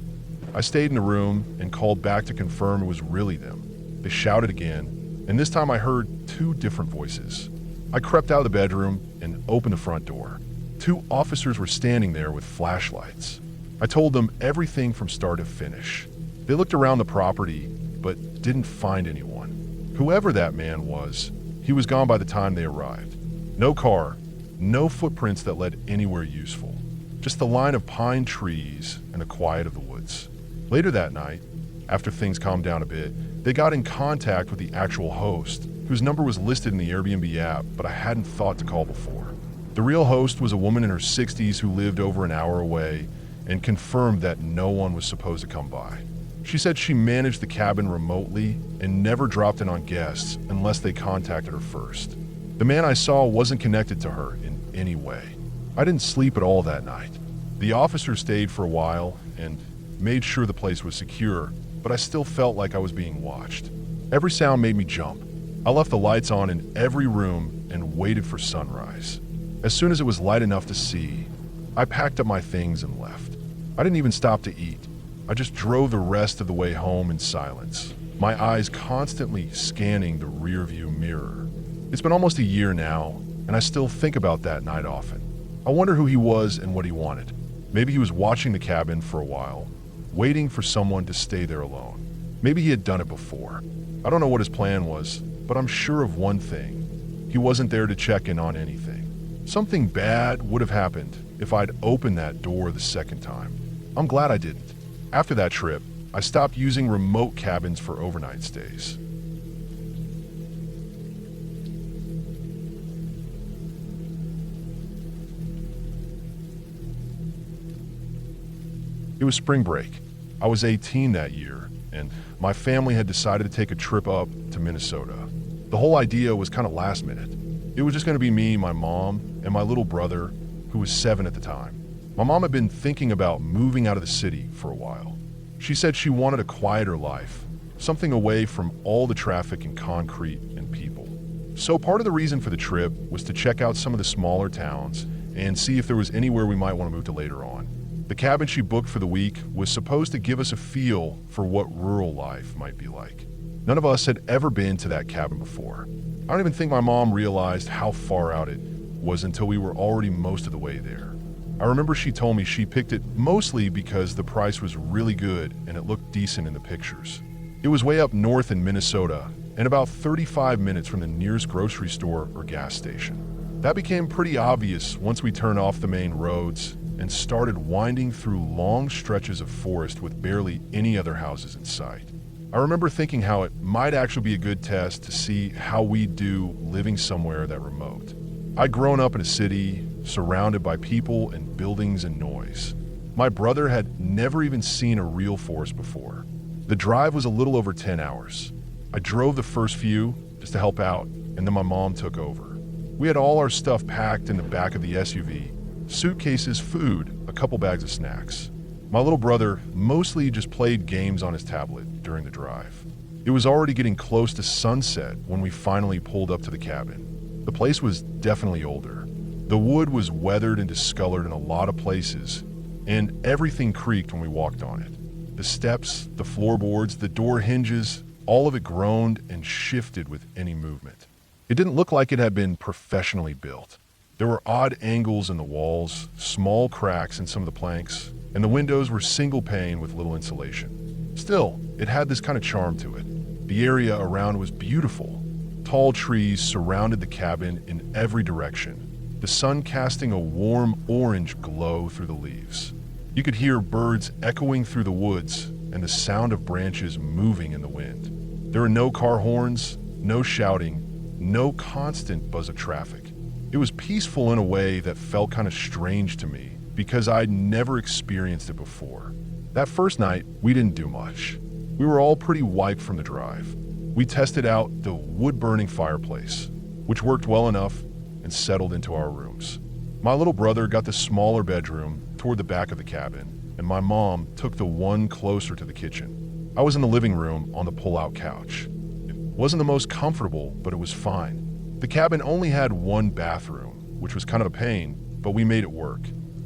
Speaker 1: I stayed in the room and called back to confirm it was really them. They shouted again, and this time I heard two different voices. I crept out of the bedroom and opened the front door. Two officers were standing there with flashlights. I told them everything from start to finish. They looked around the property, but didn't find anyone. Whoever that man was, he was gone by the time they arrived. No car, no footprints that led anywhere useful. Just the line of pine trees and the quiet of the woods. Later that night, after things calmed down a bit, they got in contact with the actual host, whose number was listed in the Airbnb app, but I hadn't thought to call before. The real host was a woman in her 60s who lived over an hour away and confirmed that no one was supposed to come by. She said she managed the cabin remotely and never dropped in on guests unless they contacted her first. The man I saw wasn't connected to her in any way. I didn't sleep at all that night. The officer stayed for a while and made sure the place was secure, but I still felt like I was being watched. Every sound made me jump. I left the lights on in every room and waited for sunrise. As soon as it was light enough to see, I packed up my things and left. I didn't even stop to eat. I just drove the rest of the way home in silence, my eyes constantly scanning the rearview mirror. It's been almost a year now, and I still think about that night often. I wonder who he was and what he wanted. Maybe he was watching the cabin for a while, waiting for someone to stay there alone. Maybe he had done it before. I don't know what his plan was, but I'm sure of one thing. He wasn't there to check in on anything. Something bad would have happened if I'd opened that door the second time. I'm glad I didn't. After that trip, I stopped using remote cabins for overnight stays. It was spring break. I was 18 that year, and my family had decided to take a trip up to Minnesota. The whole idea was kind of last minute. It was just going to be me, my mom, and my little brother, who was 7 at the time. My mom had been thinking about moving out of the city for a while. She said she wanted a quieter life, something away from all the traffic and concrete and people. So part of the reason for the trip was to check out some of the smaller towns and see if there was anywhere we might want to move to later on. The cabin she booked for the week was supposed to give us a feel for what rural life might be like. None of us had ever been to that cabin before. I don't even think my mom realized how far out it was until we were already most of the way there. I remember she told me she picked it mostly because the price was really good and it looked decent in the pictures. It was way up north in Minnesota and about 35 minutes from the nearest grocery store or gas station. That became pretty obvious once we turned off the main roads and started winding through long stretches of forest with barely any other houses in sight. I remember thinking how it might actually be a good test to see how we do living somewhere that remote. I'd grown up in a city surrounded by people and buildings and noise. My brother had never even seen a real forest before. The drive was a little over 10 hours. I drove the first few just to help out, and then my mom took over. We had all our stuff packed in the back of the SUV, suitcases, food, a couple bags of snacks. My little brother mostly just played games on his tablet during the drive. It was already getting close to sunset when we finally pulled up to the cabin. The place was definitely older. The wood was weathered and discolored in a lot of places, and everything creaked when we walked on it. The steps, the floorboards, the door hinges, all of it groaned and shifted with any movement. It didn't look like it had been professionally built. There were odd angles in the walls, small cracks in some of the planks, and the windows were single pane with little insulation. Still, it had this kind of charm to it. The area around was beautiful. Tall trees surrounded the cabin in every direction, the sun casting a warm orange glow through the leaves. You could hear birds echoing through the woods and the sound of branches moving in the wind. There were no car horns, no shouting, no constant buzz of traffic. It was peaceful in a way that felt kind of strange to me because I'd never experienced it before. That first night, we didn't do much. We were all pretty wiped from the drive. We tested out the wood-burning fireplace, which worked well enough, and settled into our rooms. My little brother got the smaller bedroom toward the back of the cabin, and my mom took the one closer to the kitchen. I was in the living room on the pull-out couch. It wasn't the most comfortable, but it was fine. The cabin only had one bathroom, which was kind of a pain, but we made it work.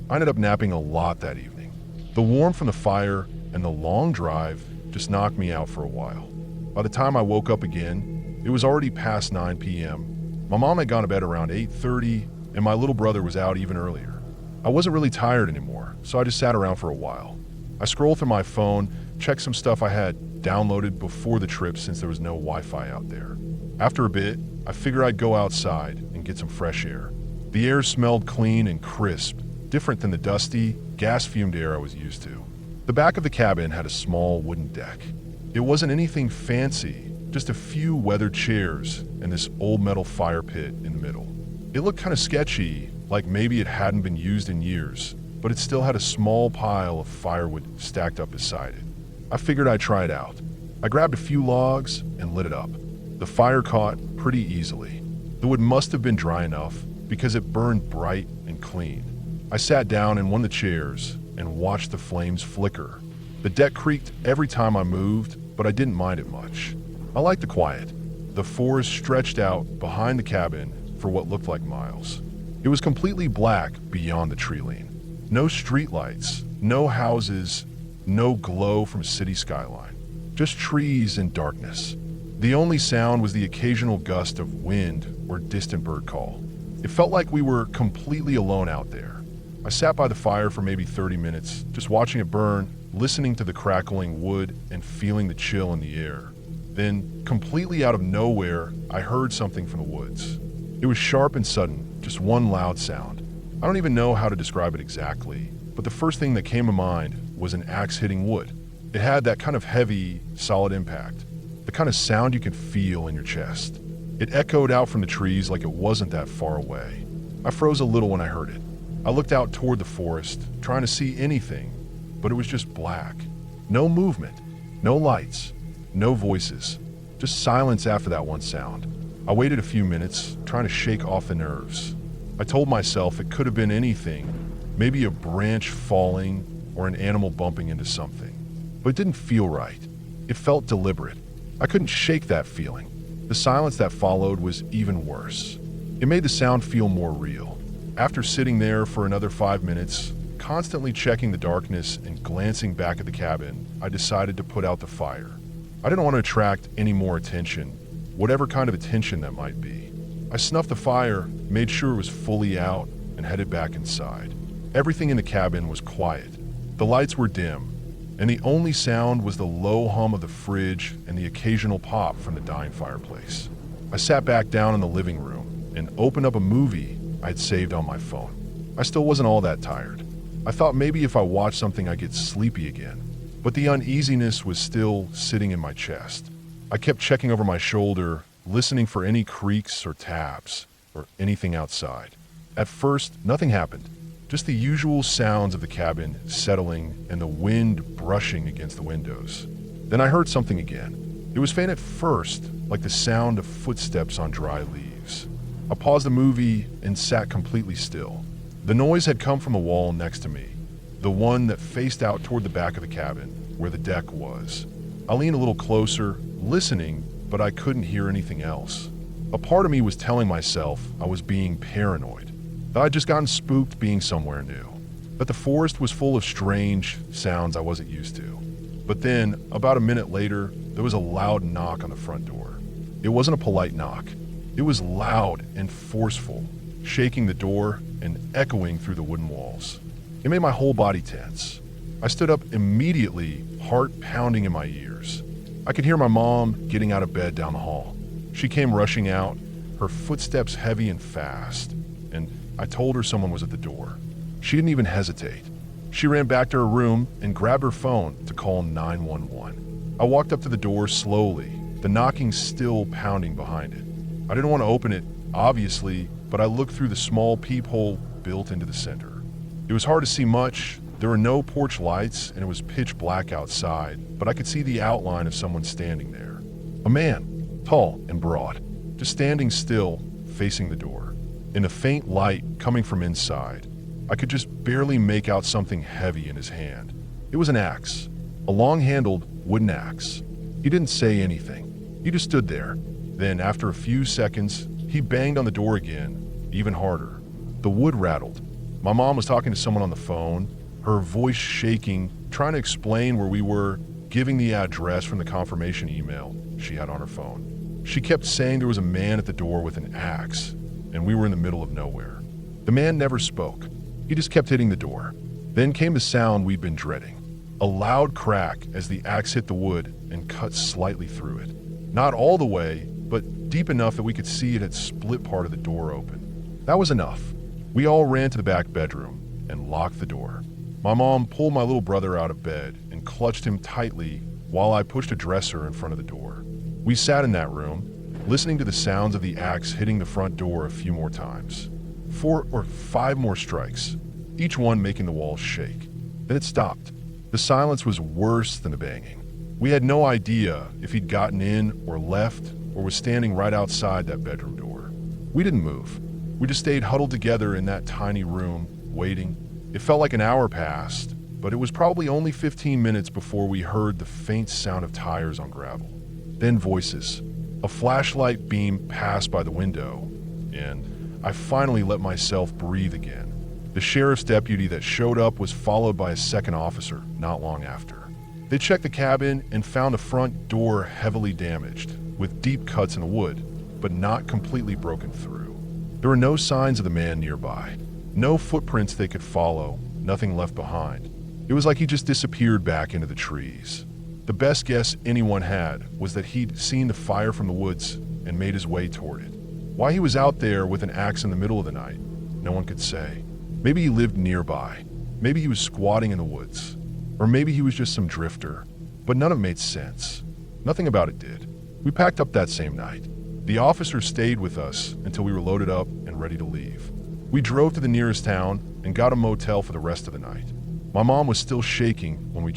Speaker 1: I ended up napping a lot that evening. The warmth from the fire and the long drive just knocked me out for a while. By the time I woke up again, it was already past 9 p.m. My mom had gone to bed around 8:30, and my little brother was out even earlier. I wasn't really tired anymore, so I just sat around for a while. I scrolled through my phone, checked some stuff I had downloaded before the trip since there was no Wi-Fi out there. After a bit, I figured I'd go outside and get some fresh air. The air smelled clean and crisp, different than the dusty, gas-fumed air I was used to. The back of the cabin had a small wooden deck. It wasn't anything fancy, just a few weathered chairs and this old metal fire pit in the middle. It looked kind of sketchy, like maybe it hadn't been used in years, but it still had a small pile of firewood stacked up beside it. I figured I'd try it out. I grabbed a few logs and lit it up. The fire caught pretty easily. The wood must have been dry enough because it burned bright and clean. I sat down in one of the chairs and watched the flames flicker. The deck creaked every time I moved, but I didn't mind it much. I liked the quiet. The forest stretched out behind the cabin for what looked like miles. It was completely black beyond the tree line. No streetlights, no houses, no glow from city skyline. Just trees and darkness. The only sound was the occasional gust of wind or distant bird call. It felt like we were completely alone out there. I sat by the fire for maybe 30 minutes, just watching it burn, listening to the crackling wood and feeling the chill in the air. Then, completely out of nowhere, I heard something from the woods. It was sharp and sudden, just one loud sound. I don't even know how to describe it exactly, but the first thing that came to mind was an axe hitting wood. It had that kind of heavy, solid impact, the kind of sound you can feel in your chest. It echoed out from the trees like it wasn't that far away. I froze a little when I heard it. I looked out toward the forest, trying to see anything, but it was just black. No movement, no lights, no voices, just silence after that one sound. I waited a few minutes, trying to shake off the nerves. I told myself it could have been anything, maybe a branch falling or an animal bumping into something. But it didn't feel right. It felt deliberate. I couldn't shake that feeling. The silence that followed was even worse. It made the sound feel more real. After sitting there for another 5 minutes, constantly checking the darkness and glancing back at the cabin, I decided to put out the fire. I didn't want to attract any more attention, whatever kind of attention that might be. I snuffed the fire, made sure it was fully out, and headed back inside. Everything in the cabin was quiet. The lights were dim, and the only sound was the low hum of the fridge and the occasional pop from the dying fireplace. I sat back down in the living room and opened up a movie I'd saved on my phone. I still wasn't all that tired. I thought maybe if I watched something I'd get sleepy again, but the uneasiness was still sitting in my chest. I kept checking over my shoulder, listening for any creaks or taps or anything outside. At first, nothing happened. Just the usual sounds of the cabin settling and the wind brushing against the windows. Then I heard something again. It was faint at first, like the sound of footsteps on dry leaves. I paused the movie and sat completely still. The noise had come from the wall next to me, the one that faced out toward the back of the cabin, where the deck was. I leaned a little closer, listening, but I couldn't hear anything else. A part of me was telling myself I was being paranoid, that I'd just gotten spooked being somewhere new, that the forest was full of strange sounds I wasn't used to. But then, about a minute later, there was a loud knock on the front door. It wasn't a polite knock. It was loud and forceful, shaking the door and echoing through the wooden walls. It made my whole body tense. I stood up immediately, heart pounding in my ears. I could hear my mom getting out of bed down the hall. She came rushing out, her footsteps heavy and fast, and I told her someone was at the door. She didn't even hesitate. She ran back to her room and grabbed her phone to call 911. I walked up to the door slowly, the knocking still pounding behind it. I didn't want to open it, obviously, but I looked through the small peephole built into the center. It was hard to see much. There were no porch lights, and it was pitch black outside, but I could see the outline of someone standing there. A man, tall and broad, just standing still, facing the door. In the faint light coming from inside, I could just barely make out something heavy in his hand. It was an axe, a long-handled wooden axe. He didn't say anything. He just stood there. Then, after a few seconds, he banged on the door again, even harder. The wood rattled. My mom was talking to someone on the phone, her voice shaking, trying to explain where we were, giving the address from the confirmation email she had on her phone. She kept saying there was a man at the door with an axe, and we were in the middle of nowhere. The man never spoke. He just kept hitting the door. Then came the sound we'd been dreading. A loud crack as the axe hit the wood and cut slightly through it. Not all the way, but deep enough that we could see it had split part of the door open. That was enough. We all ran to the back bedroom and locked the door. My mom pulled my little brother out of bed and clutched him tightly while I pushed a dresser in front of the door. We sat in that room, listening to the sounds of the axe hitting the front door a few more times. 4 or 5 more strikes, each one making the walls shake. Then it stopped. The silence was worse than the banging. We had no idea if he'd gotten in or left or was standing right outside that bedroom door. We didn't move. We just stayed huddled together in that tiny room, waiting. It felt like an hour passed, but it was probably only 15 minutes before we heard the faint sound of tires on gravel. Then voices. A flashlight beam passed by the window, and I finally let myself breathe again. The sheriff's deputy that showed up was followed by a second officer not long after. They checked the cabin and found the front door heavily damaged, with deep cuts in the wood, but not completely broken through. There were no signs of the man nearby. No footprints they could follow, nothing left behind. It was like he just disappeared back into the trees. The best guess anyone had was that he'd seen the fire from the woods and made his way toward it. Why he was out there with an axe in the middle of the night, no one could say. Maybe he lived nearby. Maybe he was squatting in the woods. Or maybe he was just some drifter. But none of it made sense. Nothing about it did. We packed up that same night. The officer stayed with us until we were loaded up and ready to leave. We drove to the nearest town and got a motel for the rest of the night. My mom was still shaking when we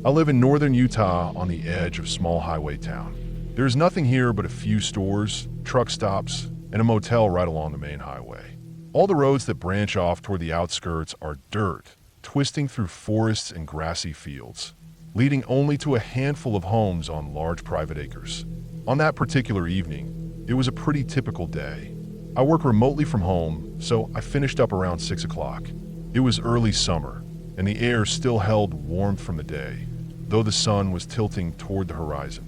Speaker 1: I live in northern Utah on the edge of a small highway town. There is nothing here but a few stores, truck stops, and a motel right along the main highway. All the roads that branch off toward the outskirts are dirt, twisting through forests and grassy fields, leading only to a handful of homes on large private acres. On that particular evening, it was a pretty typical day. I work remotely from home, so I finished up around 6 o'clock. It was early summer, and the air still held warmth from the day, though the sun was tilting toward the horizon.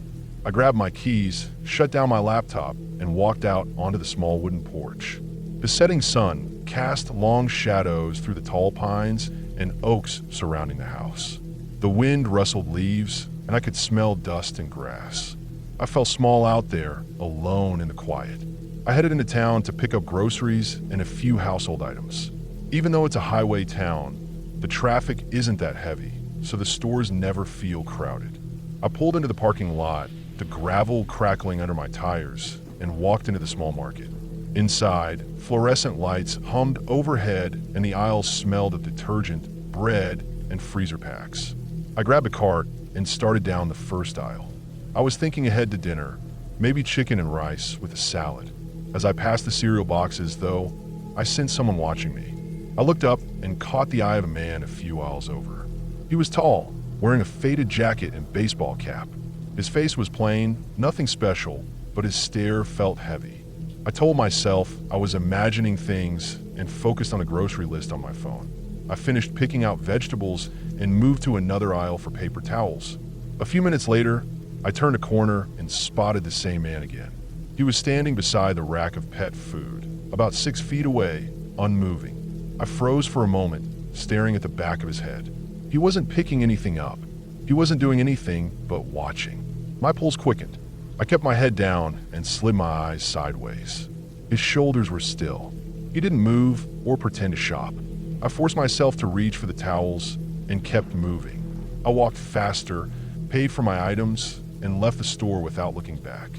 Speaker 1: I grabbed my keys, shut down my laptop, and walked out onto the small wooden porch. The setting sun cast long shadows through the tall pines and oaks surrounding the house. The wind rustled leaves, and I could smell dust and grass. I felt small out there, alone in the quiet. I headed into town to pick up groceries and a few household items. Even though it's a highway town, the traffic isn't that heavy, so the stores never feel crowded. I pulled into the parking lot, the gravel crackling under my tires, and walked into the small market. Inside, fluorescent lights hummed overhead and the aisles smelled of detergent, bread, and freezer packs. I grabbed a cart and started down the first aisle. I was thinking ahead to dinner, maybe chicken and rice with a salad. As I passed the cereal boxes, though, I sensed someone watching me. I looked up and caught the eye of a man a few aisles over. He was tall, wearing a faded jacket and baseball cap. His face was plain, nothing special, but his stare felt heavy. I told myself I was imagining things and focused on a grocery list on my phone. I finished picking out vegetables and moved to another aisle for paper towels. A few minutes later, I turned a corner and spotted the same man again. He was standing beside the rack of pet food, about 6 feet away, unmoving. I froze for a moment, staring at the back of his head. He wasn't picking anything up. He wasn't doing anything but watching. My pulse quickened. I kept my head down and slid my eyes sideways. His shoulders were still. He didn't move or pretend to shop. I forced myself to reach for the towels and kept moving. I walked faster, paid for my items, and left the store without looking back.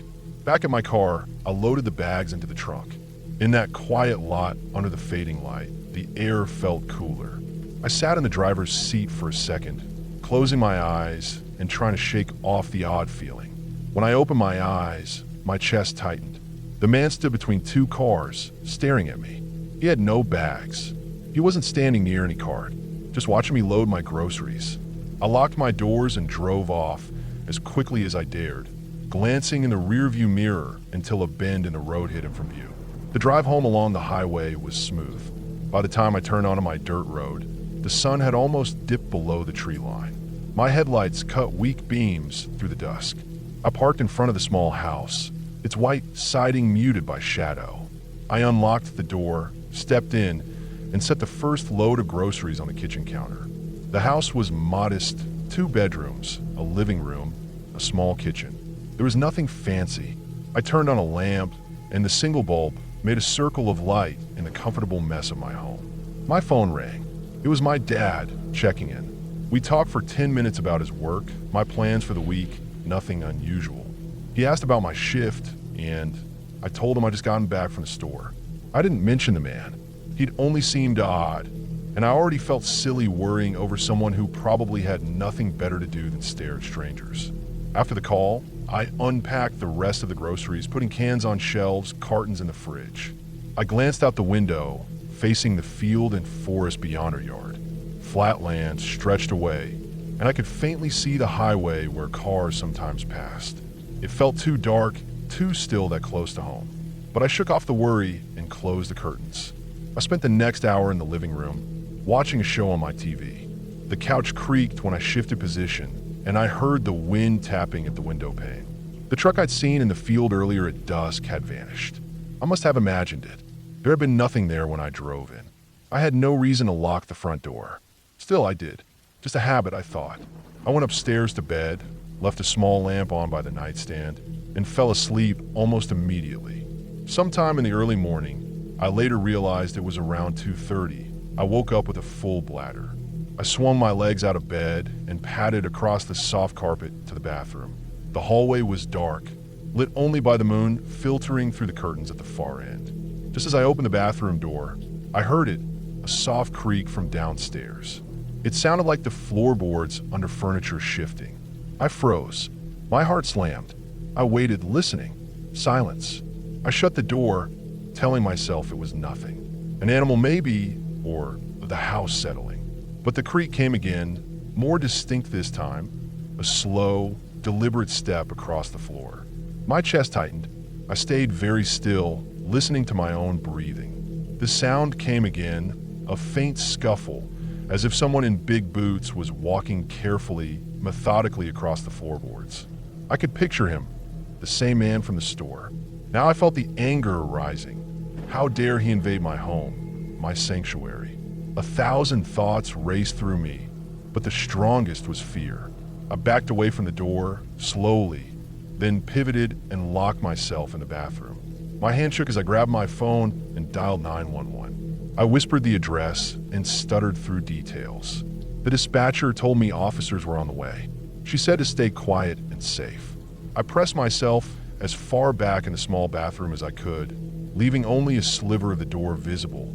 Speaker 1: Back at my car, I loaded the bags into the trunk. In that quiet lot under the fading light, the air felt cooler. I sat in the driver's seat for a second, closing my eyes and trying to shake off the odd feeling. When I opened my eyes, my chest tightened. The man stood between 2 cars, staring at me. He had no bags. He wasn't standing near any cart, just watching me load my groceries. I locked my doors and drove off as quickly as I dared, glancing in the rearview mirror until a bend in the road hid him from view. The drive home along the highway was smooth. By the time I turned onto my dirt road, the sun had almost dipped below the tree line. My headlights cut weak beams through the dusk. I parked in front of the small house, its white siding muted by shadow. I unlocked the door, stepped in, and set the first load of groceries on the kitchen counter. The house was modest, 2 bedrooms, a living room, a small kitchen. There was nothing fancy. I turned on a lamp, and the single bulb made a circle of light in the comfortable mess of my home. My phone rang. It was my dad checking in. We talked for 10 minutes about his work, my plans for the week, nothing unusual. He asked about my shift, and I told him I just gotten back from the store. I didn't mention the man. He'd only seemed odd, and I already felt silly worrying over someone who probably had nothing better to do than stare at strangers. After the call, I unpacked the rest of the groceries, putting cans on shelves, cartons in the fridge. I glanced out the window, facing the field and forest beyond our yard. Flat land stretched away, and I could faintly see the highway where cars sometimes passed. It felt too dark, too still that close to home. But I shook off the worry and closed the curtains. I spent the next hour in the living room, watching a show on my TV. The couch creaked when I shifted position, and I heard the wind tapping at the window pane. The truck I'd seen in the field earlier at dusk had vanished. I must have imagined it. There had been nothing there when I drove in. I had no reason to lock the front door. Still, I did. Just a habit, I thought. I went upstairs to bed, left a small lamp on by the nightstand, and fell asleep almost immediately. Sometime in the early morning, I later realized it was around 2:30. I woke up with a full bladder. I swung my legs out of bed and padded across the soft carpet to the bathroom. The hallway was dark, lit only by the moon filtering through the curtains at the far end. Just as I opened the bathroom door, I heard it, a soft creak from downstairs. It sounded like the floorboards under furniture shifting. I froze. My heart slammed. I waited, listening. Silence. I shut the door, telling myself it was nothing. An animal maybe, or the house settling. But the creak came again, more distinct this time, a slow, deliberate step across the floor. My chest tightened. I stayed very still, listening to my own breathing. The sound came again, a faint scuffle, as if someone in big boots was walking carefully, methodically across the floorboards. I could picture him, the same man from the store. Now I felt the anger rising. How dare he invade my home, my sanctuary? 1,000 thoughts raced through me, but the strongest was fear. I backed away from the door, slowly, then pivoted and locked myself in the bathroom. My hand shook as I grabbed my phone and dialed 911. I whispered the address and stuttered through details. The dispatcher told me officers were on the way. She said to stay quiet and safe. I pressed myself as far back in the small bathroom as I could, leaving only a sliver of the door visible,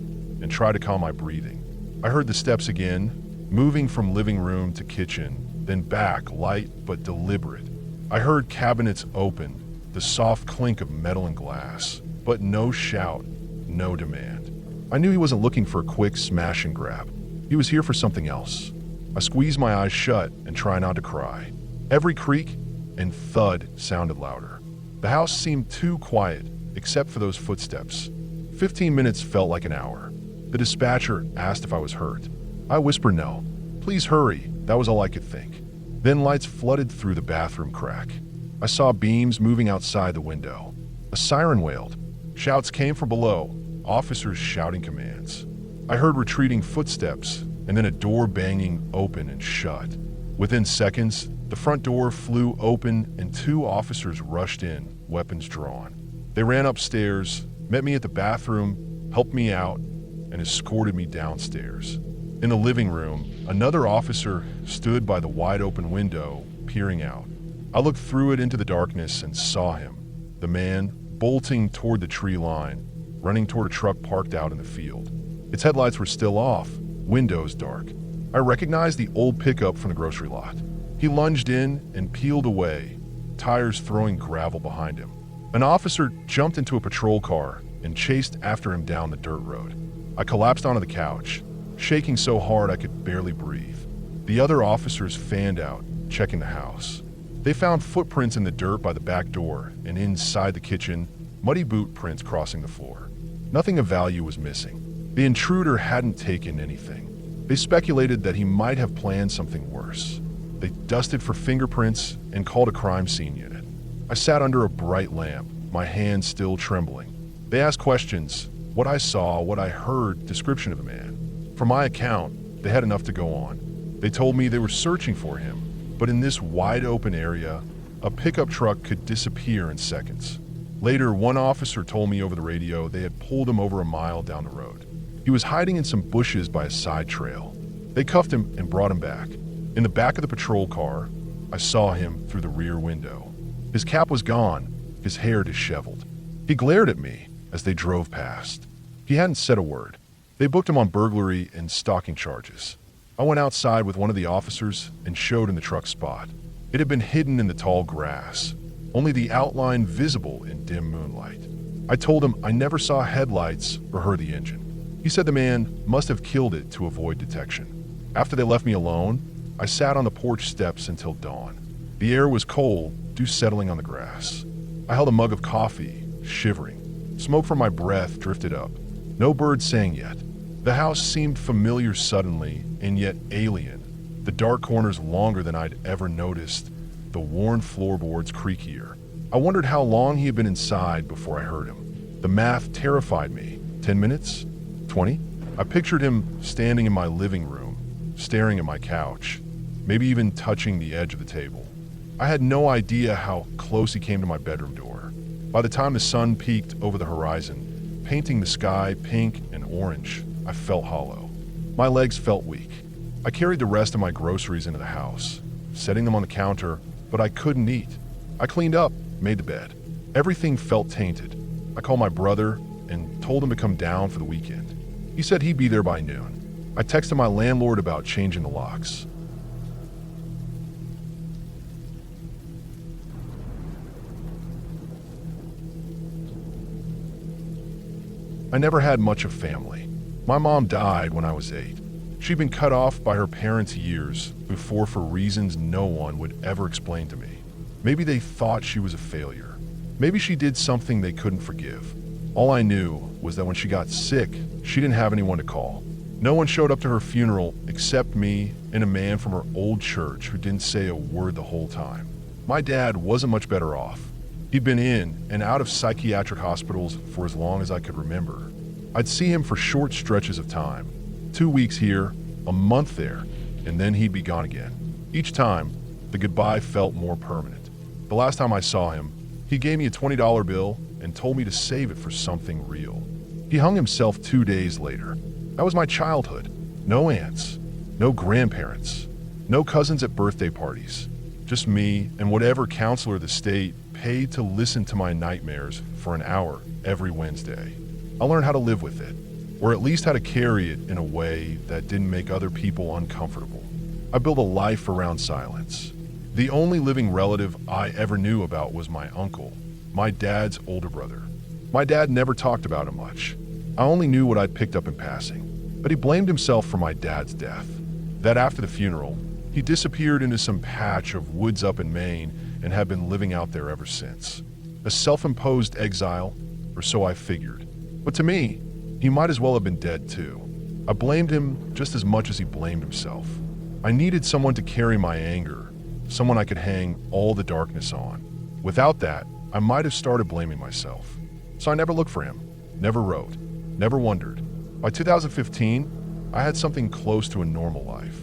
Speaker 1: and tried to calm my breathing. I heard the steps again, moving from living room to kitchen, then back, light but deliberate. I heard cabinets open, the soft clink of metal and glass, but no shout, no demand. I knew he wasn't looking for a quick smash and grab. He was here for something else. I squeezed my eyes shut and tried not to cry. Every creak and thud sounded louder. The house seemed too quiet, except for those footsteps. 15 minutes felt like an hour. The dispatcher asked if I was hurt. I whispered no. Please hurry, that was all I could think. Then lights flooded through the bathroom crack. I saw beams moving outside the window. A siren wailed. Shouts came from below, officers shouting commands. I heard retreating footsteps, and then a door banging open and shut. Within seconds, the front door flew open and 2 officers rushed in, weapons drawn. They ran upstairs, met me at the bathroom, helped me out, and escorted me downstairs. In the living room, another officer stood by the wide open window, peering out. I looked through it into the darkness and saw him, the man bolting toward the tree line, running toward a truck parked out in the field. Its headlights were still off, windows dark. I recognized the old pickup from the grocery lot. He lunged in and peeled away, tires throwing gravel behind him. An officer jumped into a patrol car and chased after him down the dirt road. I collapsed onto the couch, shaking so hard I could barely breathe. The other officers fanned out, checking the house. They found footprints in the dirt by the back door, and inside the kitchen, muddy boot prints crossing the floor. Nothing of value was missing. The intruder hadn't taken anything. They speculated that he might have planned something worse. They dusted for fingerprints and called a crime scene unit. I sat under a bright lamp, my hands still trembling. They asked questions, what I saw, what I heard, description of the man. From my account, they had enough to go on. They told me they were searching for him, but in this wide open area, a pickup truck could disappear in seconds. Later, one officer told me over the radio they had pulled him over a mile down the road. He was hiding in some bushes by a side trail. They cuffed him and brought him back. In the back of the patrol car, I saw him through the rear window. His cap was gone, his hair disheveled. He glared at me as they drove past. He hadn't said a word. They booked him on burglary and stalking charges. I went outside with one of the officers and showed him the truck spot. It had been hidden in the tall grass, only the outline visible in dim moonlight. I told him I never saw headlights or heard the engine. He said the man must have killed it to avoid detection. After they left me alone, I sat on the porch steps until dawn. The air was cold, dew settling on the grass. I held a mug of coffee, shivering. Smoke from my breath drifted up. No birds sang yet. The house seemed familiar suddenly, and yet alien. The dark corners longer than I'd ever noticed, the worn floorboards creakier. I wondered how long he had been inside before I heard him. The math terrified me. 10 minutes? 20? I pictured him standing in my living room, staring at my couch, maybe even touching the edge of the table. I had no idea how close he came to my bedroom door. By the time the sun peeked over the horizon, painting the sky pink and orange, I felt hollow. My legs felt weak. I carried the rest of my groceries into the house, setting them on the counter, but I couldn't eat. I cleaned up, made the bed. Everything felt tainted. I called my brother and told him to come down for the weekend. He said he'd be there by noon. I texted my landlord about changing the locks. I never had much of family. My mom died when I was 8. She'd been cut off by her parents years before for reasons no one would ever explain to me. Maybe they thought she was a failure. Maybe she did something they couldn't forgive. All I knew was that when she got sick, she didn't have anyone to call. No one showed up to her funeral except me and a man from her old church who didn't say a word the whole time. My dad wasn't much better off. He'd been in and out of psychiatric hospitals for as long as I could remember. I'd see him for short stretches of time, 2 weeks here, a month there, and then he'd be gone again. Each time, the goodbye felt more permanent. The last time I saw him, he gave me a $20 bill and told me to save it for something real. He hung himself 2 days later. That was my childhood. No aunts, no grandparents, no cousins at birthday parties. Just me and whatever counselor the state paid to listen to my nightmares for an hour every Wednesday. I learned how to live with it, or at least how to carry it in a way that didn't make other people uncomfortable. I built a life around silence. The only living relative I ever knew about was my uncle, my dad's older brother. My dad never talked about him much. I only knew what I'd picked up in passing, but he blamed himself for my dad's death. That after the funeral, he disappeared into some patch of woods up in Maine and had been living out there ever since. A self-imposed exile, or so I figured. But to me, he might as well have been dead too. I blamed him just as much as he blamed himself. I needed someone to carry my anger, someone I could hang all the darkness on. Without that, I might have started blaming myself. So I never looked for him, never wrote, never wondered. By 2015, I had something close to a normal life.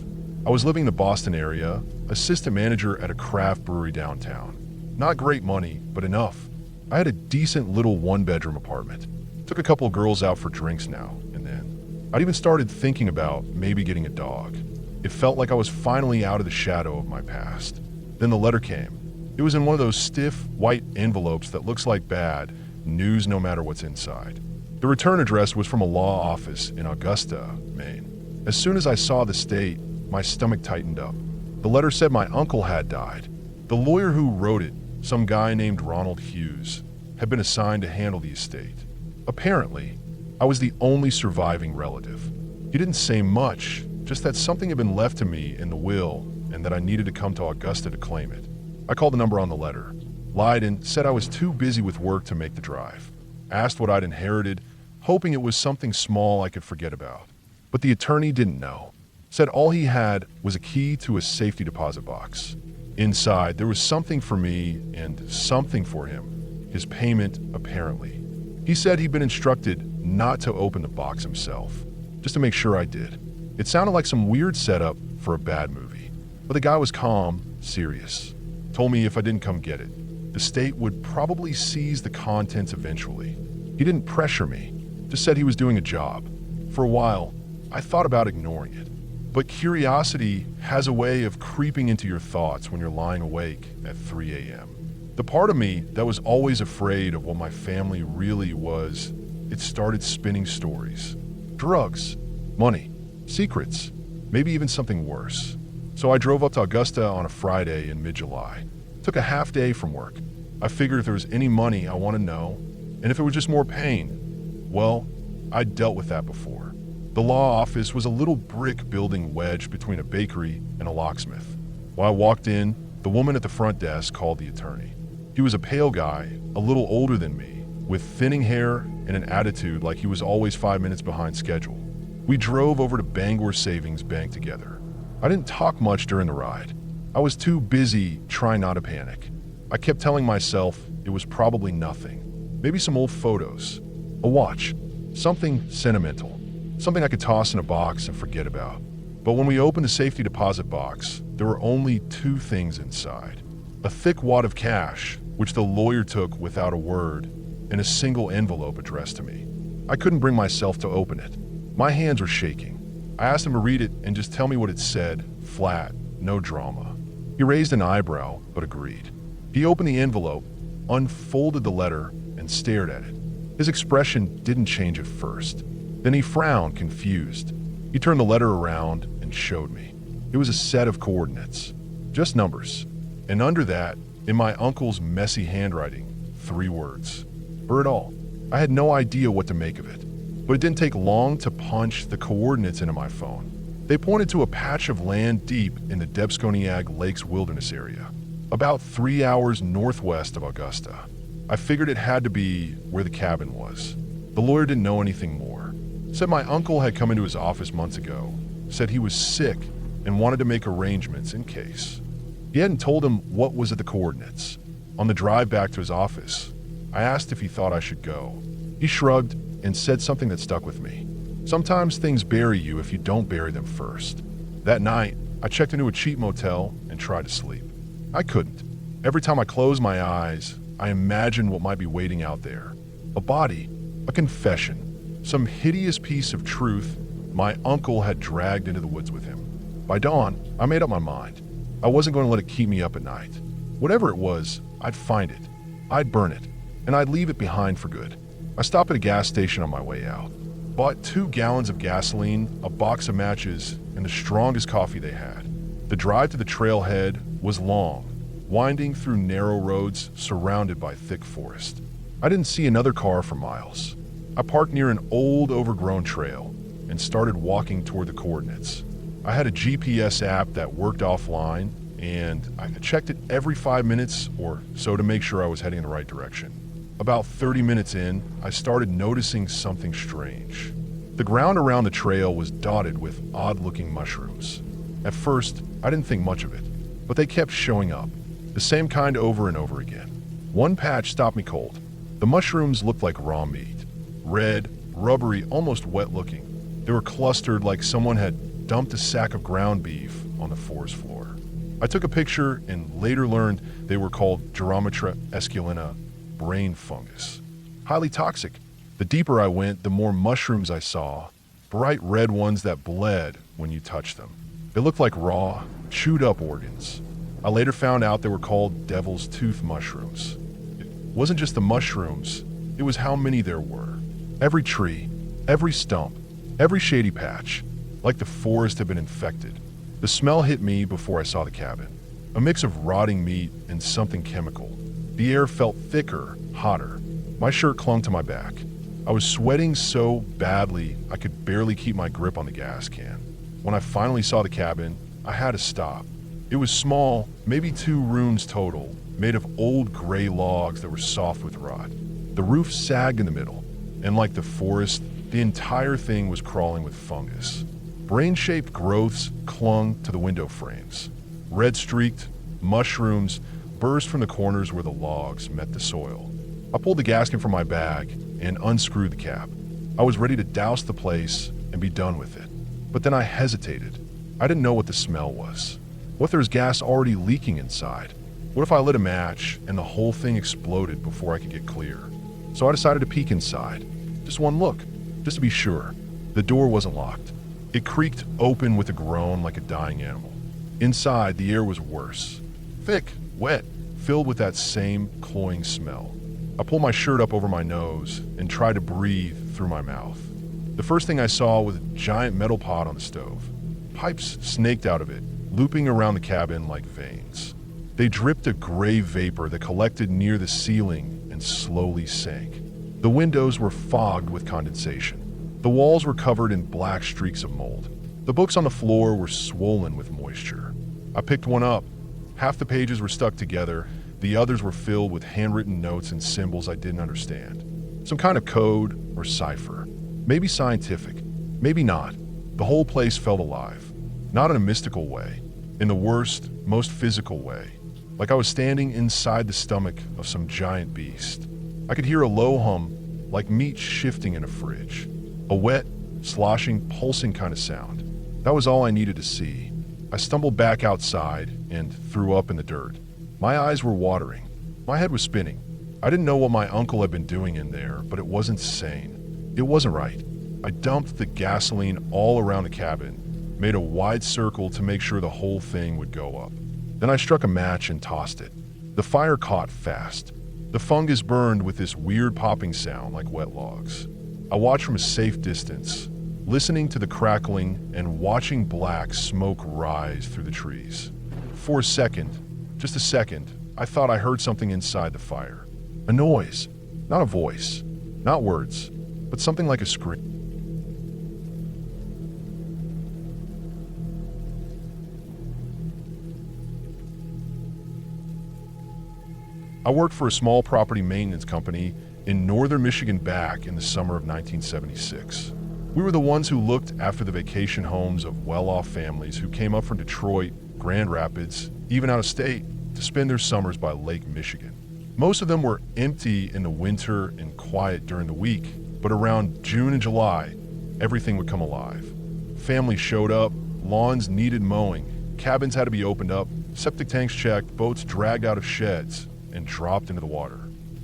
Speaker 1: I was living in the Boston area, assistant manager at a craft brewery downtown. Not great money, but enough. I had a decent little one-bedroom apartment. Took a couple of girls out for drinks now and then. I'd even started thinking about maybe getting a dog. It felt like I was finally out of the shadow of my past. Then the letter came. It was in one of those stiff, white envelopes that looks like bad news no matter what's inside. The return address was from a law office in Augusta, Maine. As soon as I saw the state, my stomach tightened up. The letter said my uncle had died. The lawyer who wrote it, some guy named Ronald Hughes, had been assigned to handle the estate. Apparently, I was the only surviving relative. He didn't say much, just that something had been left to me in the will and that I needed to come to Augusta to claim it. I called the number on the letter, lied and said I was too busy with work to make the drive. Asked what I'd inherited, hoping it was something small I could forget about. But the attorney didn't know. Said all he had was a key to a safety deposit box. Inside, there was something for me and something for him. His payment, apparently. He said he'd been instructed not to open the box himself, just to make sure I did. It sounded like some weird setup for a bad movie. But the guy was calm, serious. Told me if I didn't come get it, the state would probably seize the contents eventually. He didn't pressure me, just said he was doing a job. For a while, I thought about ignoring it. But curiosity has a way of creeping into your thoughts when you're lying awake at 3 a.m. The part of me that was always afraid of what my family really was, it started spinning stories. Drugs, money, secrets, maybe even something worse. So I drove up to Augusta on a Friday in mid-July. Took a half day from work. I figured if there was any money I want to know, and if it was just more pain, well, I'd dealt with that before. The law office was a little brick building wedged between a bakery and a locksmith. While I walked in, the woman at the front desk called the attorney. He was a pale guy, a little older than me, with thinning hair and an attitude like he was always 5 minutes behind schedule. We drove over to Bangor Savings Bank together. I didn't talk much during the ride. I was too busy trying not to panic. I kept telling myself it was probably nothing. Maybe some old photos, a watch, something sentimental. Something I could toss in a box and forget about. But when we opened the safety deposit box, there were only two things inside. A thick wad of cash, which the lawyer took without a word, and a single envelope addressed to me. I couldn't bring myself to open it. My hands were shaking. I asked him to read it and just tell me what it said, flat, no drama. He raised an eyebrow, but agreed. He opened the envelope, unfolded the letter, and stared at it. His expression didn't change at first. Then he frowned, confused. He turned the letter around and showed me. It was a set of coordinates, just numbers. And under that, in my uncle's messy handwriting, 3 words. For it all. I had no idea what to make of it, but it didn't take long to punch the coordinates into my phone. They pointed to a patch of land deep in the Debskoniag Lakes wilderness area, about 3 hours northwest of Augusta. I figured it had to be where the cabin was. The lawyer didn't know anything more. Said my uncle had come into his office months ago, said he was sick and wanted to make arrangements in case. He hadn't told him what was at the coordinates. On the drive back to his office, I asked if he thought I should go. He shrugged and said something that stuck with me. Sometimes things bury you if you don't bury them first. That night, I checked into a cheap motel and tried to sleep. I couldn't. Every time I closed my eyes, I imagined what might be waiting out there. A body, a confession, some hideous piece of truth my uncle had dragged into the woods with him. By dawn, I made up my mind. I wasn't going to let it keep me up at night. Whatever it was, I'd find it. I'd burn it, and I'd leave it behind for good. I stopped at a gas station on my way out. Bought 2 gallons of gasoline, a box of matches, and the strongest coffee they had. The drive to the trailhead was long, winding through narrow roads surrounded by thick forest. I didn't see another car for miles. I parked near an old, overgrown trail and started walking toward the coordinates. I had a GPS app that worked offline, and I checked it every 5 minutes or so to make sure I was heading in the right direction. About 30 minutes in, I started noticing something strange. The ground around the trail was dotted with odd-looking mushrooms. At first, I didn't think much of it, but they kept showing up, the same kind over and over again. One patch stopped me cold. The mushrooms looked like raw meat. Red, rubbery, almost wet-looking. They were clustered like someone had dumped a sack of ground beef on the forest floor. I took a picture and later learned they were called Gerometra esculenta, brain fungus. Highly toxic. The deeper I went, the more mushrooms I saw, bright red ones that bled when you touched them. They looked like raw, chewed up organs. I later found out they were called devil's tooth mushrooms. It wasn't just the mushrooms, it was how many there were. Every tree, every stump, every shady patch, like the forest had been infected. The smell hit me before I saw the cabin. A mix of rotting meat and something chemical. The air felt thicker, hotter. My shirt clung to my back. I was sweating so badly I could barely keep my grip on the gas can. When I finally saw the cabin, I had to stop. It was small, maybe 2 rooms total, made of old gray logs that were soft with rot. The roof sagged in the middle, and like the forest, the entire thing was crawling with fungus. Brain-shaped growths clung to the window frames. Red-streaked mushrooms burst from the corners where the logs met the soil. I pulled the gasket from my bag and unscrewed the cap. I was ready to douse the place and be done with it. But then I hesitated. I didn't know what the smell was. What if there's gas already leaking inside? What if I lit a match and the whole thing exploded before I could get clear? So I decided to peek inside. Just one look, just to be sure. The door wasn't locked. It creaked open with a groan like a dying animal. Inside, the air was worse. Thick, wet, filled with that same cloying smell. I pulled my shirt up over my nose and tried to breathe through my mouth. The first thing I saw was a giant metal pot on the stove. Pipes snaked out of it, looping around the cabin like veins. They dripped a gray vapor that collected near the ceiling and slowly sank. The windows were fogged with condensation. The walls were covered in black streaks of mold. The books on the floor were swollen with moisture. I picked one up. Half the pages were stuck together. The others were filled with handwritten notes and symbols I didn't understand. Some kind of code or cipher. Maybe scientific, maybe not. The whole place felt alive. Not in a mystical way. In the worst, most physical way. Like I was standing inside the stomach of some giant beast. I could hear a low hum, like meat shifting in a fridge. A wet, sloshing, pulsing kind of sound. That was all I needed to see. I stumbled back outside and threw up in the dirt. My eyes were watering. My head was spinning. I didn't know what my uncle had been doing in there, but it wasn't sane. It wasn't right. I dumped the gasoline all around the cabin, made a wide circle to make sure the whole thing would go up. Then I struck a match and tossed it. The fire caught fast. The fungus burned with this weird popping sound like wet logs. I watched from a safe distance, listening to the crackling and watching black smoke rise through the trees. For a second, just a second, I thought I heard something inside the fire. A noise, not a voice, not words, but something like a scream. I worked for a small property maintenance company in northern Michigan back in the summer of 1976. We were the ones who looked after the vacation homes of well-off families who came up from Detroit, Grand Rapids, even out of state, to spend their summers by Lake Michigan. Most of them were empty in the winter and quiet during the week, but around June and July, everything would come alive. Families showed up, lawns needed mowing, cabins had to be opened up, septic tanks checked, boats dragged out of sheds and dropped into the water.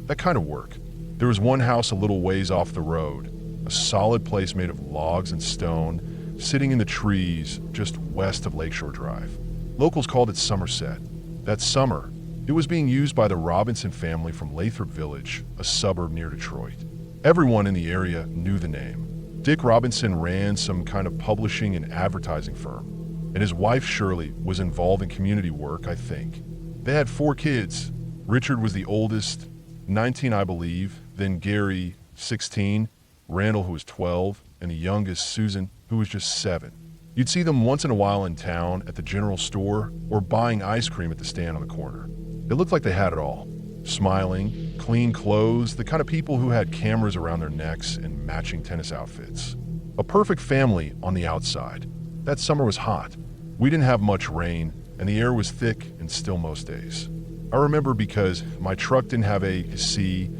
Speaker 1: That kind of work. There was one house a little ways off the road, a solid place made of logs and stone, sitting in the trees just west of Lakeshore Drive. Locals called it Somerset. That summer, it was being used by the Robinson family from Lathrop Village, a suburb near Detroit. Everyone in the area knew the name. Dick Robinson ran some kind of publishing and advertising firm, and his wife Shirley was involved in community work, I think. They had 4 kids. Richard was the oldest, 19 I believe, then Gary, 16, Randall who was 12, and the youngest, Susan, who was just 7. You'd see them once in a while in town, at the general store, or buying ice cream at the stand on the corner. It looked like they had it all. Smiling, clean clothes, the kind of people who had cameras around their necks and matching tennis outfits. A perfect family on the outside. That summer was hot. We didn't have much rain, and the air was thick and still most days. I remember because my truck didn't have AC,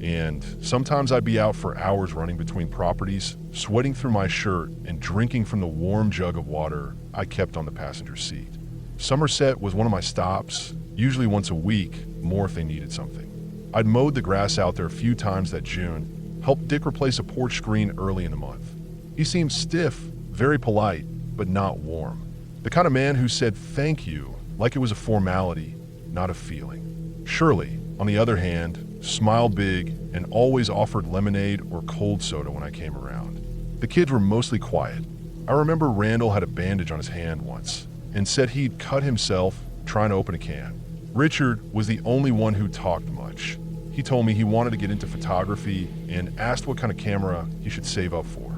Speaker 1: and sometimes I'd be out for hours running between properties, sweating through my shirt and drinking from the warm jug of water I kept on the passenger seat. Somerset was one of my stops, usually once a week, more if they needed something. I'd mowed the grass out there a few times that June, helped Dick replace a porch screen early in the month. He seemed stiff, very polite, but not warm. The kind of man who said thank you like it was a formality, not a feeling. Shirley, on the other hand, smiled big and always offered lemonade or cold soda when I came around. The kids were mostly quiet. I remember Randall had a bandage on his hand once and said he'd cut himself trying to open a can. Richard was the only one who talked much. He told me he wanted to get into photography and asked what kind of camera he should save up for.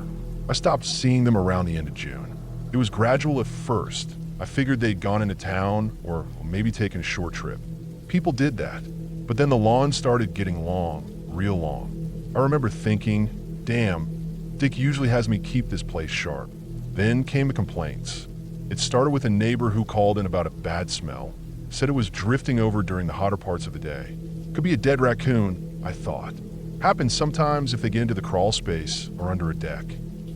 Speaker 1: I stopped seeing them around the end of June. It was gradual at first. I figured they'd gone into town or maybe taken a short trip. People did that, but then the lawn started getting long, real long. I remember thinking, damn, Dick usually has me keep this place sharp. Then came the complaints. It started with a neighbor who called in about a bad smell, said it was drifting over during the hotter parts of the day. Could be a dead raccoon, I thought. Happens sometimes if they get into the crawl space or under a deck.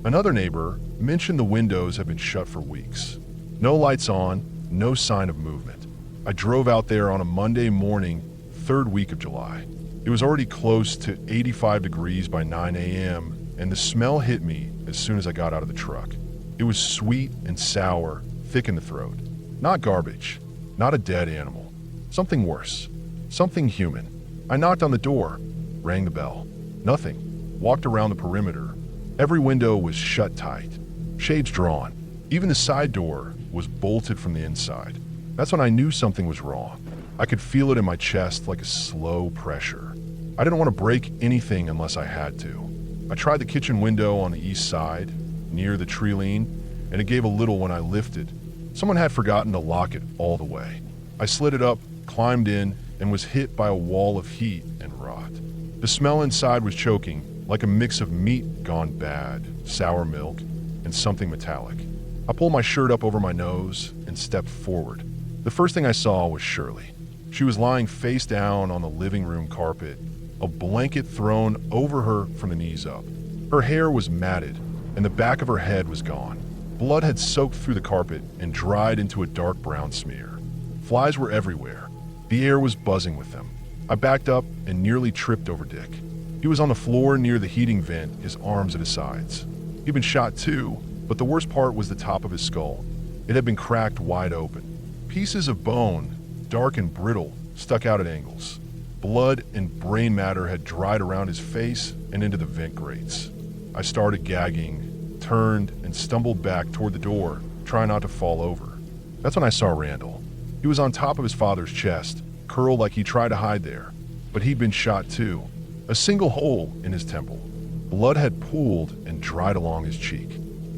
Speaker 1: Another neighbor mentioned the windows had been shut for weeks. No lights on, no sign of movement. I drove out there on a Monday morning, 3rd week of July. It was already close to 85 degrees by 9 a.m., and the smell hit me as soon as I got out of the truck. It was sweet and sour, thick in the throat. Not garbage, not a dead animal. Something worse, something human. I knocked on the door, rang the bell. Nothing. Walked around the perimeter. Every window was shut tight, shades drawn. Even the side door was bolted from the inside. That's when I knew something was wrong. I could feel it in my chest like a slow pressure. I didn't want to break anything unless I had to. I tried the kitchen window on the east side, near the treeline, and it gave a little when I lifted. Someone had forgotten to lock it all the way. I slid it up, climbed in, and was hit by a wall of heat and rot. The smell inside was choking, like a mix of meat gone bad, sour milk, and something metallic. I pulled my shirt up over my nose and stepped forward. The first thing I saw was Shirley. She was lying face down on the living room carpet, a blanket thrown over her from the knees up. Her hair was matted, and the back of her head was gone. blood had soaked through the carpet and dried into a dark brown smear. Flies were everywhere. The air was buzzing with them. I backed up and nearly tripped over Dick. He was on the floor near the heating vent, his arms at his sides. He'd been shot too, but the worst part was the top of his skull. It had been cracked wide open. Pieces of bone, dark and brittle, stuck out at angles. Blood and brain matter had dried around his face and into the vent grates. I started gagging, turned, and stumbled back toward the door, trying not to fall over. That's when I saw Randall. He was on top of his father's chest, curled like he tried to hide there, but he'd been shot too. A single hole in his temple. Blood had pooled and dried along his cheek.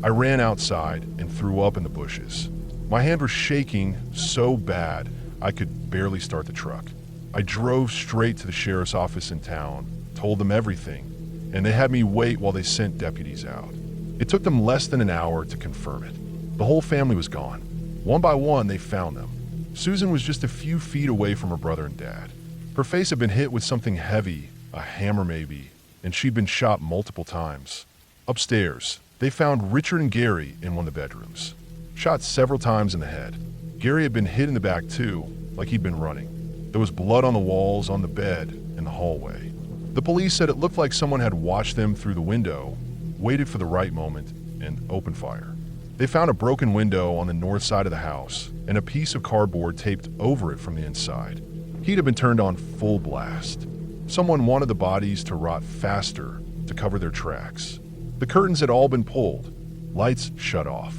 Speaker 1: I ran outside and threw up in the bushes. My hand was shaking so bad I could barely start the truck. I drove straight to the sheriff's office in town, told them everything, and they had me wait while they sent deputies out. It took them less than an hour to confirm it. The whole family was gone. One by one, they found them. Susan was just a few feet away from her brother and dad. Her face had been hit with something heavy, a hammer maybe, and she'd been shot multiple times. Upstairs, they found Richard and Gary in one of the bedrooms, shot several times in the head. Gary had been hit in the back too, like he'd been running. There was blood on the walls, on the bed, in the hallway. The police said it looked like someone had watched them through the window, waited for the right moment, and opened fire. They found a broken window on the north side of the house and a piece of cardboard taped over it from the inside. Heat had been turned on full blast. Someone wanted the bodies to rot faster to cover their tracks. The curtains had all been pulled, lights shut off.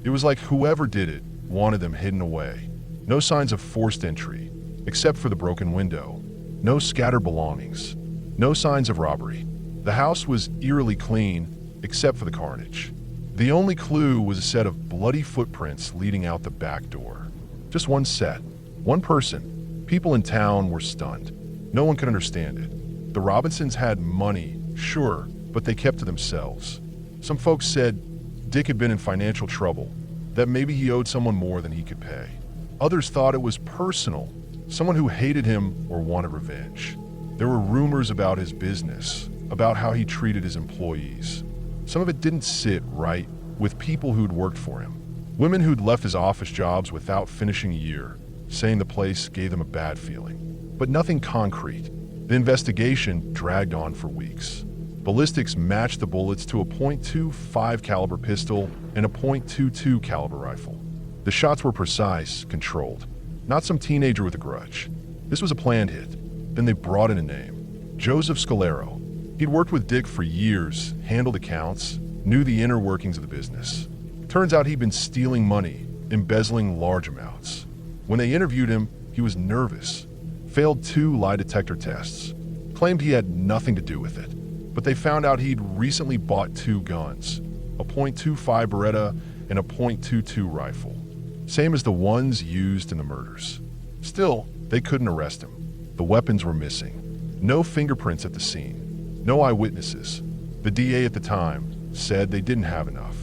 Speaker 1: It was like whoever did it wanted them hidden away. No signs of forced entry, except for the broken window. No scattered belongings. No signs of robbery. The house was eerily clean, except for the carnage. The only clue was a set of bloody footprints leading out the back door. Just one set, one person. People in town were stunned. No one could understand it. The Robinsons had money, sure, but they kept to themselves. Some folks said Dick had been in financial trouble, that maybe he owed someone more than he could pay. Others thought it was personal, someone who hated him or wanted revenge. There were rumors about his business, about how he treated his employees. Some of it didn't sit right with people who'd worked for him. Women who'd left his office jobs without finishing a year, saying the place gave them a bad feeling. But nothing concrete. The investigation dragged on for weeks. Ballistics matched the bullets to a .25 caliber pistol and a .22 caliber rifle. The shots were precise, controlled. Not some teenager with a grudge. This was a planned hit. Then they brought in a name. Joseph Scalero. He'd worked with Dick for years, handled accounts, knew the inner workings of the business. Turns out he'd been stealing money, embezzling large amounts. When they interviewed him, he was nervous. Failed 2 lie detector tests. Claimed he had nothing to do with it. But they found out he'd recently bought 2 guns, a .25 Beretta and a .22 rifle. Same as the ones used in the murders. Still, they couldn't arrest him. The weapons were missing. No fingerprints at the scene. No eyewitnesses. The DA at the time said they didn't have enough.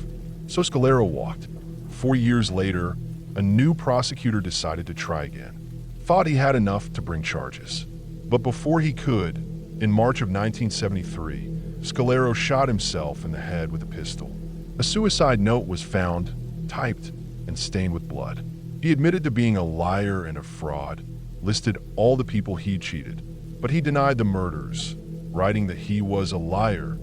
Speaker 1: So Scalero walked. 4 years later, a new prosecutor decided to try again. Thought he had enough to bring charges. But before he could, in March of 1973, Scalero shot himself in the head with a pistol. A suicide note was found, typed, and stained with blood. He admitted to being a liar and a fraud, listed all the people he'd cheated, but he denied the murders, writing that he was a liar,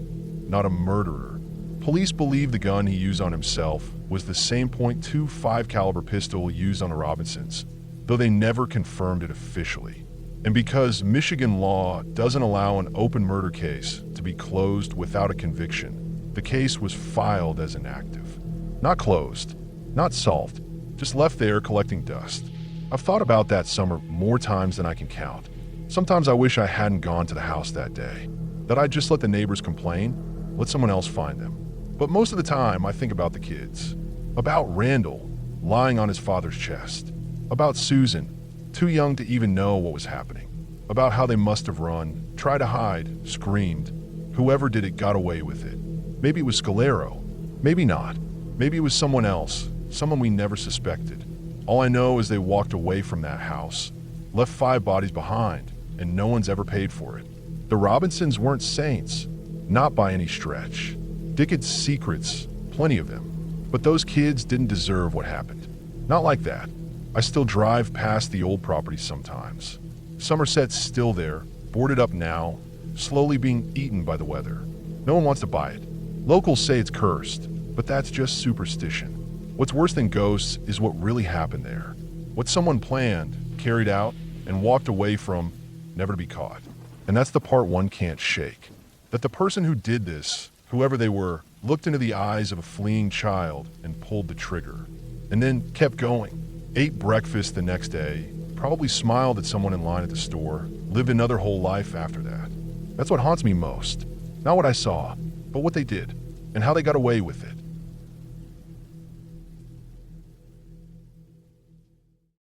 Speaker 1: not a murderer. Police believe the gun he used on himself was the same .25 caliber pistol used on the Robinsons, though they never confirmed it officially. And because Michigan law doesn't allow an open murder case to be closed without a conviction, the case was filed as inactive. Not closed, not solved, just left there collecting dust. I've thought about that summer more times than I can count. Sometimes I wish I hadn't gone to the house that day, that I'd just let the neighbors complain, let someone else find them. But most of the time, I think about the kids, about Randall lying on his father's chest, about Susan, too young to even know what was happening, about how they must have run, tried to hide, screamed. Whoever did it got away with it. Maybe it was Scalero, maybe not. Maybe it was someone else, someone we never suspected. All I know is they walked away from that house, left 5 bodies behind, and no one's ever paid for it. The Robinsons weren't saints, not by any stretch. Dick had secrets, plenty of them. But those kids didn't deserve what happened. Not like that. I still drive past the old property sometimes. Somerset's still there, boarded up now, slowly being eaten by the weather. No one wants to buy it. Locals say it's cursed, but that's just superstition. What's worse than ghosts is what really happened there. What someone planned, carried out, and walked away from, never to be caught. And that's the part one can't shake. That the person who did this, whoever they were, looked into the eyes of a fleeing child and pulled the trigger. And then kept going. Ate breakfast the next day, probably smiled at someone in line at the store, lived another whole life after that. That's what haunts me most. Not what I saw, but what they did, and how they got away with it.